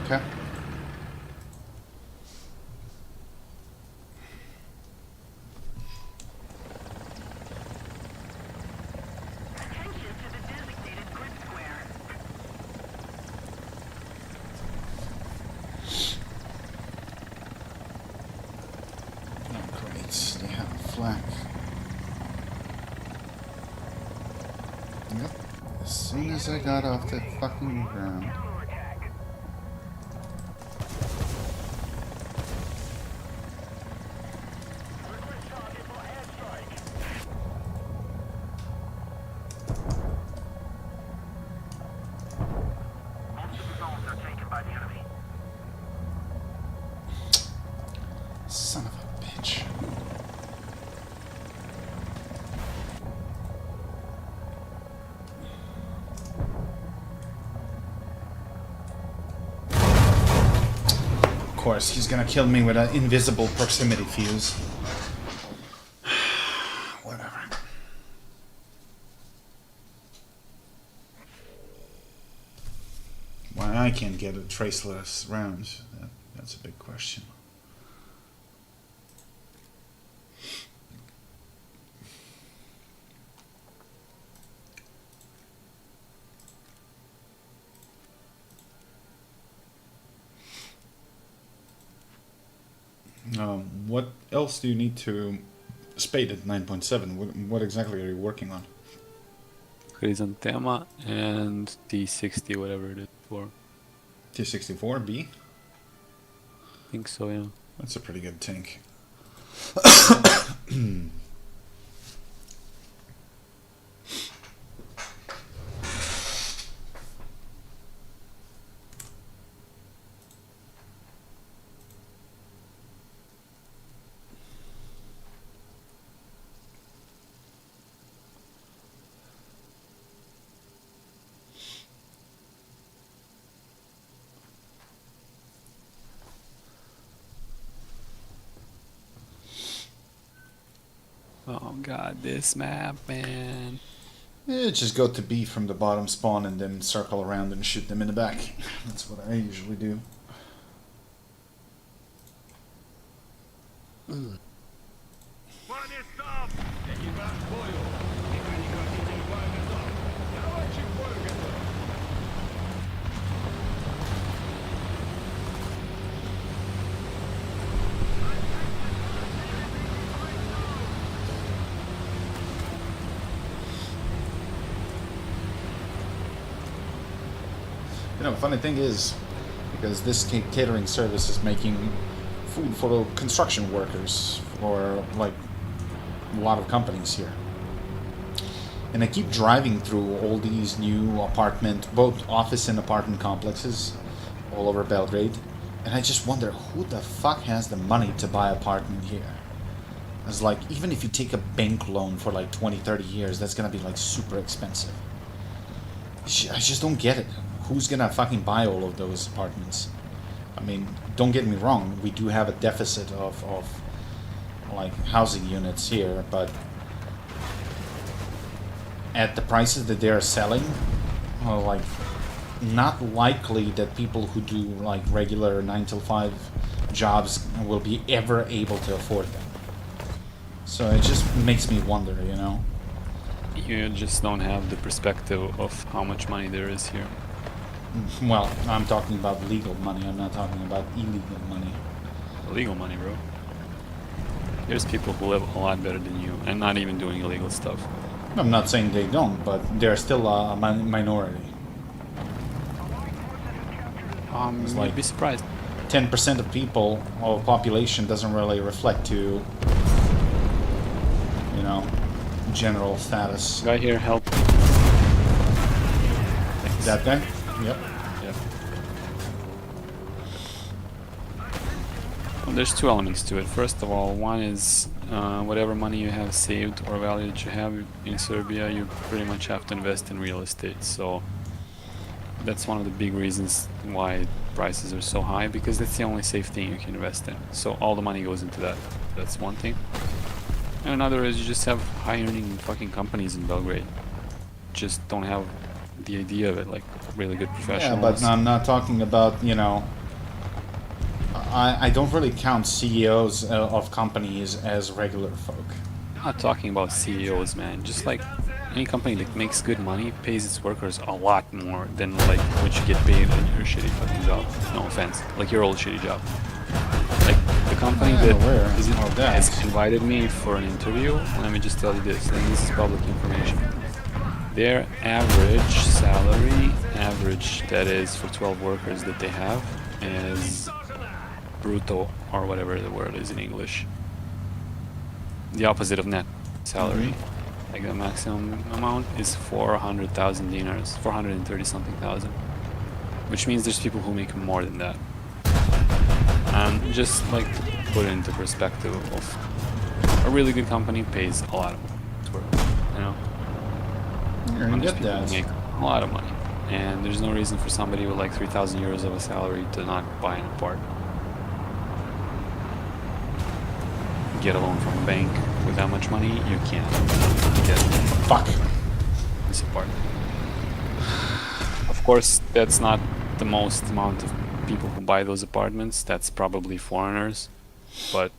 Okay. Attention to the designated grid square. Oh, great. They have a flag. Yep. As soon as I got off the fucking ground. Most of the zones are taken by the enemy. Son of a bitch. bitch. Of course, he's gonna kill me with an invisible proximity fuse. Whatever. Why I can't get a traceless round, that's a big question. What else do you need to spade at 9.7? What exactly are you working on? Chrysanthema and T60, whatever it is for. T64B? I think so, yeah. That's a pretty good tank. Oh god, this map, man. Yeah, just go to B from the bottom spawn and then circle around and shoot them in the back. That's what I usually do. Panie stop! Экипаж к бою. Механик-водитель к бою готов. Наводчик к бою готов. You know, the funny thing is, because this catering service is making food for construction workers for like a lot of companies here. And I keep driving through all these new both office and apartment complexes all over Belgrade. And I just wonder, who the fuck has the money to buy an apartment here? It's like, even if you take a bank loan for like 20, 30 years, that's gonna be like super expensive. I just don't get it. Who's gonna fucking buy all of those apartments? I mean, don't get me wrong, we do have a deficit of like housing units here, but at the prices that they're selling, well, like, not likely that people who do like regular 9 to 5 jobs will be ever able to afford them. So it just makes me wonder, you know? You just don't have the perspective of how much money there is here. Well, I'm talking about legal money, I'm not talking about illegal money. Illegal money, bro. There's people who live a lot better than you and not even doing illegal stuff. I'm not saying they don't, but they're still a minority. It's like You'd be surprised. 10% of people, or population, doesn't really reflect to, you know, general status. Guy here, help. Thanks. That guy? Yep. Yeah. Well, there's two elements to it. First of all, one is whatever money you have saved or value that you have in Serbia, you pretty much have to invest in real estate. So that's one of the big reasons why prices are so high, because that's the only safe thing you can invest in. So all the money goes into that. That's one thing. And another is you just have high earning fucking companies in Belgrade. Just don't have the idea of it, like really good professionals. Yeah, but I'm not talking about, you know, I don't really count CEOs of companies as regular folk. I'm not talking about CEOs, man. Just like any company that makes good money pays its workers a lot more than like what you get paid in your shitty fucking job. No offense, like your old shitty job. Like the company that has invited me for an interview. Let me just tell you this, and this is public information. Their average salary, that is for 12 workers that they have, is brutto, or whatever the word is in English. The opposite of net salary. Like the maximum amount is 400,000 dinars, 430 something thousand. Which means there's people who make more than that. And just like put it into perspective of a really good company pays a lot of money. It's worth it, you know. You're gonna Honest get people that. make a lot of money, and there's no reason for somebody with like 3,000 euros of a salary to not buy an apartment. Get a loan from a bank with that much money, you can't get Fuck. this apartment. Of course, that's not the most amount of people who buy those apartments. That's probably foreigners, but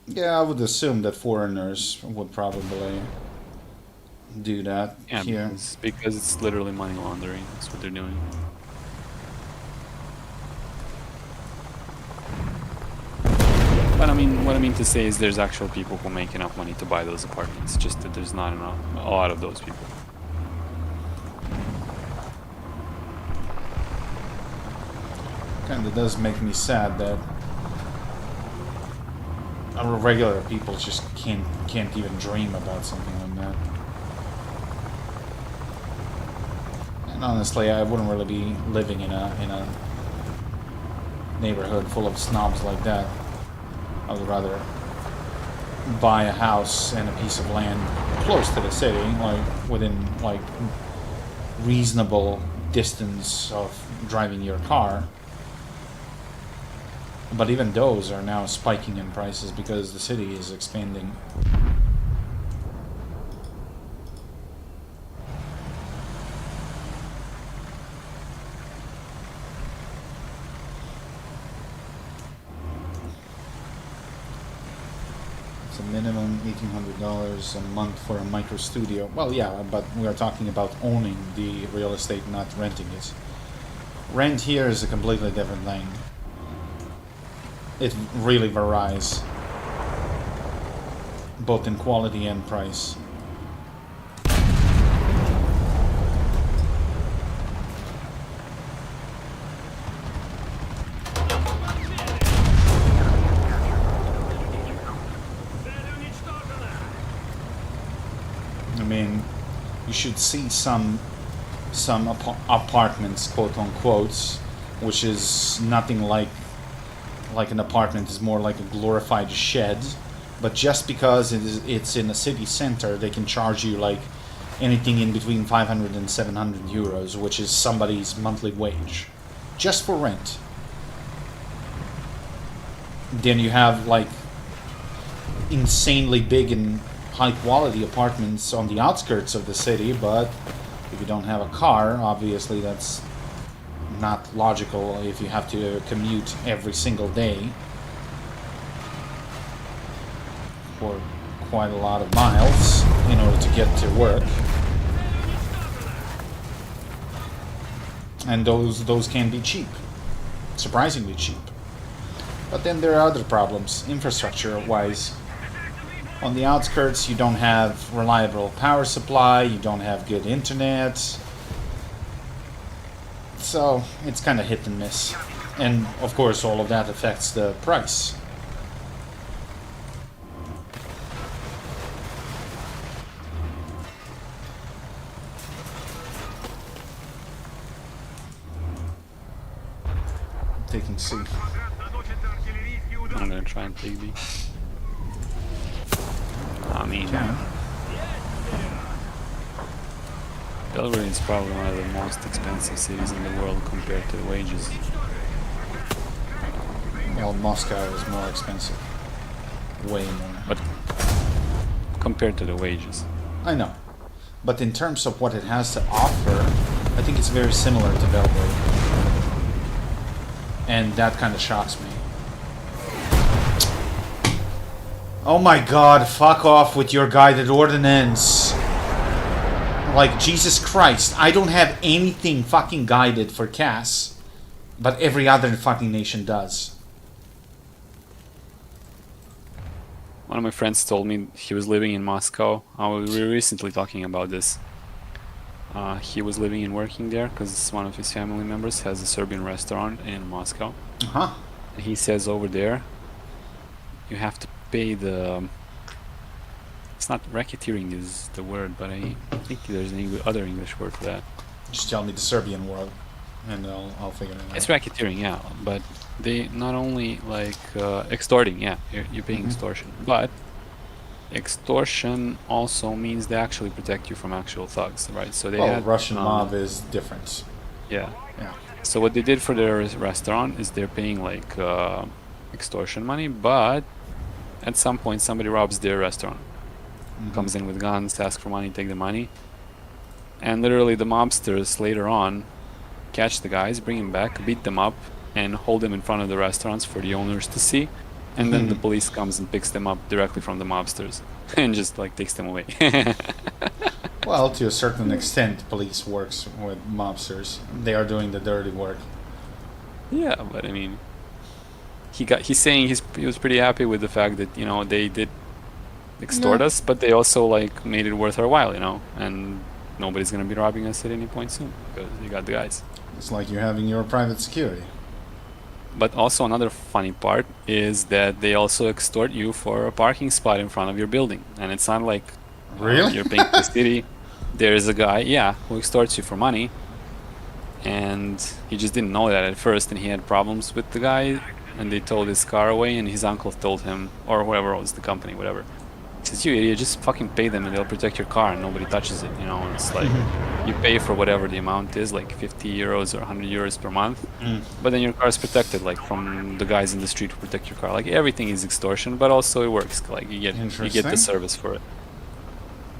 Yeah, I would assume that foreigners would probably do that yeah, here. because it's literally money laundering. That's what they're doing. But I mean, what I mean to say is there's actual people who make enough money to buy those apartments, just that there's not enough, a lot of those people. Kinda does make me sad that our regular people just can't even dream about something like that. And honestly, I wouldn't really be living in a neighborhood full of snobs like that. I would rather buy a house and a piece of land close to the city, like within like reasonable distance of driving your car. But even those are now spiking in prices because the city is expanding. It's a minimum $1,800 a month for a micro studio. Well, yeah, but we are talking about owning the real estate, not renting it. Rent here is a completely different thing. It really varies, both in quality and price. I mean, you should see some apartments, quote unquote, which is nothing like an apartment. Is more like a glorified shed, but just because it's in a city center, they can charge you like anything in between 500 and 700 euros, which is somebody's monthly wage, just for rent. Then you have like insanely big and high quality apartments on the outskirts of the city, but if you don't have a car, obviously that's not logical if you have to commute every single day for quite a lot of miles in order to get to work. And those can be cheap, surprisingly cheap. But then there are other problems, infrastructure-wise. On the outskirts, you don't have reliable power supply, you don't have good internet. So it's kind of hit and miss. And of course, all of that affects the price. Taking C. I'm gonna try and take B. I mean, Yeah. Belgrade is probably one of the most expensive cities in the world compared to the wages. Well, Moscow is more expensive. Way more. But compared to the wages. I know. But in terms of what it has to offer, I think it's very similar to Belgrade. And that kind of shocks me. Oh my god, fuck off with your guided ordnance. Like, Jesus Christ, I don't have anything fucking guided for Cass, but every other fucking nation does. One of my friends told me he was living in Moscow. We were recently talking about this. He was living and working there because one of his family members has a Serbian restaurant in Moscow. Uh-huh. He says over there, you have to pay the... It's not racketeering is the word, but I think there's an other English word for that. Just tell me the Serbian word, and I'll figure it out. It's racketeering, yeah, but they not only like extorting, yeah, you're paying extortion, but extortion also means they actually protect you from actual thugs, right? So they Well, had Russian mob is different. yeah. Yeah. So what they did for their restaurant is they're paying like extortion money, but at some point somebody robs their restaurant, comes in with guns, asks for money, take the money, and literally the mobsters later on catch the guys, bring them back, beat them up, and hold them in front of the restaurants for the owners to see. And then the police comes and picks them up directly from the mobsters and just like takes them away. Well, to a certain extent, police works with mobsters. They are doing the dirty work. Yeah, but I mean, he's saying he was pretty happy with the fact that, you know, they did extort us, but they also like made it worth our while, you know, and nobody's gonna be robbing us at any point soon because you got the guys. It's like you're having your private security. But also another funny part is that they also extort you for a parking spot in front of your building, and it's not like Really? you're paying the city. There is a guy, yeah, who extorts you for money, and he just didn't know that at first, and he had problems with the guy, and they towed his car away, and his uncle told him, or whoever owns the company, whatever. He says, "You idiot, just fucking pay them and they'll protect your car and nobody touches it," you know, and it's like, you pay for whatever the amount is, like 50 euros or 100 euros per month, but then your car is protected, like from the guys in the street who protect your car. Like everything is extortion, but also it works, like you get the Interesting. service for it.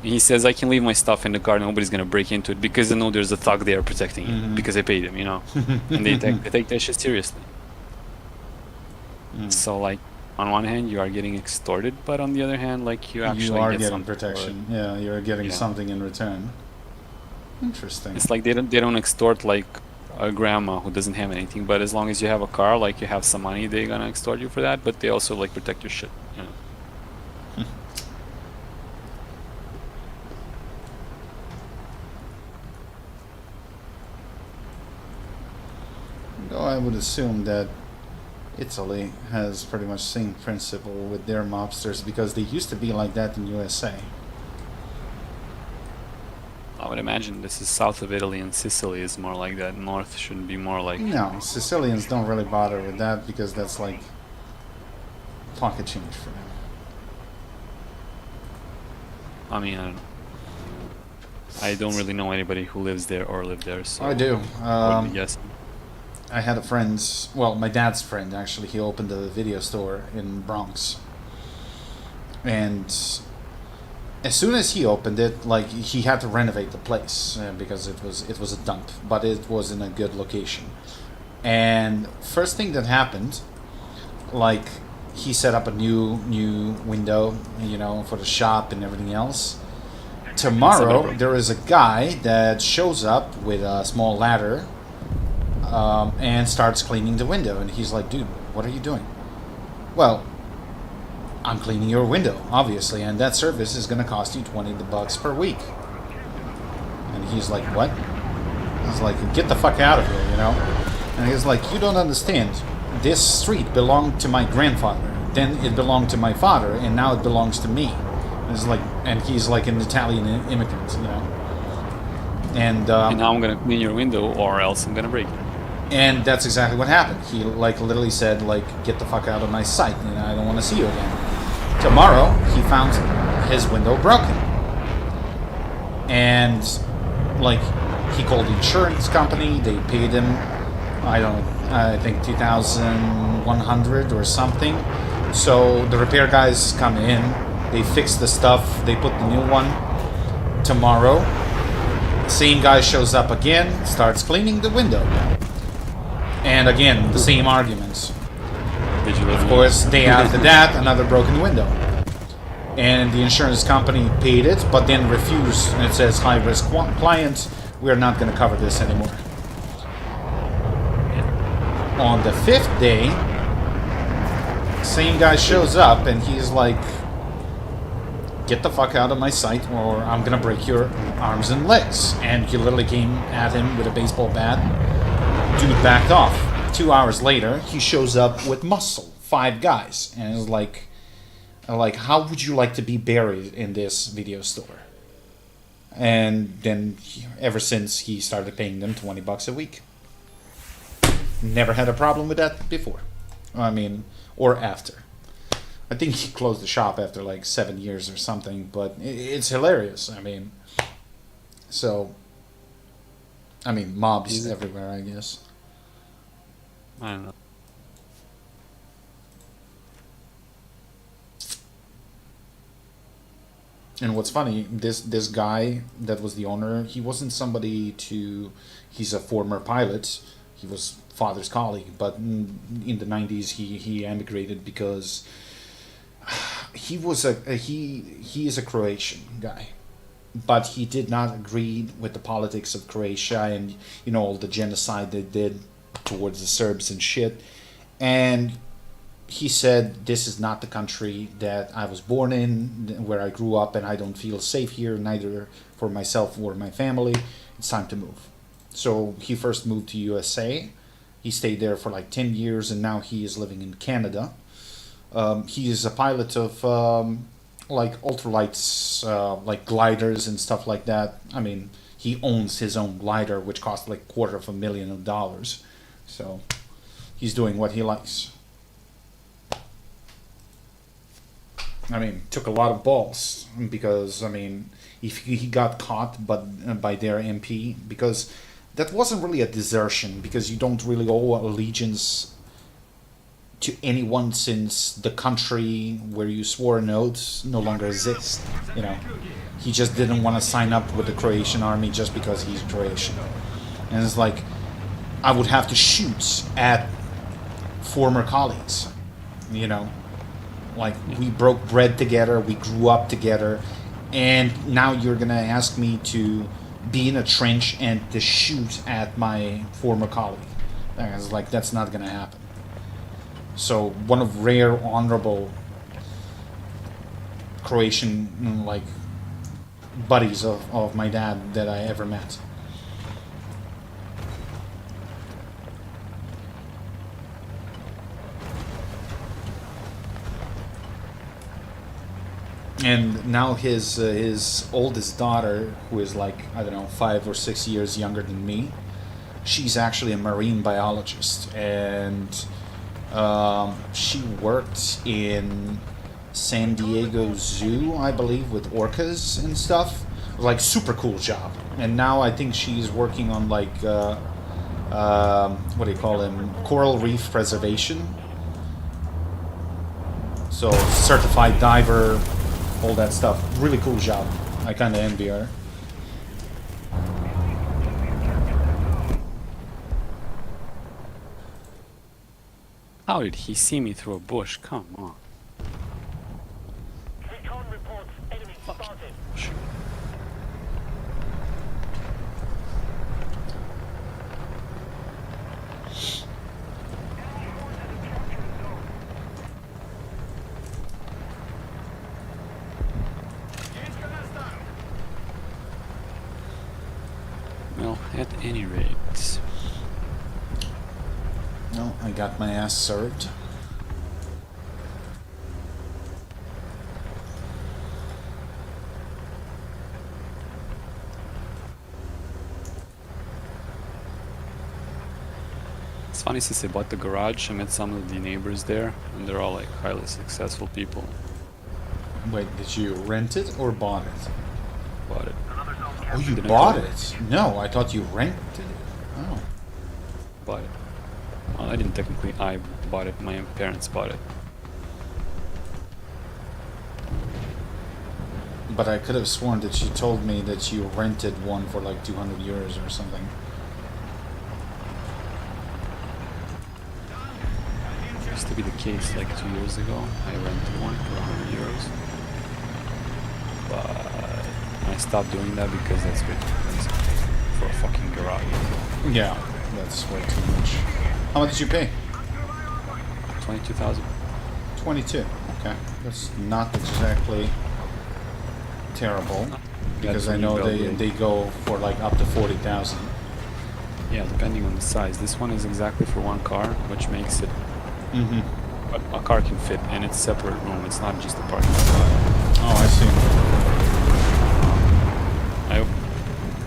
He says, "I can leave my stuff in the car, nobody's gonna break into it because I know there's a thug there protecting it because I paid him, you know." And they take that shit seriously. So like, on one hand you are getting extorted, but on the other hand, like you actually You are get getting something for it. protection. Yeah, you're getting Yeah. something in return. Interesting. It's like they don't extort like a grandma who doesn't have anything, but as long as you have a car, like you have some money, they're gonna extort you for that, but they also like protect your shit, you know. Though I would assume that Italy has pretty much the same principle with their mobsters because they used to be like that in USA. I would imagine this is south of Italy, and Sicily is more like that. North should be more like No, Sicilians don't really bother with that because that's like pocket change for them. I mean, I don't know. I don't really know anybody who lives there or lived there, so I do. I would be guessing. I had a friend, well, my dad's friend actually, he opened a video store in Bronx. And as soon as he opened it, like, he had to renovate the place because it was a dump, but it was in a good location. And first thing that happened, like, he set up a new window, you know, for the shop and everything else. Tomorrow, there is a guy that shows up with a small ladder and starts cleaning the window. And he's like, "Dude, what are you doing?" "Well, I'm cleaning your window, obviously, and that service is going to cost you $20 per week." And he's like, "What?" He's like, "Get the fuck out of here, you know?" And he's like, "You don't understand. This street belonged to my grandfather. Then it belonged to my father, and now it belongs to me." And he's like an Italian immigrant, you know. And now I'm gonna clean your window, or else I'm gonna break it. and that's exactly what happened. He like literally said like, "Get the fuck out of my sight, and I don't want to see you again." Tomorrow, he found his window broken, and like he called the insurance company. They paid him, I think 2,100 or something. So the repair guys come in, they fix the stuff, they put the new one. Tomorrow, same guy shows up again, starts cleaning the window. And again, the same arguments. Did you live Of course, day after that, another broken window. And the insurance company paid it, but then refused. And it says, "High-risk client, we're not going to cover this anymore." On the 5th day, same guy shows up, and he's like, "Get the fuck out of my sight, or I'm going to break your arms and legs." And he literally came at him with a baseball bat. Dude backed off. 2 hours later, he shows up with muscle, 5 guys, and it's like, how would you like to be buried in this video store? And then, ever since, he started paying them $20 a week. never had a problem with that before. I mean, or after. I think he closed the shop after like 7 years or something, but it's hilarious. I mean, so, I mean, mobs everywhere, I guess. I don't know. And what's funny, this guy that was the owner, he wasn't somebody to. He's a former pilot. He was father's colleague, but in the 90s he emigrated because he is a Croatian guy, but he did not agree with the politics of Croatia and all the genocide they did towards the Serbs and shit, and he said, this is not the country that I was born in, where I grew up, and I don't feel safe here, neither for myself or my family. It's time to move. So he first moved to USA. He stayed there for like 10 years, and now he is living in Canada. He is a pilot of like ultralights, like gliders and stuff like that. I mean, he owns his own glider, which cost like $250,000. So he's doing what he likes. I mean, took a lot of balls because, I mean, if he got caught by their MP, because that wasn't really a desertion, because you don't really owe allegiance to anyone since the country where you swore an oath no longer exists. He just didn't want to sign up with the Croatian army just because he's Croatian. And it's like, I would have to shoot at former colleagues, Like, we broke bread together, we grew up together, and now you're gonna ask me to be in a trench and to shoot at my former colleague. I was like, that's not gonna happen. So, one of rare, honorable Croatian, like, buddies of my dad that I ever met. And now his oldest daughter, who is like, I don't know, 5 or 6 years younger than me, she's actually a marine biologist, and she worked in San Diego Zoo, I believe, with orcas and stuff. Like, super cool job. And now I think she's working on like what do you call them, coral reef preservation. So certified diver, all that stuff. Really cool job. I kind of envy her. How did he see me through a bush? Come on. Recon reports enemy spotted. Shoot. Well, at any rate, No, I got my ass served. it's funny, since I bought the garage, I met some of the neighbors there, and they're all like highly successful people. Wait, did you rent it or bought it? Bought it. Oh, you Didn't bought I? it? No, I thought you rented it. Oh. Bought it. Well, I didn't technically. I bought it. My parents bought it. But I could have sworn that you told me that you rented one for like 200 euros or something. Used to be the case like 2 years ago. I rented one for 100 euros. But I stopped doing that because that's way too expensive for a fucking garage. Yeah, that's way too much. How much did you pay? 22,000. 22. Okay, that's not exactly terrible, because I know they go for like up to 40,000. Yeah, depending on the size. This one is exactly for one car, which makes it. But a car can fit in its separate room. It's not just a parking spot. Oh, I see. I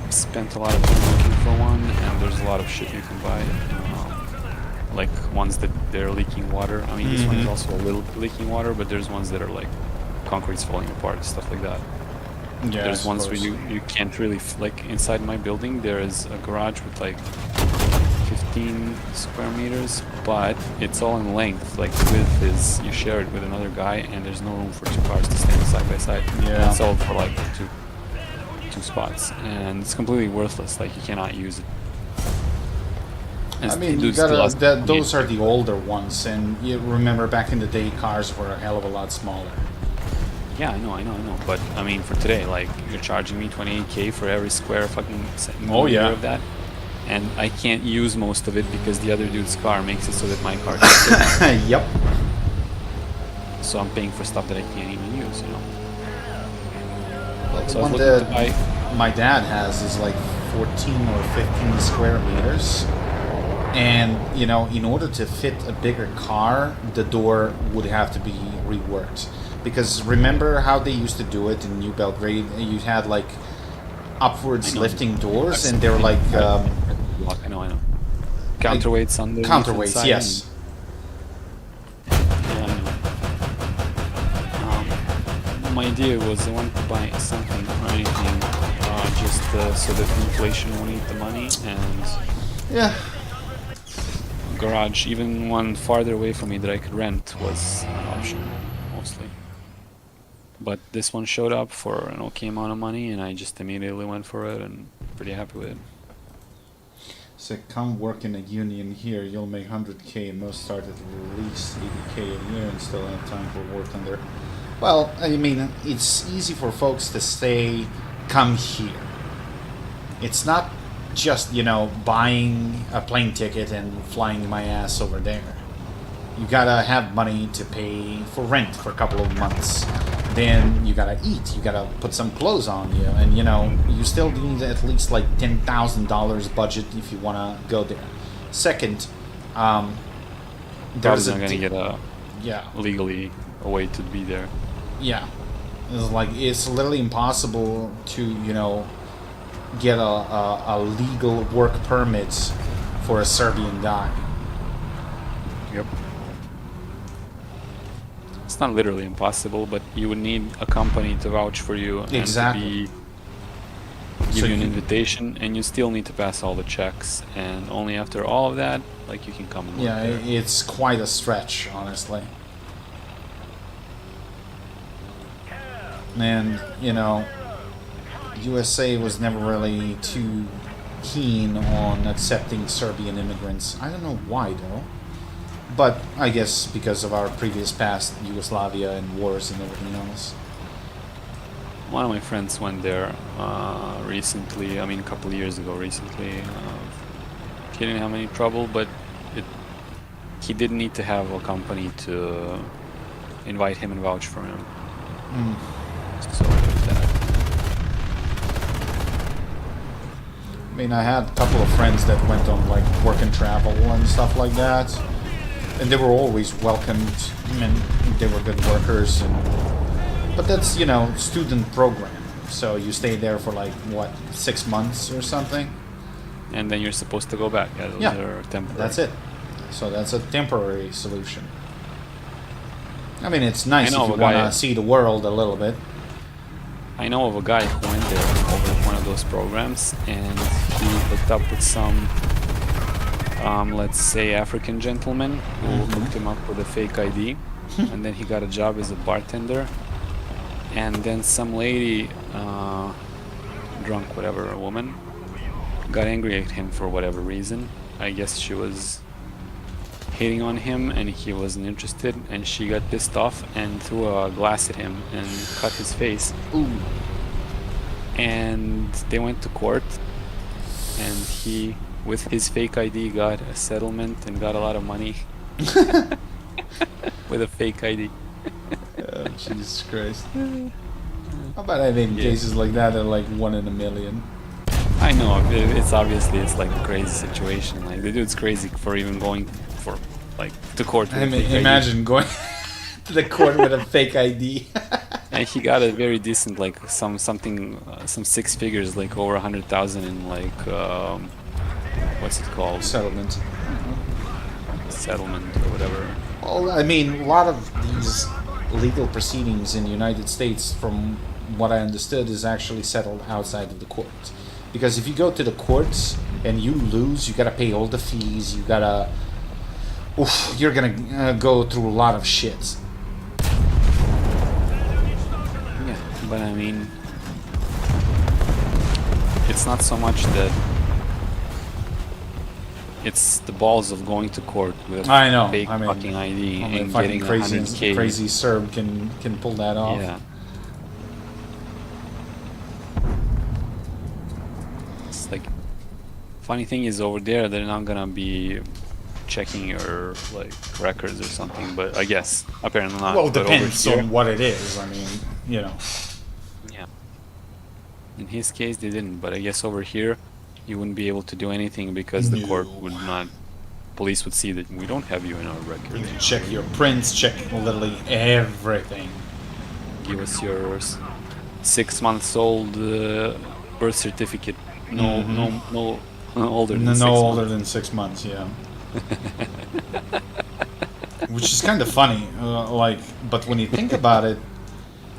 spent a lot of time looking for one, and there's a lot of shit you can buy. like ones that they're leaking water. I mean, this one is also a little leaking water, but there's ones that are like concrete's falling apart, stuff like that. Yeah, There's I ones where suppose. you can't really like inside my building. There is a garage with like 15 square meters, but it's all in length. Like the width is you share it with another guy, and there's no room for two cars to stand side by side. Yeah. It's all for like two spots, and it's completely worthless. Like you cannot use it. And I mean, you dudes still gotta. ask That, me- those are the older ones, and you remember back in the day, cars were a hell of a lot smaller. Yeah, I know. But I mean, for today, like you're charging me 28K for every square fucking Oh, yeah. millimeter of that, and I can't use most of it because the other dude's car makes it so that my car can't. Yep. So I'm paying for stuff that I can't even use, you know. The So I one was looking to that buy. my dad has is like 14 or 15 square meters. And, you know, in order to fit a bigger car, the door would have to be reworked. Because remember how they used to do it in New Belgrade? You had like upwards I know. lifting doors, and they were like I know. Counterweights on the counterweights, yes. My idea was I wanted to buy something or anything, just so that inflation won't eat the money, and Yeah. a garage, even one farther away from me that I could rent, was an option, mostly. But this one showed up for an okay amount of money, and I just immediately went for it, and pretty happy with it. So come work in a union here, you'll make 100K. Most start at least 80K a year and still have time for work under. Well, I mean, it's easy for folks to say, come here. It's not just, you know, buying a plane ticket and flying my ass over there. You gotta have money to pay for rent for a couple of months. Then you gotta eat, you gotta put some clothes on you, and you know, you still need at least like $10,000 budget if you wanna go there. Second, Probably there's not gonna get yeah. legally a way to be there. Yeah, it's like it's literally impossible to, you know, get a legal work permit for a Serbian guy. Yep. It's not literally impossible, but you would need a company to vouch for you Exactly. and to give So you an you- invitation, and you still need to pass all the checks, and only after all of that, like, you can come and work Yeah, there. it's quite a stretch, honestly. And, you know, USA was never really too keen on accepting Serbian immigrants. I don't know why, though. But I guess because of our previous past, Yugoslavia and wars and everything else. One of my friends went there recently, I mean a couple of years ago recently. He didn't have any trouble, but he didn't need to have a company to invite him and vouch for him. So there's that. I mean, I had a couple of friends that went on like work and travel and stuff like that, and they were always welcomed, and they were good workers. But that's, you know, student program, so you stay there for like what, 6 months or something. And then you're supposed to go back. Yeah, those Yeah, are temporary. that's it. So that's a temporary solution. I mean, it's nice I know if you a guy- wanna see the world a little bit. I know of a guy who went there over one of those programs, and he hooked up with some, let's say, African gentleman who hooked him up with a fake ID, and then he got a job as a bartender. And then some lady, drunk, whatever, a woman, got angry at him for whatever reason. I guess she was hitting on him and he wasn't interested, and she got pissed off and threw a glass at him and cut his face. Ooh. And they went to court, and he, with his fake ID, got a settlement and got a lot of money with a fake ID. Oh, Jesus Christ. How about I think cases like that are like 1 in a million? I know, it's obviously, it's like a crazy situation. Like, the dude's crazy for even going for, like, to court with I a mean, fake ID. imagine going to the court with a fake ID. And he got a very decent, like, some 6 figures, like over 100,000 in, like, what's it called? Settlement. settlement or whatever. Well, I mean, a lot of these legal proceedings in the United States, from what I understood, is actually settled outside of the courts. Because if you go to the courts and you lose, you gotta pay all the fees, you gotta... Oof, you're gonna go through a lot of shit. Yeah, but I mean, it's not so much that it's the balls of going to court with I know. fake I mean, fucking ID only and fucking getting crazy, 100K. crazy Serb can pull that off. Yeah. It's like, funny thing is, over there they're not gonna be checking your like records or something, but I guess apparently not. Well, it But over depends here, on what it is. I mean, you know. yeah. In his case, they didn't, but I guess over here, you wouldn't be able to do anything because the court would not. Police would see that we don't have you in our record. You can check your prints, check literally everything. Give us your 6 months old birth certificate. No, no older than 6 No months. older than 6 months, yeah. Which is kind of funny, like, but when you think about it,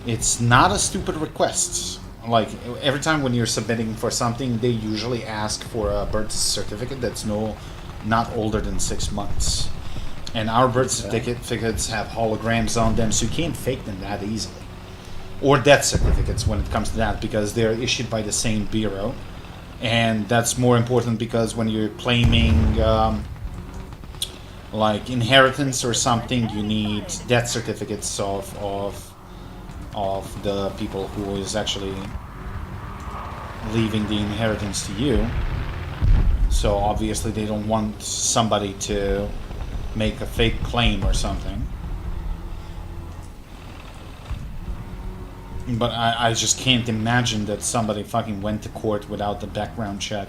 it's not a stupid request. Like, every time when you're submitting for something, they usually ask for a birth certificate that's not older than 6 months. And our birth certificates have holograms on them, so you can't fake them that easily. Or death certificates when it comes to that, because they're issued by the same bureau. And that's more important because when you're claiming like inheritance or something, you need death certificates of the people who is actually leaving the inheritance to you. So obviously they don't want somebody to make a fake claim or something. But I just can't imagine that somebody fucking went to court without the background check.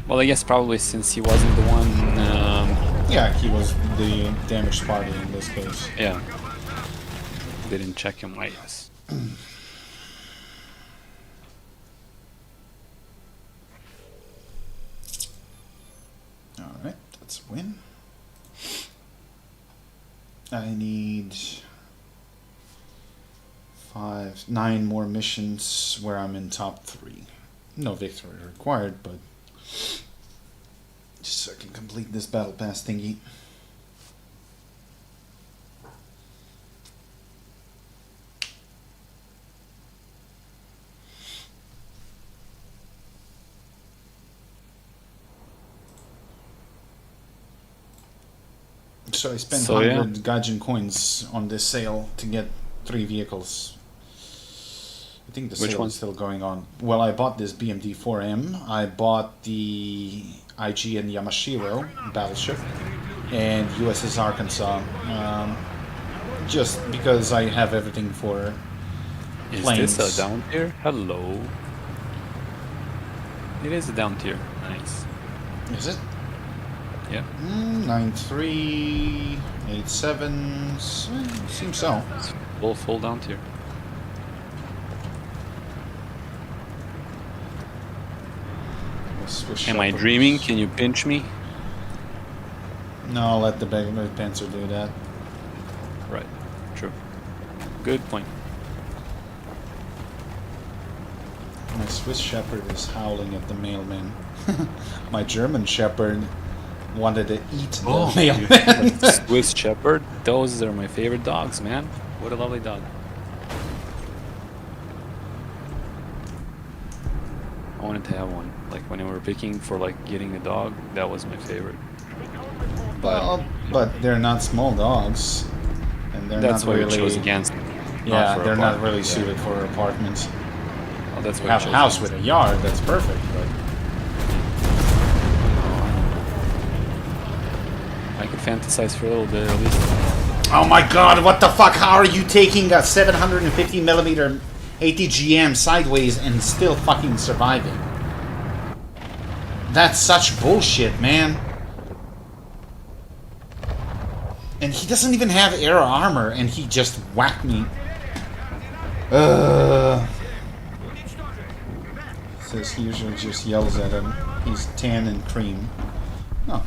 Well, I guess probably since he wasn't the one. Yeah, he was the damaged party in this case. Yeah. They didn't check him, I guess. Alright, that's a win. I need 9 more missions where I'm in top 3. No victory required, but just so I can complete this battle pass thingy. So I spent 100 Gaijin coins on this sale to get 3 vehicles. I think the sale is still going on. Well, I bought this BMD 4M, I bought the IG and Yamashiro battleship, and USS Arkansas, just because I have everything for planes. Is this a down tier? Hello. It is a down tier. Nice. Is it? Yeah. 93, 87, seems so. It's full down tier. Am I dreaming? Can you pinch me? No, I'll let the Panzer do that. Right. True. Good point. My Swiss Shepherd is howling at the mailman. My German Shepherd wanted to eat the mailman. Swiss Shepherd? Those are my favorite dogs, man. What a lovely dog. I wanted to have one. Like when we were picking for like getting a dog, that was my favorite. Well, but they're not small dogs, and they're that's not why really. we chose against. Yeah, they're not really suited for apartments. Oh, that's You why have a house with a yard, that's perfect. But I could fantasize for a little bit at least. oh my God! What the fuck? How are you taking a 750mm ATGM sideways and still fucking surviving? That's such bullshit, man. And he doesn't even have air armor, and he just whacked me. Says he usually just yells at him. He's tan and cream. Oh.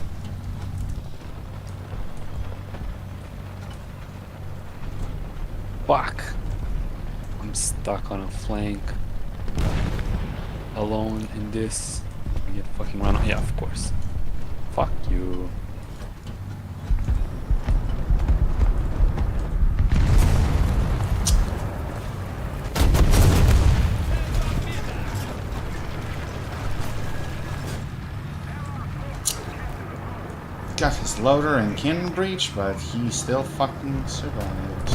Fuck. I'm stuck on a flank. Alone in this. I get fucking run on. Yeah, of course. Fuck you. Got his loader and cannon breach, but he still fucking survived.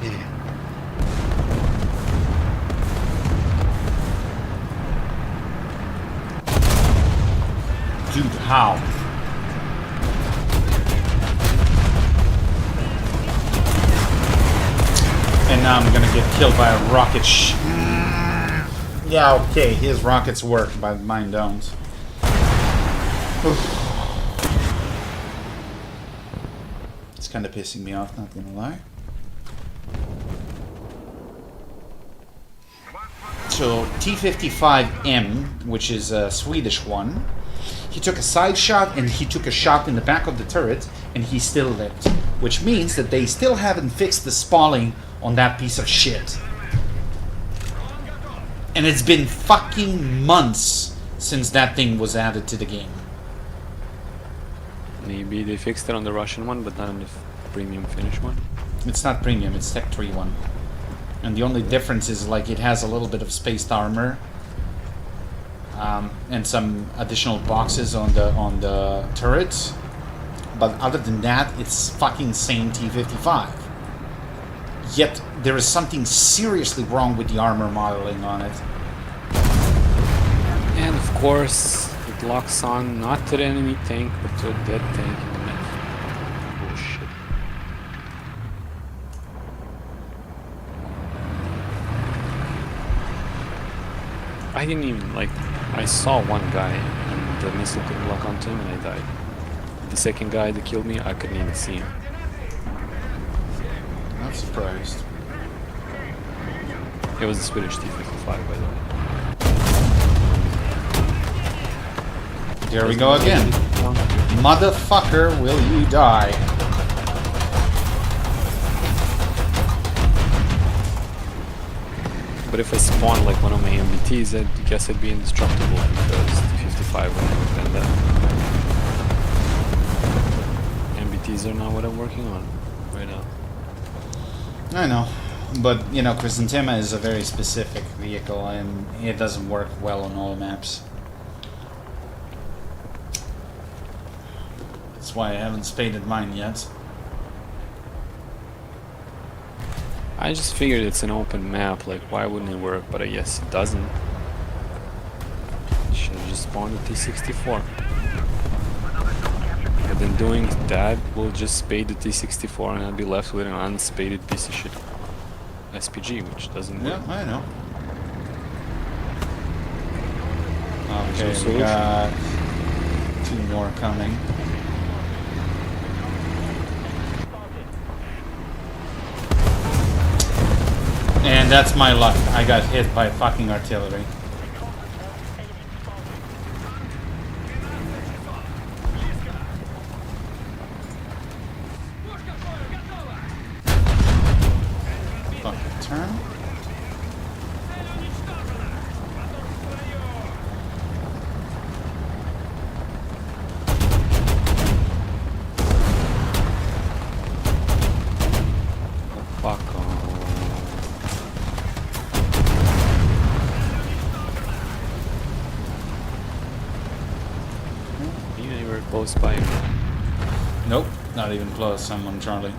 Yeah. Dude, how? And now I'm gonna get killed by a rocket Yeah, okay, his rockets work, but mine don't. Oof. It's kind of pissing me off, not gonna lie. So, T-55M, which is a Swedish one, he took a side shot and he took a shot in the back of the turret, and he still lived. Which means that they still haven't fixed the spalling on that piece of shit. And it's been fucking months since that thing was added to the game. Maybe they fixed it on the Russian one, but not on the premium Finnish one. It's not premium, it's Tech 3 one. And the only difference is like it has a little bit of spaced armor. And some additional boxes on the turret. But other than that, it's fucking same T-55. Yet there is something seriously wrong with the armor modeling on it. And of course, it locks on not to the enemy tank, but to a dead tank in the map. Bullshit. I didn't even, like, I saw one guy and the missile couldn't lock onto him and I died. The second guy that killed me, I couldn't even see him. Not surprised. It was a Swedish T-55, by the way. There we go again. Motherfucker, will you die? But if I spawn like one of my MBTs, I guess I'd be indestructible because T-55 would never been that. MBTs are not what I'm working on right now. I know. But, you know, Chrysanthema is a very specific vehicle and it doesn't work well on all maps. That's why I haven't spaded mine yet. I just figured it's an open map, like why wouldn't it work? But I guess it doesn't. Should have just spawned a T-64. But then doing that will just spade the T-64 and I'll be left with an unspaded piece of shit SPG, which doesn't work. Yeah, I know. Okay, So we solution. got 2 more coming. And that's my luck. I got hit by fucking artillery. Fucking turn. Fuck off. You were close by. Nope, not even close. I'm on Charlie.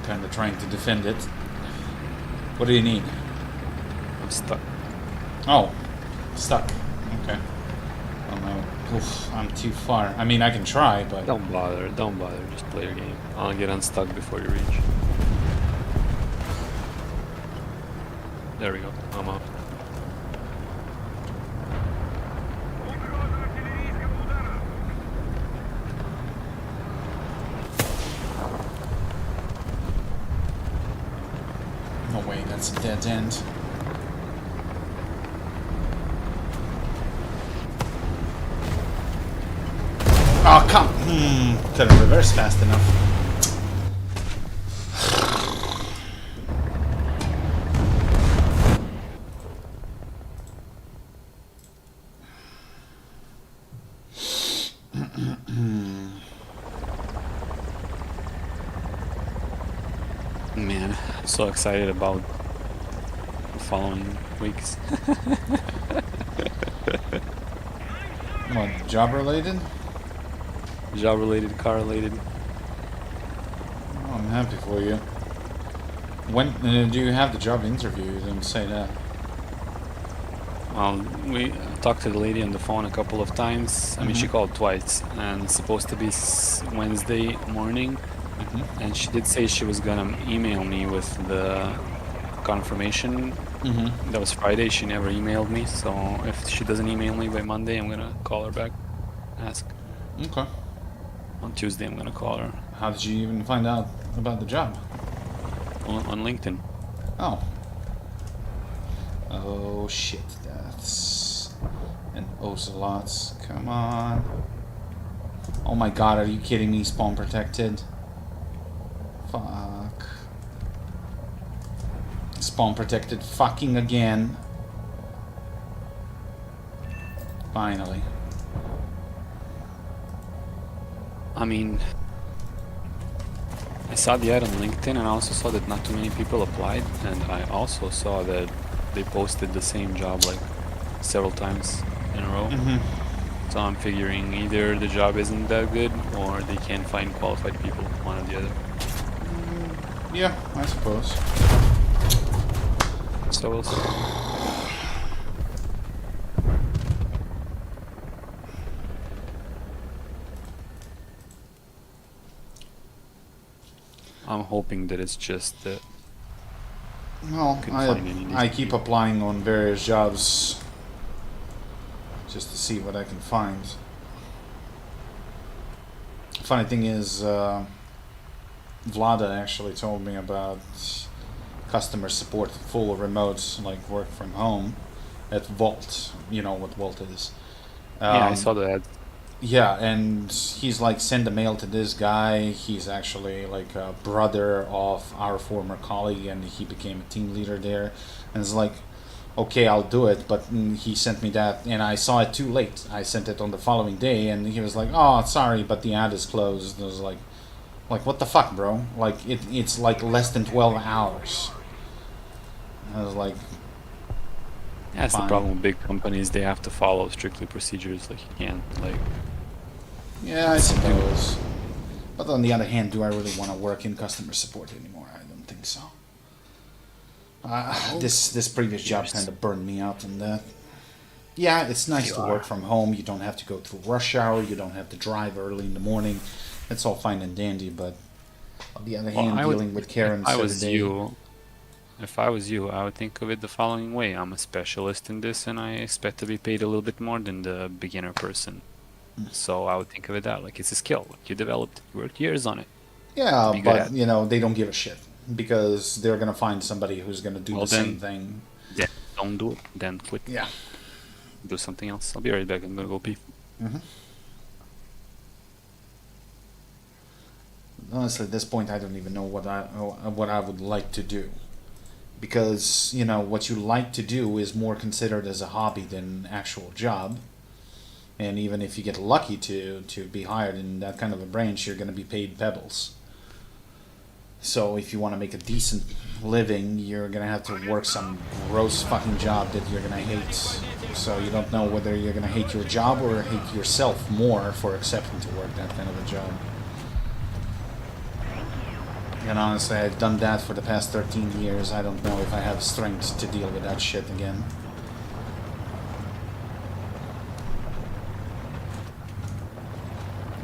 Kind of trying to defend it. What do you need? I'm stuck. Oh, stuck. Okay. Oh no. Oof, I'm too far. I mean, I can try, but... Don't bother, just play your game. I'll get unstuck before you reach. There we go, I'm up. That's a dead end. Oh, come. Couldn't reverse fast enough. Man, I'm so excited about the following weeks. What, job related? Job related, car related. Oh, I'm happy for you. When do you have the job interview? You didn't say that. We talked to the lady on the phone a couple of times. I mean, she called twice, and it's supposed to be Wednesday morning. And she did say she was gonna email me with the confirmation. That was Friday. She never emailed me, so if she doesn't email me by Monday, I'm gonna call her back, ask. Okay. On Tuesday, I'm gonna call her How did you even find out about the job? on LinkedIn. Oh. Oh shit, that's an Ocelots. Come on. Oh my god, are you kidding me? Spawn protected. Fuck. Spawn protected fucking again. Finally. I mean, I saw the ad on LinkedIn, and I also saw that not too many people applied, and I also saw that they posted the same job like several times in a row. So I'm figuring either the job isn't that good, or they can't find qualified people, one or the other. Yeah, I suppose. So we'll see. I'm hoping that it's just that. Well, Couldn't find any I decent keep people. applying on various jobs just to see what I can find. Funny thing is, Vlada actually told me about customer support, full remote, like work from home at Vault. You know what Vault is. Yeah, I saw the ad. Yeah, and he's like, send a mail to this guy. He's actually like a brother of our former colleague, and he became a team leader there. And it's like, okay, I'll do it. But he sent me that, and I saw it too late. I sent it on the following day, and he was like, oh, sorry, but the ad is closed. I was like, what the fuck, bro? Like, it's like less than 12 hours. I was like, That's the fine. problem with big companies. They have to follow strictly procedures. Like, you can't, like... yeah, I suppose. But on the other hand, do I really want to work in customer support anymore? I don't think so. This previous job kind of burned me out on that. Yeah, it's nice to work from home. You don't have to go through rush hour. You don't have to drive early in the morning. It's all fine and dandy, but on the other hand, dealing with Karens every day... If I was you, I would think of it the following way. I'm a specialist in this, and I expect to be paid a little bit more than the beginner person. So I would think of it that, like, it's a skill. Like, you developed, you worked years on it. Yeah, Be good but, at. you know, they don't give a shit. Because they're going to find somebody who's going to do Well, the then- same thing. Then don't do it. Then quit. Yeah. Do something else. I'll be right back. I'm gonna go pee. Honestly, at this point, I don't even know what I would like to do, because you know what you like to do is more considered as a hobby than an actual job. And even if you get lucky to be hired in that kind of a branch, you're going to be paid pebbles. So if you want to make a decent living, you're going to have to work some gross fucking job that you're going to hate. So you don't know whether you're going to hate your job or hate yourself more for accepting to work that kind of a job. And honestly, I've done that for the past 13 years. I don't know if I have strength to deal with that shit again.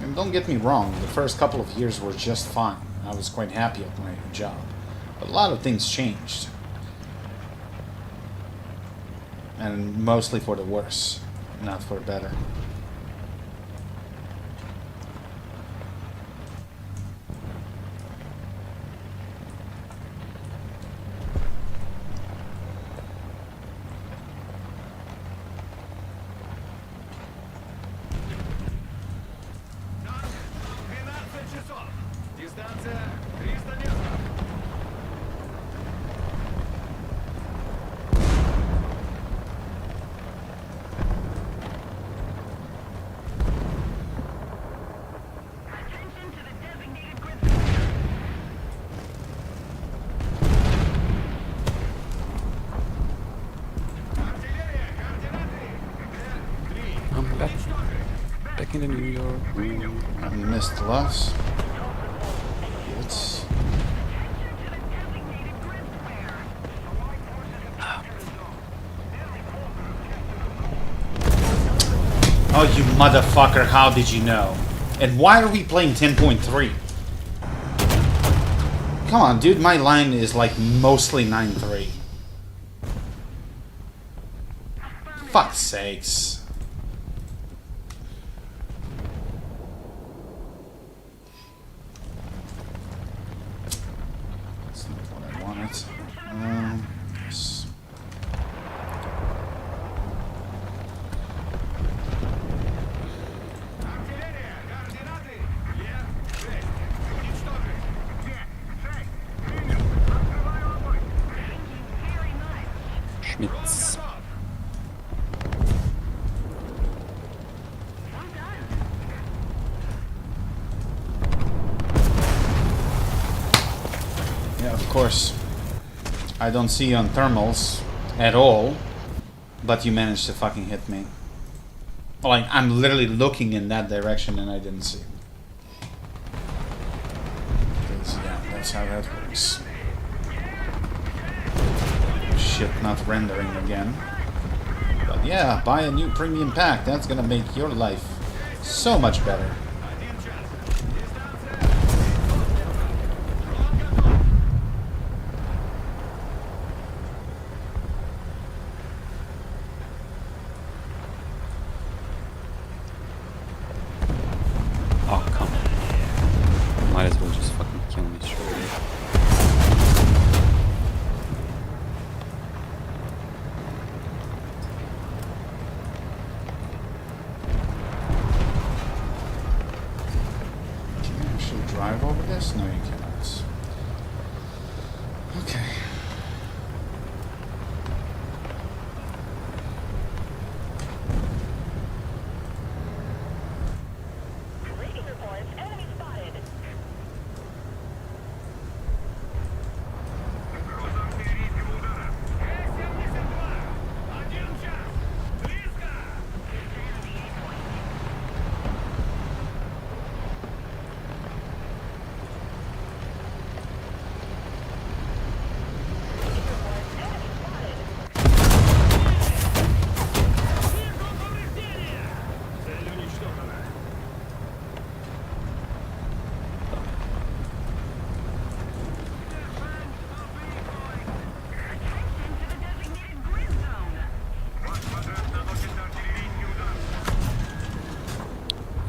And don't get me wrong, the first couple of years were just fine. I was quite happy at my job. But a lot of things changed. And mostly for the worse, not for better. I'm back in New York. I missed lots. It's... Oh, you motherfucker, how did you know? And why are we playing 10.3? Come on, dude, my line is like mostly 9.3. Fuck's sakes. That's not what I wanted. Yes. Schmitz. Yeah, of course. I don't see you on thermals at all, but you managed to fucking hit me. Like, I'm literally looking in that direction and I didn't see. Because, yeah, that's how that works. Shit, not rendering again. But yeah, buy a new premium pack. That's gonna make your life so much better. Oh, come on. Might as well just fucking kill me straight away. Can you actually drive over this? No, you cannot. Okay. Reading reports, enemy spotted.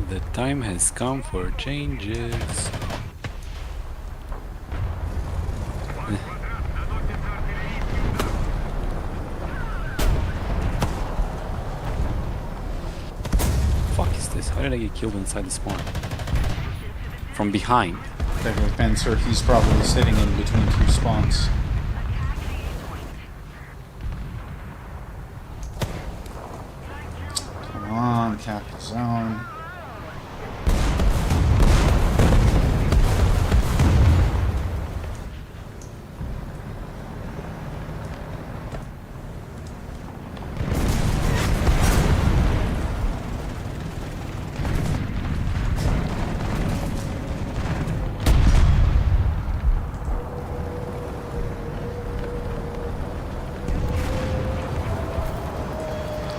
The time has come for changes. Fuck is this? How did I get killed inside the spawn? From behind. Technical Panzer, he's probably sitting in between two spawns. Come on, cap the zone.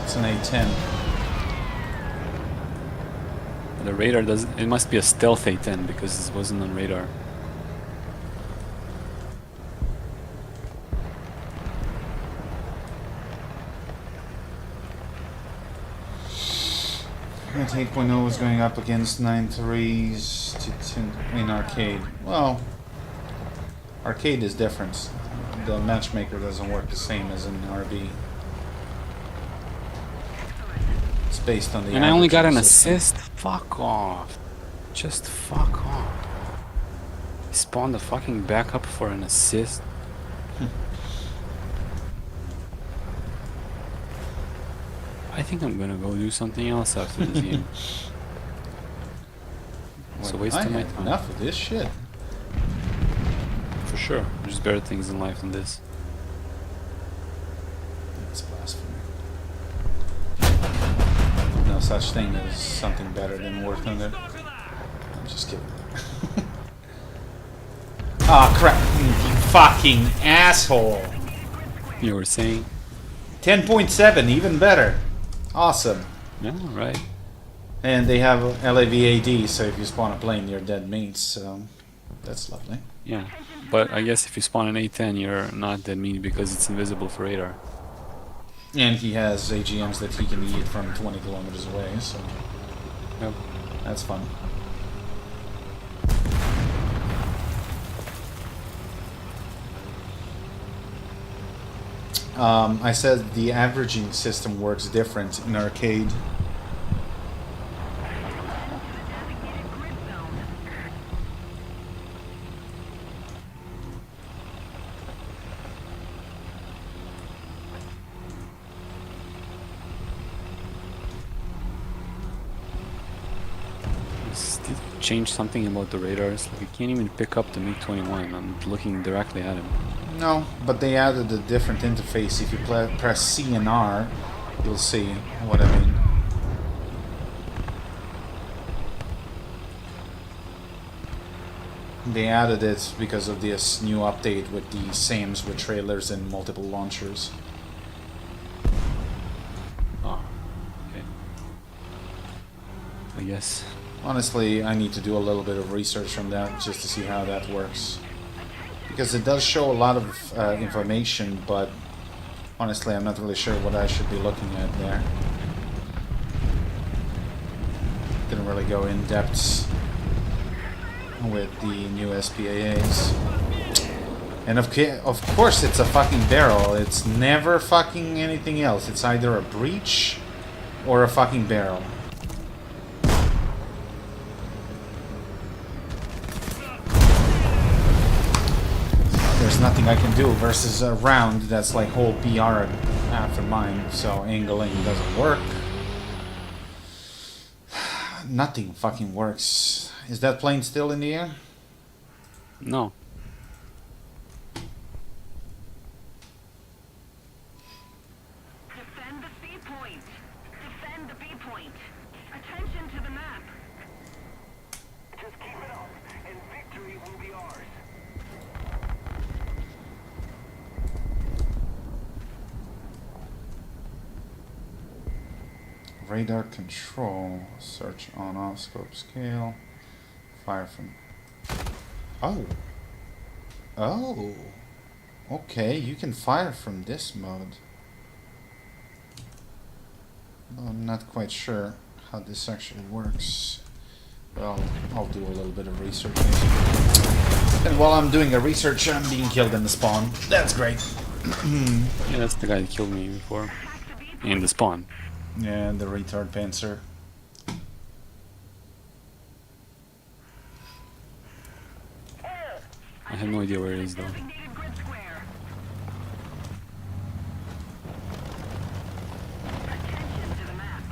It's an A10. The radar doesn't. It must be a stealth A10 because it wasn't on radar. That 8.0 is going up against 9.3s to 10 in arcade. Well, arcade is different. The matchmaker doesn't work the same as in RB. It's based on the. And I only got an average system. assist? Fuck off. Just fuck off. Spawn the fucking backup for an assist. I think I'm gonna go do something else after this game. It's a waste I of my had time. enough of this shit. For sure. There's better things in life than this. That's blasphemy. No, such thing as something better than War Thunder. I'm just kidding. Ah, crap! You fucking asshole! You were saying? 10.7, even better. Awesome. Yeah, right. And they have LAVAD, so if you spawn a plane, you're dead meat, so that's lovely. Yeah, but I guess if you spawn an A10, you're not dead meat because it's invisible for radar. And he has AGMs that he can eat from 20 kilometers away, so Yep. that's fun. I said the averaging system works different in arcade. Designated grid zone. Did it change something about the radars? Like, you can't even pick up the MiG-21. I'm looking directly at him. No, but they added a different interface. If you press C and R, you'll see what I mean. They added it because of this new update with the SAMs with trailers and multiple launchers. Ah, okay. I guess. Honestly, I need to do a little bit of research on that just to see how that works. Because it does show a lot of information, but honestly, I'm not really sure what I should be looking at there. Didn't really go in depth with the new SPAAs. And of course it's a fucking barrel. It's never fucking anything else. It's either a breach or a fucking barrel. There's nothing I can do versus a round that's like whole PR after mine, so angling doesn't work. Nothing fucking works. Is that plane still in the air? No. Defend the C point. Defend the B point. Attention to the map. Just keep it up, and victory will be ours. Radar control. Search on off scope scale. Fire from. Oh. Oh. Okay, you can fire from this mode. Well, I'm not quite sure how this actually works. Well, I'll do a little bit of research maybe. And while I'm doing a research, I'm being killed in the spawn. That's great. Yeah, that's the guy that killed me before. In the spawn. Yeah, the retard panzer. I have no idea where it is though. Designated grid square. Attention to the map.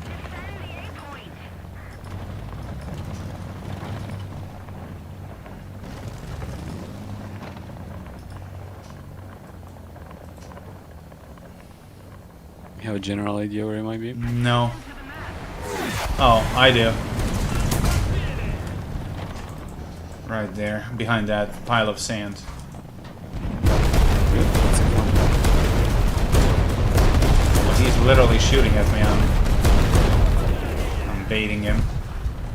Defend the A point. You have a general idea where it might be? No. Oh, I do. Right there, behind that pile of sand. He's literally shooting at me. I'm baiting him.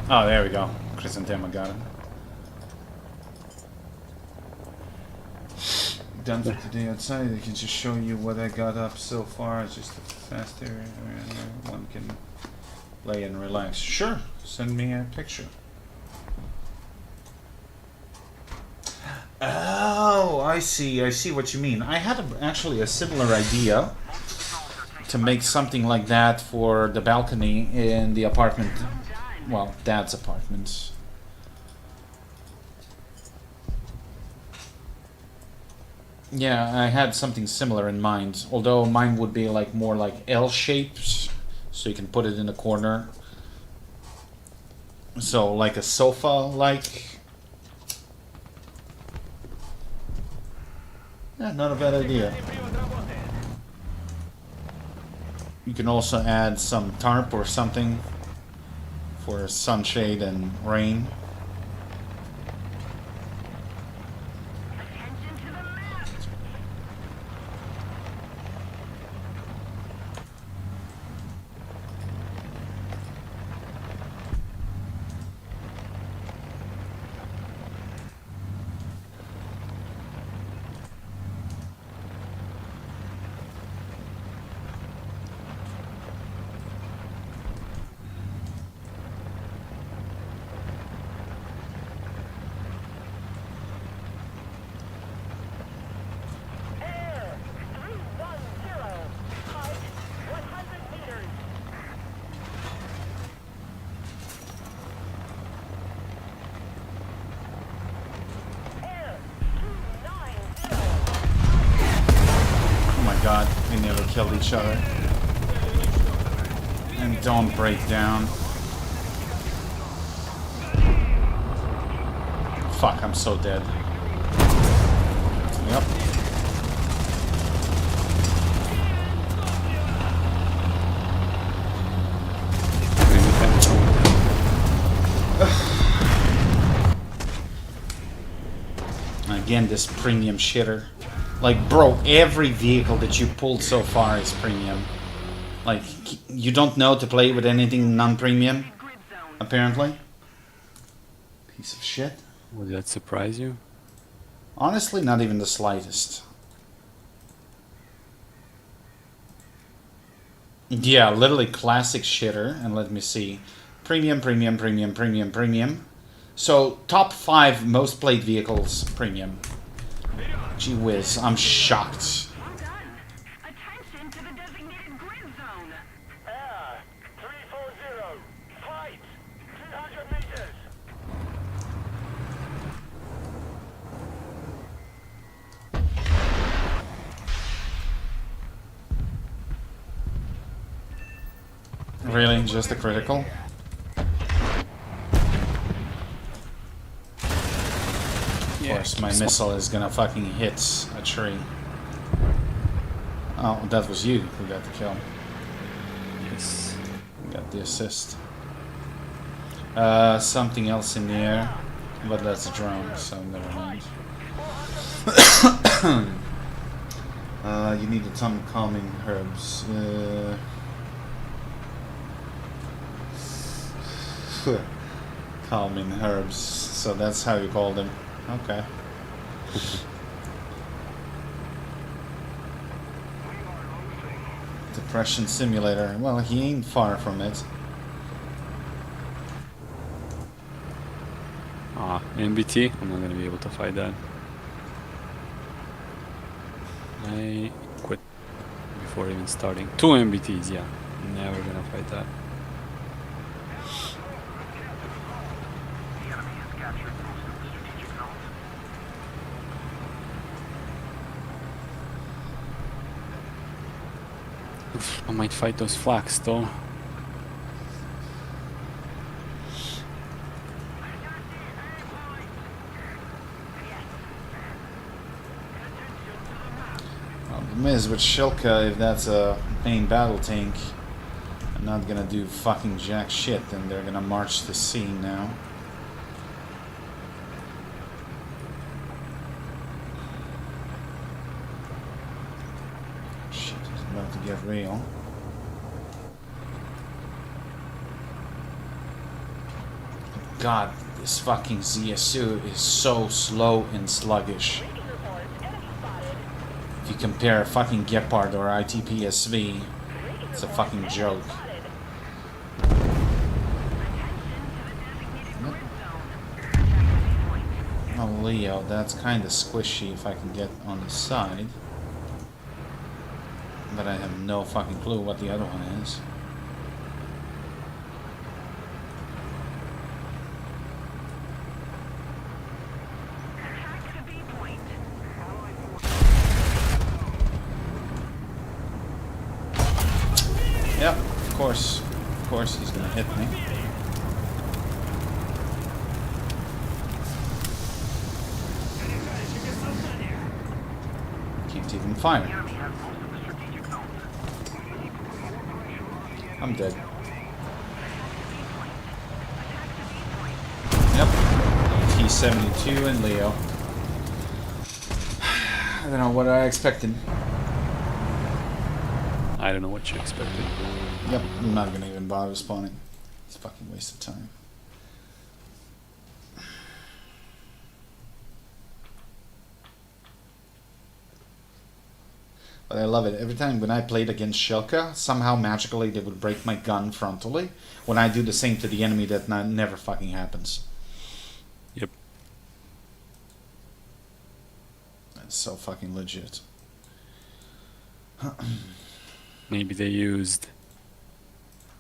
Oh, there we go. Chrysanthema got him. Done for today outside. I can just show you what I got up so far. It's just a fast area where one can lay and relax. Sure, send me a picture. Oh, I see what you mean. I had actually a similar idea to make something like that for the balcony in the apartment. Well, Dad's apartment. Yeah, I had something similar in mind, although mine would be like more like L-shaped, so you can put it in a corner. So like a sofa-like Yeah, not a bad idea. You can also add some tarp or something for sunshade and rain. Attention to the map. Air 310. Height 100 meters. Air 290. Oh my god, they never killed each other. And don't break down. Fuck, I'm so dead. Yep. Again, this premium shitter. Like, bro, every vehicle that you pulled so far is premium. Like, you don't know to play with anything non-premium, Grid zone. apparently. Piece of shit. Would that surprise you? Honestly, not even the slightest. Yeah, literally classic shitter. And let me see. Premium, premium, premium, premium, premium. So, top 5 most played vehicles, premium. Gee whiz, I'm shocked. Well done. Attention to the designated grid zone. Air 340. Height 300 meters. Really? Just a critical? Of course, my missile is gonna fucking hit a tree. Oh, that was you who got the kill. Yes. Got the assist. Something else in the air, but that's a drone, so never mind. You need some calming herbs. Calming herbs, so that's how you call them. Okay. Depression simulator. Well, he ain't far from it. Ah, MBT? I'm not gonna be able to fight that. I quit before even starting. 2 MBTs, yeah. Never gonna fight that. The enemy has captured most of the strategic zones. Oof, I might fight those flags though. Well, the miss with Shilka, if that's a main battle tank, I'm not gonna do fucking jack shit, and they're gonna march the scene now. Shit, it's about to get real. God, this fucking ZSU is so slow and sluggish. If you compare fucking Gepard or ITPSV, it's a fucking joke. Oh, Leo, that's kind of squishy if I can get on the side. But I have no fucking clue what the other one is. Attack the B point. Yep, of course. Of course he's gonna hit me. Don't even fire. I'm dead. Yep. T-72 and Leo. I don't know what I expected. I don't know what you expected. Yep, I'm not gonna even bother spawning. It's a fucking waste of time. But I love it. Every time when I played against Shilka, somehow magically they would break my gun frontally. When I do the same to the enemy, that never fucking happens. Yep. That's so fucking legit. Maybe they used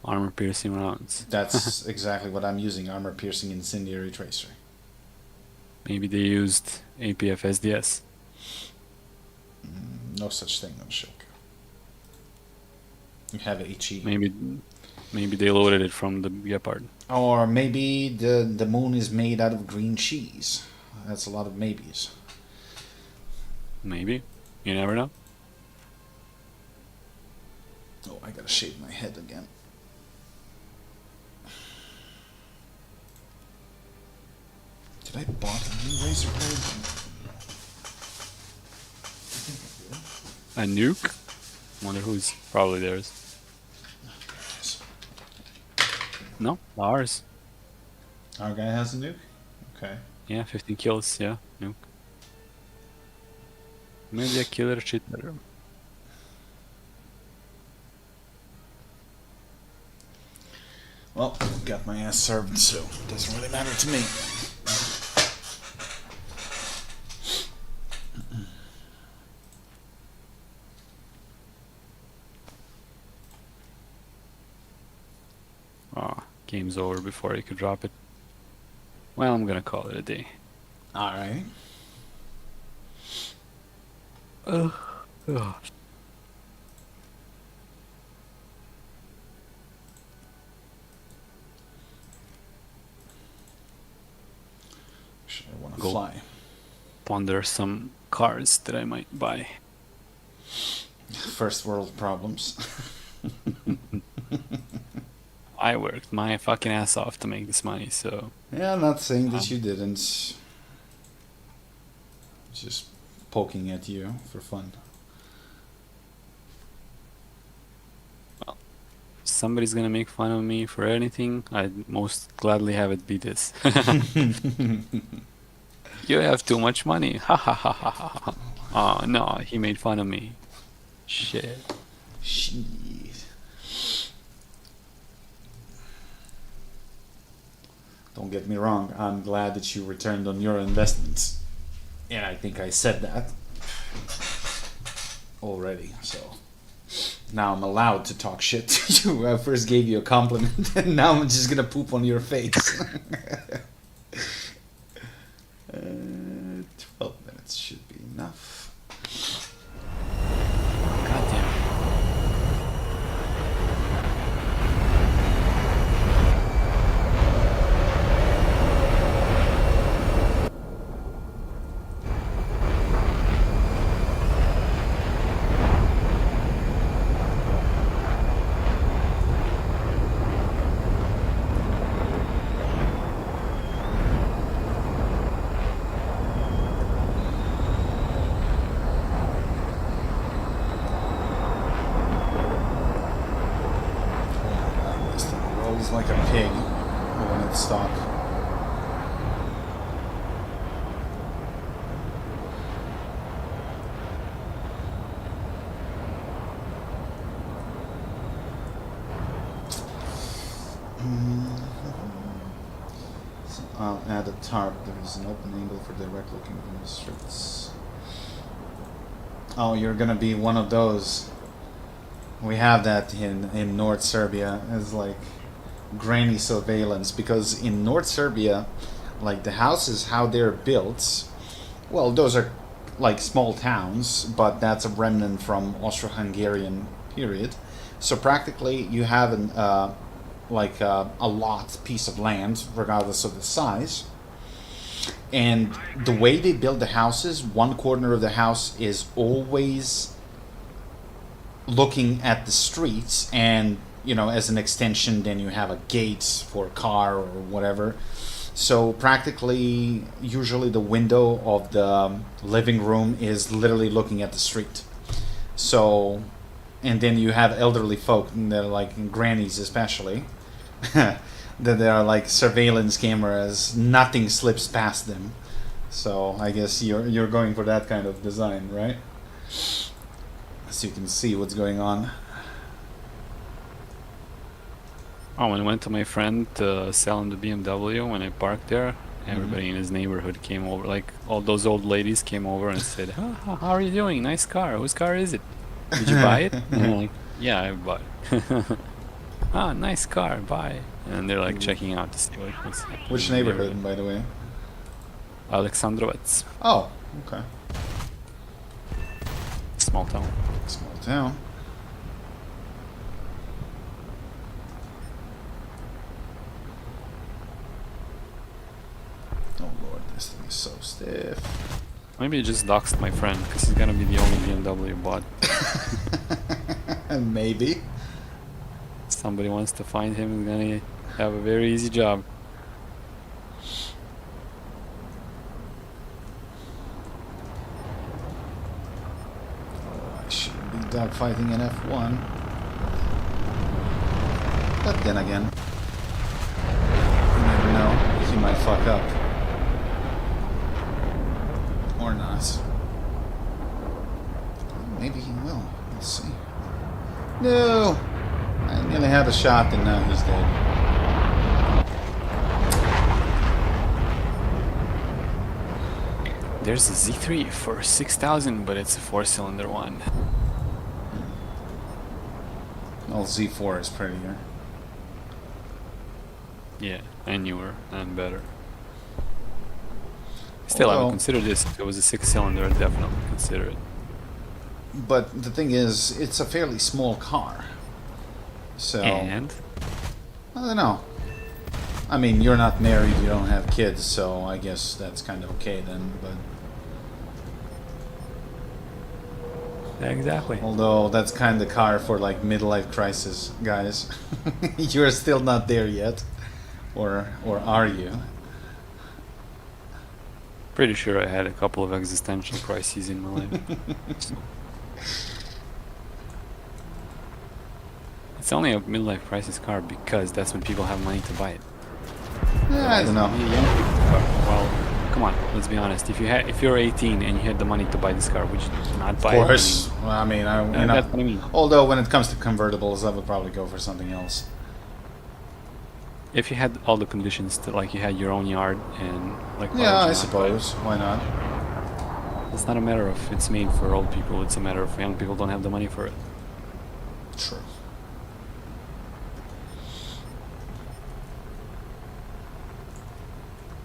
armor-piercing rounds. That's exactly what I'm using, armor-piercing incendiary tracer. Maybe they used APF SDS. No such thing on Shilka. You have HE. Maybe they loaded it from the Gepard. Or maybe the moon is made out of green cheese. That's a lot of maybes. Maybe. You never know. Oh, I gotta shave my head again. Did I bought a new razor blade? A nuke? Wonder whose. Probably theirs. No, ours. Our guy has a nuke? Okay. Yeah, 15 kills. Yeah, nuke. Maybe a killer cheater. Well, got my ass served, so it doesn't really matter to me. Oh, game's over before you could drop it. Well, I'm gonna call it a day. Alright. Ugh. Should I want to Go. fly? Ponder some cars that I might buy. First world problems. I worked my fucking ass off to make this money, so... Yeah, I'm not saying that you didn't. Just poking at you for fun. Somebody's gonna make fun of me for anything, I'd most gladly have it be this. You have too much money. Ha ha ha ha ha. Oh no, he made fun of me. Shit. Jeez. Don't get me wrong, I'm glad that you returned on your investments. And I think I said that already, so now I'm allowed to talk shit to you. I first gave you a compliment and now I'm just gonna poop on your face. 12 minutes should be enough. Goddamn. This thing rolls like a pig when it's stopped. So I'll add a tarp. There is an open angle for direct looking from the streets. Oh, you're gonna be one of those. We have that in North Serbia as like granny surveillance, because in North Serbia, like the houses, how they're built, well, those are like small towns, but that's a remnant from Austro-Hungarian period. So practically you have an a lot piece of land, regardless of the size, And the way they build the houses, one corner of the house is always looking at the streets, and you know, as an extension, then you have a gate for a car or whatever. So practically, usually the window of the living room is literally looking at the street. So, and then you have elderly folk, and they're like grannies especially, that there are like surveillance cameras. Nothing slips past them. So I guess you're going for that kind of design, right? So you can see what's going on. Oh, when I went to my friend selling the BMW, when I parked there, everybody in his neighborhood came over. Like, all those old ladies came over and said, how are you doing? Nice car. Whose car is it? Did you buy it? And I'm like, yeah, I bought it. Ah, nice car. Bye. And they're like checking out to see what's happening. Which neighborhood, by the way? Alexandrovets. Oh, okay. Small town. Small town. Oh lord, this thing is so stiff. Maybe I just doxed my friend, because he's gonna be the only BMW bought. Maybe. Somebody wants to find him, he's gonna have a very easy job. Oh, I shouldn't be dogfighting an F1. But then again, you never know, he might fuck up. Or not. Maybe he will. Let's see. No! I nearly had a shot and now he's dead. There's a Z3 for 6,000, but it's a 4-cylinder one. Well, Z4 is prettier. Yeah, and newer and better. Still, I would Although- consider this. If it was a 6-cylinder, I'd definitely consider it. But the thing is, it's a fairly small car. So, And I don't know. I mean, you're not married, you don't have kids, so I guess that's kind of okay then, but... exactly. Although, that's kind of the car for, like, midlife crisis, guys. You're still not there yet. Or are you? Pretty sure I had a couple of existential crises in my life. It's only a midlife crisis car because that's when people have money to buy it. Yeah, I don't know. Well, come on, let's be honest. If you're 18 and you had the money to buy this car, would you not buy it? Of course. Well, I mean, that's what I mean. Although, when it comes to convertibles, I would probably go for something else. If you had all the conditions to, like, you had your own yard and like. why Yeah, would you I not suppose. Why not? buy it? It's not a matter of it's made for old people. It's a matter of young people don't have the money for it. True.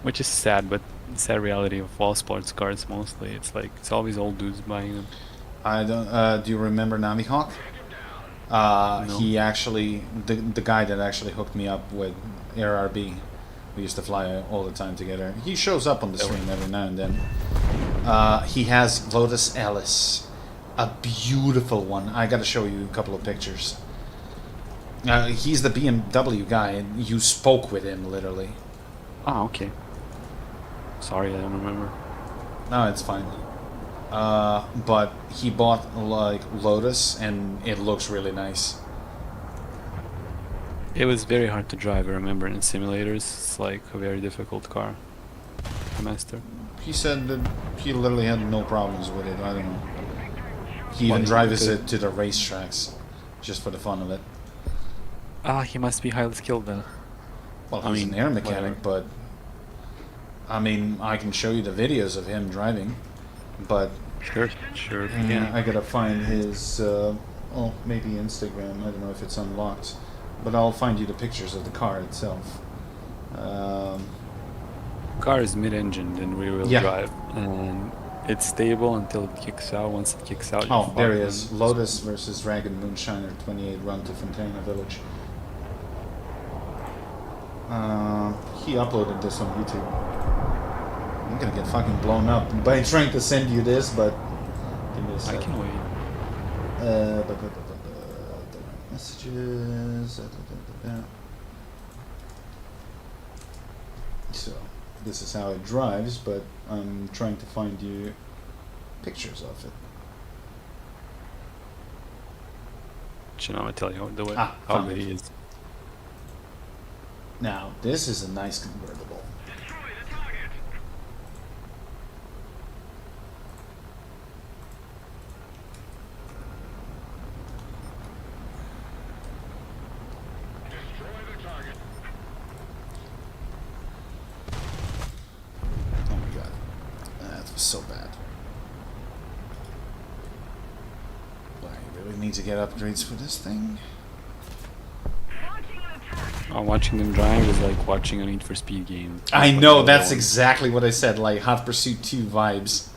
Which is sad, but sad reality of all sports cars mostly. It's like it's always old dudes buying them. I don't. Do you remember Nami Hawk? No. He actually, the guy that actually hooked me up with ARB. We used to fly all the time together. He shows up on the stream every now and then. He has Lotus Ellis, a beautiful one. I gotta show you a couple of pictures. He's the BMW guy, and you spoke with him literally. Ah, okay. Sorry, I don't remember. No, it's fine. But he bought like Lotus, and it looks really nice. It was very hard to drive, I remember, in simulators. It's like a very difficult car to master. He said that he literally had no problems with it. I don't know. He Well, even drives because- it to the racetracks, just for the fun of it. Ah, he must be highly skilled then. Well, I he's mean, an air mechanic, but I mean, I can show you the videos of him driving, but Sure, sure. Yeah. I gotta find his, maybe Instagram. I don't know if it's unlocked, but I'll find you the pictures of the car itself. Car is mid-engined in rear-wheel Yeah. drive, and it's stable until it kicks out. Once it kicks out, Oh, you there he fuck is. them. Lotus versus Dragon Moonshiner 28 run to Fontana Village. He uploaded this on YouTube. gonna get fucking blown up by trying to send you this, but give me a I sec. can wait. Messages. So this is how it drives, but I'm trying to find you pictures of it. You know, I'm gonna tell you the way Ah, how found good it. he is. Now this is a nice convertible. Destroy the target. Destroy the target. Oh my god, that was so bad. I really need to get upgrades for this thing. Launching an attack. Watching them drive is like watching a Need for Speed game. I That's know, what that's I want. exactly what I said, like Hot Pursuit 2 vibes.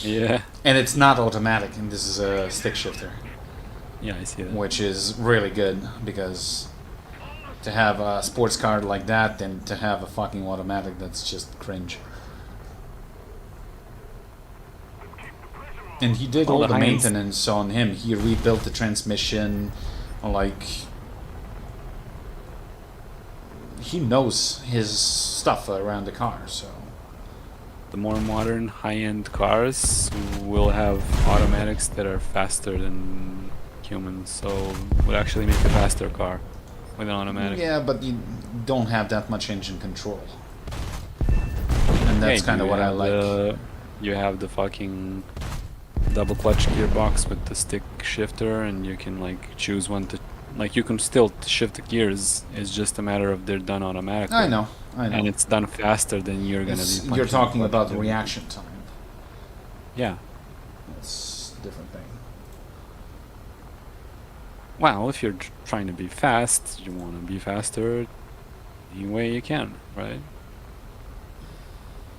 Yeah. And it's not automatic, and this is a stick shifter, Yeah, I see that. which is really good, because to have a sports car like that and to have a fucking automatic, that's just cringe. And he did Well, all the the high-end- maintenance on him. He rebuilt the transmission, like... He knows his stuff around the car, so... The more modern high-end cars will have automatics that are faster than humans, so would actually make a faster car with an automatic. Yeah, but you don't have that much engine control. And that's Hey, kind of you what I have like. You have the fucking double clutch gearbox with the stick shifter, and you can like choose one to, like, you can still shift the gears. It's just a matter of they're done automatically. I know. And it's done faster than you're gonna It's- be. you're punching talking the about button. reaction time. Yeah. That's a different thing. Well, if you're trying to be fast, you want to be faster any way you can, right?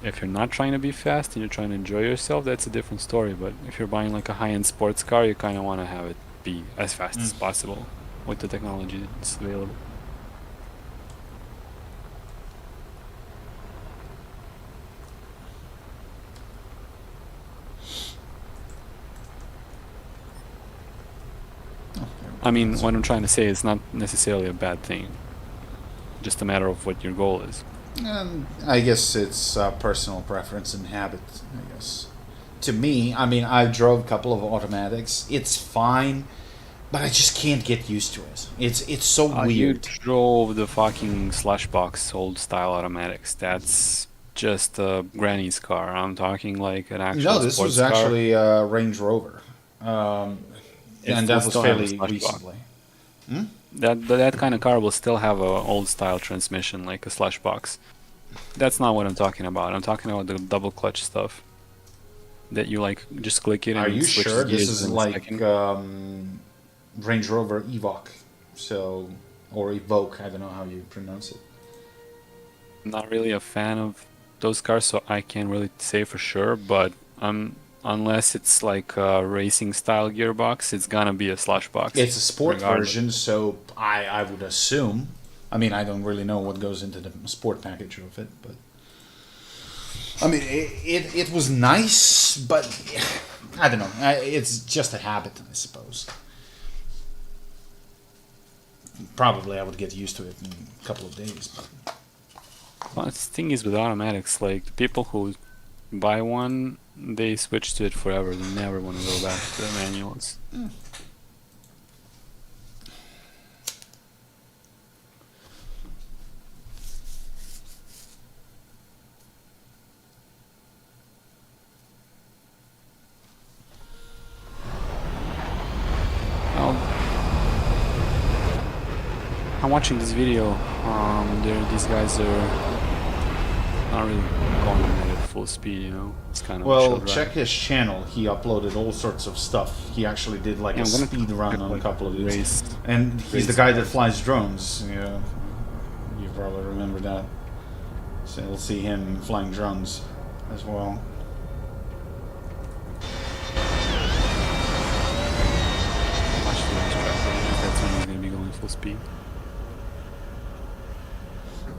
If you're not trying to be fast and you're trying to enjoy yourself, that's a different story. But if you're buying like a high-end sports car, you kind of want to have it be as fast as possible with the technology that's available. I mean, what I'm trying to say is not necessarily a bad thing. Just a matter of what your goal is. I guess it's personal preference and habit, I guess. To me, I mean, I drove a couple of automatics. It's fine, but I just can't get used to it. It's so You weird. drove the fucking Slushbox old style automatics. That's just a granny's car. I'm talking like an actual No, this sports was car. actually a Range Rover. And that was still have a fairly Slushbox. recently. That kind of car will still have a old style transmission like a Slushbox. That's not what I'm talking about. I'm talking about the double clutch stuff. That you like just click it and Are you it switches sure this gears is in a like second. Range Rover Evoque? So, or Evoque, I don't know how you pronounce it. I'm not really a fan of those cars, so I can't really say for sure. But unless it's like a racing style gearbox, it's gonna be a Slushbox. It's a sport regardless. version, so I would assume. I mean, I don't really know what goes into the sport package of it, but I mean, it was nice, but I don't know. It's just a habit, I suppose. Probably I would get used to it in a couple of days. But Well, the thing is with automatics, like the people who buy one, they switch to it forever. They never want to go back to the manuals. Well, I'm watching this video. These guys are not really going at full speed, you know. It's kind of well, chill drive. check his channel. He uploaded all sorts of stuff. He actually did like Yeah, a I'm gonna speed run on a like couple of these. race- And he's the race guy that cars. flies drones. Yeah, you probably remember that. So you'll see him flying drones as well. Watch the racetrack, because that's when he's gonna be going full speed.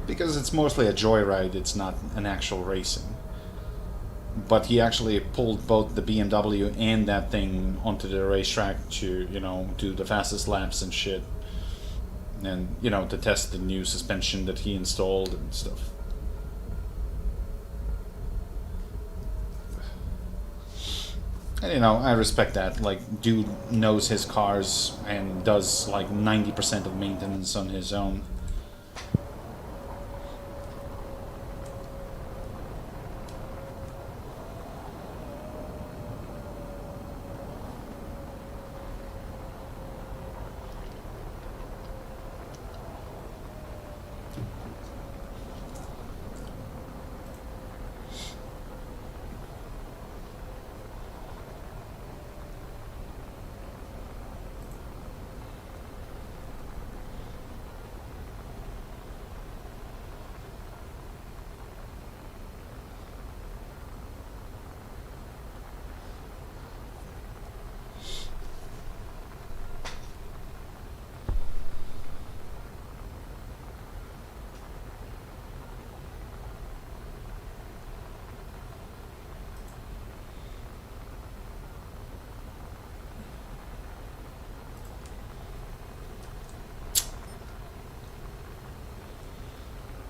Because it's mostly a joyride, it's not an actual racing. but he actually pulled both the BMW and that thing onto the racetrack to, you know, do the fastest laps and shit. And, you know, to test the new suspension that he installed and stuff. And, you know, I respect that. Like, dude knows his cars and does like 90% of maintenance on his own.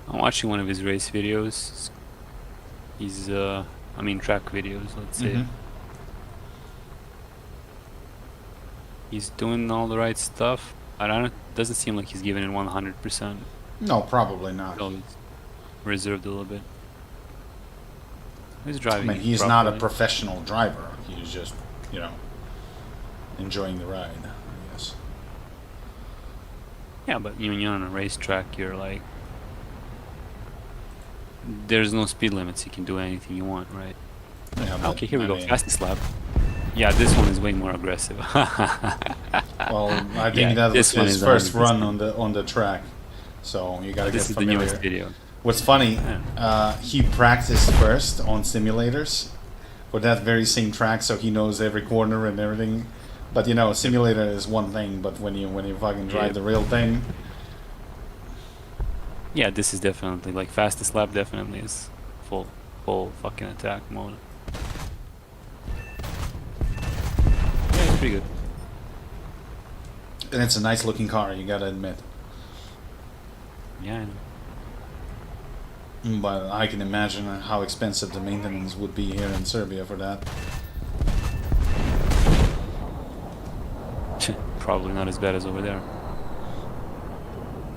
I'm watching one of his race videos. He's, I mean, track videos, let's say. He's doing all the right stuff. I don't. Doesn't seem like he's giving it 100%. No, probably not. So he's reserved a little bit. He's I driving. mean, he's not a professional driver. He's just, you know, enjoying the ride, I guess. Yeah, but when you're on a racetrack, you're like, there's no speed limits. You can do anything you want, right? Yeah, but, Okay, here we I go. mean, Fastest lap. Yeah, this one is way more aggressive. well, I think Yeah, that was this one his is first 100%. run on the track, so you gotta This get is the familiar. newest video. What's funny, Yeah. he practiced first on simulators for that very same track, so he knows every corner and everything. But you know, simulator is one thing, but when you fucking drive Yeah. the real thing, Yeah, this is definitely like fastest lap. Definitely is full fucking attack mode. Yeah, it's pretty good. and it's a nice looking car, you gotta admit. Yeah, I know. But I can imagine how expensive the maintenance would be here in Serbia for that. Probably not as bad as over there.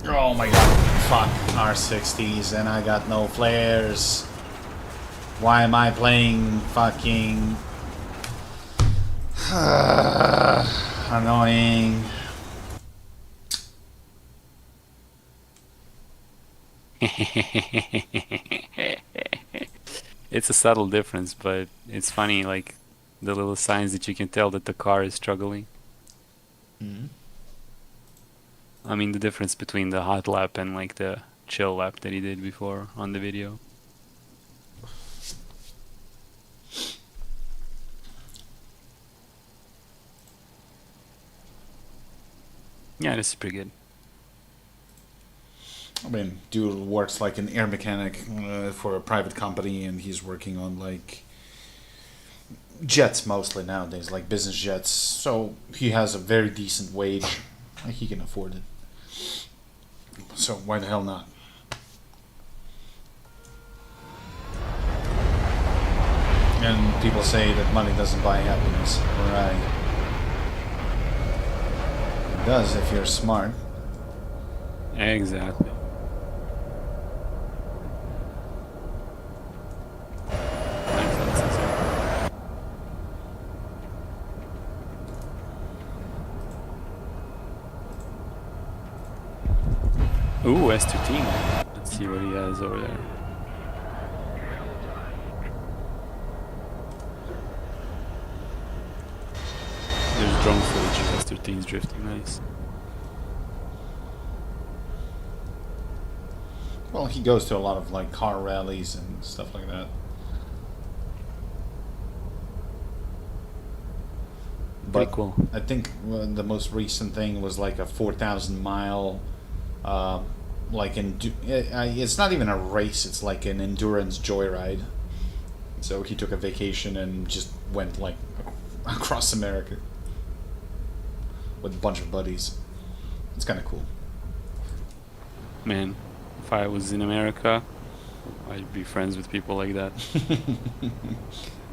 Oh my god, fuck R60s and I got no flares. Why am I playing fucking... annoying. It's a subtle difference, but it's funny, like the little signs that you can tell that the car is struggling. I mean, the difference between the hot lap and like the chill lap that he did before on the video. Yeah, this is pretty good. I mean, dude works like an air mechanic for a private company, and he's working on like jets mostly nowadays, like business jets. So he has a very decent wage. He can afford it. So why the hell not? And people say that money doesn't buy happiness. Right. It does if you're smart. Exactly. Ooh, S13. Let's see what he has over there. There's drone footage of S13's drifting, nice. Well, he goes to a lot of like car rallies and stuff like that. Pretty But cool. I think the most recent thing was like a 4,000 mile, like it's not even a race. It's like an endurance joyride, So he took a vacation and just went like across America with a bunch of buddies. It's kind of cool. Man, if I was in America, I'd be friends with people like that.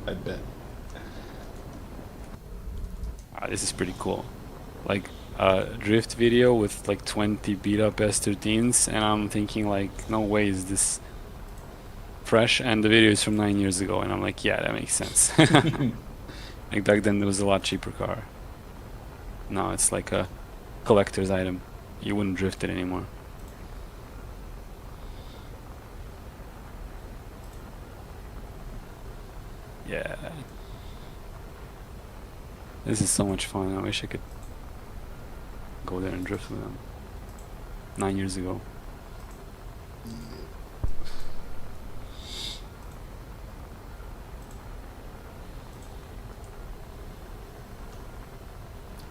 I bet. This is pretty cool. Like a drift video with like 20 beat up S13s, and I'm thinking like, no way is this fresh, and the video is from 9 years ago, and I'm like, yeah, that makes sense. Like back then there was a lot cheaper car. Now it's like a collector's item. You wouldn't drift it anymore. Yeah. This is so much fun. I wish I could go there and drift with them. 9 years ago.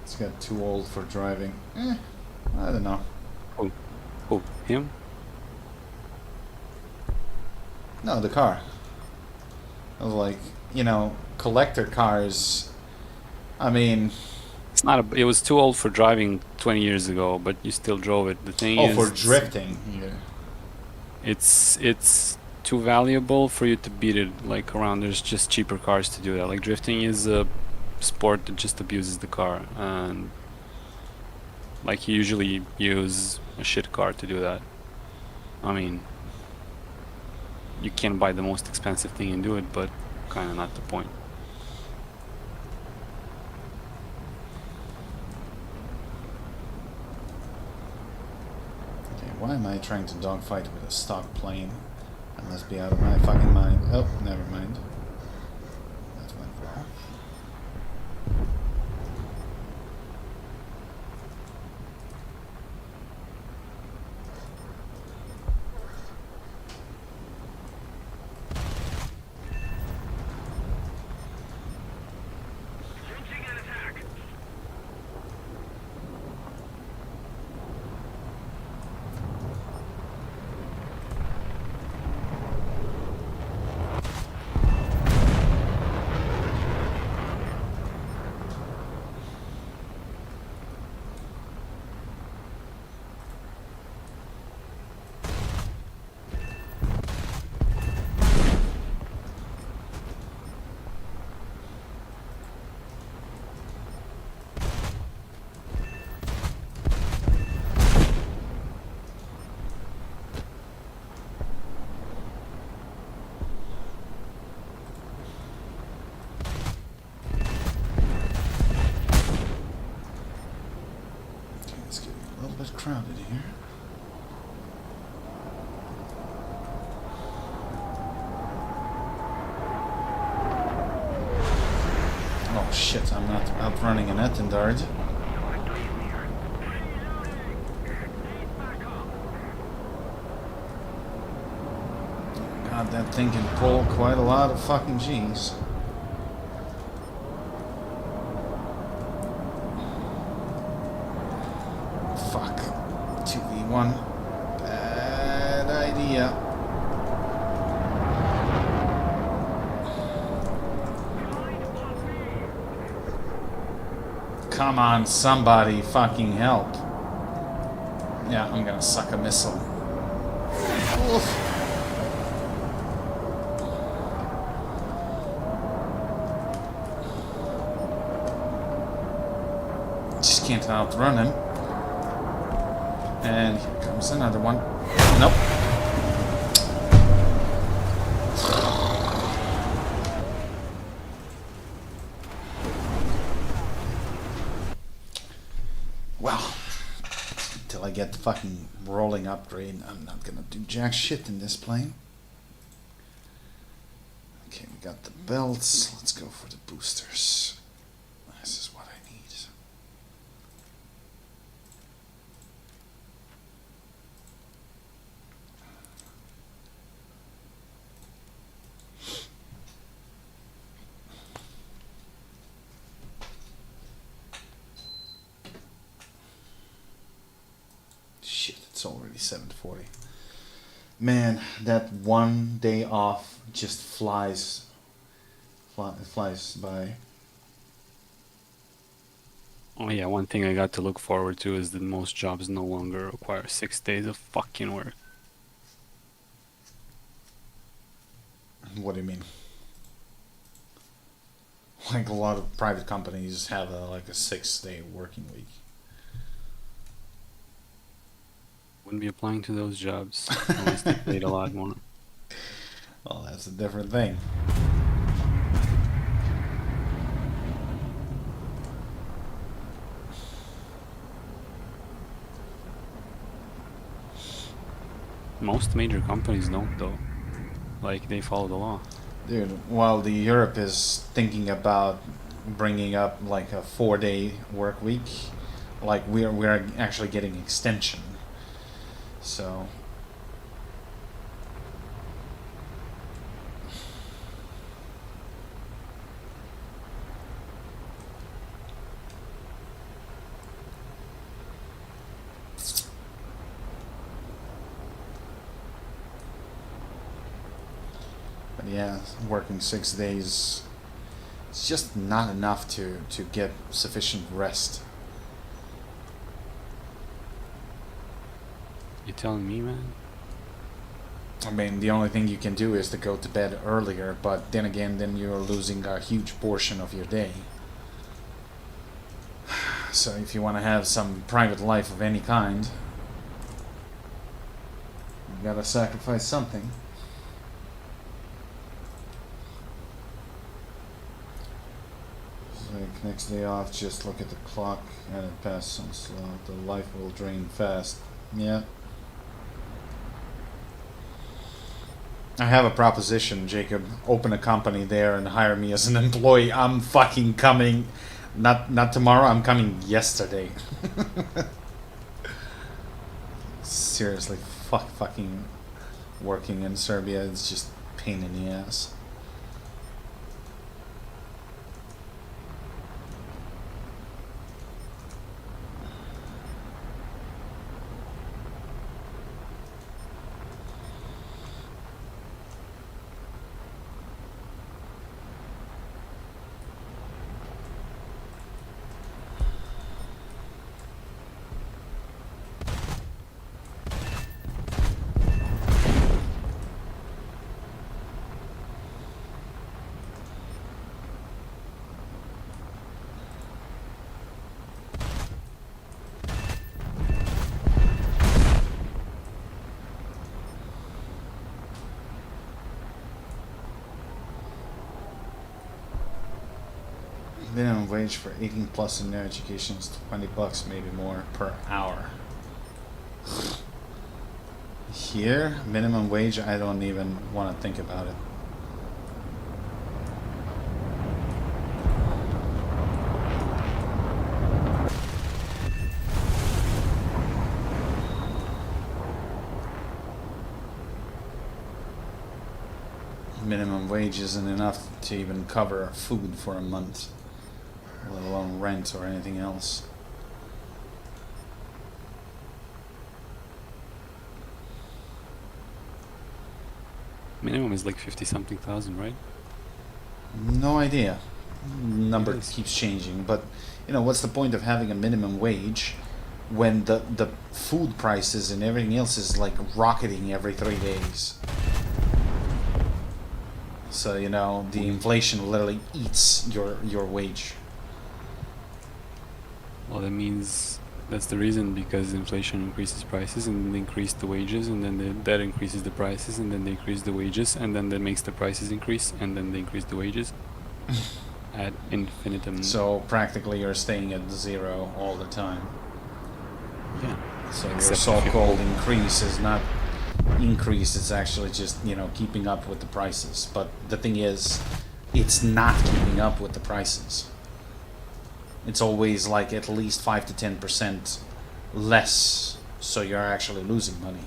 It's got too old for driving. I don't know. Oh, him? No, the car. I was like, you know, collector cars. I mean, It's not a, it was too old for driving 20 years ago, but you still drove it. The thing is, for drifting. Yeah. it's too valuable for you to beat it like around. There's just cheaper cars to do that. Like drifting is a sport that just abuses the car, and like you usually use a shit car to do that. I mean, you can buy the most expensive thing and do it, but kind of not the point. Okay, why am I trying to dogfight with a stock plane? I must be out of my fucking mind. Oh, never mind. That went well. Sensing an attack. Okay, it's getting a little bit crowded here. Oh shit, I'm not outrunning an Attendard. God, that thing can pull quite a lot of fucking G's. Fuck. 2v1. Bad idea. Come on, somebody fucking help. Yeah, I'm gonna suck a missile. Oof. Just can't outrun him. And here comes another one. Nope. Well, until I get the fucking rolling upgrade, I'm not gonna do jack shit in this plane. Okay, we got the belts. Let's go for the boosters. This is what I need. Shit, it's already 7:40. Man, that one day off just flies flies by. Oh yeah, one thing I got to look forward to is that most jobs no longer require 6 days of fucking work. What do you mean? Like a lot of private companies have like a 6-day working week. Wouldn't be applying to those jobs unless they paid a lot more. Well, that's a different thing. Most major companies don't though. Like they follow the law. Dude, while the Europe is thinking about bringing up like a 4-day work week, like we're actually getting extension. So but yeah, working 6 days, it's just not enough to get sufficient rest. You telling me, man? I mean, the only thing you can do is to go to bed earlier, but then again, then you're losing a huge portion of your day. So if you want to have some private life of any kind, you gotta sacrifice something. Like next day off, just look at the clock and it passes on slow. The life will drain fast. Yeah. I have a proposition, Jacob. Open a company there and hire me as an employee. I'm fucking coming. Not tomorrow, I'm coming yesterday. Seriously, fucking working in Serbia is just pain in the ass. Minimum wage for 18 plus in their education is $20, maybe more per hour. Here, minimum wage, I don't even want to think about it. Minimum wage isn't enough to even cover food for a month, let alone rent or anything else. Minimum is like 50-something thousand, right? No idea. Number keeps changing, but you know, what's the point of having a minimum wage when the food prices and everything else is like rocketing every 3 days? So you know, the inflation literally eats your wage. Well, that means that's the reason, because inflation increases prices and they increase the wages, and then that increases the prices, and then they increase the wages, and then that makes the prices increase, and then they increase the wages ad infinitum. So practically you're staying at zero all the time. Yeah. So your Except if you so-called hold- increase is not increase, it's actually just, you know, keeping up with the prices. But the thing is, it's not keeping up with the prices. It's always like at least 5 to 10% less, so you're actually losing money.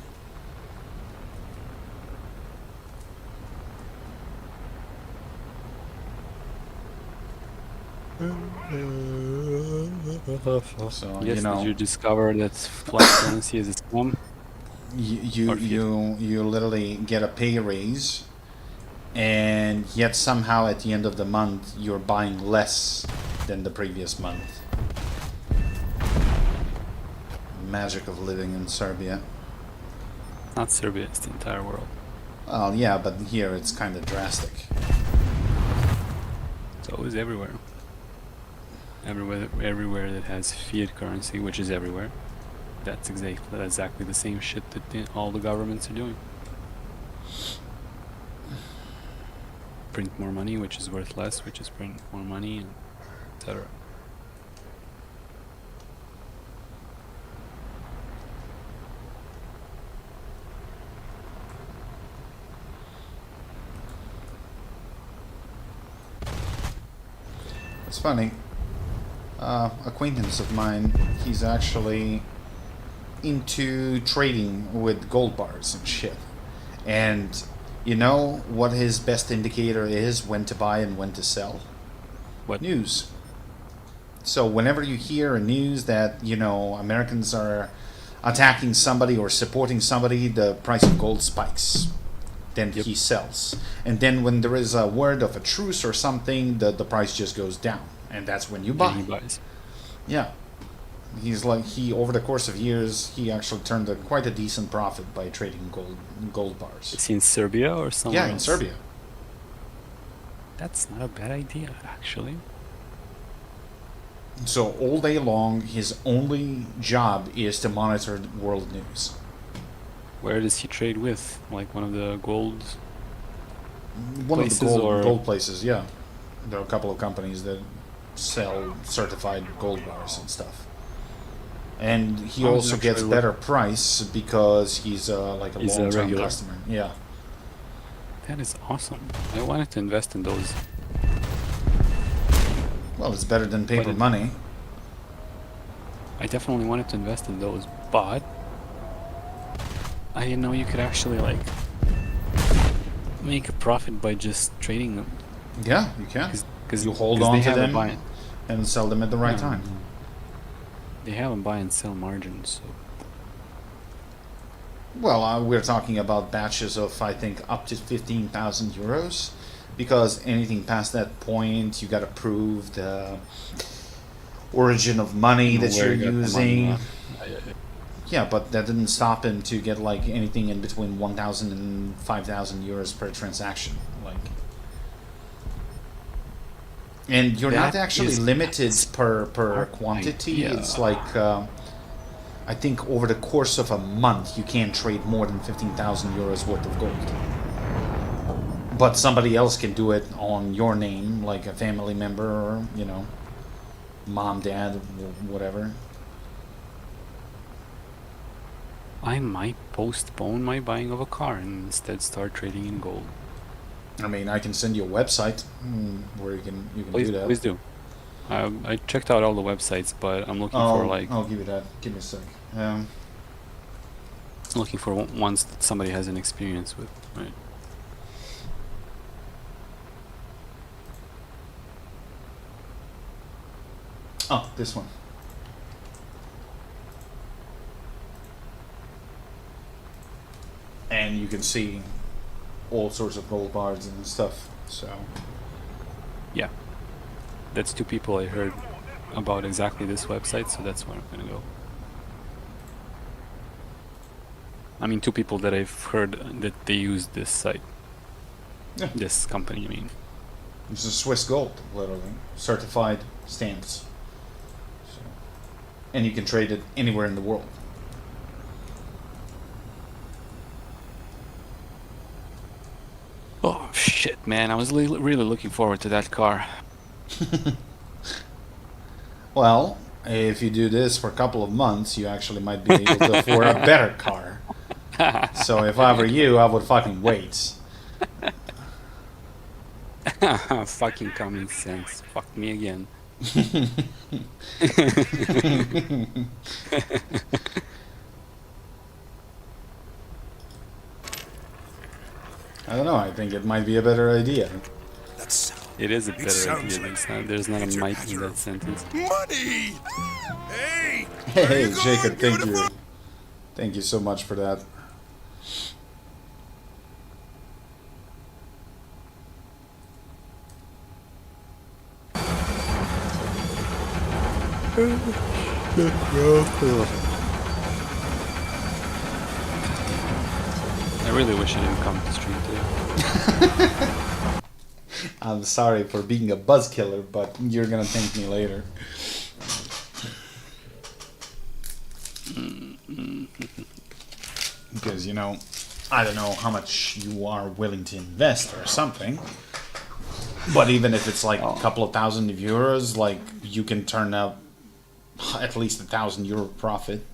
So Yes, you know, did you discover that flat currency is a scam? you Or if you literally get a pay raise, and yet somehow at the end of the month you're buying less than the previous month. Magic of living in Serbia. Not Serbia, it's the entire world. Well, yeah, but here it's kind of drastic. It's always everywhere. Everywhere that has fiat currency, which is everywhere. That's exactly the same shit that all the governments are doing. Print more money, which is worth less, which is print more money, and etc. It's funny. Acquaintance of mine, he's actually into trading with gold bars and shit. And you know what his best indicator is when to buy and when to sell? What? News. So whenever you hear a news that, you know, Americans are attacking somebody or supporting somebody, the price of gold spikes. Then he sells. And then when there is a word of a truce or something, the price just goes down. And that's when you buy. He buys. Yeah. He's like, over the course of years, he actually turned quite a decent profit by trading gold bars. Is he in Serbia or somewhere else? Yeah, in Serbia. That's not a bad idea, actually. So all day long, his only job is to monitor world news. Where does he trade with? Like one of the gold One of places, the or gold places, yeah. There are a couple of companies that sell certified gold bars and stuff. And he How does also it gets actually better price because he's like a He's a long-term regular. customer. Yeah. that is awesome. I wanted to invest in those. Well, it's better than paper it- money. I definitely wanted to invest in those, but I didn't know you could actually like make a profit by just trading them. Yeah, you can. Because You hold on to them and sell them at the right time. They have a buy and sell margin, so Well, we're talking about batches of, I think, up to 15,000 euros. Because anything past that point, you got to prove the origin of money that where you're you got the money, using. Yeah, but that didn't stop him to get like anything in between 1,000 and 5,000 euros per transaction. Like, and you're not That actually is limited per our quantity. idea. It's like I think over the course of a month you can't trade more than 15,000 euros worth of gold. But somebody else can do it on your name, like a family member or, you know, mom, dad, whatever. I might postpone my buying of a car and instead start trading in gold. I mean, I can send you a website where you can Please, do that. please do. I checked out all the websites, but I'm looking for like I'll give you that. Give me a sec. looking for ones that somebody has an experience with. Right. Oh, this one. And you can see all sorts of gold bars and stuff. So Yeah, that's two people I heard about exactly this website, so that's where I'm gonna go. I mean, two people that I've heard that they use this site. Yeah. This company, I mean. this is Swiss gold, literally certified stamps. So, and you can trade it anywhere in the world. Oh shit, man! I was really looking forward to that car. Well, if you do this for a couple of months, you actually might be able to afford a better car. So if I were you, I would fucking wait. Fucking common sense. Fuck me again. I don't know, I think it might be a better idea. It is a better sounds idea. like There's not a major might in matter that of sentence. Money! Hey! Hey, you going, Jacob, thank beautiful? you. Thank you so much for that. I really wish I didn't come to stream today. I'm sorry for being a buzz killer, but you're gonna thank me later. Because, you know, I don't know how much you are willing to invest or something. But even if it's like a couple of thousand euros, like you can turn out at least €1,000 profit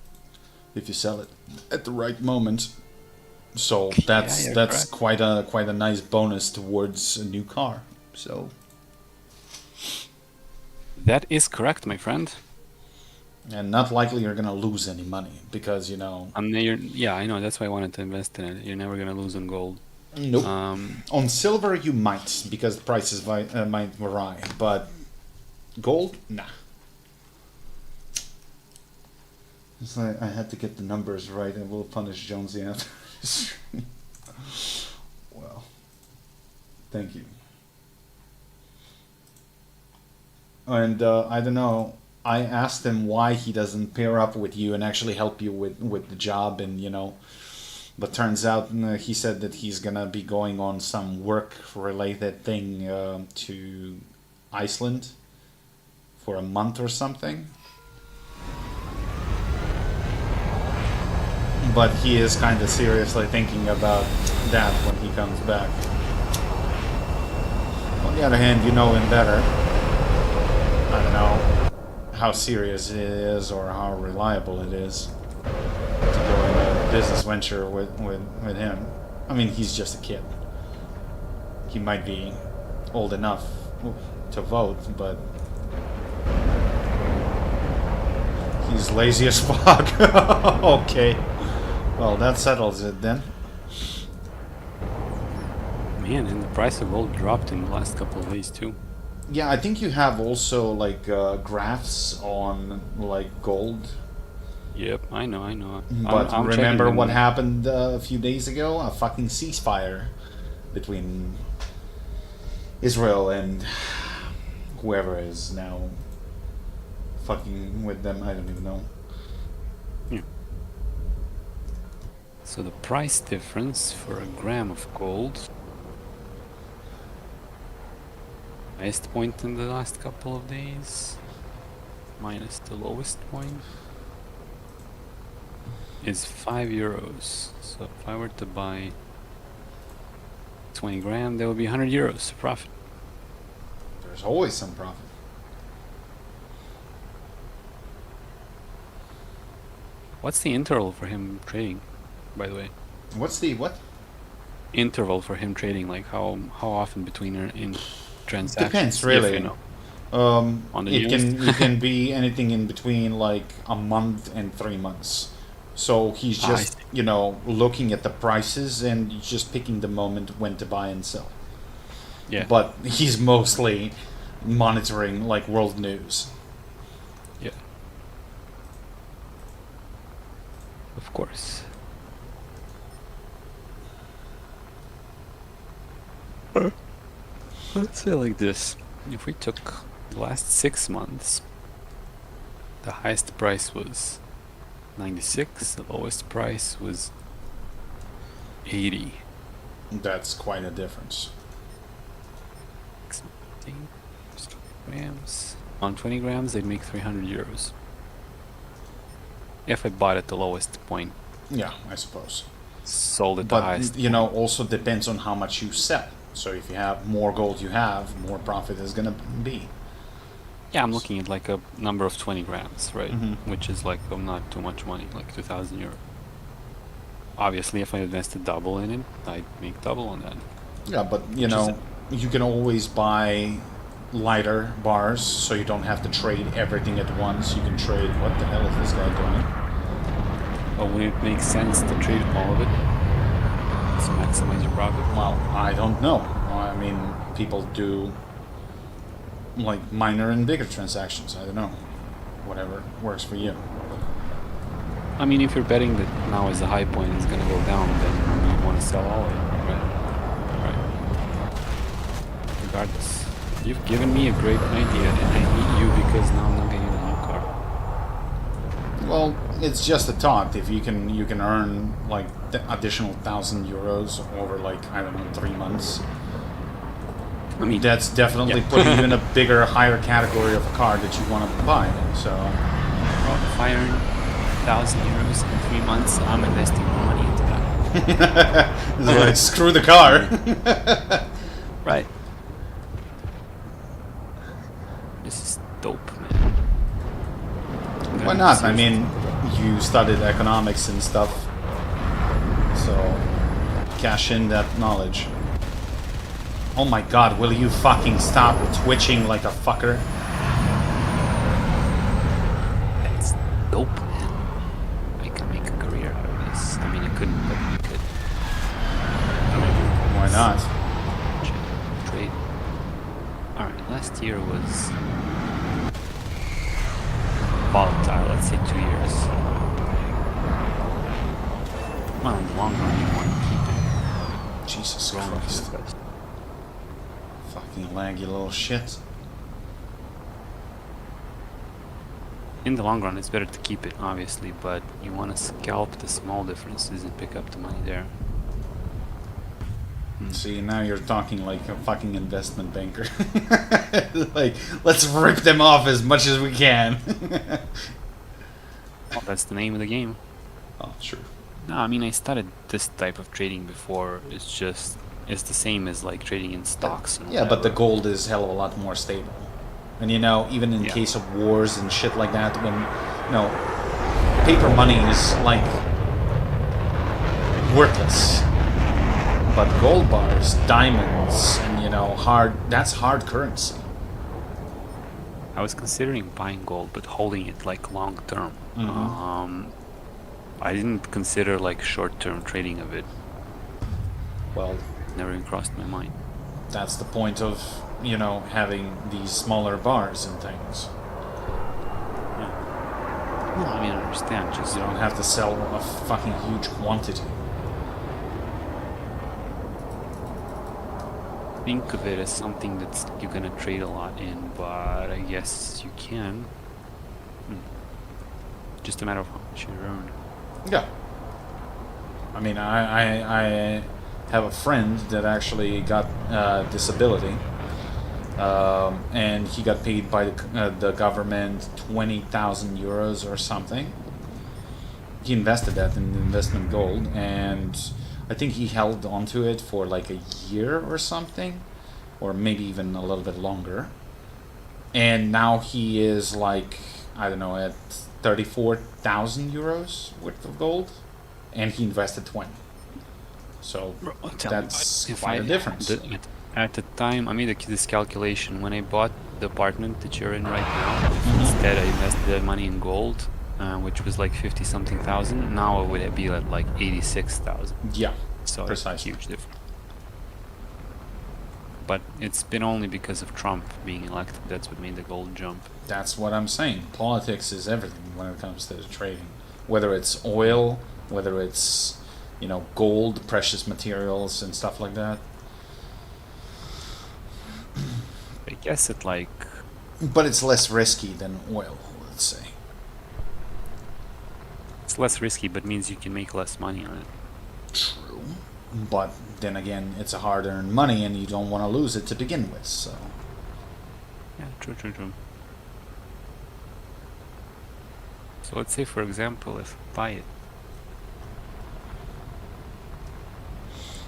if you sell it at the right moment. So that's quite a nice bonus towards a new car. So That is correct, my friend. and not likely you're gonna lose any money because you know. Yeah, I know. That's why I wanted to invest in it. You're never gonna lose on gold. Nope. On silver you might because the prices might vary, but gold, nah. It's like I had to get the numbers right, and we'll punish Jonesy after this. Well, thank you. And I don't know. I asked him why he doesn't pair up with you and actually help you with the job, and you know. But turns out he said that he's gonna be going on some work-related thing to Iceland for a month or something. But he is kind of seriously thinking about that when he comes back. On the other hand, you know him better. I don't know how serious it is or how reliable it is to go in a business venture with him. I mean, he's just a kid. He might be old enough to vote, but he's lazy as fuck. Okay. Well, that settles it then. Man, and the price of gold dropped in the last couple of days too. Yeah, I think you have also like graphs on like gold. Yep, I know. But I'm remember checking what them. happened a few days ago? A fucking ceasefire between Israel and whoever is now fucking with them. I don't even know. Yeah. So the price difference for a gram of gold, highest point in the last couple of days, minus the lowest point, is €5. So if I were to buy 20 gram, there would be €100 profit. There's always some profit. What's the interval for him trading, by the way? What's the what? Interval for him trading, like how often between in transactions? Depends, if really. you know. On the It can be anything in between like a month and 3 months. So he's I just, see. you know, looking at the prices and just picking the moment when to buy and sell. Yeah. But he's mostly monitoring like world news. Yeah. Of course. Let's say like this. If we took the last 6 months, the highest price was 96, the lowest price was 80. That's quite a difference. 16 grams. On 20 grams, they'd make €300. If I bought at the lowest point, Yeah, I suppose. sold at the But highest. you know, also depends on how much you sell. So if you have more gold you have, more profit is gonna be. Yeah, I'm looking at like a number of 20 grams, right? Mhm. Which is like not too much money, like €2,000. Obviously, if I invested double in it, I'd make double on that. Yeah, but you Which is know, you can always buy lighter bars, so you don't have to trade everything at once. You can trade. What the hell is this guy doing? But would it make sense to trade all of it to maximize your profit? Well, I don't know. I mean, people do like minor and bigger transactions. I don't know. Whatever works for you. I mean, if you're betting that now is the high point and it's gonna go down, then you want to sell all of it, right? Right. Regardless, you've given me a great idea, and I hate you because now I'm not getting a new car. Well, it's just a thought. If you can earn like the additional 1,000 euros over like I don't know 3 months. I mean, That's definitely yeah. putting you in a bigger, higher category of a car that you want to buy. So well, if I earn 1,000 euros in 3 months, I'm investing more money into that. it's like screw the car. Right. This is dope, man. Why not? I mean, you studied economics and stuff, so cash in that knowledge. Oh my god, will you fucking stop twitching like a fucker? That's dope, man. I can make a career out of this. I mean, I couldn't, but I could. Why not? Trade. Alright, last year was volatile, let's say 2 years. Well, in the long run, you want to keep it Jesus growing Christ. because Fucking laggy little shit. in the long run, it's better to keep it, obviously, but you want to scalp the small differences and pick up the money there. See, now you're talking like a fucking investment banker. Like, let's rip them off as much as we can. Well, that's the name of the game. Oh, sure. No, I mean, I started this type of trading before. It's just, it's the same as like trading in stocks. And Yeah, but the whatever. gold is hell of a lot more stable. And you know, even in Yeah. case of wars and shit like that, when, you know, paper money is like worthless. But gold bars, diamonds, and you know, that's hard currency. I was considering buying gold, but holding it like long term. I didn't consider like short term trading of it. Well, Never even crossed my mind. that's the point of, you know, having these smaller bars and things. Well, I mean, I understand. Just You don't have to sell a fucking huge quantity. think of it as something that's you're gonna trade a lot in, but I guess you can. Just a matter of how much you earn. Yeah. I mean, I have a friend that actually got disability, and he got paid by the government 20,000 euros or something. He invested that in investment gold, and I think he held onto it for like a year or something, or maybe even a little bit longer. And now he is like, I don't know, at 34,000 euros worth of gold, and he invested 20. So that's quite a difference. At the time, I made this calculation when I bought the apartment that you're in right now. Instead, I invested that money in gold, which was like 50-something thousand. Now it would be at like 86,000. Yeah, So precisely. huge difference. But it's been only because of Trump being elected. That's what made the gold jump. That's what I'm saying. Politics is everything when it comes to trading. Whether it's oil, whether it's, you know, gold, precious materials, and stuff like that. I guess it like But it's less risky than oil, let's say. it's less risky, but means you can make less money on it. True. But then again, it's a hard-earned money, and you don't want to lose it to begin with. So Yeah, true. So let's say, for example, if I buy it,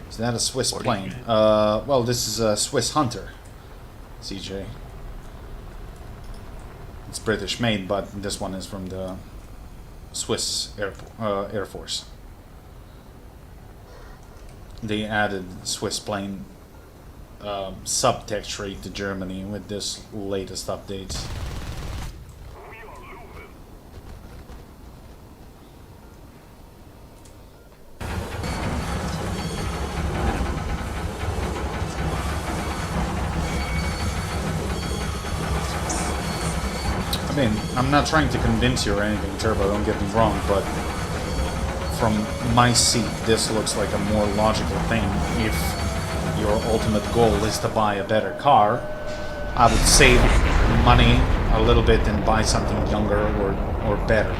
is that a Swiss 40 plane? grand. Well, this is a Swiss Hunter, CJ. It's British made, but this one is from the Swiss Air Force. They added Swiss plane subtext rate to Germany with this latest update. I mean, I'm not trying to convince you or anything, Turbo, don't get me wrong, but from my seat, this looks like a more logical thing. If your ultimate goal is to buy a better car, I would save money a little bit and buy something younger or better.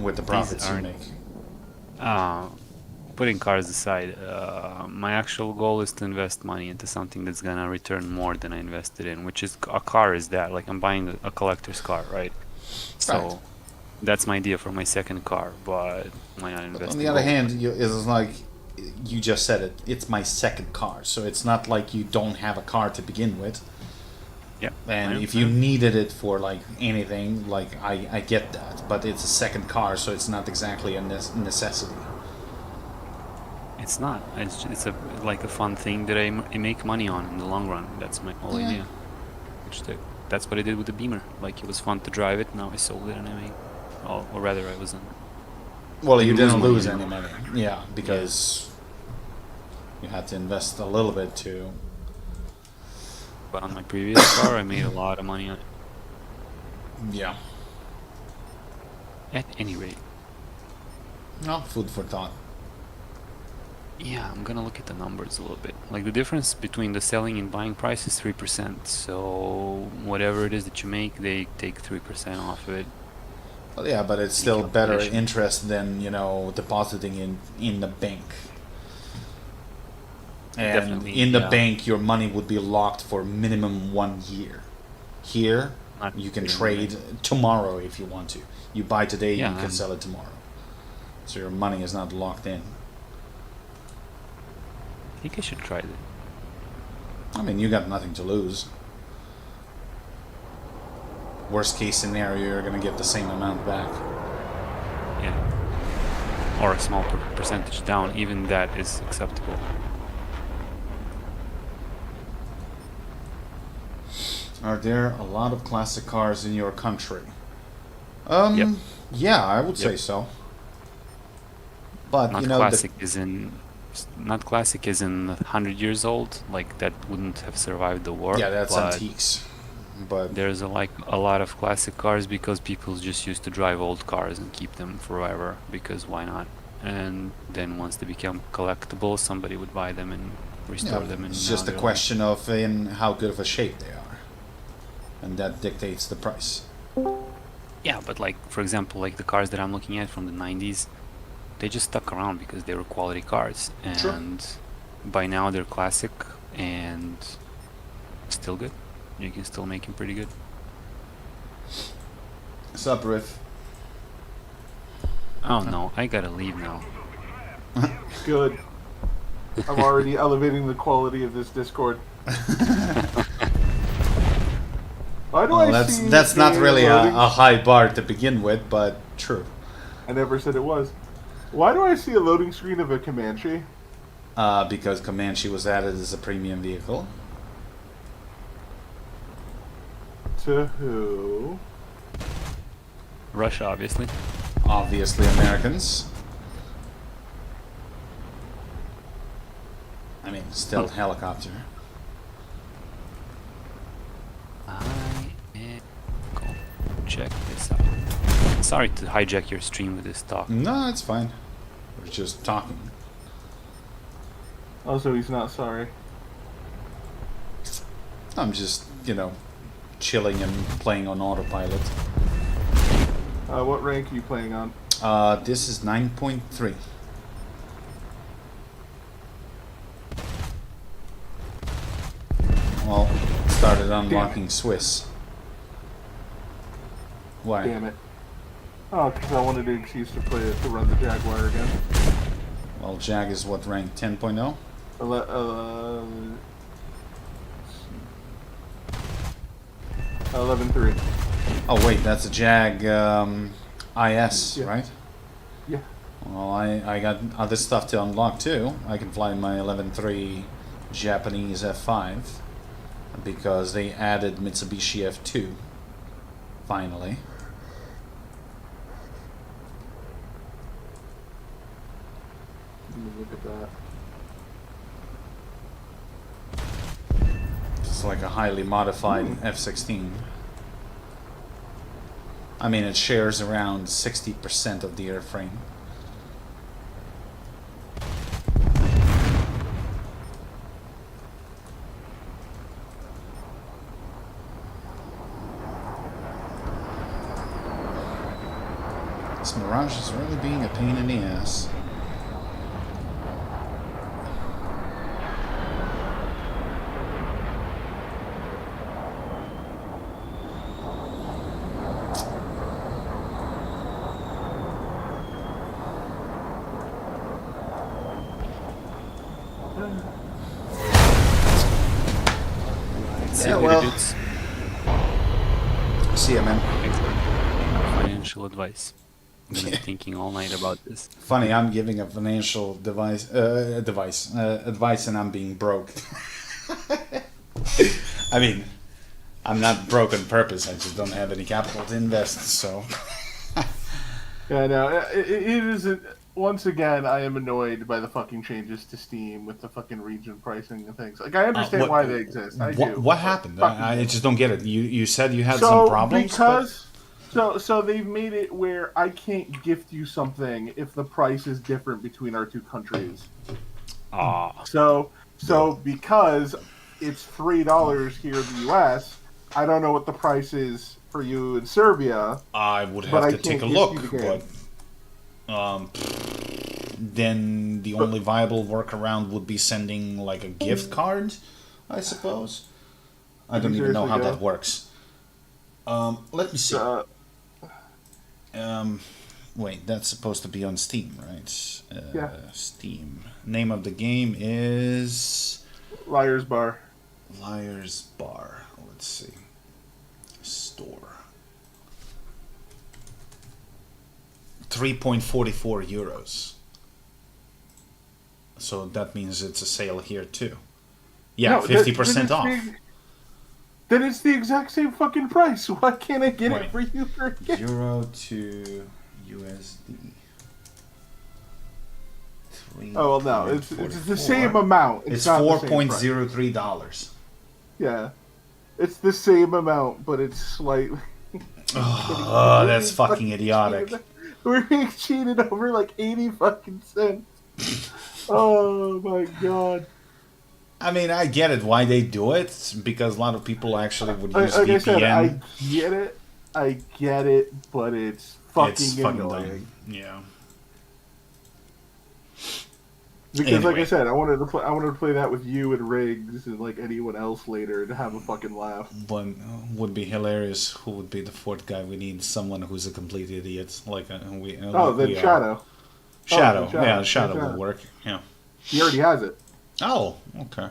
with the profits you aren't- make. Putting cars aside, my actual goal is to invest money into something that's gonna return more than I invested in, which is a car. Is that like I'm buying a collector's car, right? So Right. that's my idea for my second car. But why not invest? On the in other both? hand, it's like you just said it. It's my second car, so it's not like you don't have a car to begin with. Yeah. And I- if you needed it for like anything, like I get that, but it's a second car, so it's not exactly a necessity. It's not. It's a like a fun thing that I make money on in the long run. That's my whole Yeah. idea. That's what I did with the Beamer. Like it was fun to drive it. Now I sold it and I made, or rather I wasn't. Well, you You didn't lose lose money. any money, yeah, because you had to invest a little bit to. But on my previous car, I made a lot of money on it. Yeah. At any rate, No, food for thought. yeah, I'm gonna look at the numbers a little bit. Like the difference between the selling and buying price is 3%. So whatever it is that you make, they take 3% off of it. Well, yeah, but it's still better calculation. interest than depositing in the bank. And Definitely, in the yeah. bank, your money would be locked for minimum 1 year. Here, Not you can really. trade tomorrow if you want to. You buy today, Yeah, you can and- sell it tomorrow. So your money is not locked in. I think I should try it. I mean, you got nothing to lose. Worst case scenario, you're gonna get the same amount back. Yeah. Or a small percentage down. Even that is acceptable. Are there a lot of classic cars in your country? Yep. Yeah, I would say Yep. so. But Not you know, classic is in. Not classic is in 100 years old. Like that wouldn't have survived the war. yeah, that's but antiques. But there's a lot of classic cars because people just used to drive old cars and keep them forever because why not? And then once they become collectible, somebody would buy them and restore yeah, them. And it's now just a they're question of in how good of a shape they are, and that dictates the price. yeah, but like for example, like the cars that I'm looking at from the 90s, they just stuck around because they were quality cars, and Sure. by now they're classic and still good. You can still make them pretty good. Sup, Riff? Oh no, I gotta leave now. Good. I'm already elevating the quality of this Discord. Why do I Well, see that's not the really loading- a high bar to begin with, but true. I never said it was. Why do I see a loading screen of a Comanche? Because Comanche was added as a premium vehicle. To who? Russia, obviously. Obviously, Americans. I mean, stealth helicopter. I am going to check this out. Sorry to hijack your stream with this talk. No, it's fine. We're just talking. Also, he's not sorry. I'm just, chilling and playing on autopilot. What rank are you playing on? This is 9.3. Well, started unlocking Swiss. Why? Damn it. Oh, because I wanted an excuse to play it to run the Jaguar again. Well, Jag is what rank? 10.0? 11.3. Oh wait, that's a Jag IS, Yeah. right? Yeah. Well, I got other stuff to unlock too. I can fly my 11.3 Japanese F5 because they added Mitsubishi F2 finally. Let me look at that. It's like a highly modified F-16. I mean, it shares around 60% of the airframe. This Mirage is really being a pain in the ass. See Yeah, you well. dudes. See ya, man. Thanks for financial advice. I've been thinking all night about this. Funny, I'm giving a financial advice, and I'm being broke. I mean, I'm not broke on purpose. I just don't have any capital to invest. So, Yeah, no, it is. Once again, I am annoyed by the fucking changes to Steam with the fucking region pricing and things. Like, I understand why they exist. I do. What happened? I just don't get it. You said you had So some problems. because so they've made it where I can't gift you something if the price is different between our two countries. So because it's $3 here in the U.S., I don't know what the price is for you in Serbia. I would but have I to take a can't look, gift you the game. but then the only viable workaround would be sending like a gift card, I suppose. I don't even know how that works. Let me see. Wait, that's supposed to be on Steam, right? Yeah. Steam. Name of the game is Liar's Bar. Liar's Bar. Let's see. Store. 3.44 euros. So that means it's a sale here too. Yeah, No, 50% off. Then it's the exact same fucking price. Why can't I get Wait. it for you for a gift? Euro to USD. Oh well, no, it's the same amount. It's not the same price. $4.03. Yeah, it's the same amount, but it's slightly. Oh, that's fucking idiotic. We're being cheated over like 80 fucking cents. Oh my god. I mean, I get it why they do it, because a lot of people actually would use Like VPN. I said, I get it, but it's fucking annoying. dumb. Yeah. Because, like Anyway. I said, I wanted to play that with you and Riggs and like anyone else later to have a fucking laugh. One would be hilarious. Who would be the fourth guy? We need someone who's a complete idiot. Like Then we Shadow. Shadow. Shadow. Yeah, Shadow Shadow. will work. Yeah. He already has it. Oh, okay.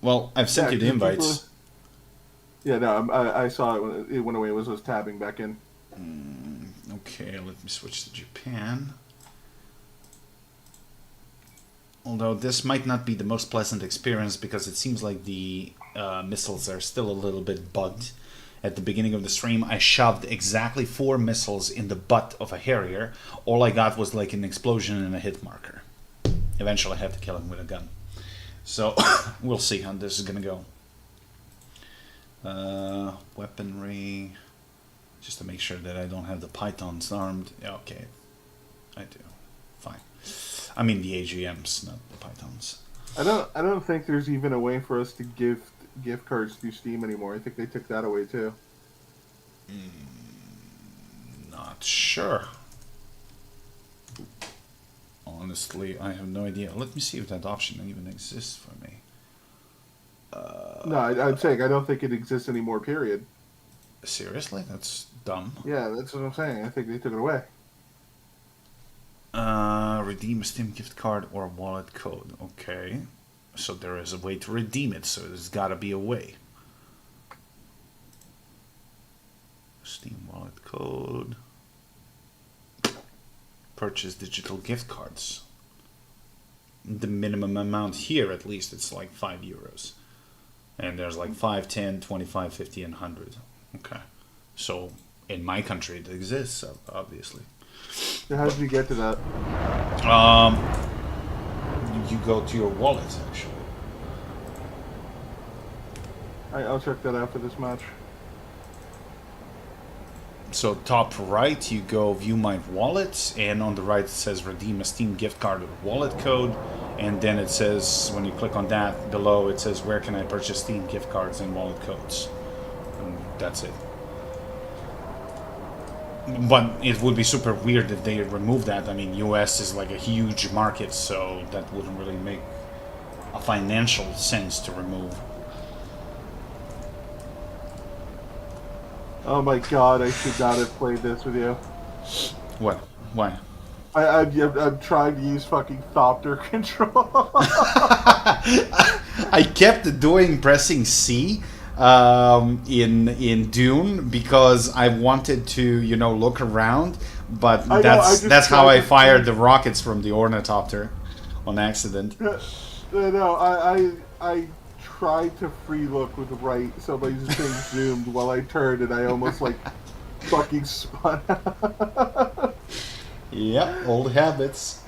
Well, I've sent you the invites. Yeah, no, I saw it when it went away. It was tabbing back in. Okay, let me switch to Japan. Although this might not be the most pleasant experience because it seems like the missiles are still a little bit bugged. At the beginning of the stream, I shoved exactly 4 missiles in the butt of a Harrier. All I got was like an explosion and a hit marker. Eventually I had to kill him with a gun. So, we'll see how this is gonna go. Weaponry... Just to make sure that I don't have the Pythons armed. Yeah, okay, I do. Fine. I mean the AGMs, not the Pythons. I don't think there's even a way for us to gift cards through Steam anymore. I think they took that away too. Not sure. Honestly, I have no idea. Let me see if that option even exists for me. No, I'm saying I don't think it exists anymore. Period. Seriously? That's dumb. Yeah, that's what I'm saying. I think they took it away. Redeem a Steam gift card or wallet code. Okay. So there is a way to redeem it, so there's gotta be a way. Steam wallet code. Purchase digital gift cards. The minimum amount here, at least, it's like 5 euros. And there's like 5, 10, 25, 50, and 100. Okay. So, in my country, it exists, obviously. So how did you get to that? You go to your wallet, actually. I'll check that out for this match. So top right, you go view my wallet, and on the right it says redeem a Steam gift card or wallet code, and then it says, when you click on that, below it says where can I purchase Steam gift cards and wallet codes. And that's it. But it would be super weird if they remove that. I mean, US is like a huge market, so that wouldn't really make a financial sense to remove. Oh my god, I should not have played this with you. What? Why? I'm trying to use fucking Thopter control. I kept pressing C in Dune because I wanted to, you know, look around, but that's how I fired the rockets from the ornithopter on accident. No, I tried to free look with the right, so my thing zoomed while I turned, and I almost like fucking spun. Yep, old habits.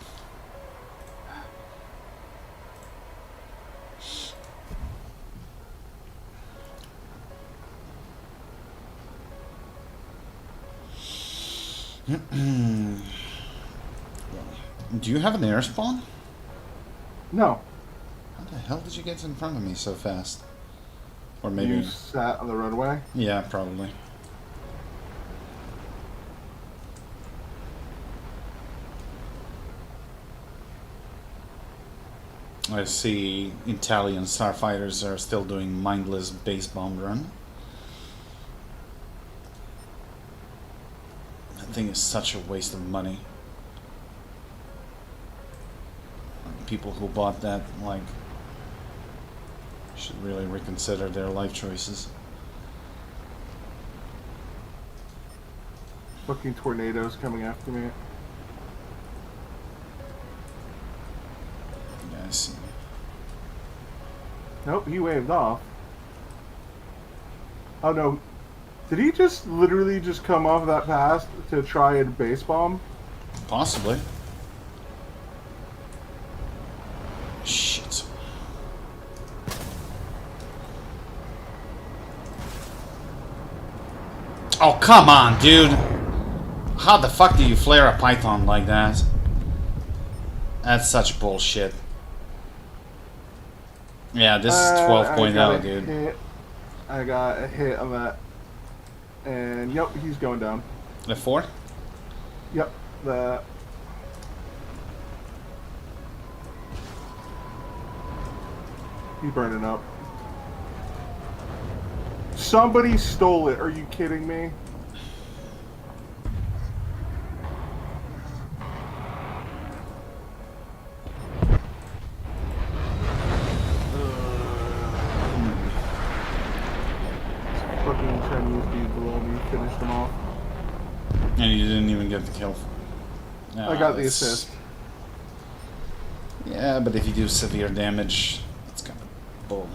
Do you have an air spawn? No. How the hell did you get in front of me so fast? Or maybe You sat on the runway? Yeah, probably. I see Italian starfighters are still doing mindless base bomb run. That thing is such a waste of money. People who bought that, like, should really reconsider their life choices. Fucking tornadoes coming after me. Yeah, I see. Nope, he waved off. Oh no. Did he just literally just come off that pass to try and base bomb? Possibly. Shit. Oh, come on, dude. How the fuck do you flare a python like that? That's such bullshit. Yeah, this is 12.0, dude. I got a hit on that. And yep, he's going down. F4? Yep, he's burning up. Somebody stole it. Are you kidding me? Fucking Chinese dude below me finished them off. And you didn't even get the kill. I got the assist. Yeah, but if you do severe damage, it's kind of bull.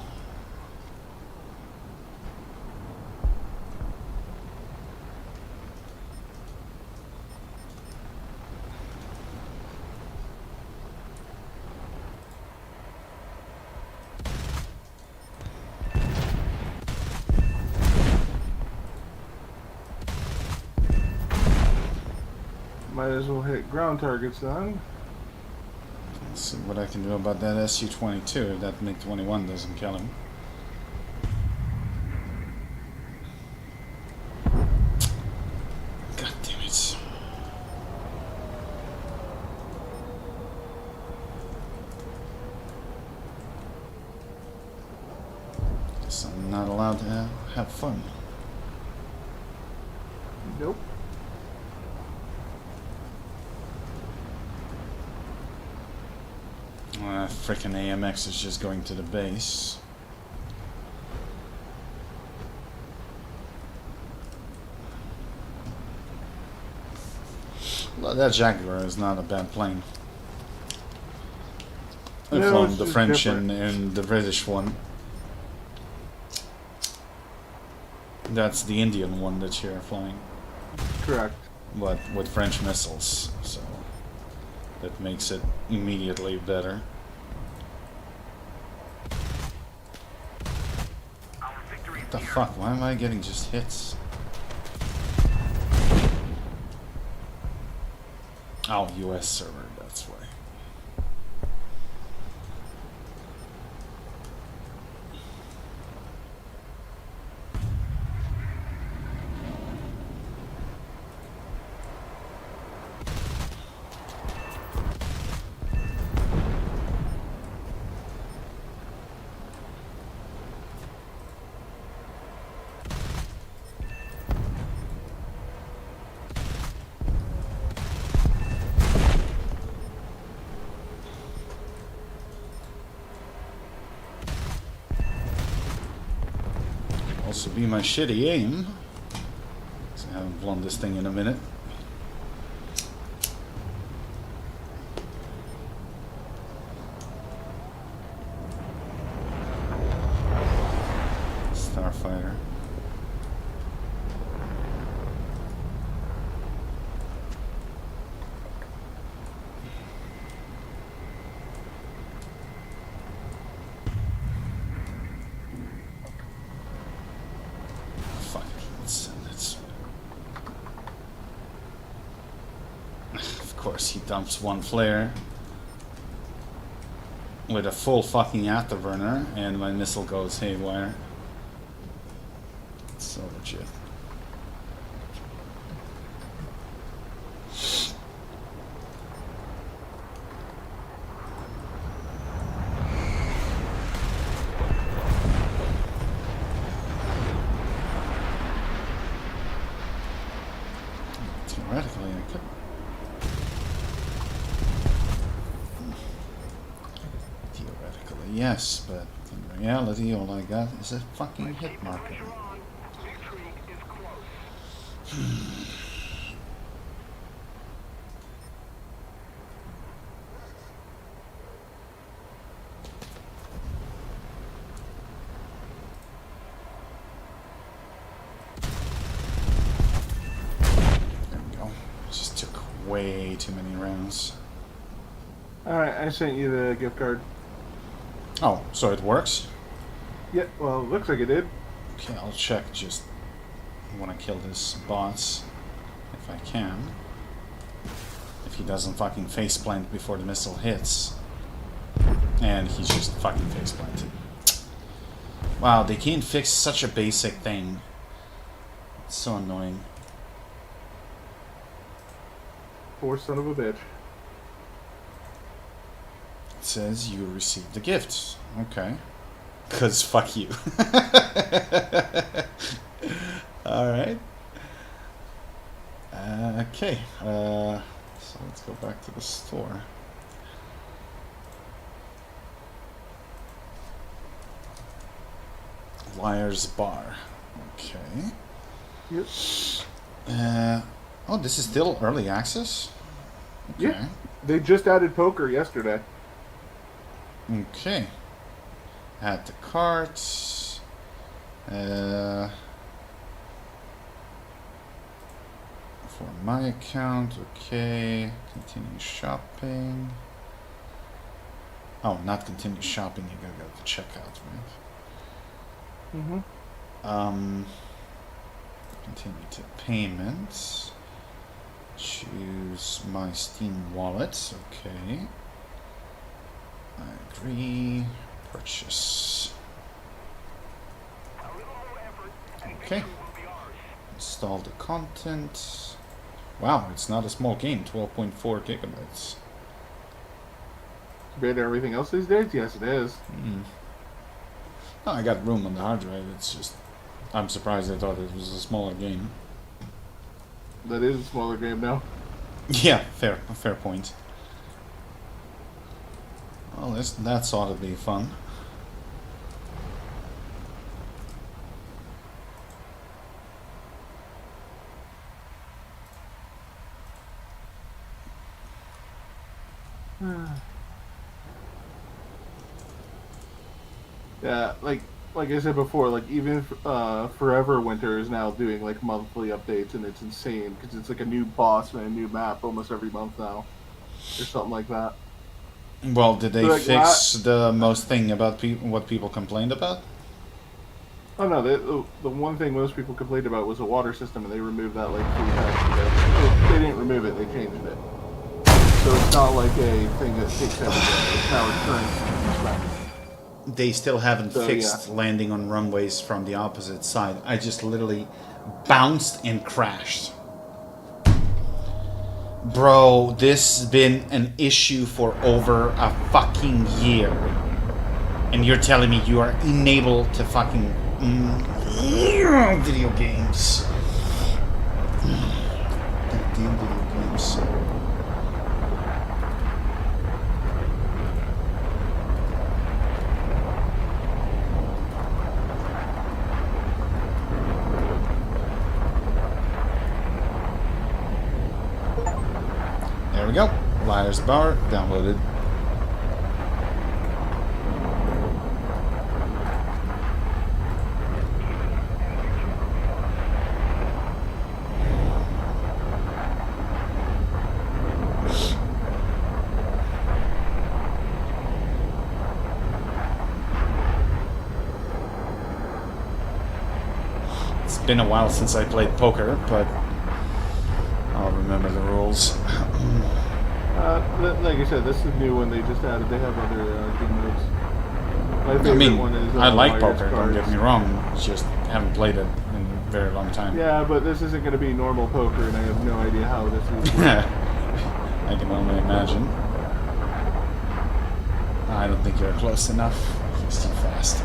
Might as well hit ground targets then. Let's see what I can do about that SU-22 if that MiG-21 doesn't kill him. God damn it. Guess I'm not allowed to have fun. Nope. Frickin' AMX is just going to the base. Well, that Jaguar is not a bad plane. I've No, flown it's the just French different. and the British one. That's the Indian one that you're flying. Correct. But with French missiles, so that makes it immediately better. What the fuck? Why am I getting just hits? Oh, US server, that's why. also be my shitty aim. So I haven't blown this thing in a minute. Starfighter. Fuck. Let's... Of course, he dumps one flare with a full fucking afterburner, and my missile goes haywire. It's so legit. Theoretically, I could. Theoretically, yes, but in reality, all I got is a fucking hit marker. Pressure on. Victory is close. There we go. Just took way too many rounds. Alright, I sent you the gift card. Oh, so it works? Yeah, well, it looks like it did. Okay, I'll check. Just want to kill this boss if I can. If he doesn't fucking faceplant before the missile hits. And he's just fucking faceplanted. Wow, they can't fix such a basic thing. It's so annoying. Poor son of a bitch. It says you received the gift. Okay. Cause fuck you. Alright. Okay. So let's go back to the store. Liar's Bar. Okay. Yep. Oh, this is still early access? Okay. Yeah. They just added poker yesterday. Okay. Add the carts. For my account, okay. Continue shopping. Oh, not continue shopping, you gotta go to checkout, right? Mm-hmm. Continue to payments. Choose my Steam wallet, okay. I agree. Purchase. A little more effort, and Okay. victory will be ours. Install the content. Wow, it's not a small game, 12.4 gigabytes. Compared to everything else these days? Yes, it is. No, I got room on the hard drive, it's just... I'm surprised I thought it was a smaller game. That is a smaller game now. Yeah, fair point. Well, that's ought to be fun. Yeah, like I said before, like even Forever Winter is now doing like monthly updates, and it's insane because it's like a new boss and a new map almost every month now, or something like that. Well, did they Like, fix the most thing about what people complained about? Oh no, the one thing most people complained about was the water system, and they removed that like 3 times ago. They didn't remove it; they changed it. So it's not like a thing that takes every day. It's now a current spec. They still haven't So, fixed landing on runways from the opposite side. I just literally bounced and crashed. Bro, this has been an issue for over a fucking year. And you're telling me you are unable to fucking... video games. Goddamn video games. Flyers bar downloaded. It's been a while since I played poker, but I'll remember the rules. Like I said, this is a new one they just added. They have other game modes. My favorite I mean, one is I like Liar's poker, don't get Cards. me wrong, just haven't played it in a very long time. Yeah, but this isn't going to be normal poker, and I have no idea how this is. I can only imagine. I don't think you're close enough. He's too fast.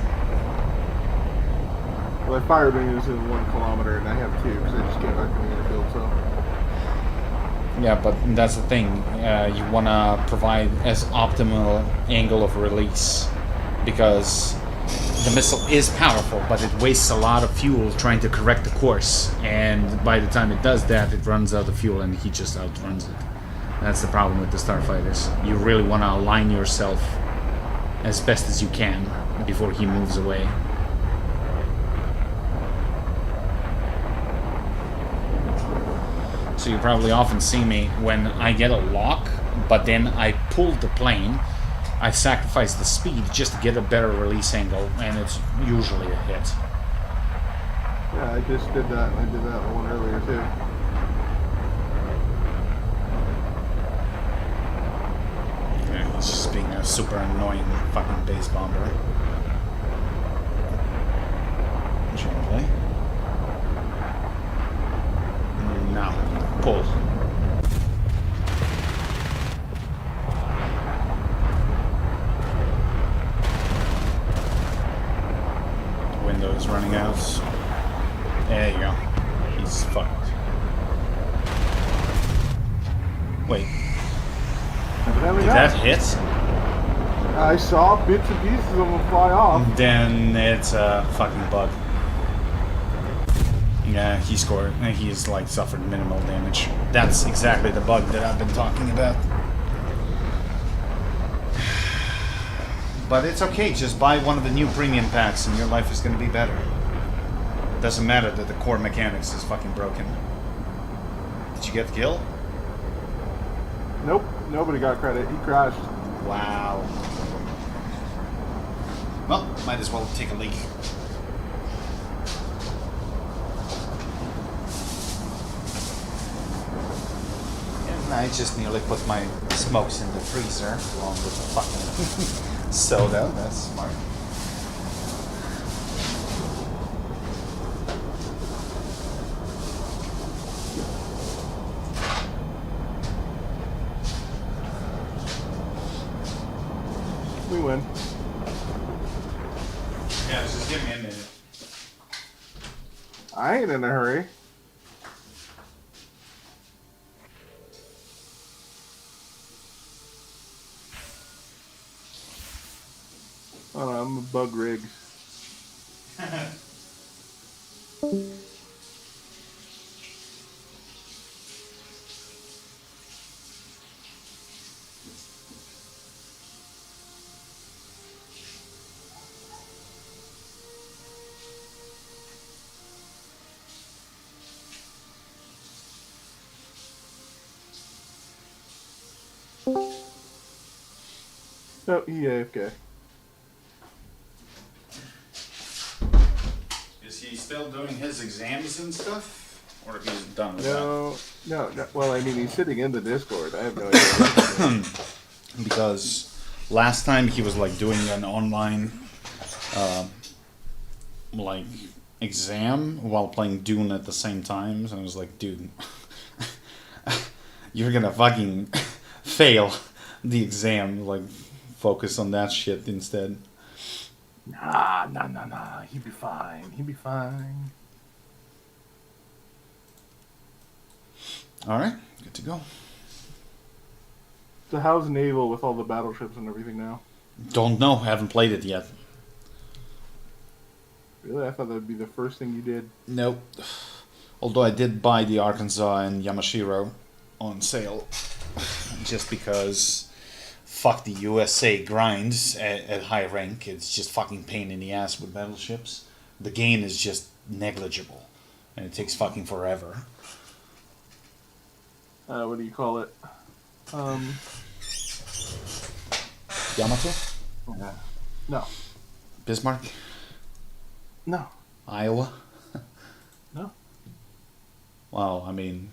Well, I fired me is in 1 kilometer, and I have 2 because I just came back from the airfield. So Yeah, but that's the thing. You want to provide as optimal angle of release, because the missile is powerful, but it wastes a lot of fuel trying to correct the course. And by the time it does that, it runs out of fuel, and he just outruns it. That's the problem with the starfighters. You really want to align yourself as best as you can before he moves away. So you probably often see me when I get a lock, but then I pull the plane, I sacrifice the speed just to get a better release angle, and it's usually a hit. yeah, I just did that. I did that one earlier too. Yeah, he's just being a super annoying fucking base bomber. Gently. Now, pull. Window is running out. There you go. He's fucked. Wait, Evidently did not. that hit? I saw bits and pieces of them fly off. Then it's a fucking bug. Yeah, he scored. He's like suffered minimal damage. That's exactly the bug that I've been talking about. But it's okay, just buy one of the new premium packs and your life is gonna be better. Doesn't matter that the core mechanics is fucking broken. Did you get the kill? Nope, nobody got credit. He crashed. Wow. Well, might as well take a leak. And I just nearly put my smokes in the freezer along with the fucking soda. That's smart. We win. Yeah, just give me a minute. I ain't in a hurry. Oh, no, I'm a bug rig. Oh, AFK. Is he still doing his exams and stuff? Or he's done with No. Well, I mean, he's sitting in the Discord. I have no idea. that? Because last time he was like doing an online like exam while playing Dune at the same time. So I was like, dude, you're gonna fucking fail the exam. Like, focus on that shit instead. Nah. He'd be fine. Alright, good to go. So how's Naval with all the battleships and everything now? Don't know, haven't played it yet. Really? I thought that'd be the first thing you did. Nope. Although I did buy the Arkansas and Yamashiro on sale. just because fuck the USA grinds at high rank. It's just fucking pain in the ass with battleships. The gain is just negligible, and it takes fucking forever. What do you call it? Yamato? Yeah. No. Bismarck? No. Iowa? No. Well, I mean,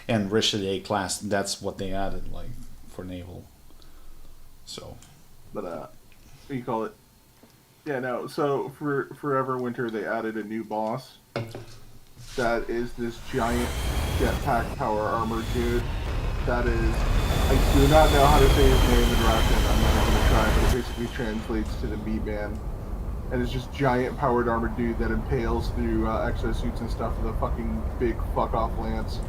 and Richelieu class, that's what they added, like, for naval. So. But, what do you call it? Yeah, no. So, for Forever Winter, they added a new boss. That is this giant jetpack power armor dude. That is, I do not know how to say his name in Russian. I'm not even gonna try, but it basically translates to the Meat Man. And it's just giant powered armored dude that impales through exosuits and stuff with a fucking big fuck off lance.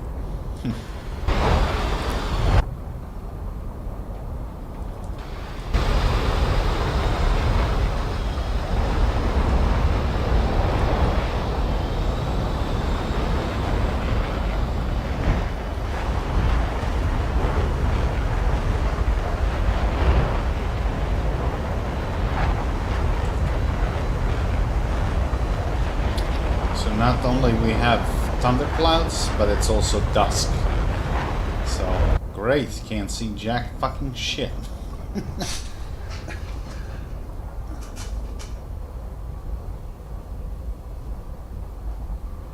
Not only we have thunderclouds, but it's also dusk. So great, can't see jack fucking shit.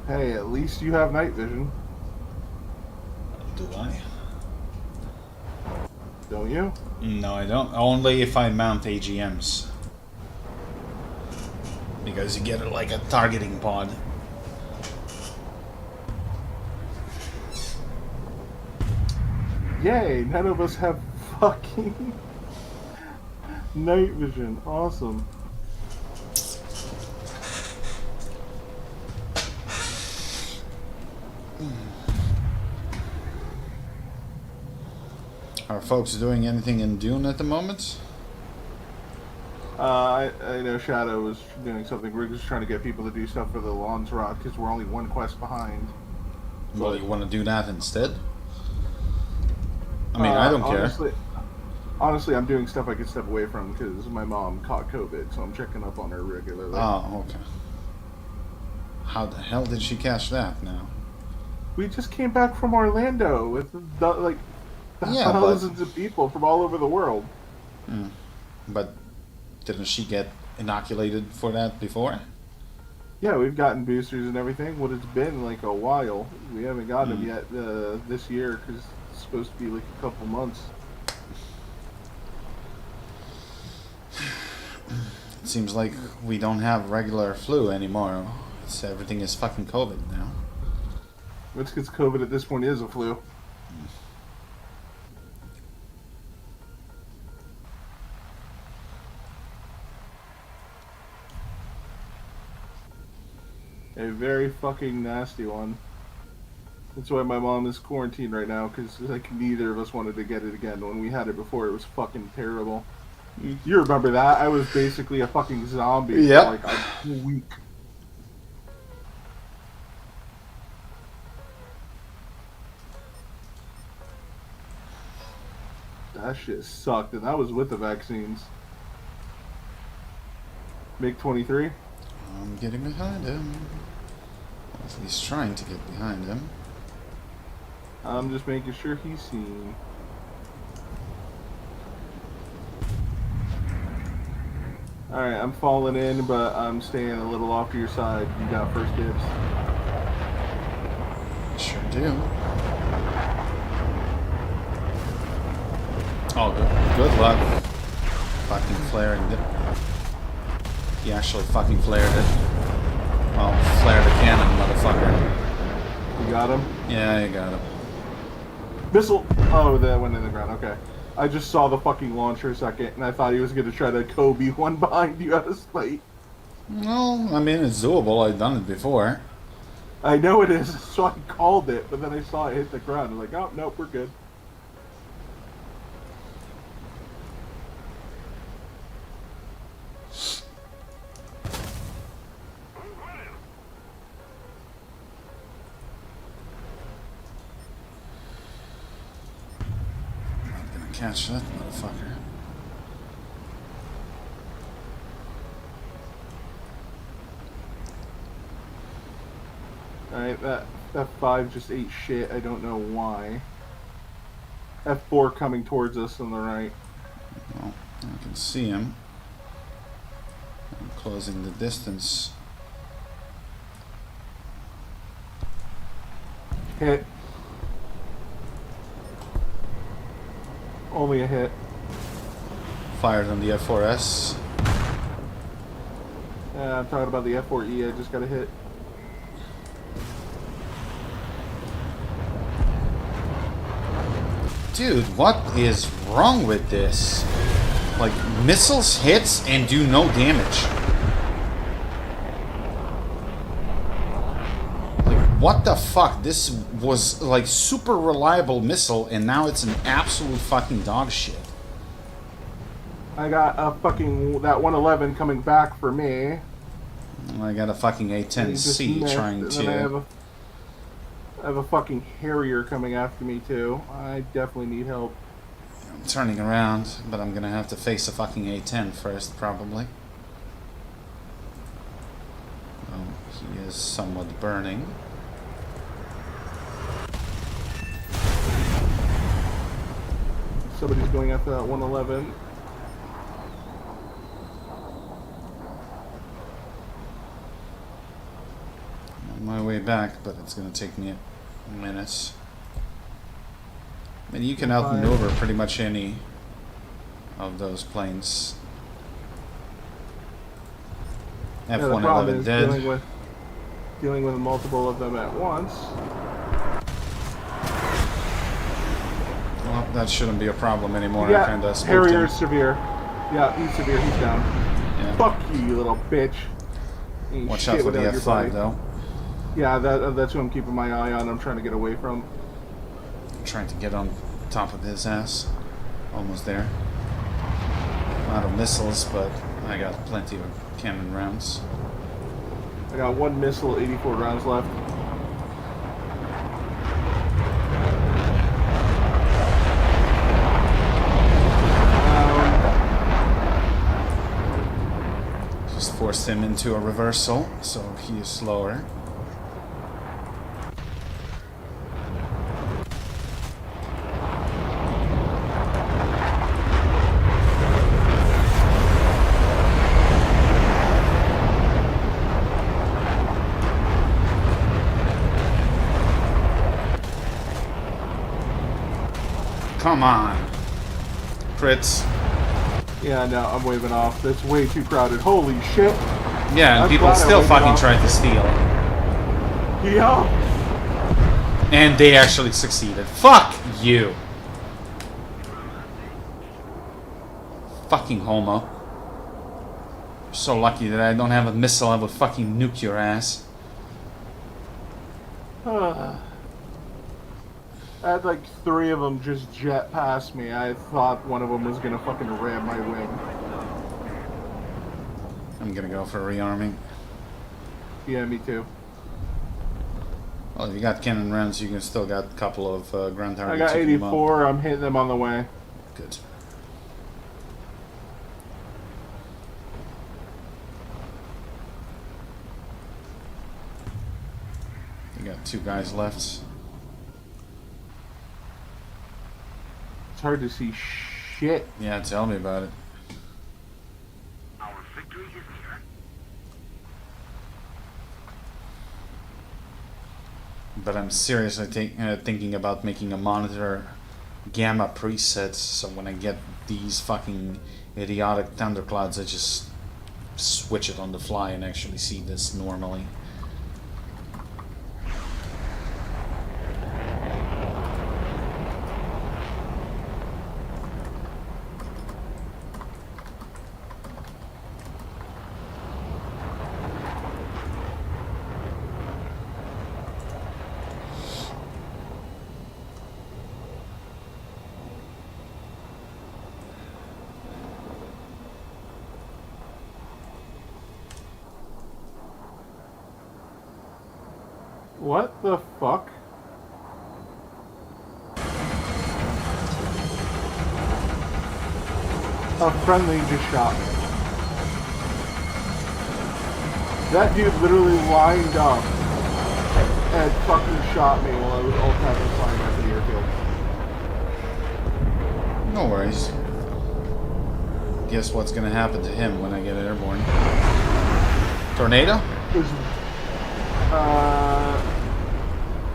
Hey, at least you have night vision. Do I? Don't you? No, I don't. Only if I mount AGMs. Because you get it like a targeting pod. Yay, none of us have fucking night vision. Awesome. Are folks doing anything in Dune at the moment? I know Shadow was doing something. We're just trying to get people to do stuff for the Lawns Rock because we're only one quest behind. Well, you want to do that instead? I mean, I don't care. Honestly, I'm doing stuff I could step away from because my mom caught COVID, so I'm checking up on her regularly. Oh, okay. How the hell did she catch that now? We just came back from Orlando with thousands of people from all over the world. But didn't she get inoculated for that before? Yeah, we've gotten boosters and everything. Well, it's been like a while. We haven't gotten them yet this year because it's supposed to be like a couple months. It seems like we don't have regular flu anymore. Everything is fucking COVID now. It's because COVID at this point is a flu. A very fucking nasty one. That's why my mom is quarantined right now, because like neither of us wanted to get it again. When we had it before, it was fucking terrible. You remember that? I was basically a fucking zombie for like a week. That shit sucked, and that was with the vaccines. MiG-23? I'm getting behind him. He's trying to get behind him. I'm just making sure he's seen. Alright, I'm falling in, but I'm staying a little off to your side. You got first dibs. Sure do. Oh, good luck. Fucking flaring it. He actually fucking flared it. Well, flared the cannon, motherfucker. You got him? Yeah, I got him. Missile! Oh, that went in the ground. Okay. I just saw the fucking launcher a second, and I thought he was going to try to Kobe one behind you out of spite. Well, I mean, it's doable. I've done it before. I know it is, so I called it, but then I saw it hit the ground. I'm like, oh, nope, we're good. catch that motherfucker. Alright, that F5 just ate shit. I don't know why. F4 coming towards us on the right. Well, I can see him. I'm closing the distance. Hit. Only a hit. Fired on the F4S. I'm talking about the F4E. I just got a hit. Dude, what is wrong with this? Like, missiles hits and do no damage. Like, what the fuck? This was, like, super reliable missile, and now it's an absolute fucking dog shit. I got a fucking... that 111 coming back for me. I got a fucking A-10C trying to... I have a fucking Harrier coming after me, too. I definitely need help. I'm turning around, but I'm gonna have to face a fucking A-10 first, probably. He is somewhat burning. Somebody's going after that 111. On my way back, but it's gonna take me minutes. I mean, you can outmaneuver pretty much any of those planes. F-111 dead. Dealing with multiple of them at once. Well, that shouldn't be a problem anymore. Yeah, I kinda spooked Harrier's him. severe. Yeah, he's severe. He's down. Yeah. Fuck you little bitch. Ain't Watch shit out for the without your F5 body. though. Yeah, that's who I'm keeping my eye on. I'm trying to get away from. I'm trying to get on top of his ass. Almost there. Out of missiles, but I got plenty of cannon rounds. I got one missile, 84 rounds left. Just forced him into a reversal, so he is slower. Come on. Crits. Yeah, no, I'm waving off. That's way too crowded. Holy shit. Yeah, and I'm people glad I still waved fucking off. tried to steal. Yeah. And they actually succeeded. Fuck you. Fucking homo. You're so lucky that I don't have a missile that would fucking nuke your ass. I had like 3 of them just jet past me. I thought one of them was gonna fucking ram my wing. I'm gonna go for rearming. Yeah, me too. Well, if you got cannon rounds, you can still got a couple of ground targets. I got you can mount. 84. I'm hitting them on the way. Good. You got 2 guys left. It's hard to see shit. Yeah, tell me about it. Our victory is near. But I'm seriously thinking about making a monitor gamma preset, so when I get these fucking idiotic thunderclouds, I just switch it on the fly and actually see this normally. What the fuck? A friendly just shot me. That dude literally lined up and fucking shot me while I was all time flying back to the airfield. No worries. Guess what's gonna happen to him when I get airborne? Tornado? It was,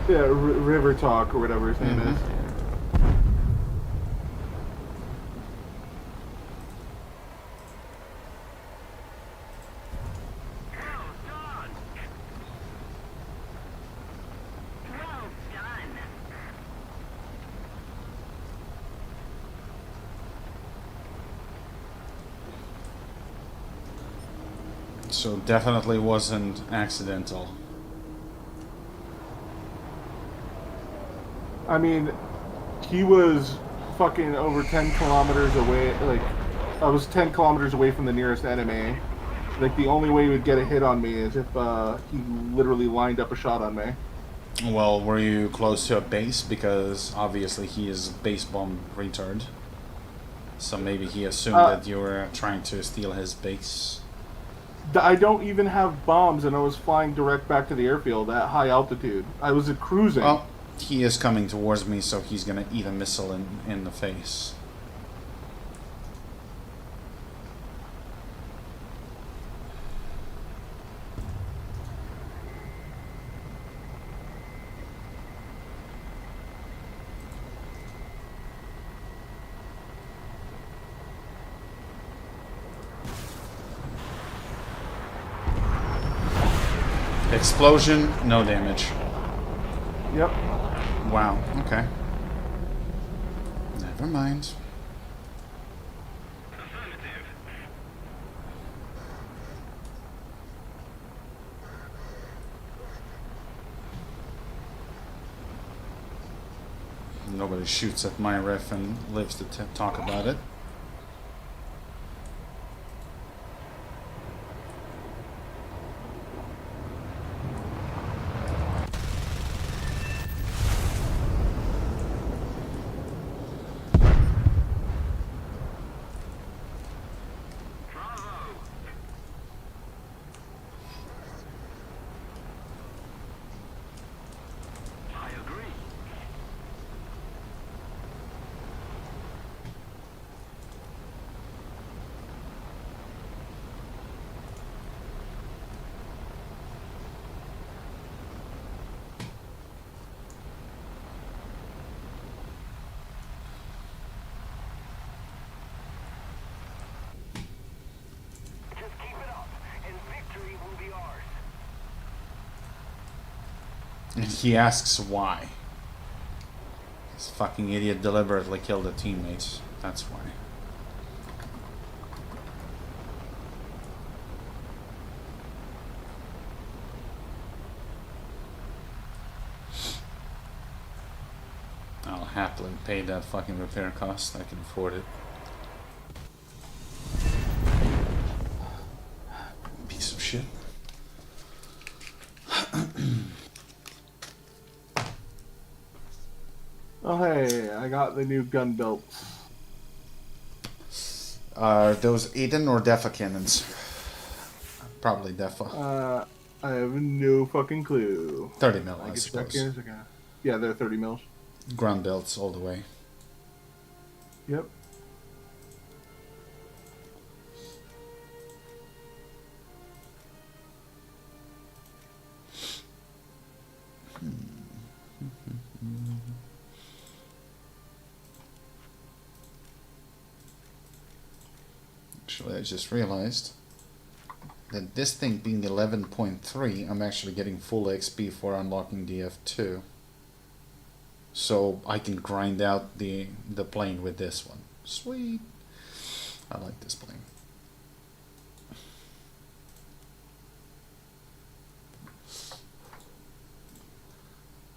yeah, River Talk or whatever his name is. Well done. So definitely wasn't accidental. I mean, he was fucking over 10 kilometers away. Like, I was 10 kilometers away from the nearest enemy. Like, the only way he would get a hit on me is if he literally lined up a shot on me. Well, were you close to a base? Because obviously he is base bomb retard. So maybe he assumed that you were trying to steal his base. I don't even have bombs, and I was flying direct back to the airfield at high altitude. I was cruising. Well, he is coming towards me, so he's gonna eat a missile in the face. Explosion, no damage. Yep. Wow, okay. Never mind. Affirmative. Nobody shoots at my ref and lives to talk about it. Bravo. I agree. Just keep it up, and victory will be ours. And he asks why. This fucking idiot deliberately killed a teammate. That's why. I'll happily pay that fucking repair cost. I can afford it. Piece of shit. Oh, hey, I got the new gun belts. Are those Aiden or Defa cannons? Probably Defa. I have no fucking clue. 30 mil, I I guess suppose. Yeah, they're 30 mils. Ground belts all the way. Yep. Actually, I just realized that this thing being 11.3, I'm actually getting full XP for unlocking the F2. So I can grind out the plane with this one. Sweet. I like this plane.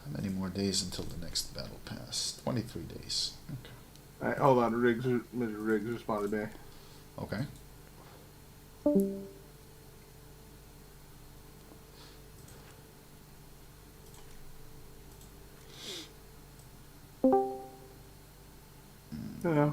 How many more days until the next battle pass? 23 days. Okay. Alright, hold on. Mr. Riggs responded to me. Okay. Yeah.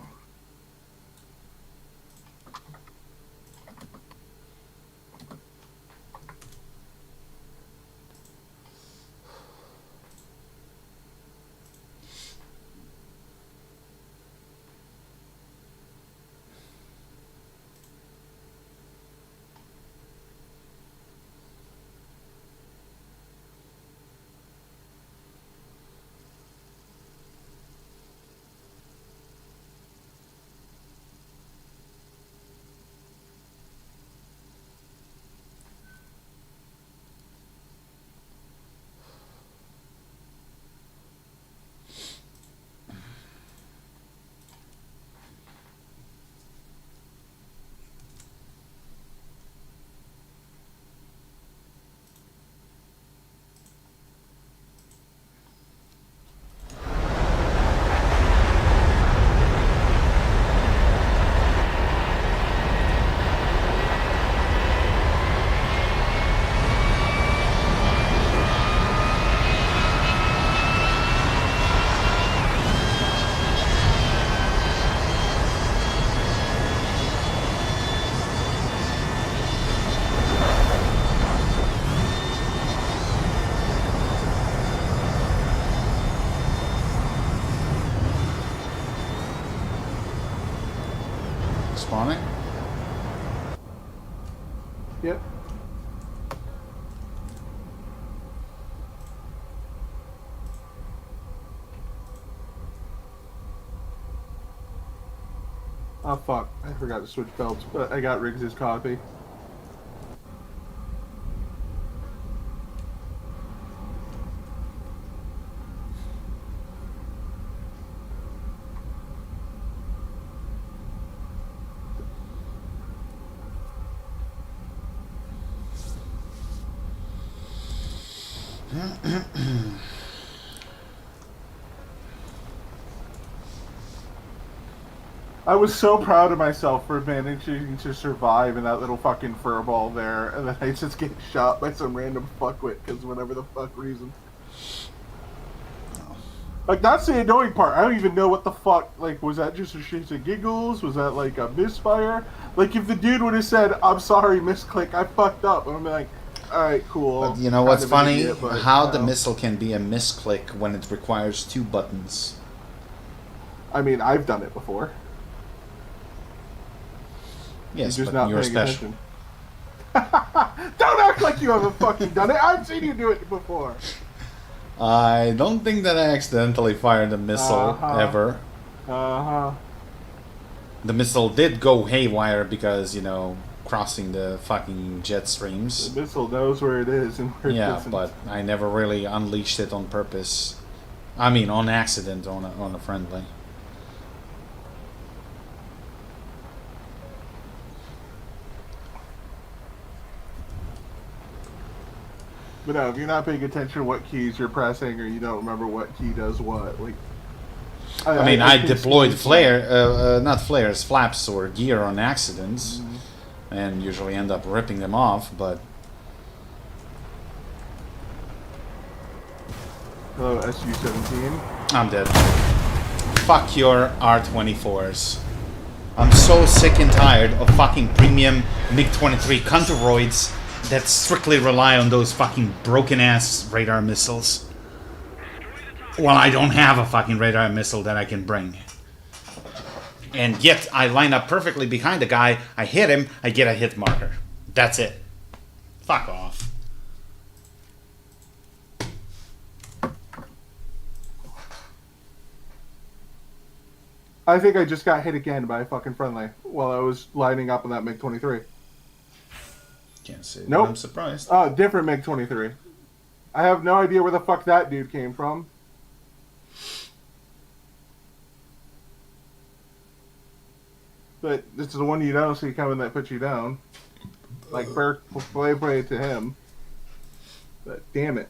spawning? Yep. Oh fuck, I forgot to switch belts, but I got Riggs' copy. I was so proud of myself for managing to survive in that little fucking furball there, and then I just get shot by some random fuckwit because whatever the fuck reason. Like, that's the annoying part. I don't even know what the fuck. Like, was that just a shits and giggles? Was that like a misfire? Like, if the dude would have said, "I'm sorry, misclick, I fucked up," I'm like, all right, cool. But you know what's funny? Idiot, but, how the missile can be a misclick when it requires 2 buttons. I mean, I've done it before. Yes, You're just but not you're paying special. attention. Don't act like you haven't fucking done it. I've seen you do it before. I don't think that I accidentally fired a missile ever. Uh-huh. The missile did go haywire because, you know, crossing the fucking jet streams. The missile knows where it is and where it Yeah, isn't. but I never really unleashed it on purpose. I mean, on accident on a friendly. But no, if you're not paying attention to what keys you're pressing or you don't remember what key does what, like... I mean, I can deployed see- not flares, flaps or gear on accidents, and usually end up ripping them off, but... Hello, SU-17. I'm dead. Fuck your R-24s. I'm so sick and tired of fucking premium MiG-23 counteroids that strictly rely on those fucking broken-ass radar missiles. Well, I don't have a fucking radar missile that I can bring. And yet, I line up perfectly behind the guy, I hit him, I get a hit marker. That's it. Fuck off. I think I just got hit again by a fucking friendly while I was lining up on that MiG-23. Can't say Nope. I'm surprised. Oh, different MiG-23. I have no idea where the fuck that dude came from. But this is the one you don't see coming that puts you down. Like, play to him. But damn it.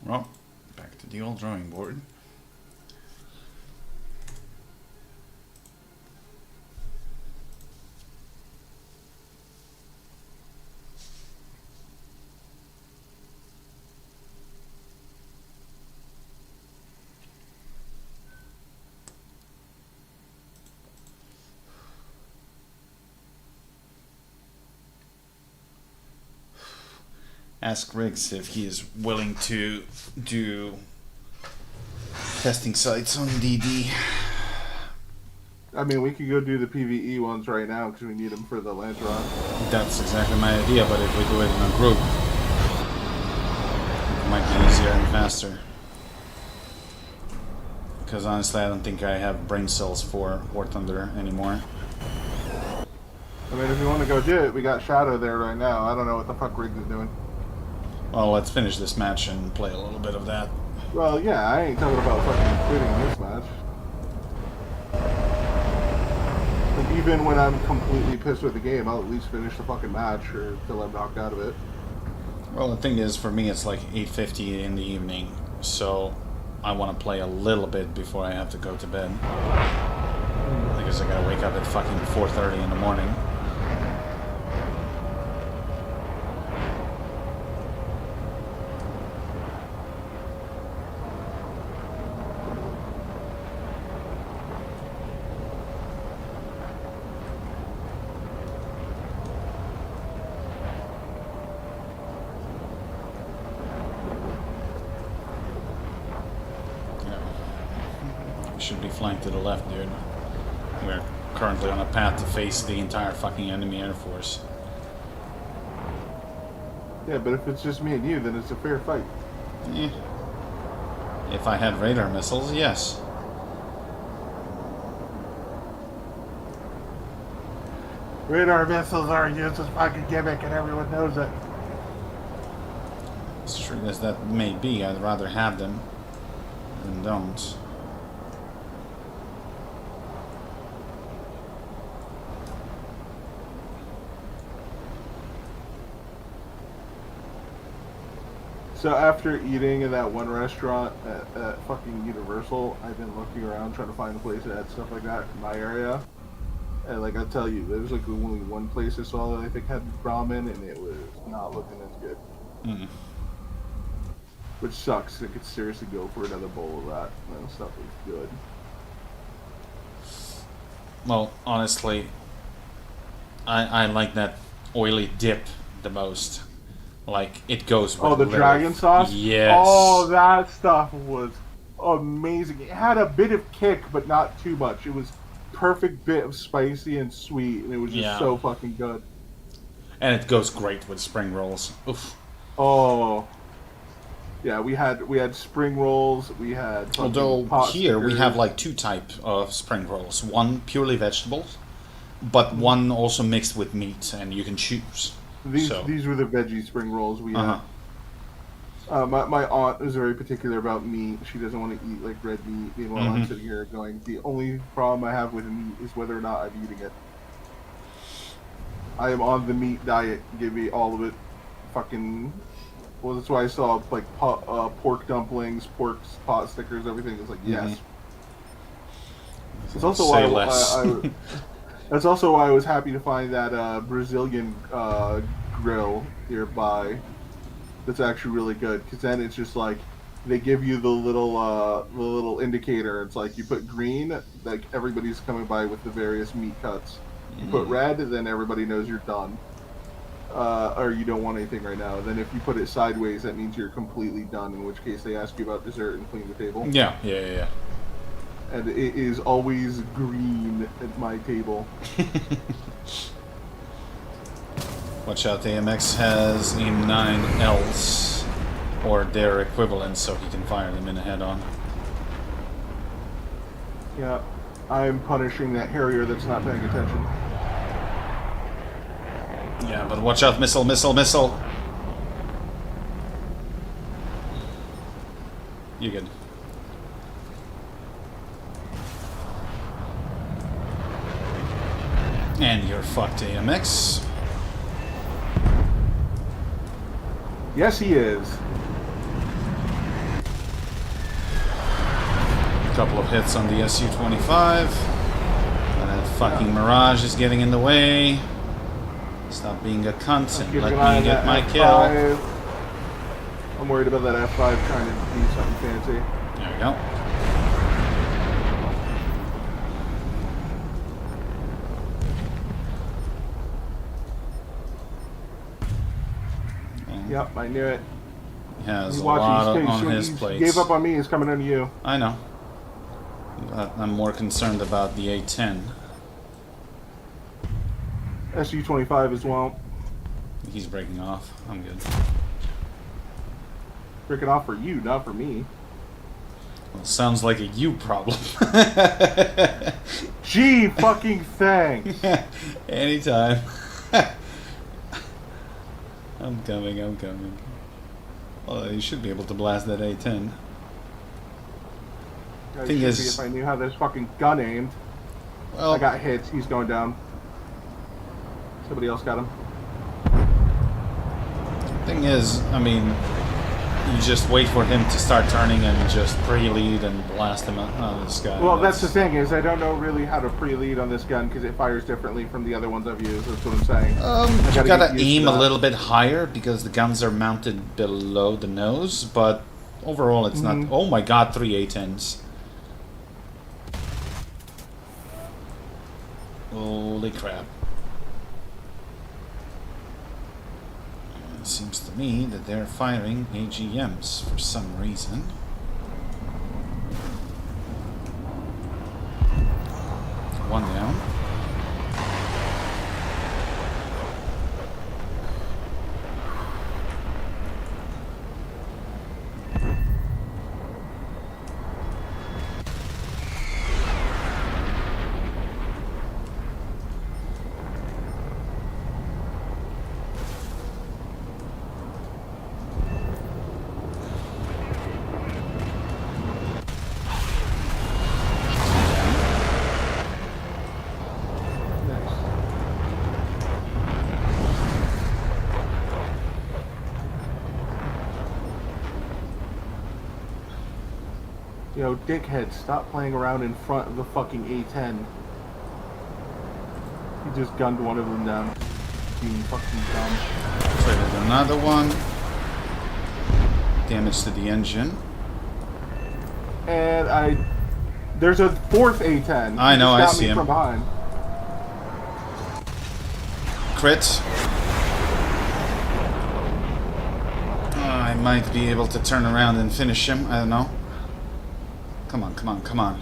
Well, back to the old drawing board. Ask Riggs if he is willing to do testing sites on DD. I mean, we could go do the PvE ones right now because we need them for the Lantron. That's exactly my idea, but if we do it in a group, it might be easier and faster. Because honestly, I don't think I have brain cells for War Thunder anymore. I mean, if you want to go do it, we got Shadow there right now. I don't know what the fuck Riggs is doing. Well, let's finish this match and play a little bit of that. Well, yeah, I ain't talking about fucking quitting this match. Like, even when I'm completely pissed with the game, I'll at least finish the fucking match or till I'm knocked out of it. Well, the thing is, for me, it's like 8:50 in the evening, so I want to play a little bit before I have to go to bed. Because I gotta wake up at fucking 4:30 in the morning. Should be flanked to the left, dude. We're currently on a path to face the entire fucking enemy air force. Yeah, but if it's just me and you, then it's a fair fight. Eh. If I had radar missiles, yes. Radar missiles are a useless fucking gimmick, and everyone knows it. As true as that may be, I'd rather have them than don't. So after eating in that one restaurant at fucking Universal, I've been looking around trying to find a place that had stuff like that in my area. And like I tell you, there was like only one place I saw that I think had ramen, and it was not looking as good. Mm. Which sucks. I could seriously go for another bowl of that. That stuff was good. Well, honestly, I like that oily dip the most. Like, it goes with the dragon sauce? Yes. Oh, that stuff was amazing. It had a bit of kick, but not too much. It was perfect bit of spicy and sweet, and it was just so fucking good. And it goes great with spring rolls. Oof. Oh. Yeah, we had spring rolls, we had Although pot here we stickers. have like two types of spring rolls. One purely vegetables, but one also mixed with meat, and you can choose. These were the veggie spring rolls we had. My aunt is very particular about meat. She doesn't want to eat like red meat. Meanwhile, I'm sitting here going, the only problem I have with meat is whether or not I'm eating it. I am on the meat diet. Give me all of it. Fucking. Well, that's why I saw like pork dumplings, pork pot stickers, everything. It's like yes. It's also Say why less. that's also why I was happy to find that Brazilian grill nearby. That's actually really good, because then it's just like they give you the little indicator. It's like you put green, like everybody's coming by with the various meat cuts. You put red, then everybody knows you're done, or you don't want anything right now. Then if you put it sideways, that means you're completely done. In which case they ask you about dessert and clean the table. Yeah. And it is always green at my table. Watch out, AMX has a 9Ls, or their equivalent, so he can fire them in the head-on. Yeah, I'm punishing that Harrier that's not paying attention. Yeah, but watch out, missile, missile, missile! You good. And you're fucked, AMX. Yes, he is. A couple of hits on the Su-25. And that fucking Mirage is getting in the way. Stop being a cunt and let me get my kill. F5. I'm worried about that F5 trying to do something fancy. There we go. Yep, I knew it. He has He's a lot watching his on face. his He plate. gave up on me. He's coming on you. I know. But I'm more concerned about the A-10. Su-25 as well. He's breaking off. I'm good. Breaking off for you, not for me. Well, sounds like a you problem. Gee, fucking thanks. Anytime. I'm coming. Well, you should be able to blast that A-10. I Thing should is- be if I knew how this fucking gun aimed. Well, I got hits. He's going down. Somebody else got him. thing is, I mean, You just wait for him to start turning and just pre-lead and blast him on this guy. Well, that's the thing, is I don't know really how to pre-lead on this gun because it fires differently from the other ones I've used. That's what I'm saying. You gotta aim a little bit higher because the guns are mounted below the nose, but overall it's not... Oh my god, 3 A-10s. Holy crap. It seems to me that they're firing AGMs for some reason. One down. Yo, dickhead, stop playing around in front of the fucking A-10. He just gunned one of them down. Being fucking dumb. Traded another one. Damage to the engine. And there's a fourth A-10. I know, I see him. From behind. Crit. I might be able to turn around and finish him. I don't know. Come on, come on, come on.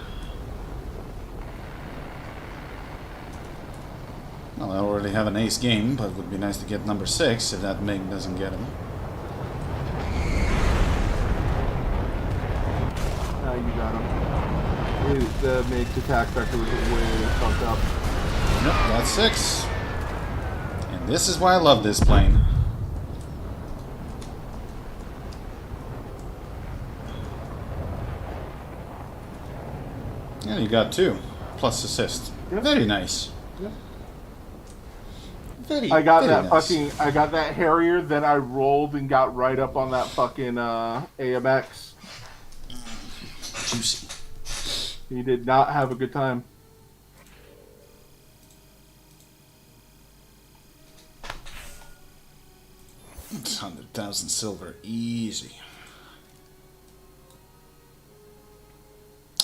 Well, I already have an ace game, but it would be nice to get number 6 if that MiG doesn't get him. You got him. The MiG's attack vector was way fucked up. Yep, that's 6. And this is why I love this plane. Yeah, you got 2 plus assist. Yep. Very nice. Yep. I got that Harrier, then I rolled and got right up on that fucking AMX. Juicy. He did not have a good time. It's 100,000 silver, easy.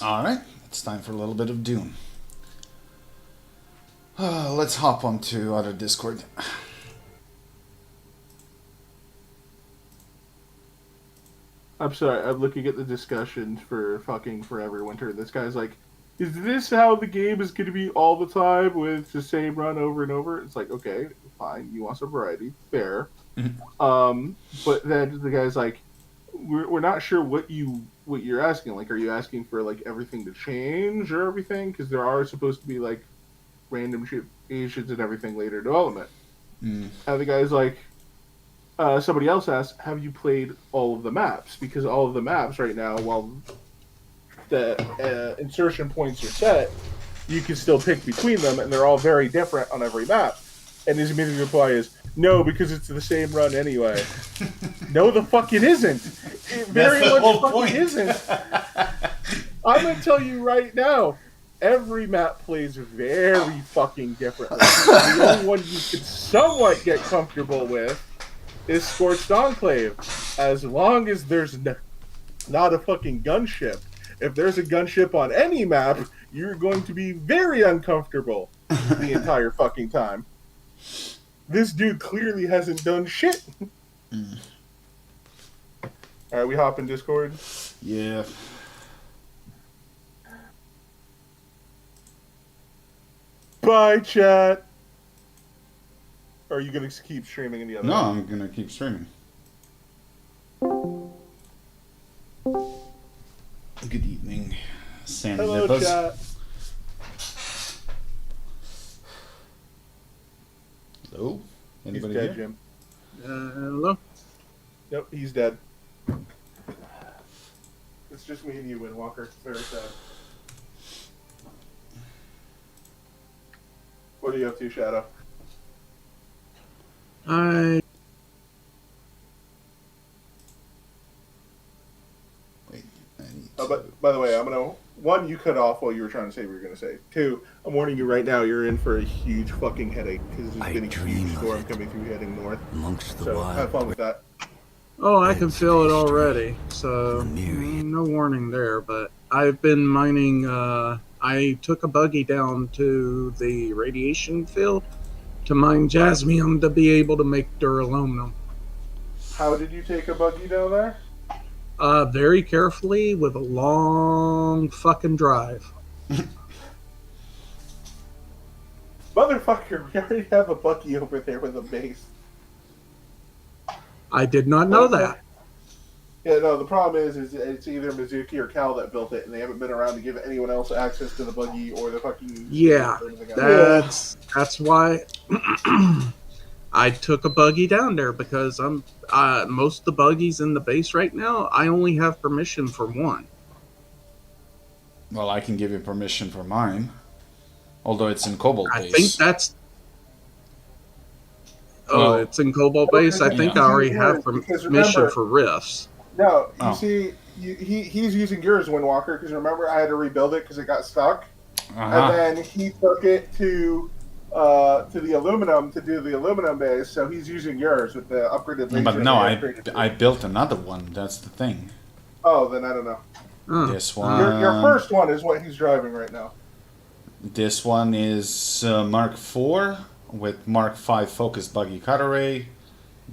Alright, it's time for a little bit of Dune. Let's hop onto other Discord. I'm sorry, I'm looking at the discussion for fucking Forever Winter. This guy's like, is this how the game is going to be all the time with the same run over and over? It's like, okay, fine, you want some variety, fair. But then the guy's like, we're not sure what you're asking. Like, are you asking for like everything to change or everything? Because there are supposed to be like random Asians and everything later development. And the guy's like, somebody else asked, have you played all of the maps? Because all of the maps right now, while the insertion points are set, you can still pick between them, and they're all very different on every map. And his immediate reply is, no, because it's the same run anyway. No, the fuck it isn't. It very much fucking isn't. I'm going to tell you right now, every map plays very fucking differently. The only one you can somewhat get comfortable with is Scorched Enclave. As long as there's not a fucking gunship. If there's a gunship on any map, you're going to be very uncomfortable the entire fucking time. This dude clearly hasn't done shit. Alright, we hop in Discord? Yeah. Bye, chat. Or are you going to keep streaming in the other No, one? I'm going to keep streaming. Good evening, Sandy. Hello, chat. Hello? Anybody He's dead, here? Jim. Hello? Yep, he's dead. It's just me and you, Windwalker. It's very sad. What are you up to, Shadow? by the way, I'm gonna one, you cut off while you were trying to say what you were gonna say. Two, I'm warning you right now, you're in for a huge fucking headache because there's been a huge storm coming through heading north. Amongst the So wild. have fun with that. Oh, I can feel it already. So no warning there. But I've been mining. I took a buggy down to the radiation field to mine jasmium to be able to make duraluminum. How did you take a buggy down there? Very carefully with a long fucking drive. Motherfucker, we already have a buggy over there with a base. I did not know that. Yeah, no, the problem is it's either Mizuki or Cal that built it, and they haven't been around to give anyone else access to the buggy or the fucking... Yeah, that's why I took a buggy down there, because I'm most of the buggies in the base right now, I only have permission for one. Well, I can give you permission for mine. Although it's in Cobalt I base. think that's... Oh, Well, it's in Cobalt base? I think I already have permission for Rifts. No, you Oh. see, he's using yours, Windwalker, because remember I had to rebuild it because it got stuck, Uh-huh. and then he took it to the aluminum to do the aluminum base. So he's using yours with the upgraded laser. But no, and the upgraded I built another one. That's the thing. Oh, then I don't know. Oh, This one. Your first one is what he's driving right now. This one is Mark IV with Mark V focused buggy cut array,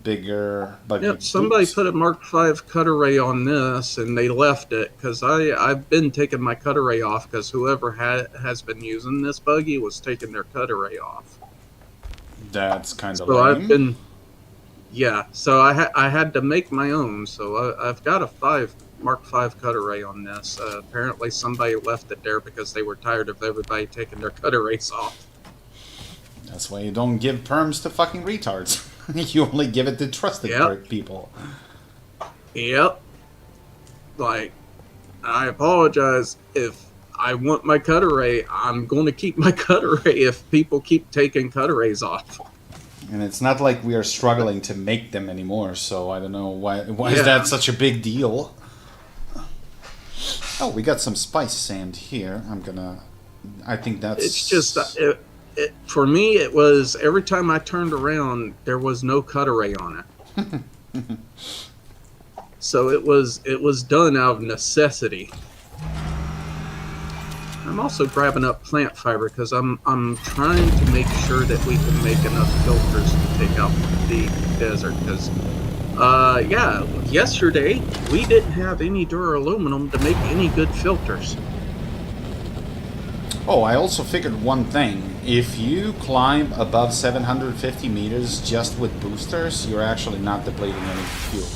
bigger buggy. Yep, somebody boots. put a Mark V cut array on this, and they left it, because I've been taking my cut array off, because whoever has been using this buggy was taking their cut array off. That's kind of So lame. I've been... Yeah, so I had to make my own, so I've got a Mark V cut array on this. Apparently somebody left it there because they were tired of everybody taking their cut arrays off. That's why you don't give perms to fucking retards. You only give it to trusted Yep. people. Yep. Like, I apologize if I want my cut array. I'm going to keep my cut array if people keep taking cut arrays off. And it's not like we are struggling to make them anymore, so I don't know why is Yeah. that such a big deal? Oh, we got some spice sand here. I think that's... It's just, for me, it was every time I turned around, there was no cut array on it. So it was done out of necessity. I'm also grabbing up plant fiber because I'm trying to make sure that we can make enough filters to take out the desert. Because yeah, yesterday we didn't have any duraluminum to make any good filters. Oh, I also figured one thing. If you climb above 750 meters just with boosters, you're actually not depleting any fuel.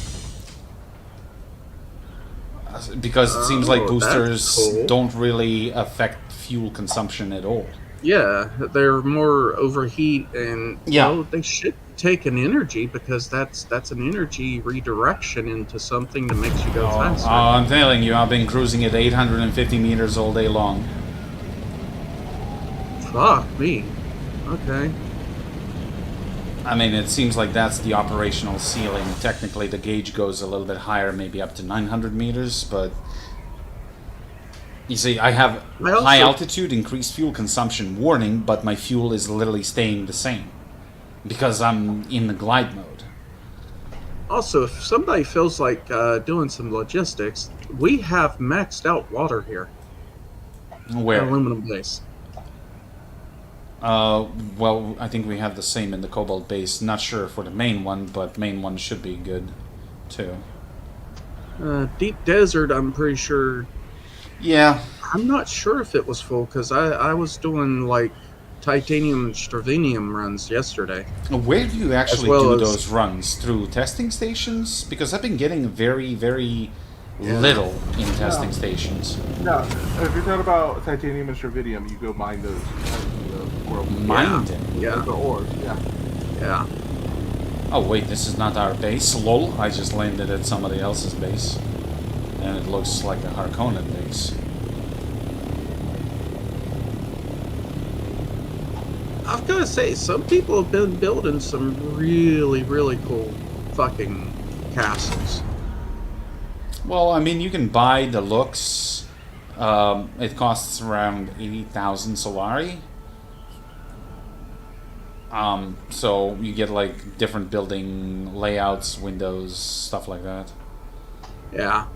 Because it seems like Oh, boosters that's cool. don't really affect fuel consumption at all. Yeah, they're more overheat, and Yeah. well, they should take an energy because that's an energy redirection into something that makes you go faster. I'm telling you, I've been cruising at 850 meters all day long. Fuck me. Okay. I mean, it seems like that's the operational ceiling. Technically, the gauge goes a little bit higher, maybe up to 900 meters, but... You see, I have high altitude, increased fuel consumption warning, but my fuel is literally staying the same. Because I'm in the glide mode. Also, if somebody feels like doing some logistics, we have maxed out water here. Where? Aluminum base. Well, I think we have the same in the Cobalt base. Not sure for the main one, but main one should be good, too. Deep Desert, I'm pretty sure... Yeah. I'm not sure if it was full, because I was doing, like, titanium and stravenium runs yesterday. Where do you actually well do as- those runs? Through testing stations? Because I've been getting very, very little in testing stations. No, if you're talking about titanium and stravenium, you go mine those. Mine them? Yeah. The ores, yeah. Yeah. Oh wait, this is not our base. Lol, I just landed at somebody else's base. And it looks like a Harkonnen base. I've got to say, some people have been building some really, really cool fucking castles. Well, I mean, you can buy the looks It costs around 80,000 Solari. So you get like different building layouts, windows, stuff like that. Yeah.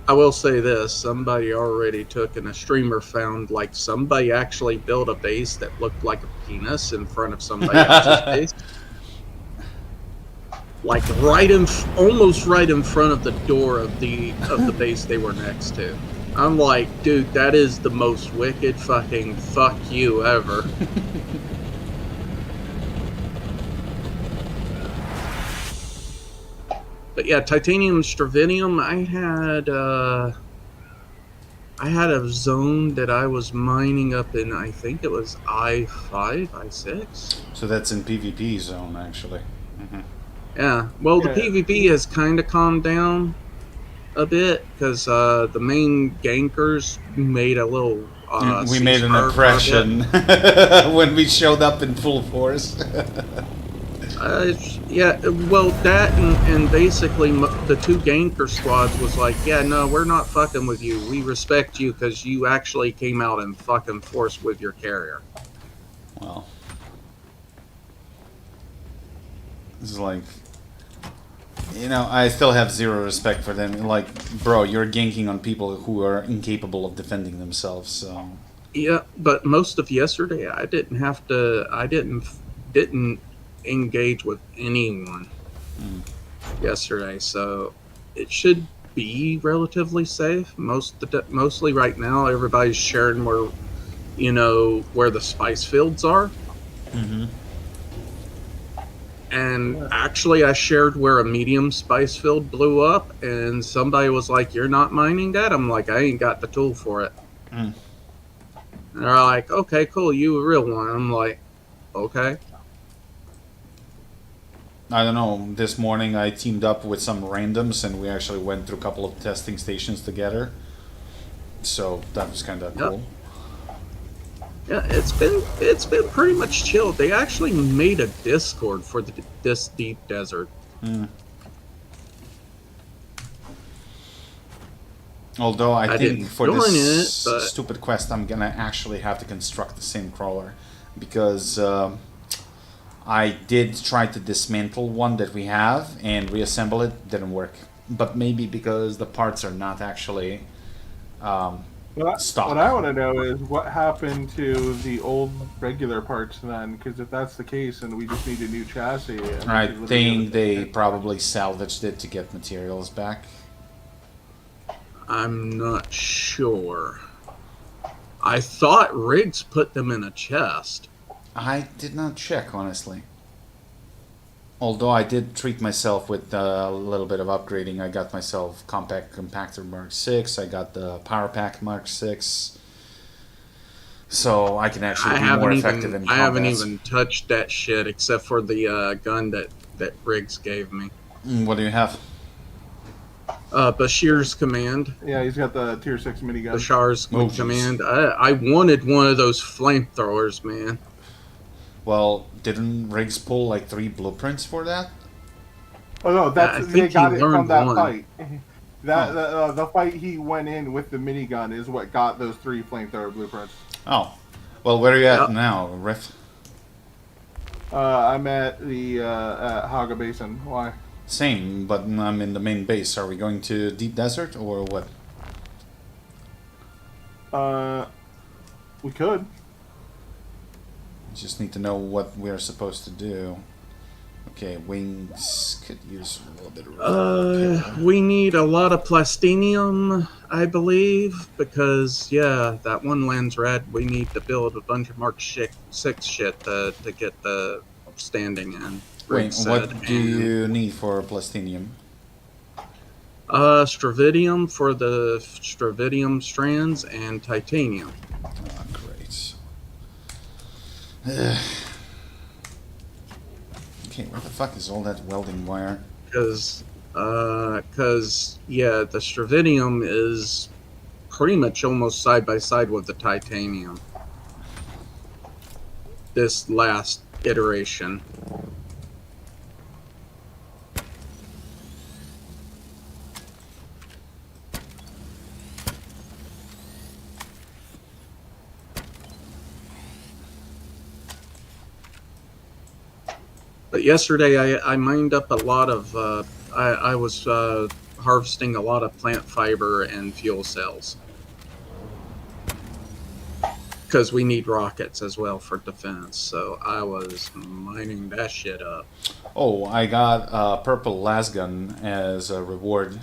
I will say this, somebody already took, and a streamer found, like, somebody actually built a base that looked like a penis in front of somebody else's base. Like, almost right in front of the door of the base they were next to. I'm like, dude, that is the most wicked fucking fuck you ever. But yeah, titanium, stravidium, I had a zone that I was mining up in, I think it was I-5, I-6? So that's in PvP zone, actually. Yeah, well, the PvP has kind of calmed down a bit, because the main gankers made a little... we made an impression when we showed up in full force. Yeah, well, that and basically the two ganker squads was like, yeah, no, we're not fucking with you. We respect you because you actually came out in fucking force with your carrier. Well, this is like, you know, I still have zero respect for them. Like, bro, you're ganking on people who are incapable of defending themselves, so... Yeah, but most of yesterday, I didn't engage with anyone yesterday, so it should be relatively safe. Mostly right now, everybody's sharing where the spice fields are. And actually, I shared where a medium spice field blew up, and somebody was like, "You're not mining that?" I'm like, "I ain't got the tool for it." And they're like, "Okay, cool, you a real one." I'm like, "Okay." I don't know, this morning I teamed up with some randoms and we actually went through a couple of testing stations together. So that was kind of cool. Yeah, it's been pretty much chill. They actually made a Discord for this deep desert. Although I think for this stupid quest I'm gonna actually have to construct the same crawler, because I did try to dismantle one that we have and reassemble it. Didn't work. But maybe because the parts are not actually stock. What I want to know is what happened to the old regular parts then, because if that's the case and we just need a new chassis... I think they probably salvaged it to get materials back. I'm not sure. I thought Riggs put them in a chest. I did not check, honestly. Although I did treat myself with a little bit of upgrading. I got myself Compact Compactor Mark 6. I got the Power Pack Mark 6. So I can actually be more effective in combat. I haven't even touched that shit except for the gun that Riggs gave me. What do you have? Bashir's command. Yeah, he's got the tier 6 minigun. Bashir's command. I wanted one of those flamethrowers, man. Well, didn't Riggs pull like 3 blueprints for that? Oh no, they got it from that fight. The fight he went in with the minigun is what got those 3 flamethrower blueprints. Oh, well, where are you at now, Riff? I'm at the Haga Basin. Why? Same, but I'm in the main base. Are we going to Deep Desert or what? We could. Just need to know what we're supposed to do. Okay, wings could use a little bit of... we need a lot of plastinium, I believe, because, yeah, that one lands red. We need to build a bunch of Mark 6 shit to get the standing in. Wait, what do you need for plastinium? Stravidium for the stravidium strands and titanium. Oh, great. Okay, where the fuck is all that welding wire? Because yeah, the stravidium is pretty much almost side by side with the titanium. This last iteration. But yesterday I mined up a lot of. I was harvesting a lot of plant fiber and fuel cells because we need rockets as well for defense. So I was mining that shit up. Oh, I got a purple lasgun as a reward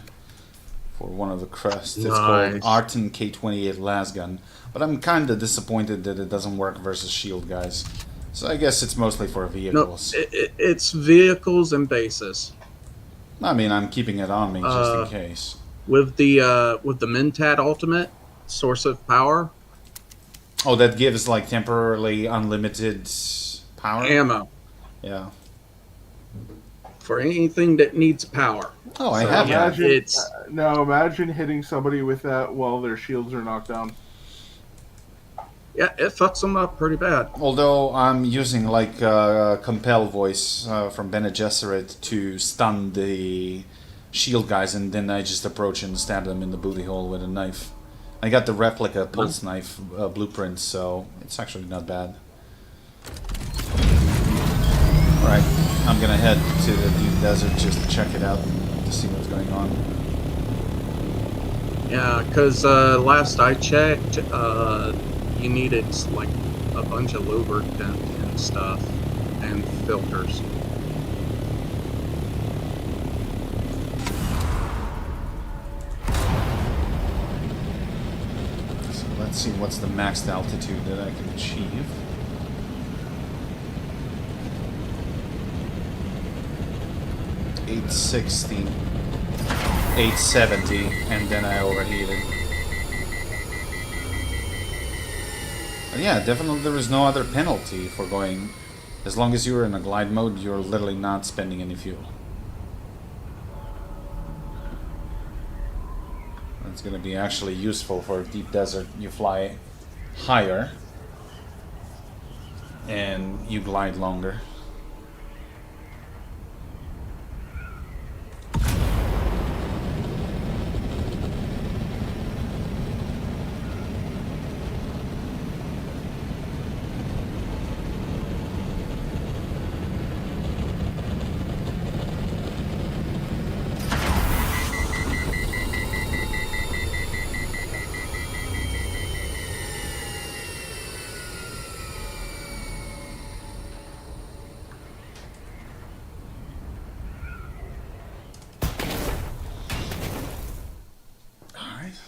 for one of the crests. It's called Nice. Arton K28 lasgun, but I'm kind of disappointed that it doesn't work versus shield guys. So I guess it's mostly for No, vehicles. it's vehicles and bases. I mean, I'm keeping it on me just in case. With the Mentat ultimate source of power, Oh, that gives like temporarily unlimited power? ammo Yeah. for anything that needs power. Oh, I So, have yeah, that. it's Imagine hitting somebody with that while their shields are knocked down. yeah, it fucks them up pretty bad. Although I'm using like compel voice from Bene Gesserit to stun the shield guys, and then I just approach and stab them in the booty hole with a knife. I got the replica pulse knife blueprint, so it's actually not bad. Alright, I'm gonna head to the deep desert just to check it out, to see what's going on. Yeah, because last I checked, you needed like a bunch of lubricant and stuff and filters. So let's see what's the maxed altitude that I can achieve. $860, $870, and then I overheated. But yeah, definitely there is no other penalty for going. As long as you're in a glide mode, you're literally not spending any fuel. It's going to be actually useful for deep desert. You fly higher and you glide longer.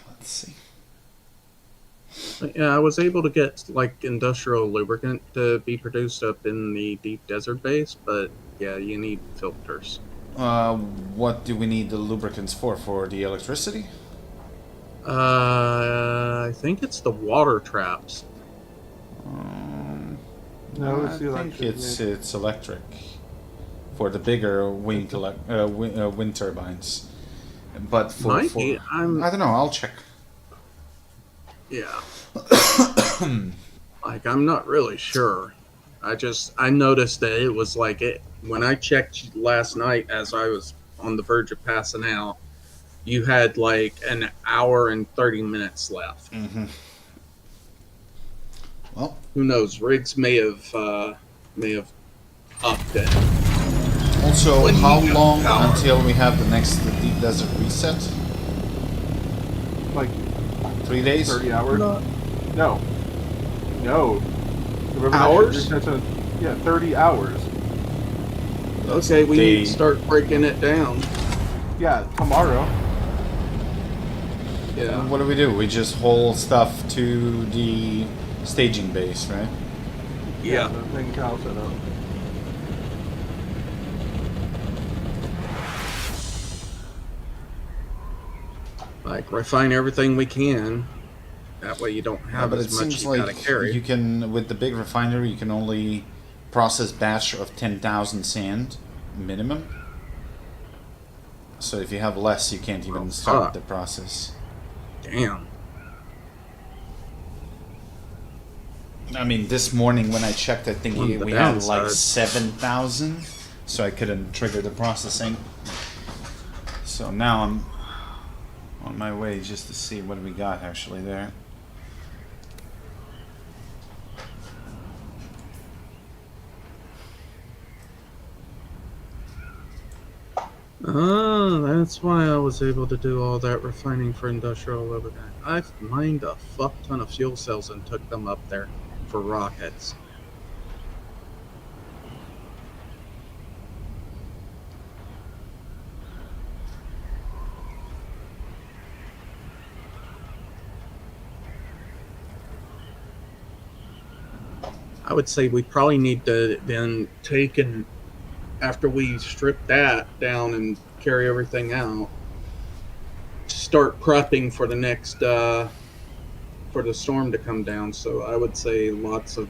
Let's see. But yeah, I was able to get like industrial lubricant to be produced up in the deep desert base, but yeah, you need filters. What do we need the lubricants for? For the electricity? I think it's the water traps. No, it's the I think electric. it's electric for the bigger wind turbines. But for I don't know. I'll check. Yeah. Like, I'm not really sure. I noticed that it was like it when I checked last night as I was on the verge of passing out, you had like an hour and 30 minutes left. Mm-hmm. Well, who knows? Rigs may have upped it. Also, how long until we have the next deep desert reset? Like 3 days? 30 hours? No. Remember Hours? Yeah, 30 hours. Okay, we need to start breaking it down. Yeah, tomorrow. Yeah. What do? We just haul stuff to the staging base, right? Yeah. The thing Cal set up. Like, refine everything we can. That way you don't have but as it much seems you like gotta carry. you can, with the big refinery, you can only process batch of 10,000 sand minimum. So if you have less, you can't even start the process. Damn. I mean, this morning when I checked, I think On the we had like downside. 7,000, so I couldn't trigger the processing. So now I'm on my way just to see what we got actually there. Oh, that's why I was able to do all that refining for industrial lubricant. I've mined a fuck ton of fuel cells and took them up there for rockets. I would say we probably need to then take and after we strip that down and carry everything out, start prepping for the next for the storm to come down. So I would say lots of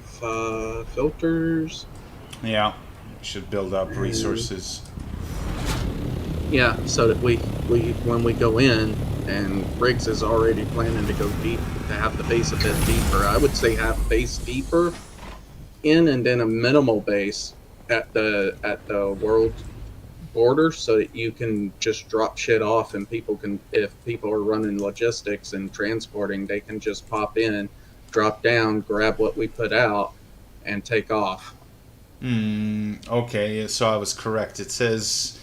filters. Yeah, should build up And- resources. Yeah, so that we when we go in and Briggs is already planning to go deep to have the base a bit deeper. I would say have base deeper in and then a minimal base at the world border so that you can just drop shit off and people can, if people are running logistics and transporting, they can just pop in, drop down, grab what we put out and take off. Okay, so I was correct. It says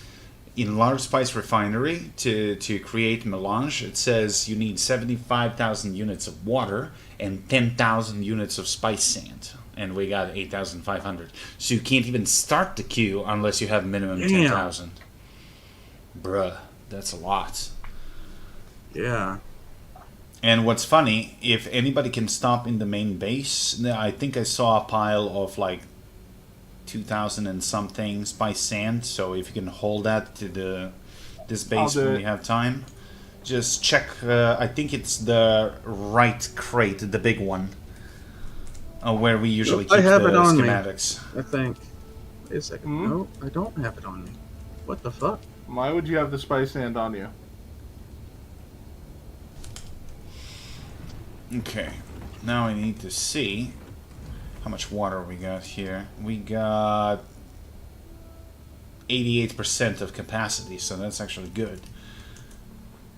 in large spice refinery to create melange, it says you need 75,000 units of water and 10,000 units of spice sand. And we got 8,500. So you can't even start the queue unless you have minimum 10,000. Bruh, that's a lot. Yeah. And what's funny, if anybody can stop in the main base, I think I saw a pile of like 2,000 and something spice sand. So if you can hold that to this base when you have time, just check. I think it's the right crate, the big one, where we usually keep the schematics. I think. Wait a second. No, I don't have it on me. What the fuck? Why would you have the spice sand on you? Okay, now I need to see how much water we got here. We got 88% of capacity, so that's actually good.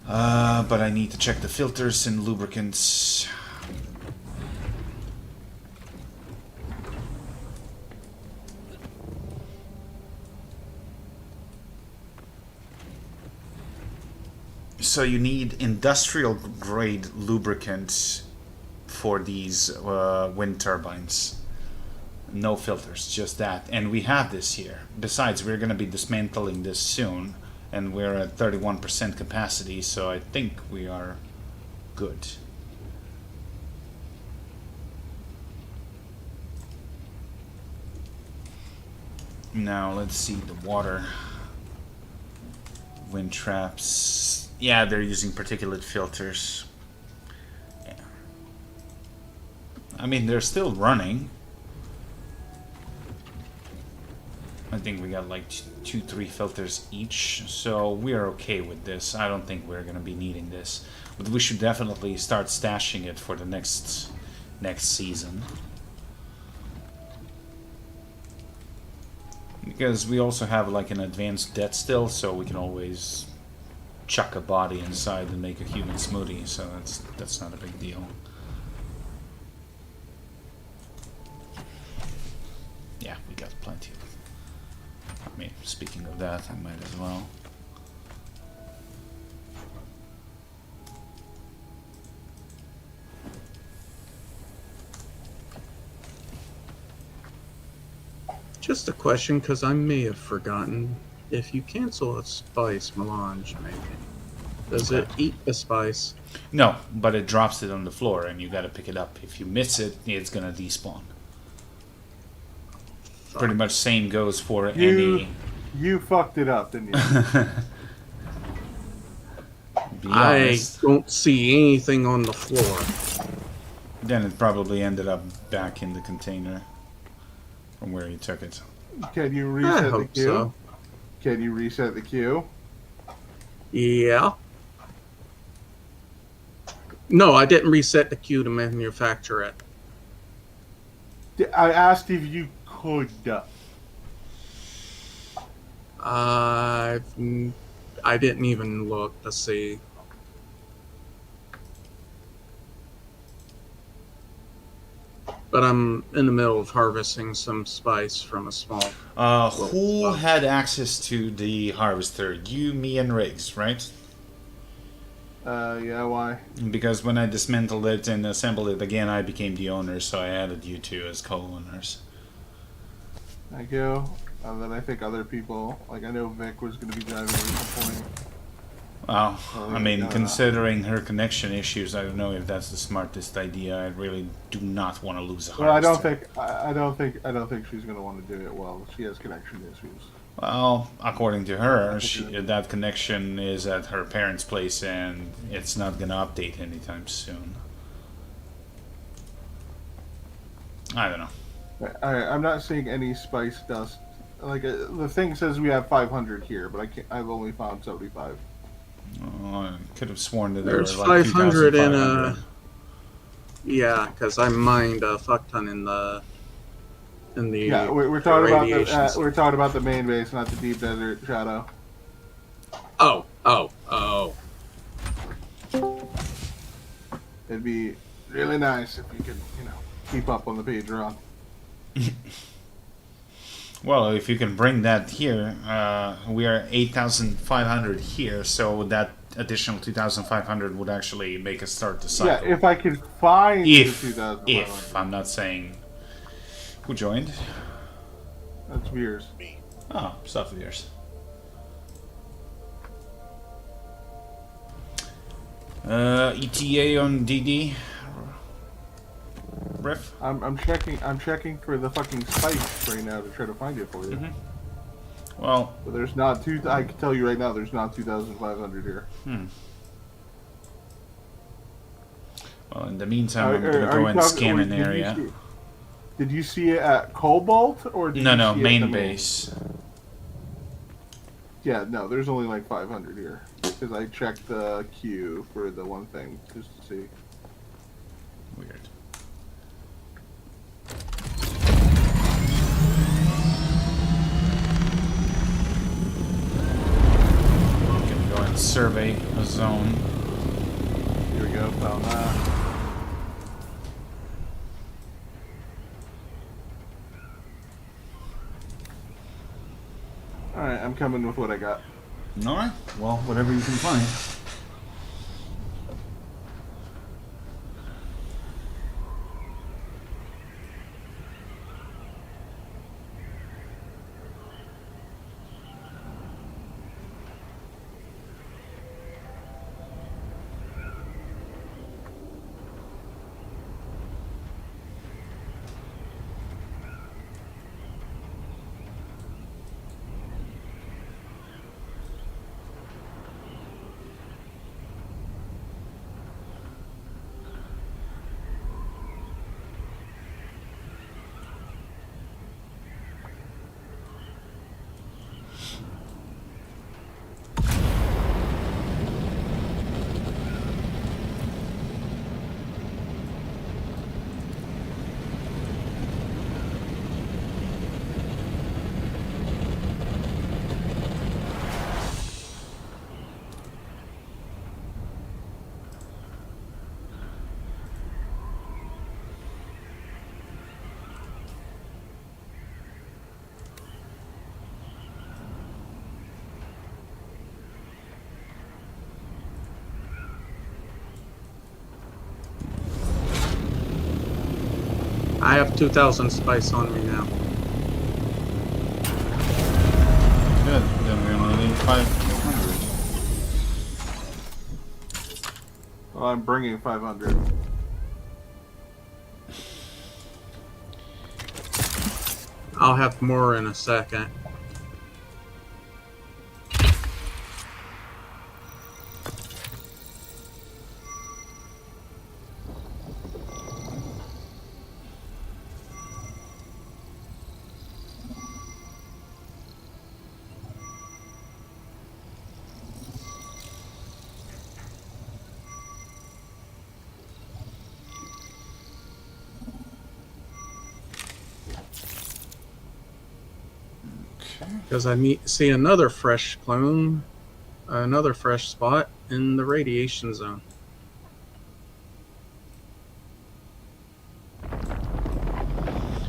But I need to check the filters and lubricants. So you need industrial grade lubricants for these wind turbines. No filters, just that. And we have this here. Besides, we're going to be dismantling this soon. And we're at 31% capacity, so I think we are good. Now, let's see the water. Wind traps. Yeah, they're using particulate filters. Yeah. I mean, they're still running. I think we got like 2-3 filters each, so we are okay with this. I don't think we're gonna be needing this, but we should definitely start stashing it for the next season. Because we also have like an advanced debt still, so we can always chuck a body inside and make a human smoothie, so that's not a big deal. Yeah, we got plenty of it. I mean, speaking of that, I might as well. Just a question, because I may have forgotten. If you cancel a spice melange, maybe, does it eat the spice? No, but it drops it on the floor and you gotta pick it up. If you miss it, it's gonna despawn. Fuck. Pretty much same goes for any... You fucked it up, didn't you? Be I honest. don't see anything on the floor. Then it probably ended up back in the container from where you took it. Can you I reset the hope queue? so. Can you reset the queue? Yeah. No, I didn't reset the queue to manufacture it. I asked if you could. I didn't even look to see. But I'm in the middle of harvesting some spice from a small. Who had access to the harvester? You, me, and Riggs, right? Yeah, why? Because when I dismantled it and assembled it again, I became the owner, so I added you two as co-owners. Thank you. And then I think other people, like I know Vic was going to be driving at some point. Well, Oh, I mean, no. considering her connection issues, I don't know if that's the smartest idea. I really do not want to lose a harvester. Well, I don't think she's going to want to do it well. She has connection issues. Well, according to her, that connection is at her parents' place, and it's not going to update anytime soon. I don't know. I'm not seeing any spice dust. Like the thing says we have 500 here, but I've only found 75. Oh, I could have sworn that There's there were like 500 in 2,500. Yeah, because I mined a fuck ton in the. Yeah, we're talking about radiation we're talking about the main base, not the deep desert shadow. Oh. It'd be really nice if you could, keep up on the page run. Well, if you can bring that here, we are 8,500 here, so that additional 2,500 would actually make us start the cycle. Yeah, if I could find the If 2,500. I'm not saying who joined. That's weird. Oh, stuff of yours. ETA on DD. Ref. I'm checking for the fucking spice right now to try to find it for you. Well, But there's not I can tell you right now, there's not 2,500 here. well, in the meantime, I'm gonna go and scan an area. Did you see it at Cobalt or did you No, see it main at the base. Yeah, no, there's only like 500 here because I checked the queue for the one thing just to see. Weird. Gonna go and survey a zone. Here we go, found that. Alright, I'm coming with what I got. Alright, well, whatever you can find. I have 2,000 spice on me now. Good, then we only need 500. Well, I'm bringing 500. I'll have more in a second. Because I see another fresh clone, another fresh spot in the radiation zone.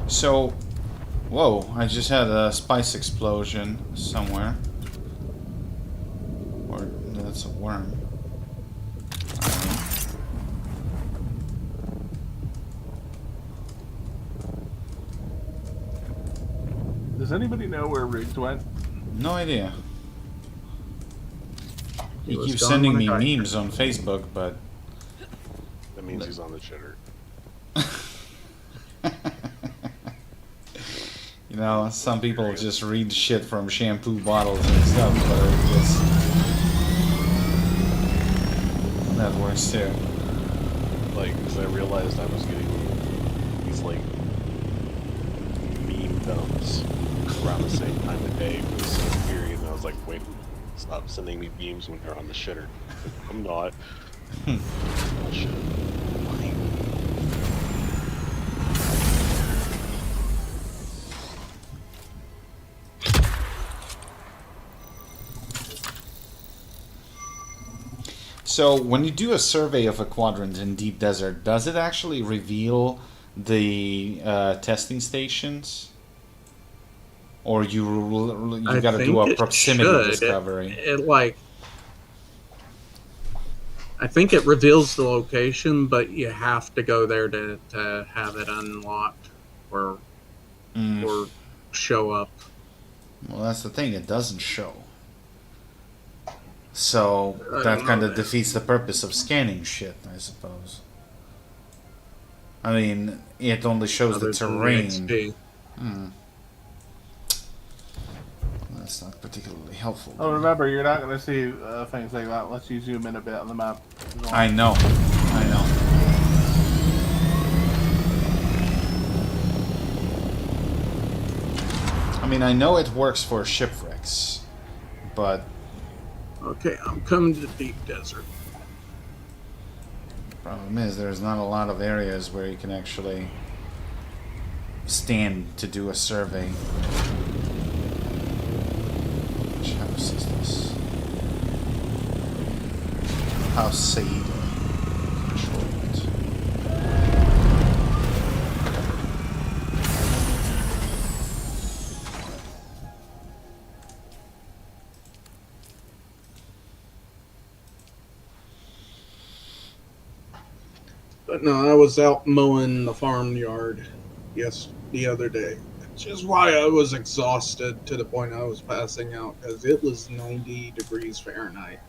So, whoa, I just had a spice explosion somewhere. Or that's a worm. Does anybody know where Riggs went? No idea. He was keeps gone sending when me I got memes on Facebook, but That means he's on the shitter. you know, some people just read shit from shampoo bottles and stuff, but it just that works too. Like, because I realized I was getting these, like, meme dumps around the same time of day for the same period, and I was like, wait, stop sending me memes when you're on the shitter. I'm not. Oh, shit. Why? So, when you do a survey of a quadrant in deep desert, does it actually reveal the testing stations, or you I got to think do a it proximity should. discovery? It like, I think it reveals the location, but you have to go there to have it unlocked or show up. Well, that's the thing; it doesn't show. So I that don't kind know of that. defeats the purpose of scanning shit, I suppose. I mean, it only shows the Other than the terrain. XP. That's not particularly helpful. Oh, remember, you're not going to see things like that unless you zoom in a bit on the map. I know. I know. I mean, I know it works for shipwrecks, but Okay, I'm coming to the deep desert. the problem is there's not a lot of areas where you can actually stand to do a survey. Which house is this? House Said. Control it. But no, I was out mowing the farmyard the other day. Which is why I was exhausted to the point I was passing out, because it was 90 degrees Fahrenheit.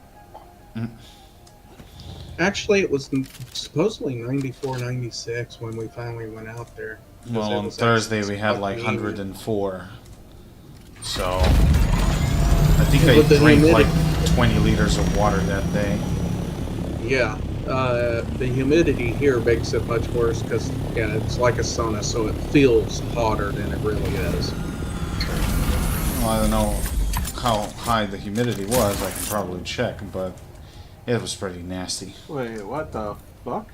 Actually, it was supposedly 94, 96 when we finally went out there. 'Cause Well, it on was Thursday actually we had like fucking 104. So I think I with the drank humidity- like 20 liters of water that day. Yeah, the humidity here makes it much worse because, yeah, it's like a sauna, so it feels hotter than it really is. Well, I don't know how high the humidity was. I can probably check, but it was pretty nasty. Wait, what the fuck?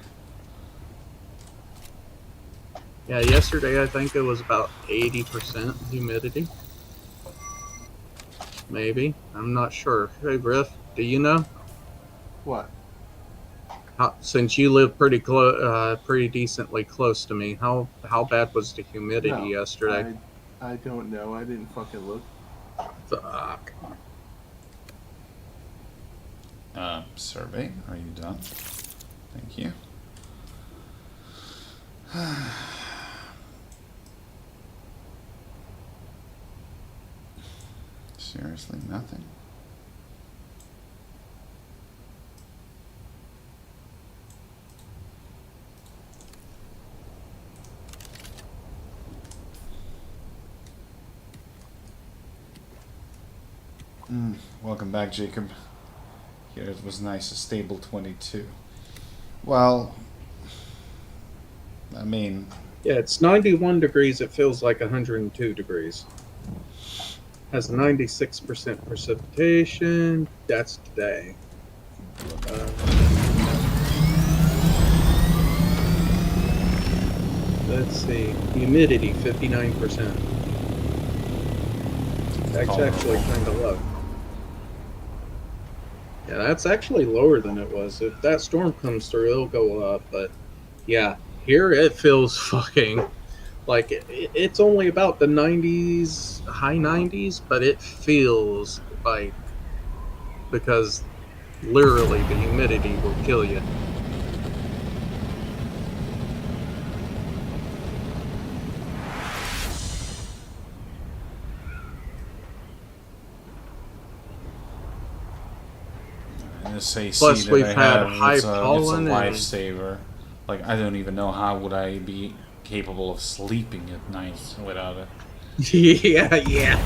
Yeah, yesterday I think it was about 80% humidity. Maybe. I'm not sure. Hey, Riff, do you know? What? Since you live pretty pretty decently close to me, how bad was the humidity No, yesterday? I don't know. I didn't fucking look. Fuck. Survey, are you done? Thank you. Seriously, nothing? Welcome back, Jacob. Here it was nice, a stable 22. Well, I mean, Yeah, it's 91 degrees. It feels like 102 degrees. Has 96% precipitation. That's today. Let's see. Humidity, 59%. That's actually kind of low. Yeah, that's actually lower than it was. If that storm comes through, it'll go up. But yeah, here it feels fucking Like it's only about the 90s, high 90s, but it feels like, because literally the humidity will kill you. This AC Plus, that we've I had have, high it's a pollen and- lifesaver. Like, I don't even know how would I be capable of sleeping at night without it. Yeah.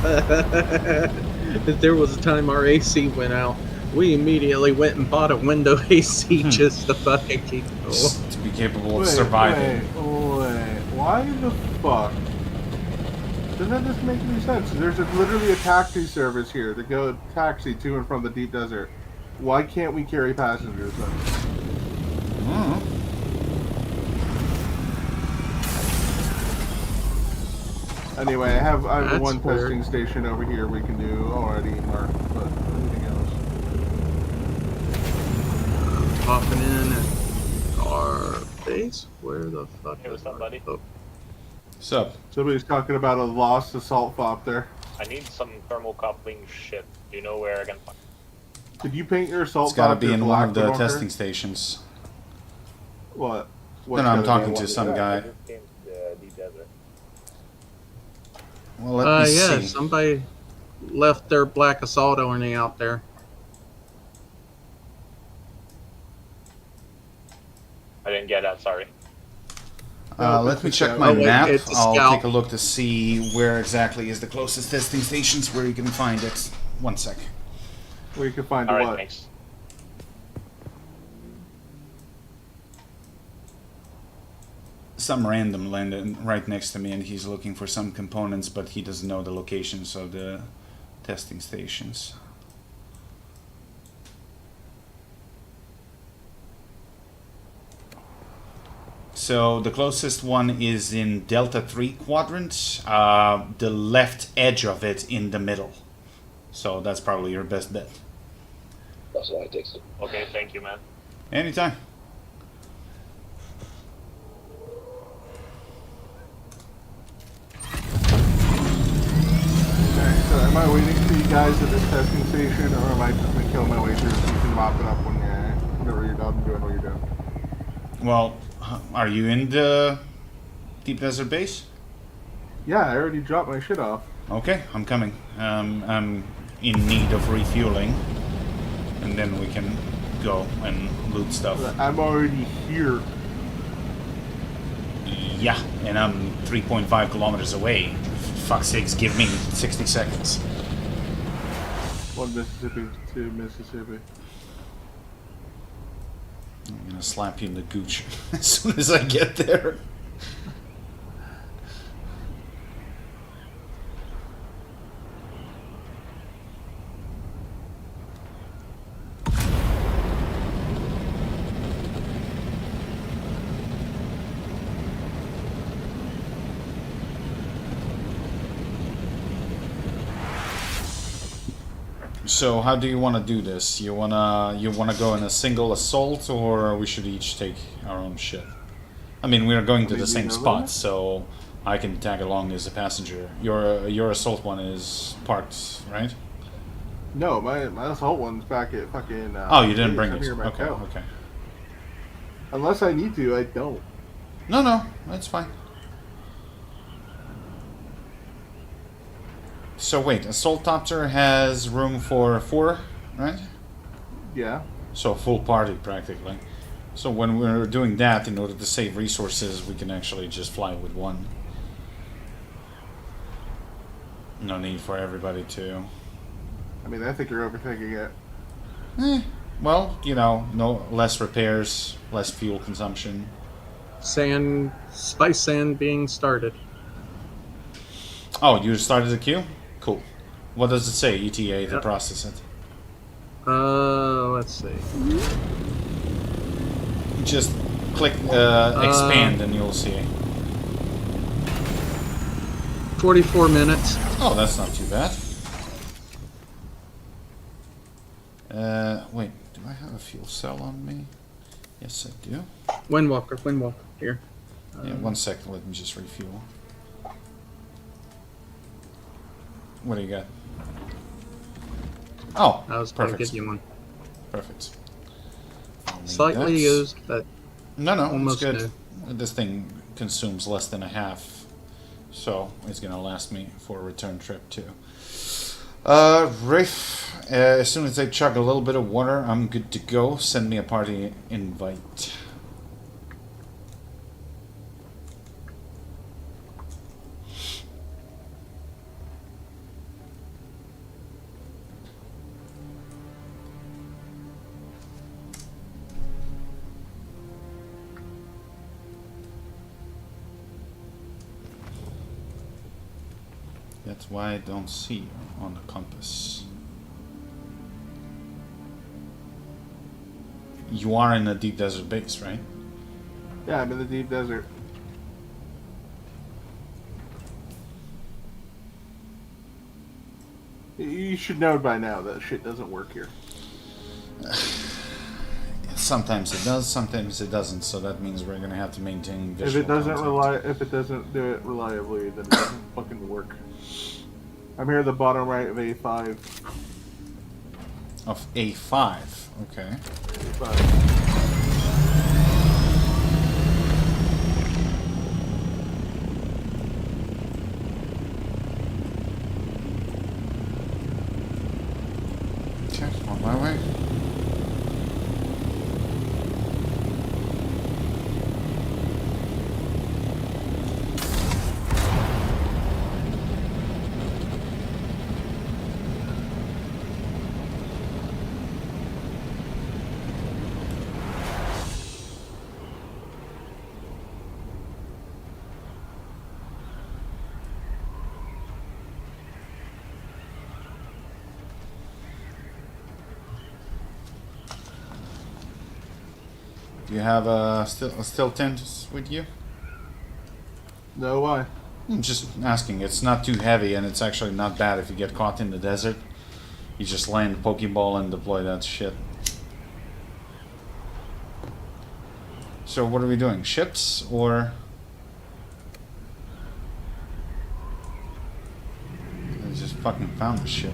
There was a time our AC went out. We immediately went and bought a window AC just to fucking keep it cool. Just to be capable of Wait, surviving. wait. Why the fuck? Doesn't that just make any sense? There's literally a taxi service here to go taxi to and from the deep desert. Why can't we carry passengers then? Anyway, I have the That's one weird. testing station over here we can do already marked, but anything else? Popping in at our base? Where the fuck Hey, is what's up, our- buddy? oh, So, Somebody's talking about a lost assault fob there. I need some thermocoupling shit. Do you know where I can find? Did you paint your assault it's gotta fob be to in one black, of the Windwalker? testing stations. What? No, I'm talking Yeah, to some guy. I just came to the deep desert. Well, let me yeah, see. somebody left their black assault only out there. I didn't get that. Sorry. Let me check Oh, my wait, map. it's a I'll scout. take a look to see where exactly is the closest testing stations where you can find it. One sec. Where you can find All right, what? thanks. Some random landed right next to me, and he's looking for some components, but he doesn't know the locations of the testing stations. So the closest one is in Delta 3 quadrant, the left edge of it in the middle. So that's probably your best bet. That's what I texted. Okay, thank you, man. Anytime. Alright, so am I waiting for you guys at this testing station, or am I just gonna kill my way through so you can mop it up whenever you're done doing what you're doing? Well, are you in the deep desert base? Yeah, I already dropped my shit off. Okay, I'm coming. I'm in need of refueling, and then we can go and loot stuff. I'm already here. Yeah, and I'm 3.5 kilometers away. Fuck's sakes, give me 60 seconds. One Mississippi, two Mississippi. I'm gonna slap you in the gooch as soon as I get there. So how do you want to do this? You wanna go in a single assault, or we should each take our own shit? I mean, we are going to the same spot, so I can tag along as a passenger. Your assault one is parked, right? No, my assault one's back at fucking. Oh, you didn't bring I'm it. here Okay, myself. okay. Unless I need to, I don't. No, that's fine. So wait, assault topter has room for 4, right? Yeah. So full party practically. So when we're doing that, in order to save resources, we can actually just fly with one. No need for everybody to. I mean, I think you're overthinking it. Well, you know, no less repairs, less fuel consumption. Sand, spice sand being started. Oh, you started the queue? Cool. What does it say, ETA, to Yep. process it? Let's see. Just click expand and you'll see. 44 minutes. Oh, that's not too bad. Wait, do I have a fuel cell on me? Yes, I do. Windwalker, here. Yeah, 1 second, let me just refuel. What do you got? Oh, I was going to perfect. get you one. Perfect. I'll need Slightly that. used, but No, almost it's good. new. This thing consumes less than a half, so it's gonna last me for a return trip too. Riff, as soon as I chug a little bit of water, I'm good to go. Send me a party invite. That's why I don't see you on the compass. You are in a deep desert base, right? Yeah, I'm in the deep desert. You should know by now that shit doesn't work here. Sometimes it does, sometimes it doesn't. So that means we're gonna have to maintain visual If it doesn't contact. if it doesn't do it reliably, then it doesn't fucking work. I'm here at the bottom right of A5. Of A5, okay. Okay, on my way. Do you have a still tent with you? No, why? I'm just asking. It's not too heavy, and it's actually not bad if you get caught in the desert. You just land Pokeball and deploy that shit. So what are we doing? Ships or? I just fucking found the ship.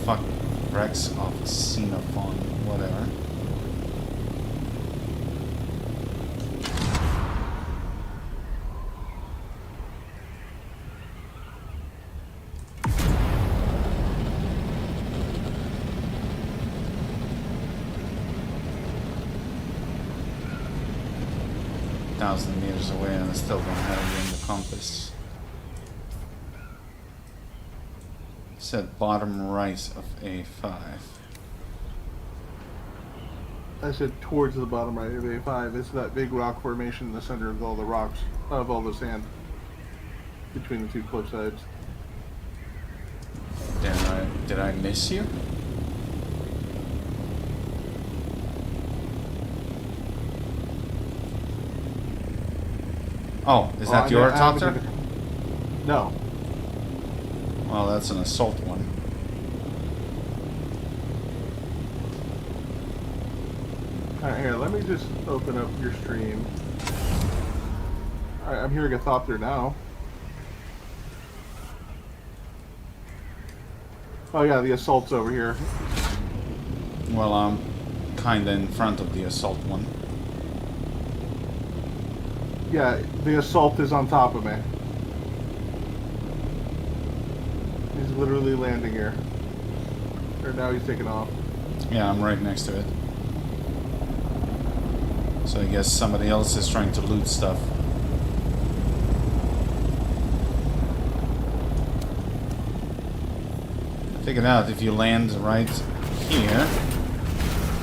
Fuck Rex of Xenophon, whatever. Thousand meters away and I still don't have it in the compass. Said bottom right of A5. I said towards the bottom right of A5. It's that big rock formation in the center of all the rocks, of all the sand between the two cliff sides. Did I miss you? Oh, is that your helicopter? No. Well, that's an assault one. Alright, here, let me just open up your stream. Alright, I'm hearing a thopter now. Oh yeah, the assault's over here. Well, I'm kinda in front of the assault one. Yeah, the assault is on top of me. He's literally landing here. Or now he's taking off. Yeah, I'm right next to it. So I guess somebody else is trying to loot stuff. Figured out if you land right here,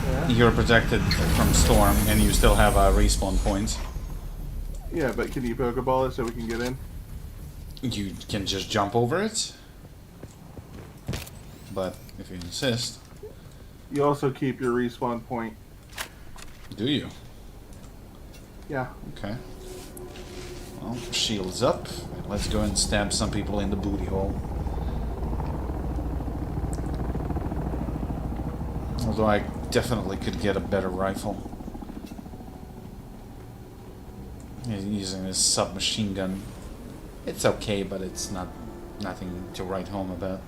Yeah. you're protected from storm and you still have respawn points. Yeah, but can you Pokeball it so we can get in? You can just jump over it. But if you insist. You also keep your respawn point. Do you? Yeah. Okay. Well, shields up. Let's go and stab some people in the booty hole. Although I definitely could get a better rifle. He's using his submachine gun. It's okay, but it's nothing to write home about.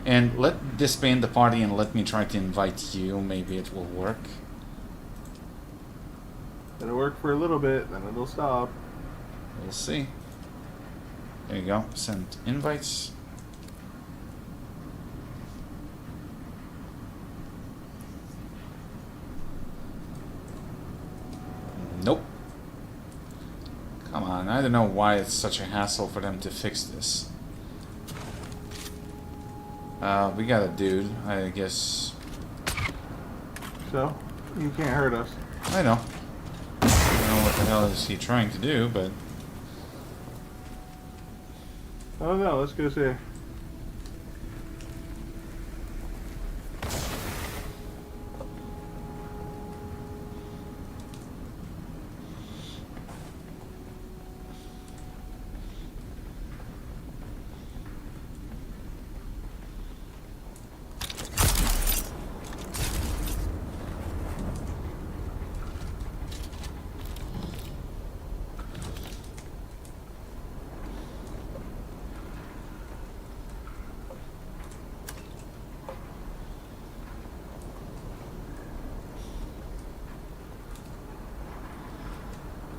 And let disband the party and let me try to invite you. Maybe it will work. It'll work for a little bit, then it'll stop. We'll see. There you go. Send invites. Nope. Come on, I don't know why it's such a hassle for them to fix this. We got a dude, I guess. So, you can't hurt us. I know. I don't know what the hell is he trying to do, but... Oh no, let's go see.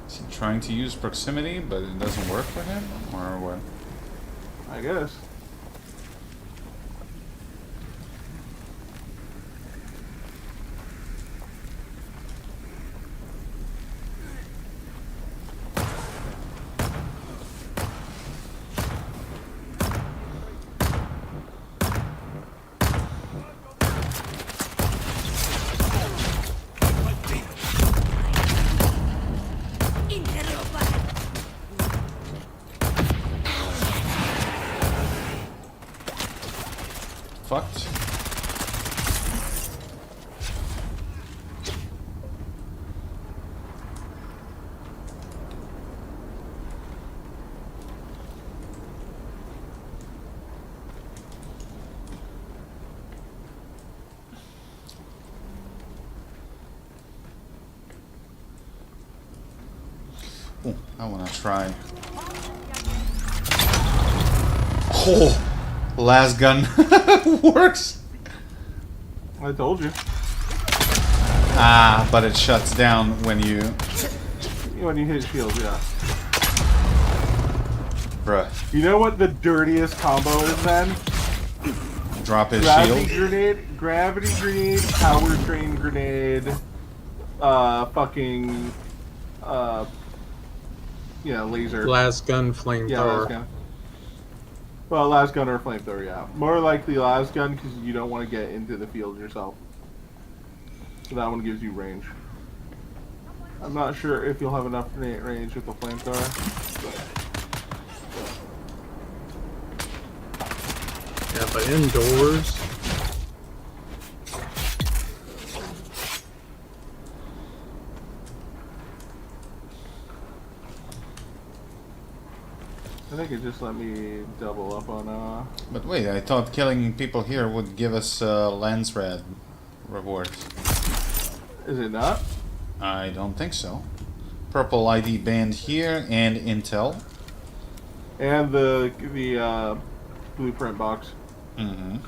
Is he trying to use proximity, but it doesn't work for him? Or what? I guess. Fucked. Oh, I wanna try. Oh! Last gun works. I told you. Ah, but it shuts down when you hit shields, yeah. Bruh. You know what the dirtiest combo is then? Drop his Gravity shield. gravity grenade, powertrain grenade, fucking, laser. Last gun Yeah, flamethrower. last gun. Well, last gun or flamethrower, yeah. More likely last gun because you don't want to get into the field yourself. So that one gives you range. I'm not sure if you'll have enough range with the flamethrower. Yeah, but indoors. I think it just let me double up on But wait, I thought killing people here would give us lens red rewards. Is it not? I don't think so. Purple ID band here and intel. And the blueprint box. Mm-hmm.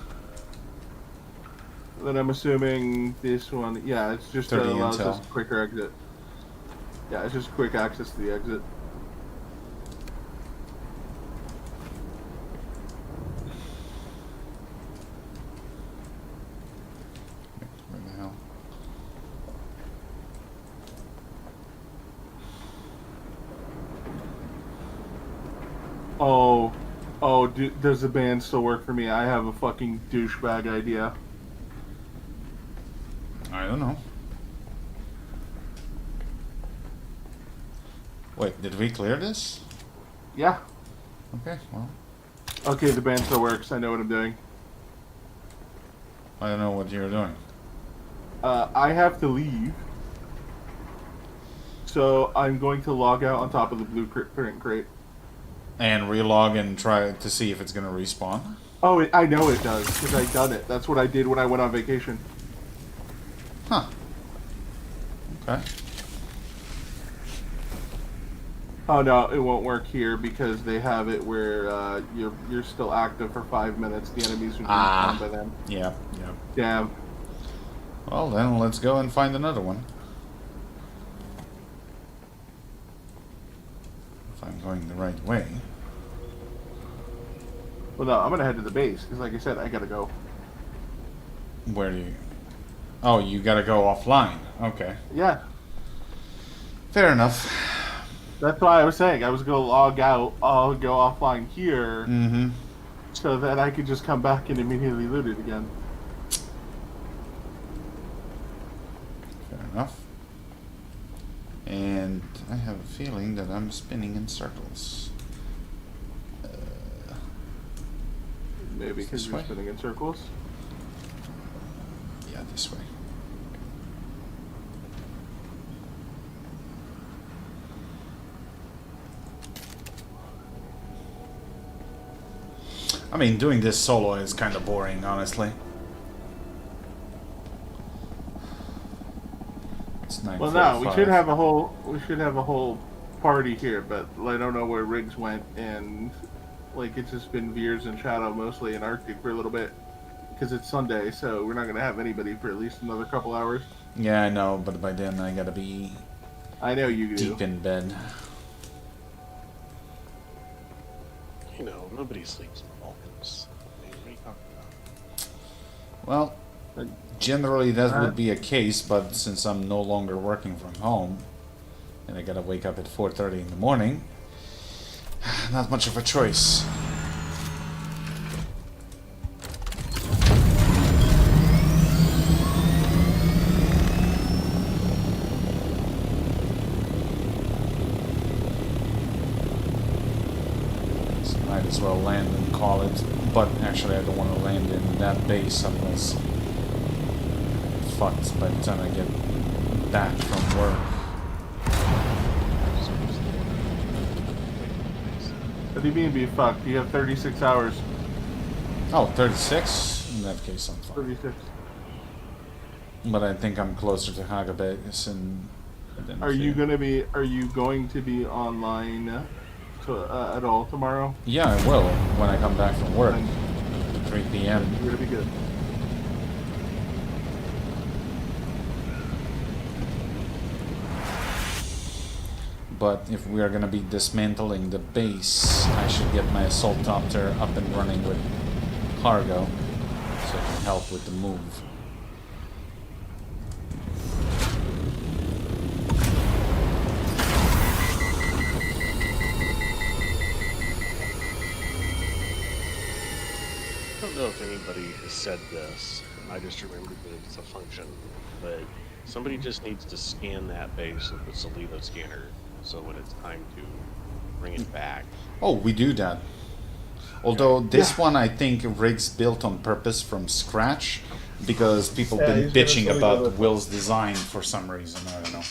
Then I'm assuming this one, yeah, it's just 30 allows intel. us quicker exit. Yeah, it's just quick access to the exit. Where the hell? Does the band still work for me? I have a fucking douchebag idea. I don't know. Wait, did we clear this? Yeah. Okay, well, Okay, the band still works. I know what I'm doing. I don't know what you're doing. I have to leave. So I'm going to log out on top of the blueprint crate. And relog and try to see if it's gonna respawn. Oh, I know it does, because I've done it. That's what I did when I went on vacation. Huh. Okay. Oh no, it won't work here because they have it where you're still active for 5 minutes. The enemies would be gone by then. Yeah, yeah. Damn. Well then, let's go and find another one. If I'm going the right way. Well, no, I'm gonna head to the base because, like I said, I gotta go. Where do you... Oh, you gotta go offline. Okay. Yeah. Fair enough. That's why I was saying I was gonna log out. I'll go offline here, Mm-hmm. so that I could just come back and immediately loot it again. Fair enough. And I have a feeling that I'm spinning in circles. Maybe because This you're way? spinning in circles. Yeah, this way. I mean, doing this solo is kind of boring, honestly. It's 9:45. Well, no, we should have a whole party here, but I don't know where Riggs went, and like it's just been Veers and Shadow mostly in Arctic for a little bit because it's Sunday, so we're not gonna have anybody for at least another couple hours. Yeah, I know, but by then I gotta be I know you do. deep in bed. You know, nobody sleeps in Balkans. What are you talking about? Well, generally that would be a case, but since I'm no longer working from home, and I gotta wake up at 4:30 in the morning, not much of a choice. So might as well land and call it, but actually I don't want to land in that base unless I'm fucked by the time I get back from work. What do you mean be fucked? You have 36 hours. Oh, 36? In that case, I'm fine. 36. But I think I'm closer to Hagabes and... Are you going to be online at all tomorrow? Yeah, I will when I come back from work. 3 p.m. You're gonna be good. But if we are going to be dismantling the base, I should get my assault copter up and running with cargo so it can help with the move. I don't know if anybody has said this. I just remembered that it's a function, but somebody just needs to scan that base with the Saliva scanner, so when it's time to bring it back. Oh, we do that. Although this one I think Riggs built on purpose from scratch because people been bitching about Will's design for some reason. I don't know.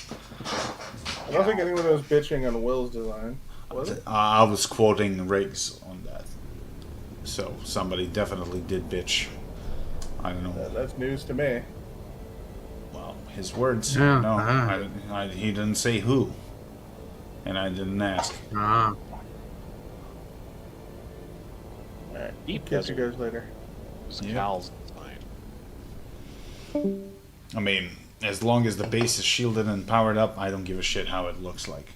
I don't think anyone was bitching on Will's design. Was it? I was quoting Riggs on that. So somebody definitely did bitch. I don't know. That's news to me. Well, his words. Yeah, No, he didn't say who, and I didn't ask. Alright, Deep catch you desert. guys later. Cal's fine. I mean, as long as the base is shielded and powered up, I don't give a shit how it looks like,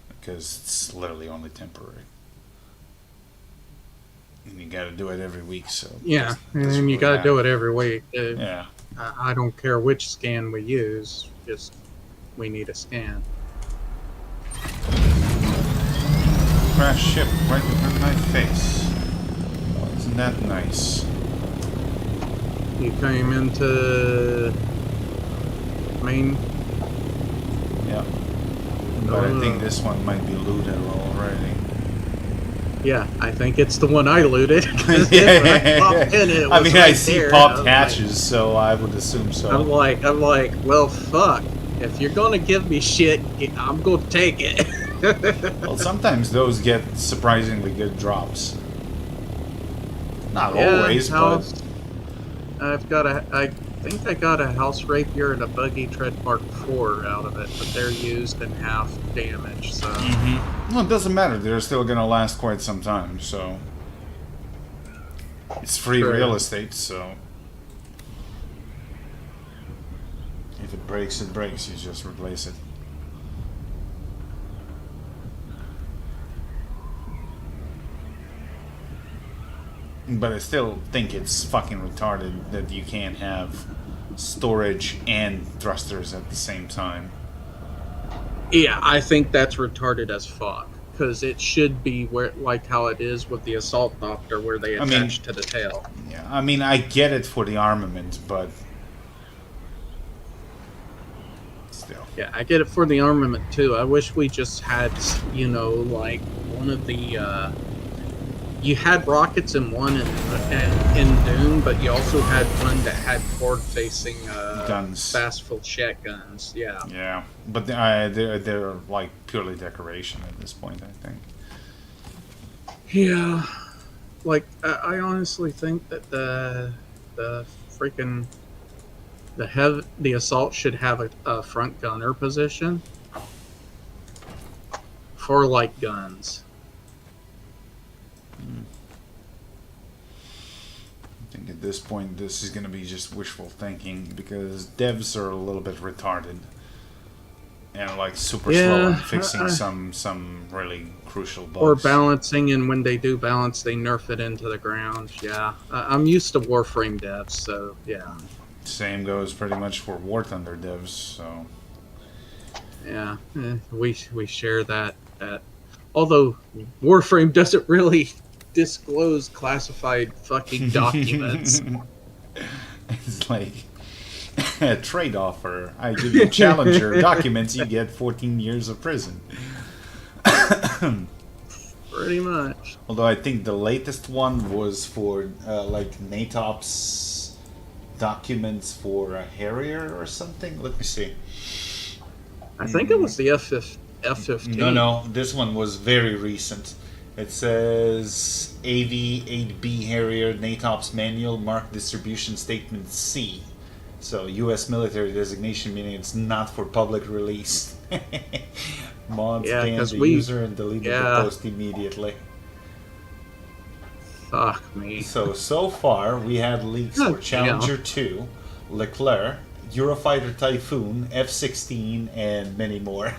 because it's literally only temporary. And you gotta do it every week, so... Yeah, that's and you really got to bad. do it every week. Yeah. I don't care which scan we use, just we need a scan. Crash ship right in front of my face. Oh, isn't that nice? You came into main. Yeah. But I think this one might be looted already. Yeah, I think it's the one I looted. I see popped hatches, so I would assume so. I'm like, well, fuck. If you're gonna give me shit, I'm gonna take it. Well, sometimes those get surprisingly good drops. Not always, but I've got think I got a house rapier and a buggy tread Mark IV out of it, but they're used and half damage, so... Well, it doesn't matter. They're still gonna last quite some time, so... It's free True. real estate, so... If it breaks, it breaks. You just replace it. But I still think it's fucking retarded that you can't have storage and thrusters at the same time. Yeah, I think that's retarded as fuck. Because it should be where, like how it is with the Assault Doctor, where they attach to the tail. Yeah, I mean, I get it for the armament, but... Still. Yeah, I get it for the armament too. I wish we just had, you know, like one of the... you had rockets in one in Doom, but you also had one that had forward-facing guns, fast full shotguns. Yeah. Yeah, but they're like purely decoration at this point, I think. Yeah, like I honestly think that the freaking the assault should have a front gunner position for like guns. I think at this point this is going to be just wishful thinking because devs are a little bit retarded and like super slow at fixing some really crucial bugs. Or balancing, and when they do balance, they nerf it into the ground. Yeah, I'm used to Warframe devs, so yeah. Same goes pretty much for War Thunder devs. So yeah, we share that. Although Warframe doesn't really disclose classified fucking documents. It's like a trade offer. I give you Challenger documents, you get 14 years of prison. Pretty much. Although I think the latest one was for like NATOPS documents for a Harrier or something. Let me see. I think it was the F-15. No, this one was very recent. It says AV-8B Harrier NATOPS Manual Mark Distribution Statement C. So U.S. military designation, meaning it's not for public release. Mods banned the user and deleted the post immediately. Fuck me. So far we had leaks for Challenger 2, Leclerc, Eurofighter Typhoon, F-16, and many more.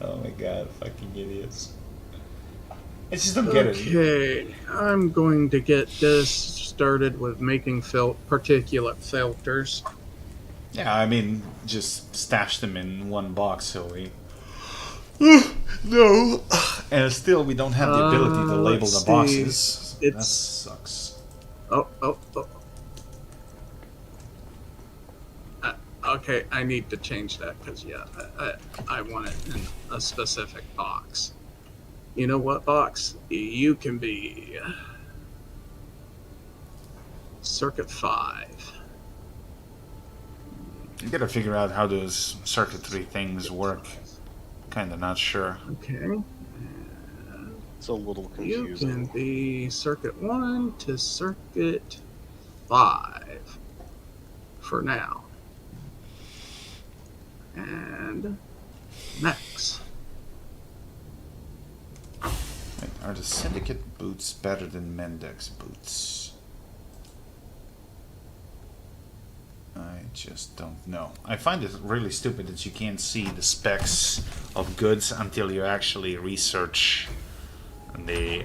Oh my god, fucking idiots. I just don't get it. Okay, I'm going to get this started with making particulate filters. Yeah, I mean, just stash them in one box so we... No! And still, we don't have the ability to label the boxes. That sucks. Okay, I need to change that because, yeah, I want it in a specific box. You know what box? You can be Circuit 5. You gotta figure out how those circuitry things work. Kinda not sure. Okay. It's a little confusing. You can be Circuit 1 to Circuit 5 for now. And next. Wait, are the Syndicate boots better than Mendex boots? I just don't know. I find it really stupid that you can't see the specs of goods until you actually research the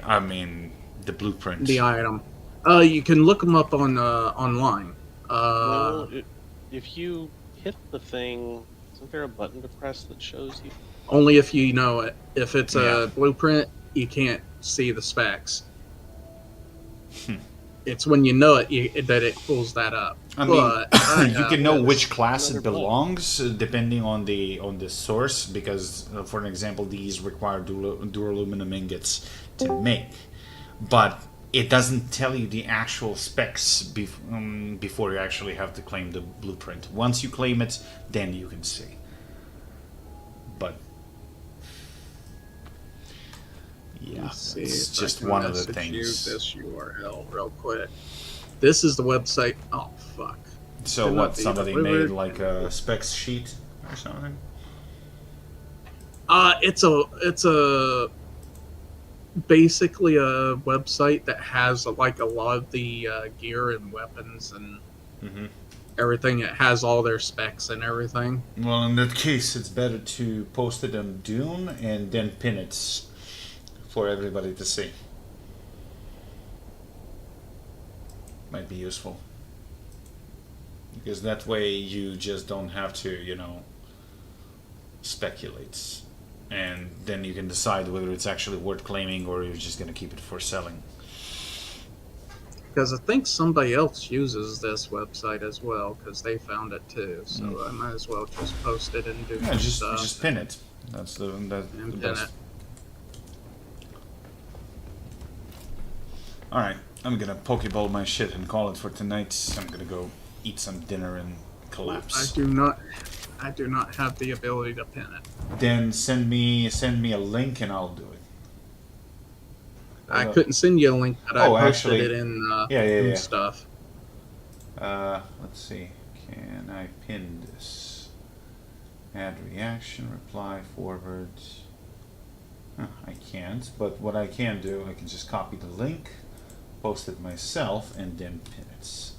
blueprint. The item. You can look them up on online. Well, if you hit the thing, isn't there a button to press that shows you? Only if you know it. If it's a blueprint, you can't see the specs. It's when you know it that it pulls that up. I mean, you can know which class it belongs depending on the source, because, for an example, these require duraluminum ingots to make, but it doesn't tell you the actual specs before you actually have to claim the blueprint. Once you claim it, then you can see. But yeah, it's just one of the things. Use this URL real quick. This is the website. Oh fuck. So Did what? not be Somebody delivered. made like a specs sheet or something? It's a basically a website that has like a lot of the gear and weapons and Mm-hmm. everything. It has all their specs and everything. Well, in that case, it's better to post it on Dune and then pin it for everybody to see. Might be useful. Because that way you just don't have to, you know, speculate. And then you can decide whether it's actually worth claiming or you're just going to keep it for selling. Because I think somebody else uses this website as well, because they found it too. So I might as well just post it and do Yeah, some just stuff. pin it. That's the And pin best. it. Alright, I'm gonna pokeball my shit and call it for tonight. I'm gonna go eat some dinner and collapse. I do not have the ability to pin it. Then send me a link and I'll do it. I couldn't send you a link, but I Oh, posted actually, it in yeah. stuff. Let's see. Can I pin this? Add reaction, reply, forward. I can't, but what I can do, I can just copy the link, post it myself, and then pin it.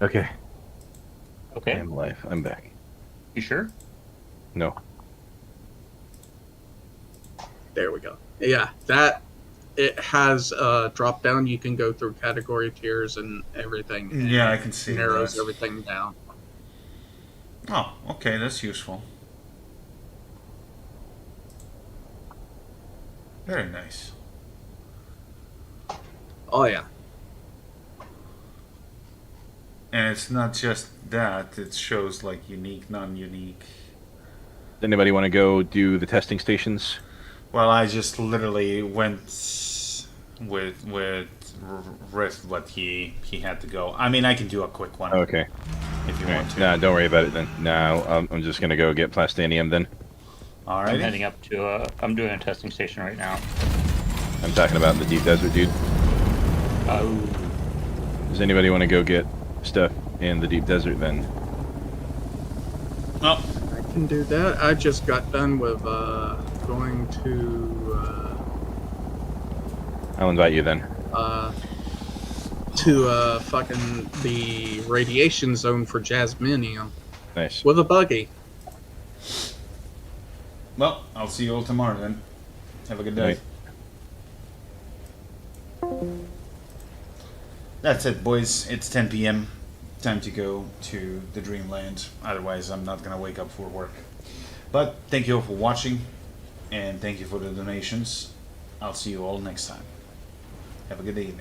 Okay. Okay. I'm live. I'm back. You sure? No. There we go. Yeah, that it has drop down. You can go through category tiers and everything. And Yeah, I can see narrows that. everything down. Oh, okay, that's useful. Very nice. Oh yeah. And it's not just that, it shows like unique, non-unique. Does anybody want to go do the testing stations? Well, I just literally went with Riff what he had to go. I mean, I can do a quick one. Okay. If you All want right. to. Nah, don't worry about it then. Now I'm just gonna go get plastinium then. Alright. I'm heading up to I'm doing a testing station right now. I'm talking about the deep desert, dude. Oh. Does anybody want to go get stuff in the deep desert then? Oh. I can do that. I just got done with going to I'll invite you then. fucking the radiation zone for Jasminium Nice. with a buggy. Well, I'll see you all tomorrow then. Have a good day. That's it, boys. It's 10 p.m. Time to go to the Dreamland. Otherwise, I'm not gonna wake up for work. But thank you all for watching, and thank you for the donations. I'll see you all next time. Have a good evening.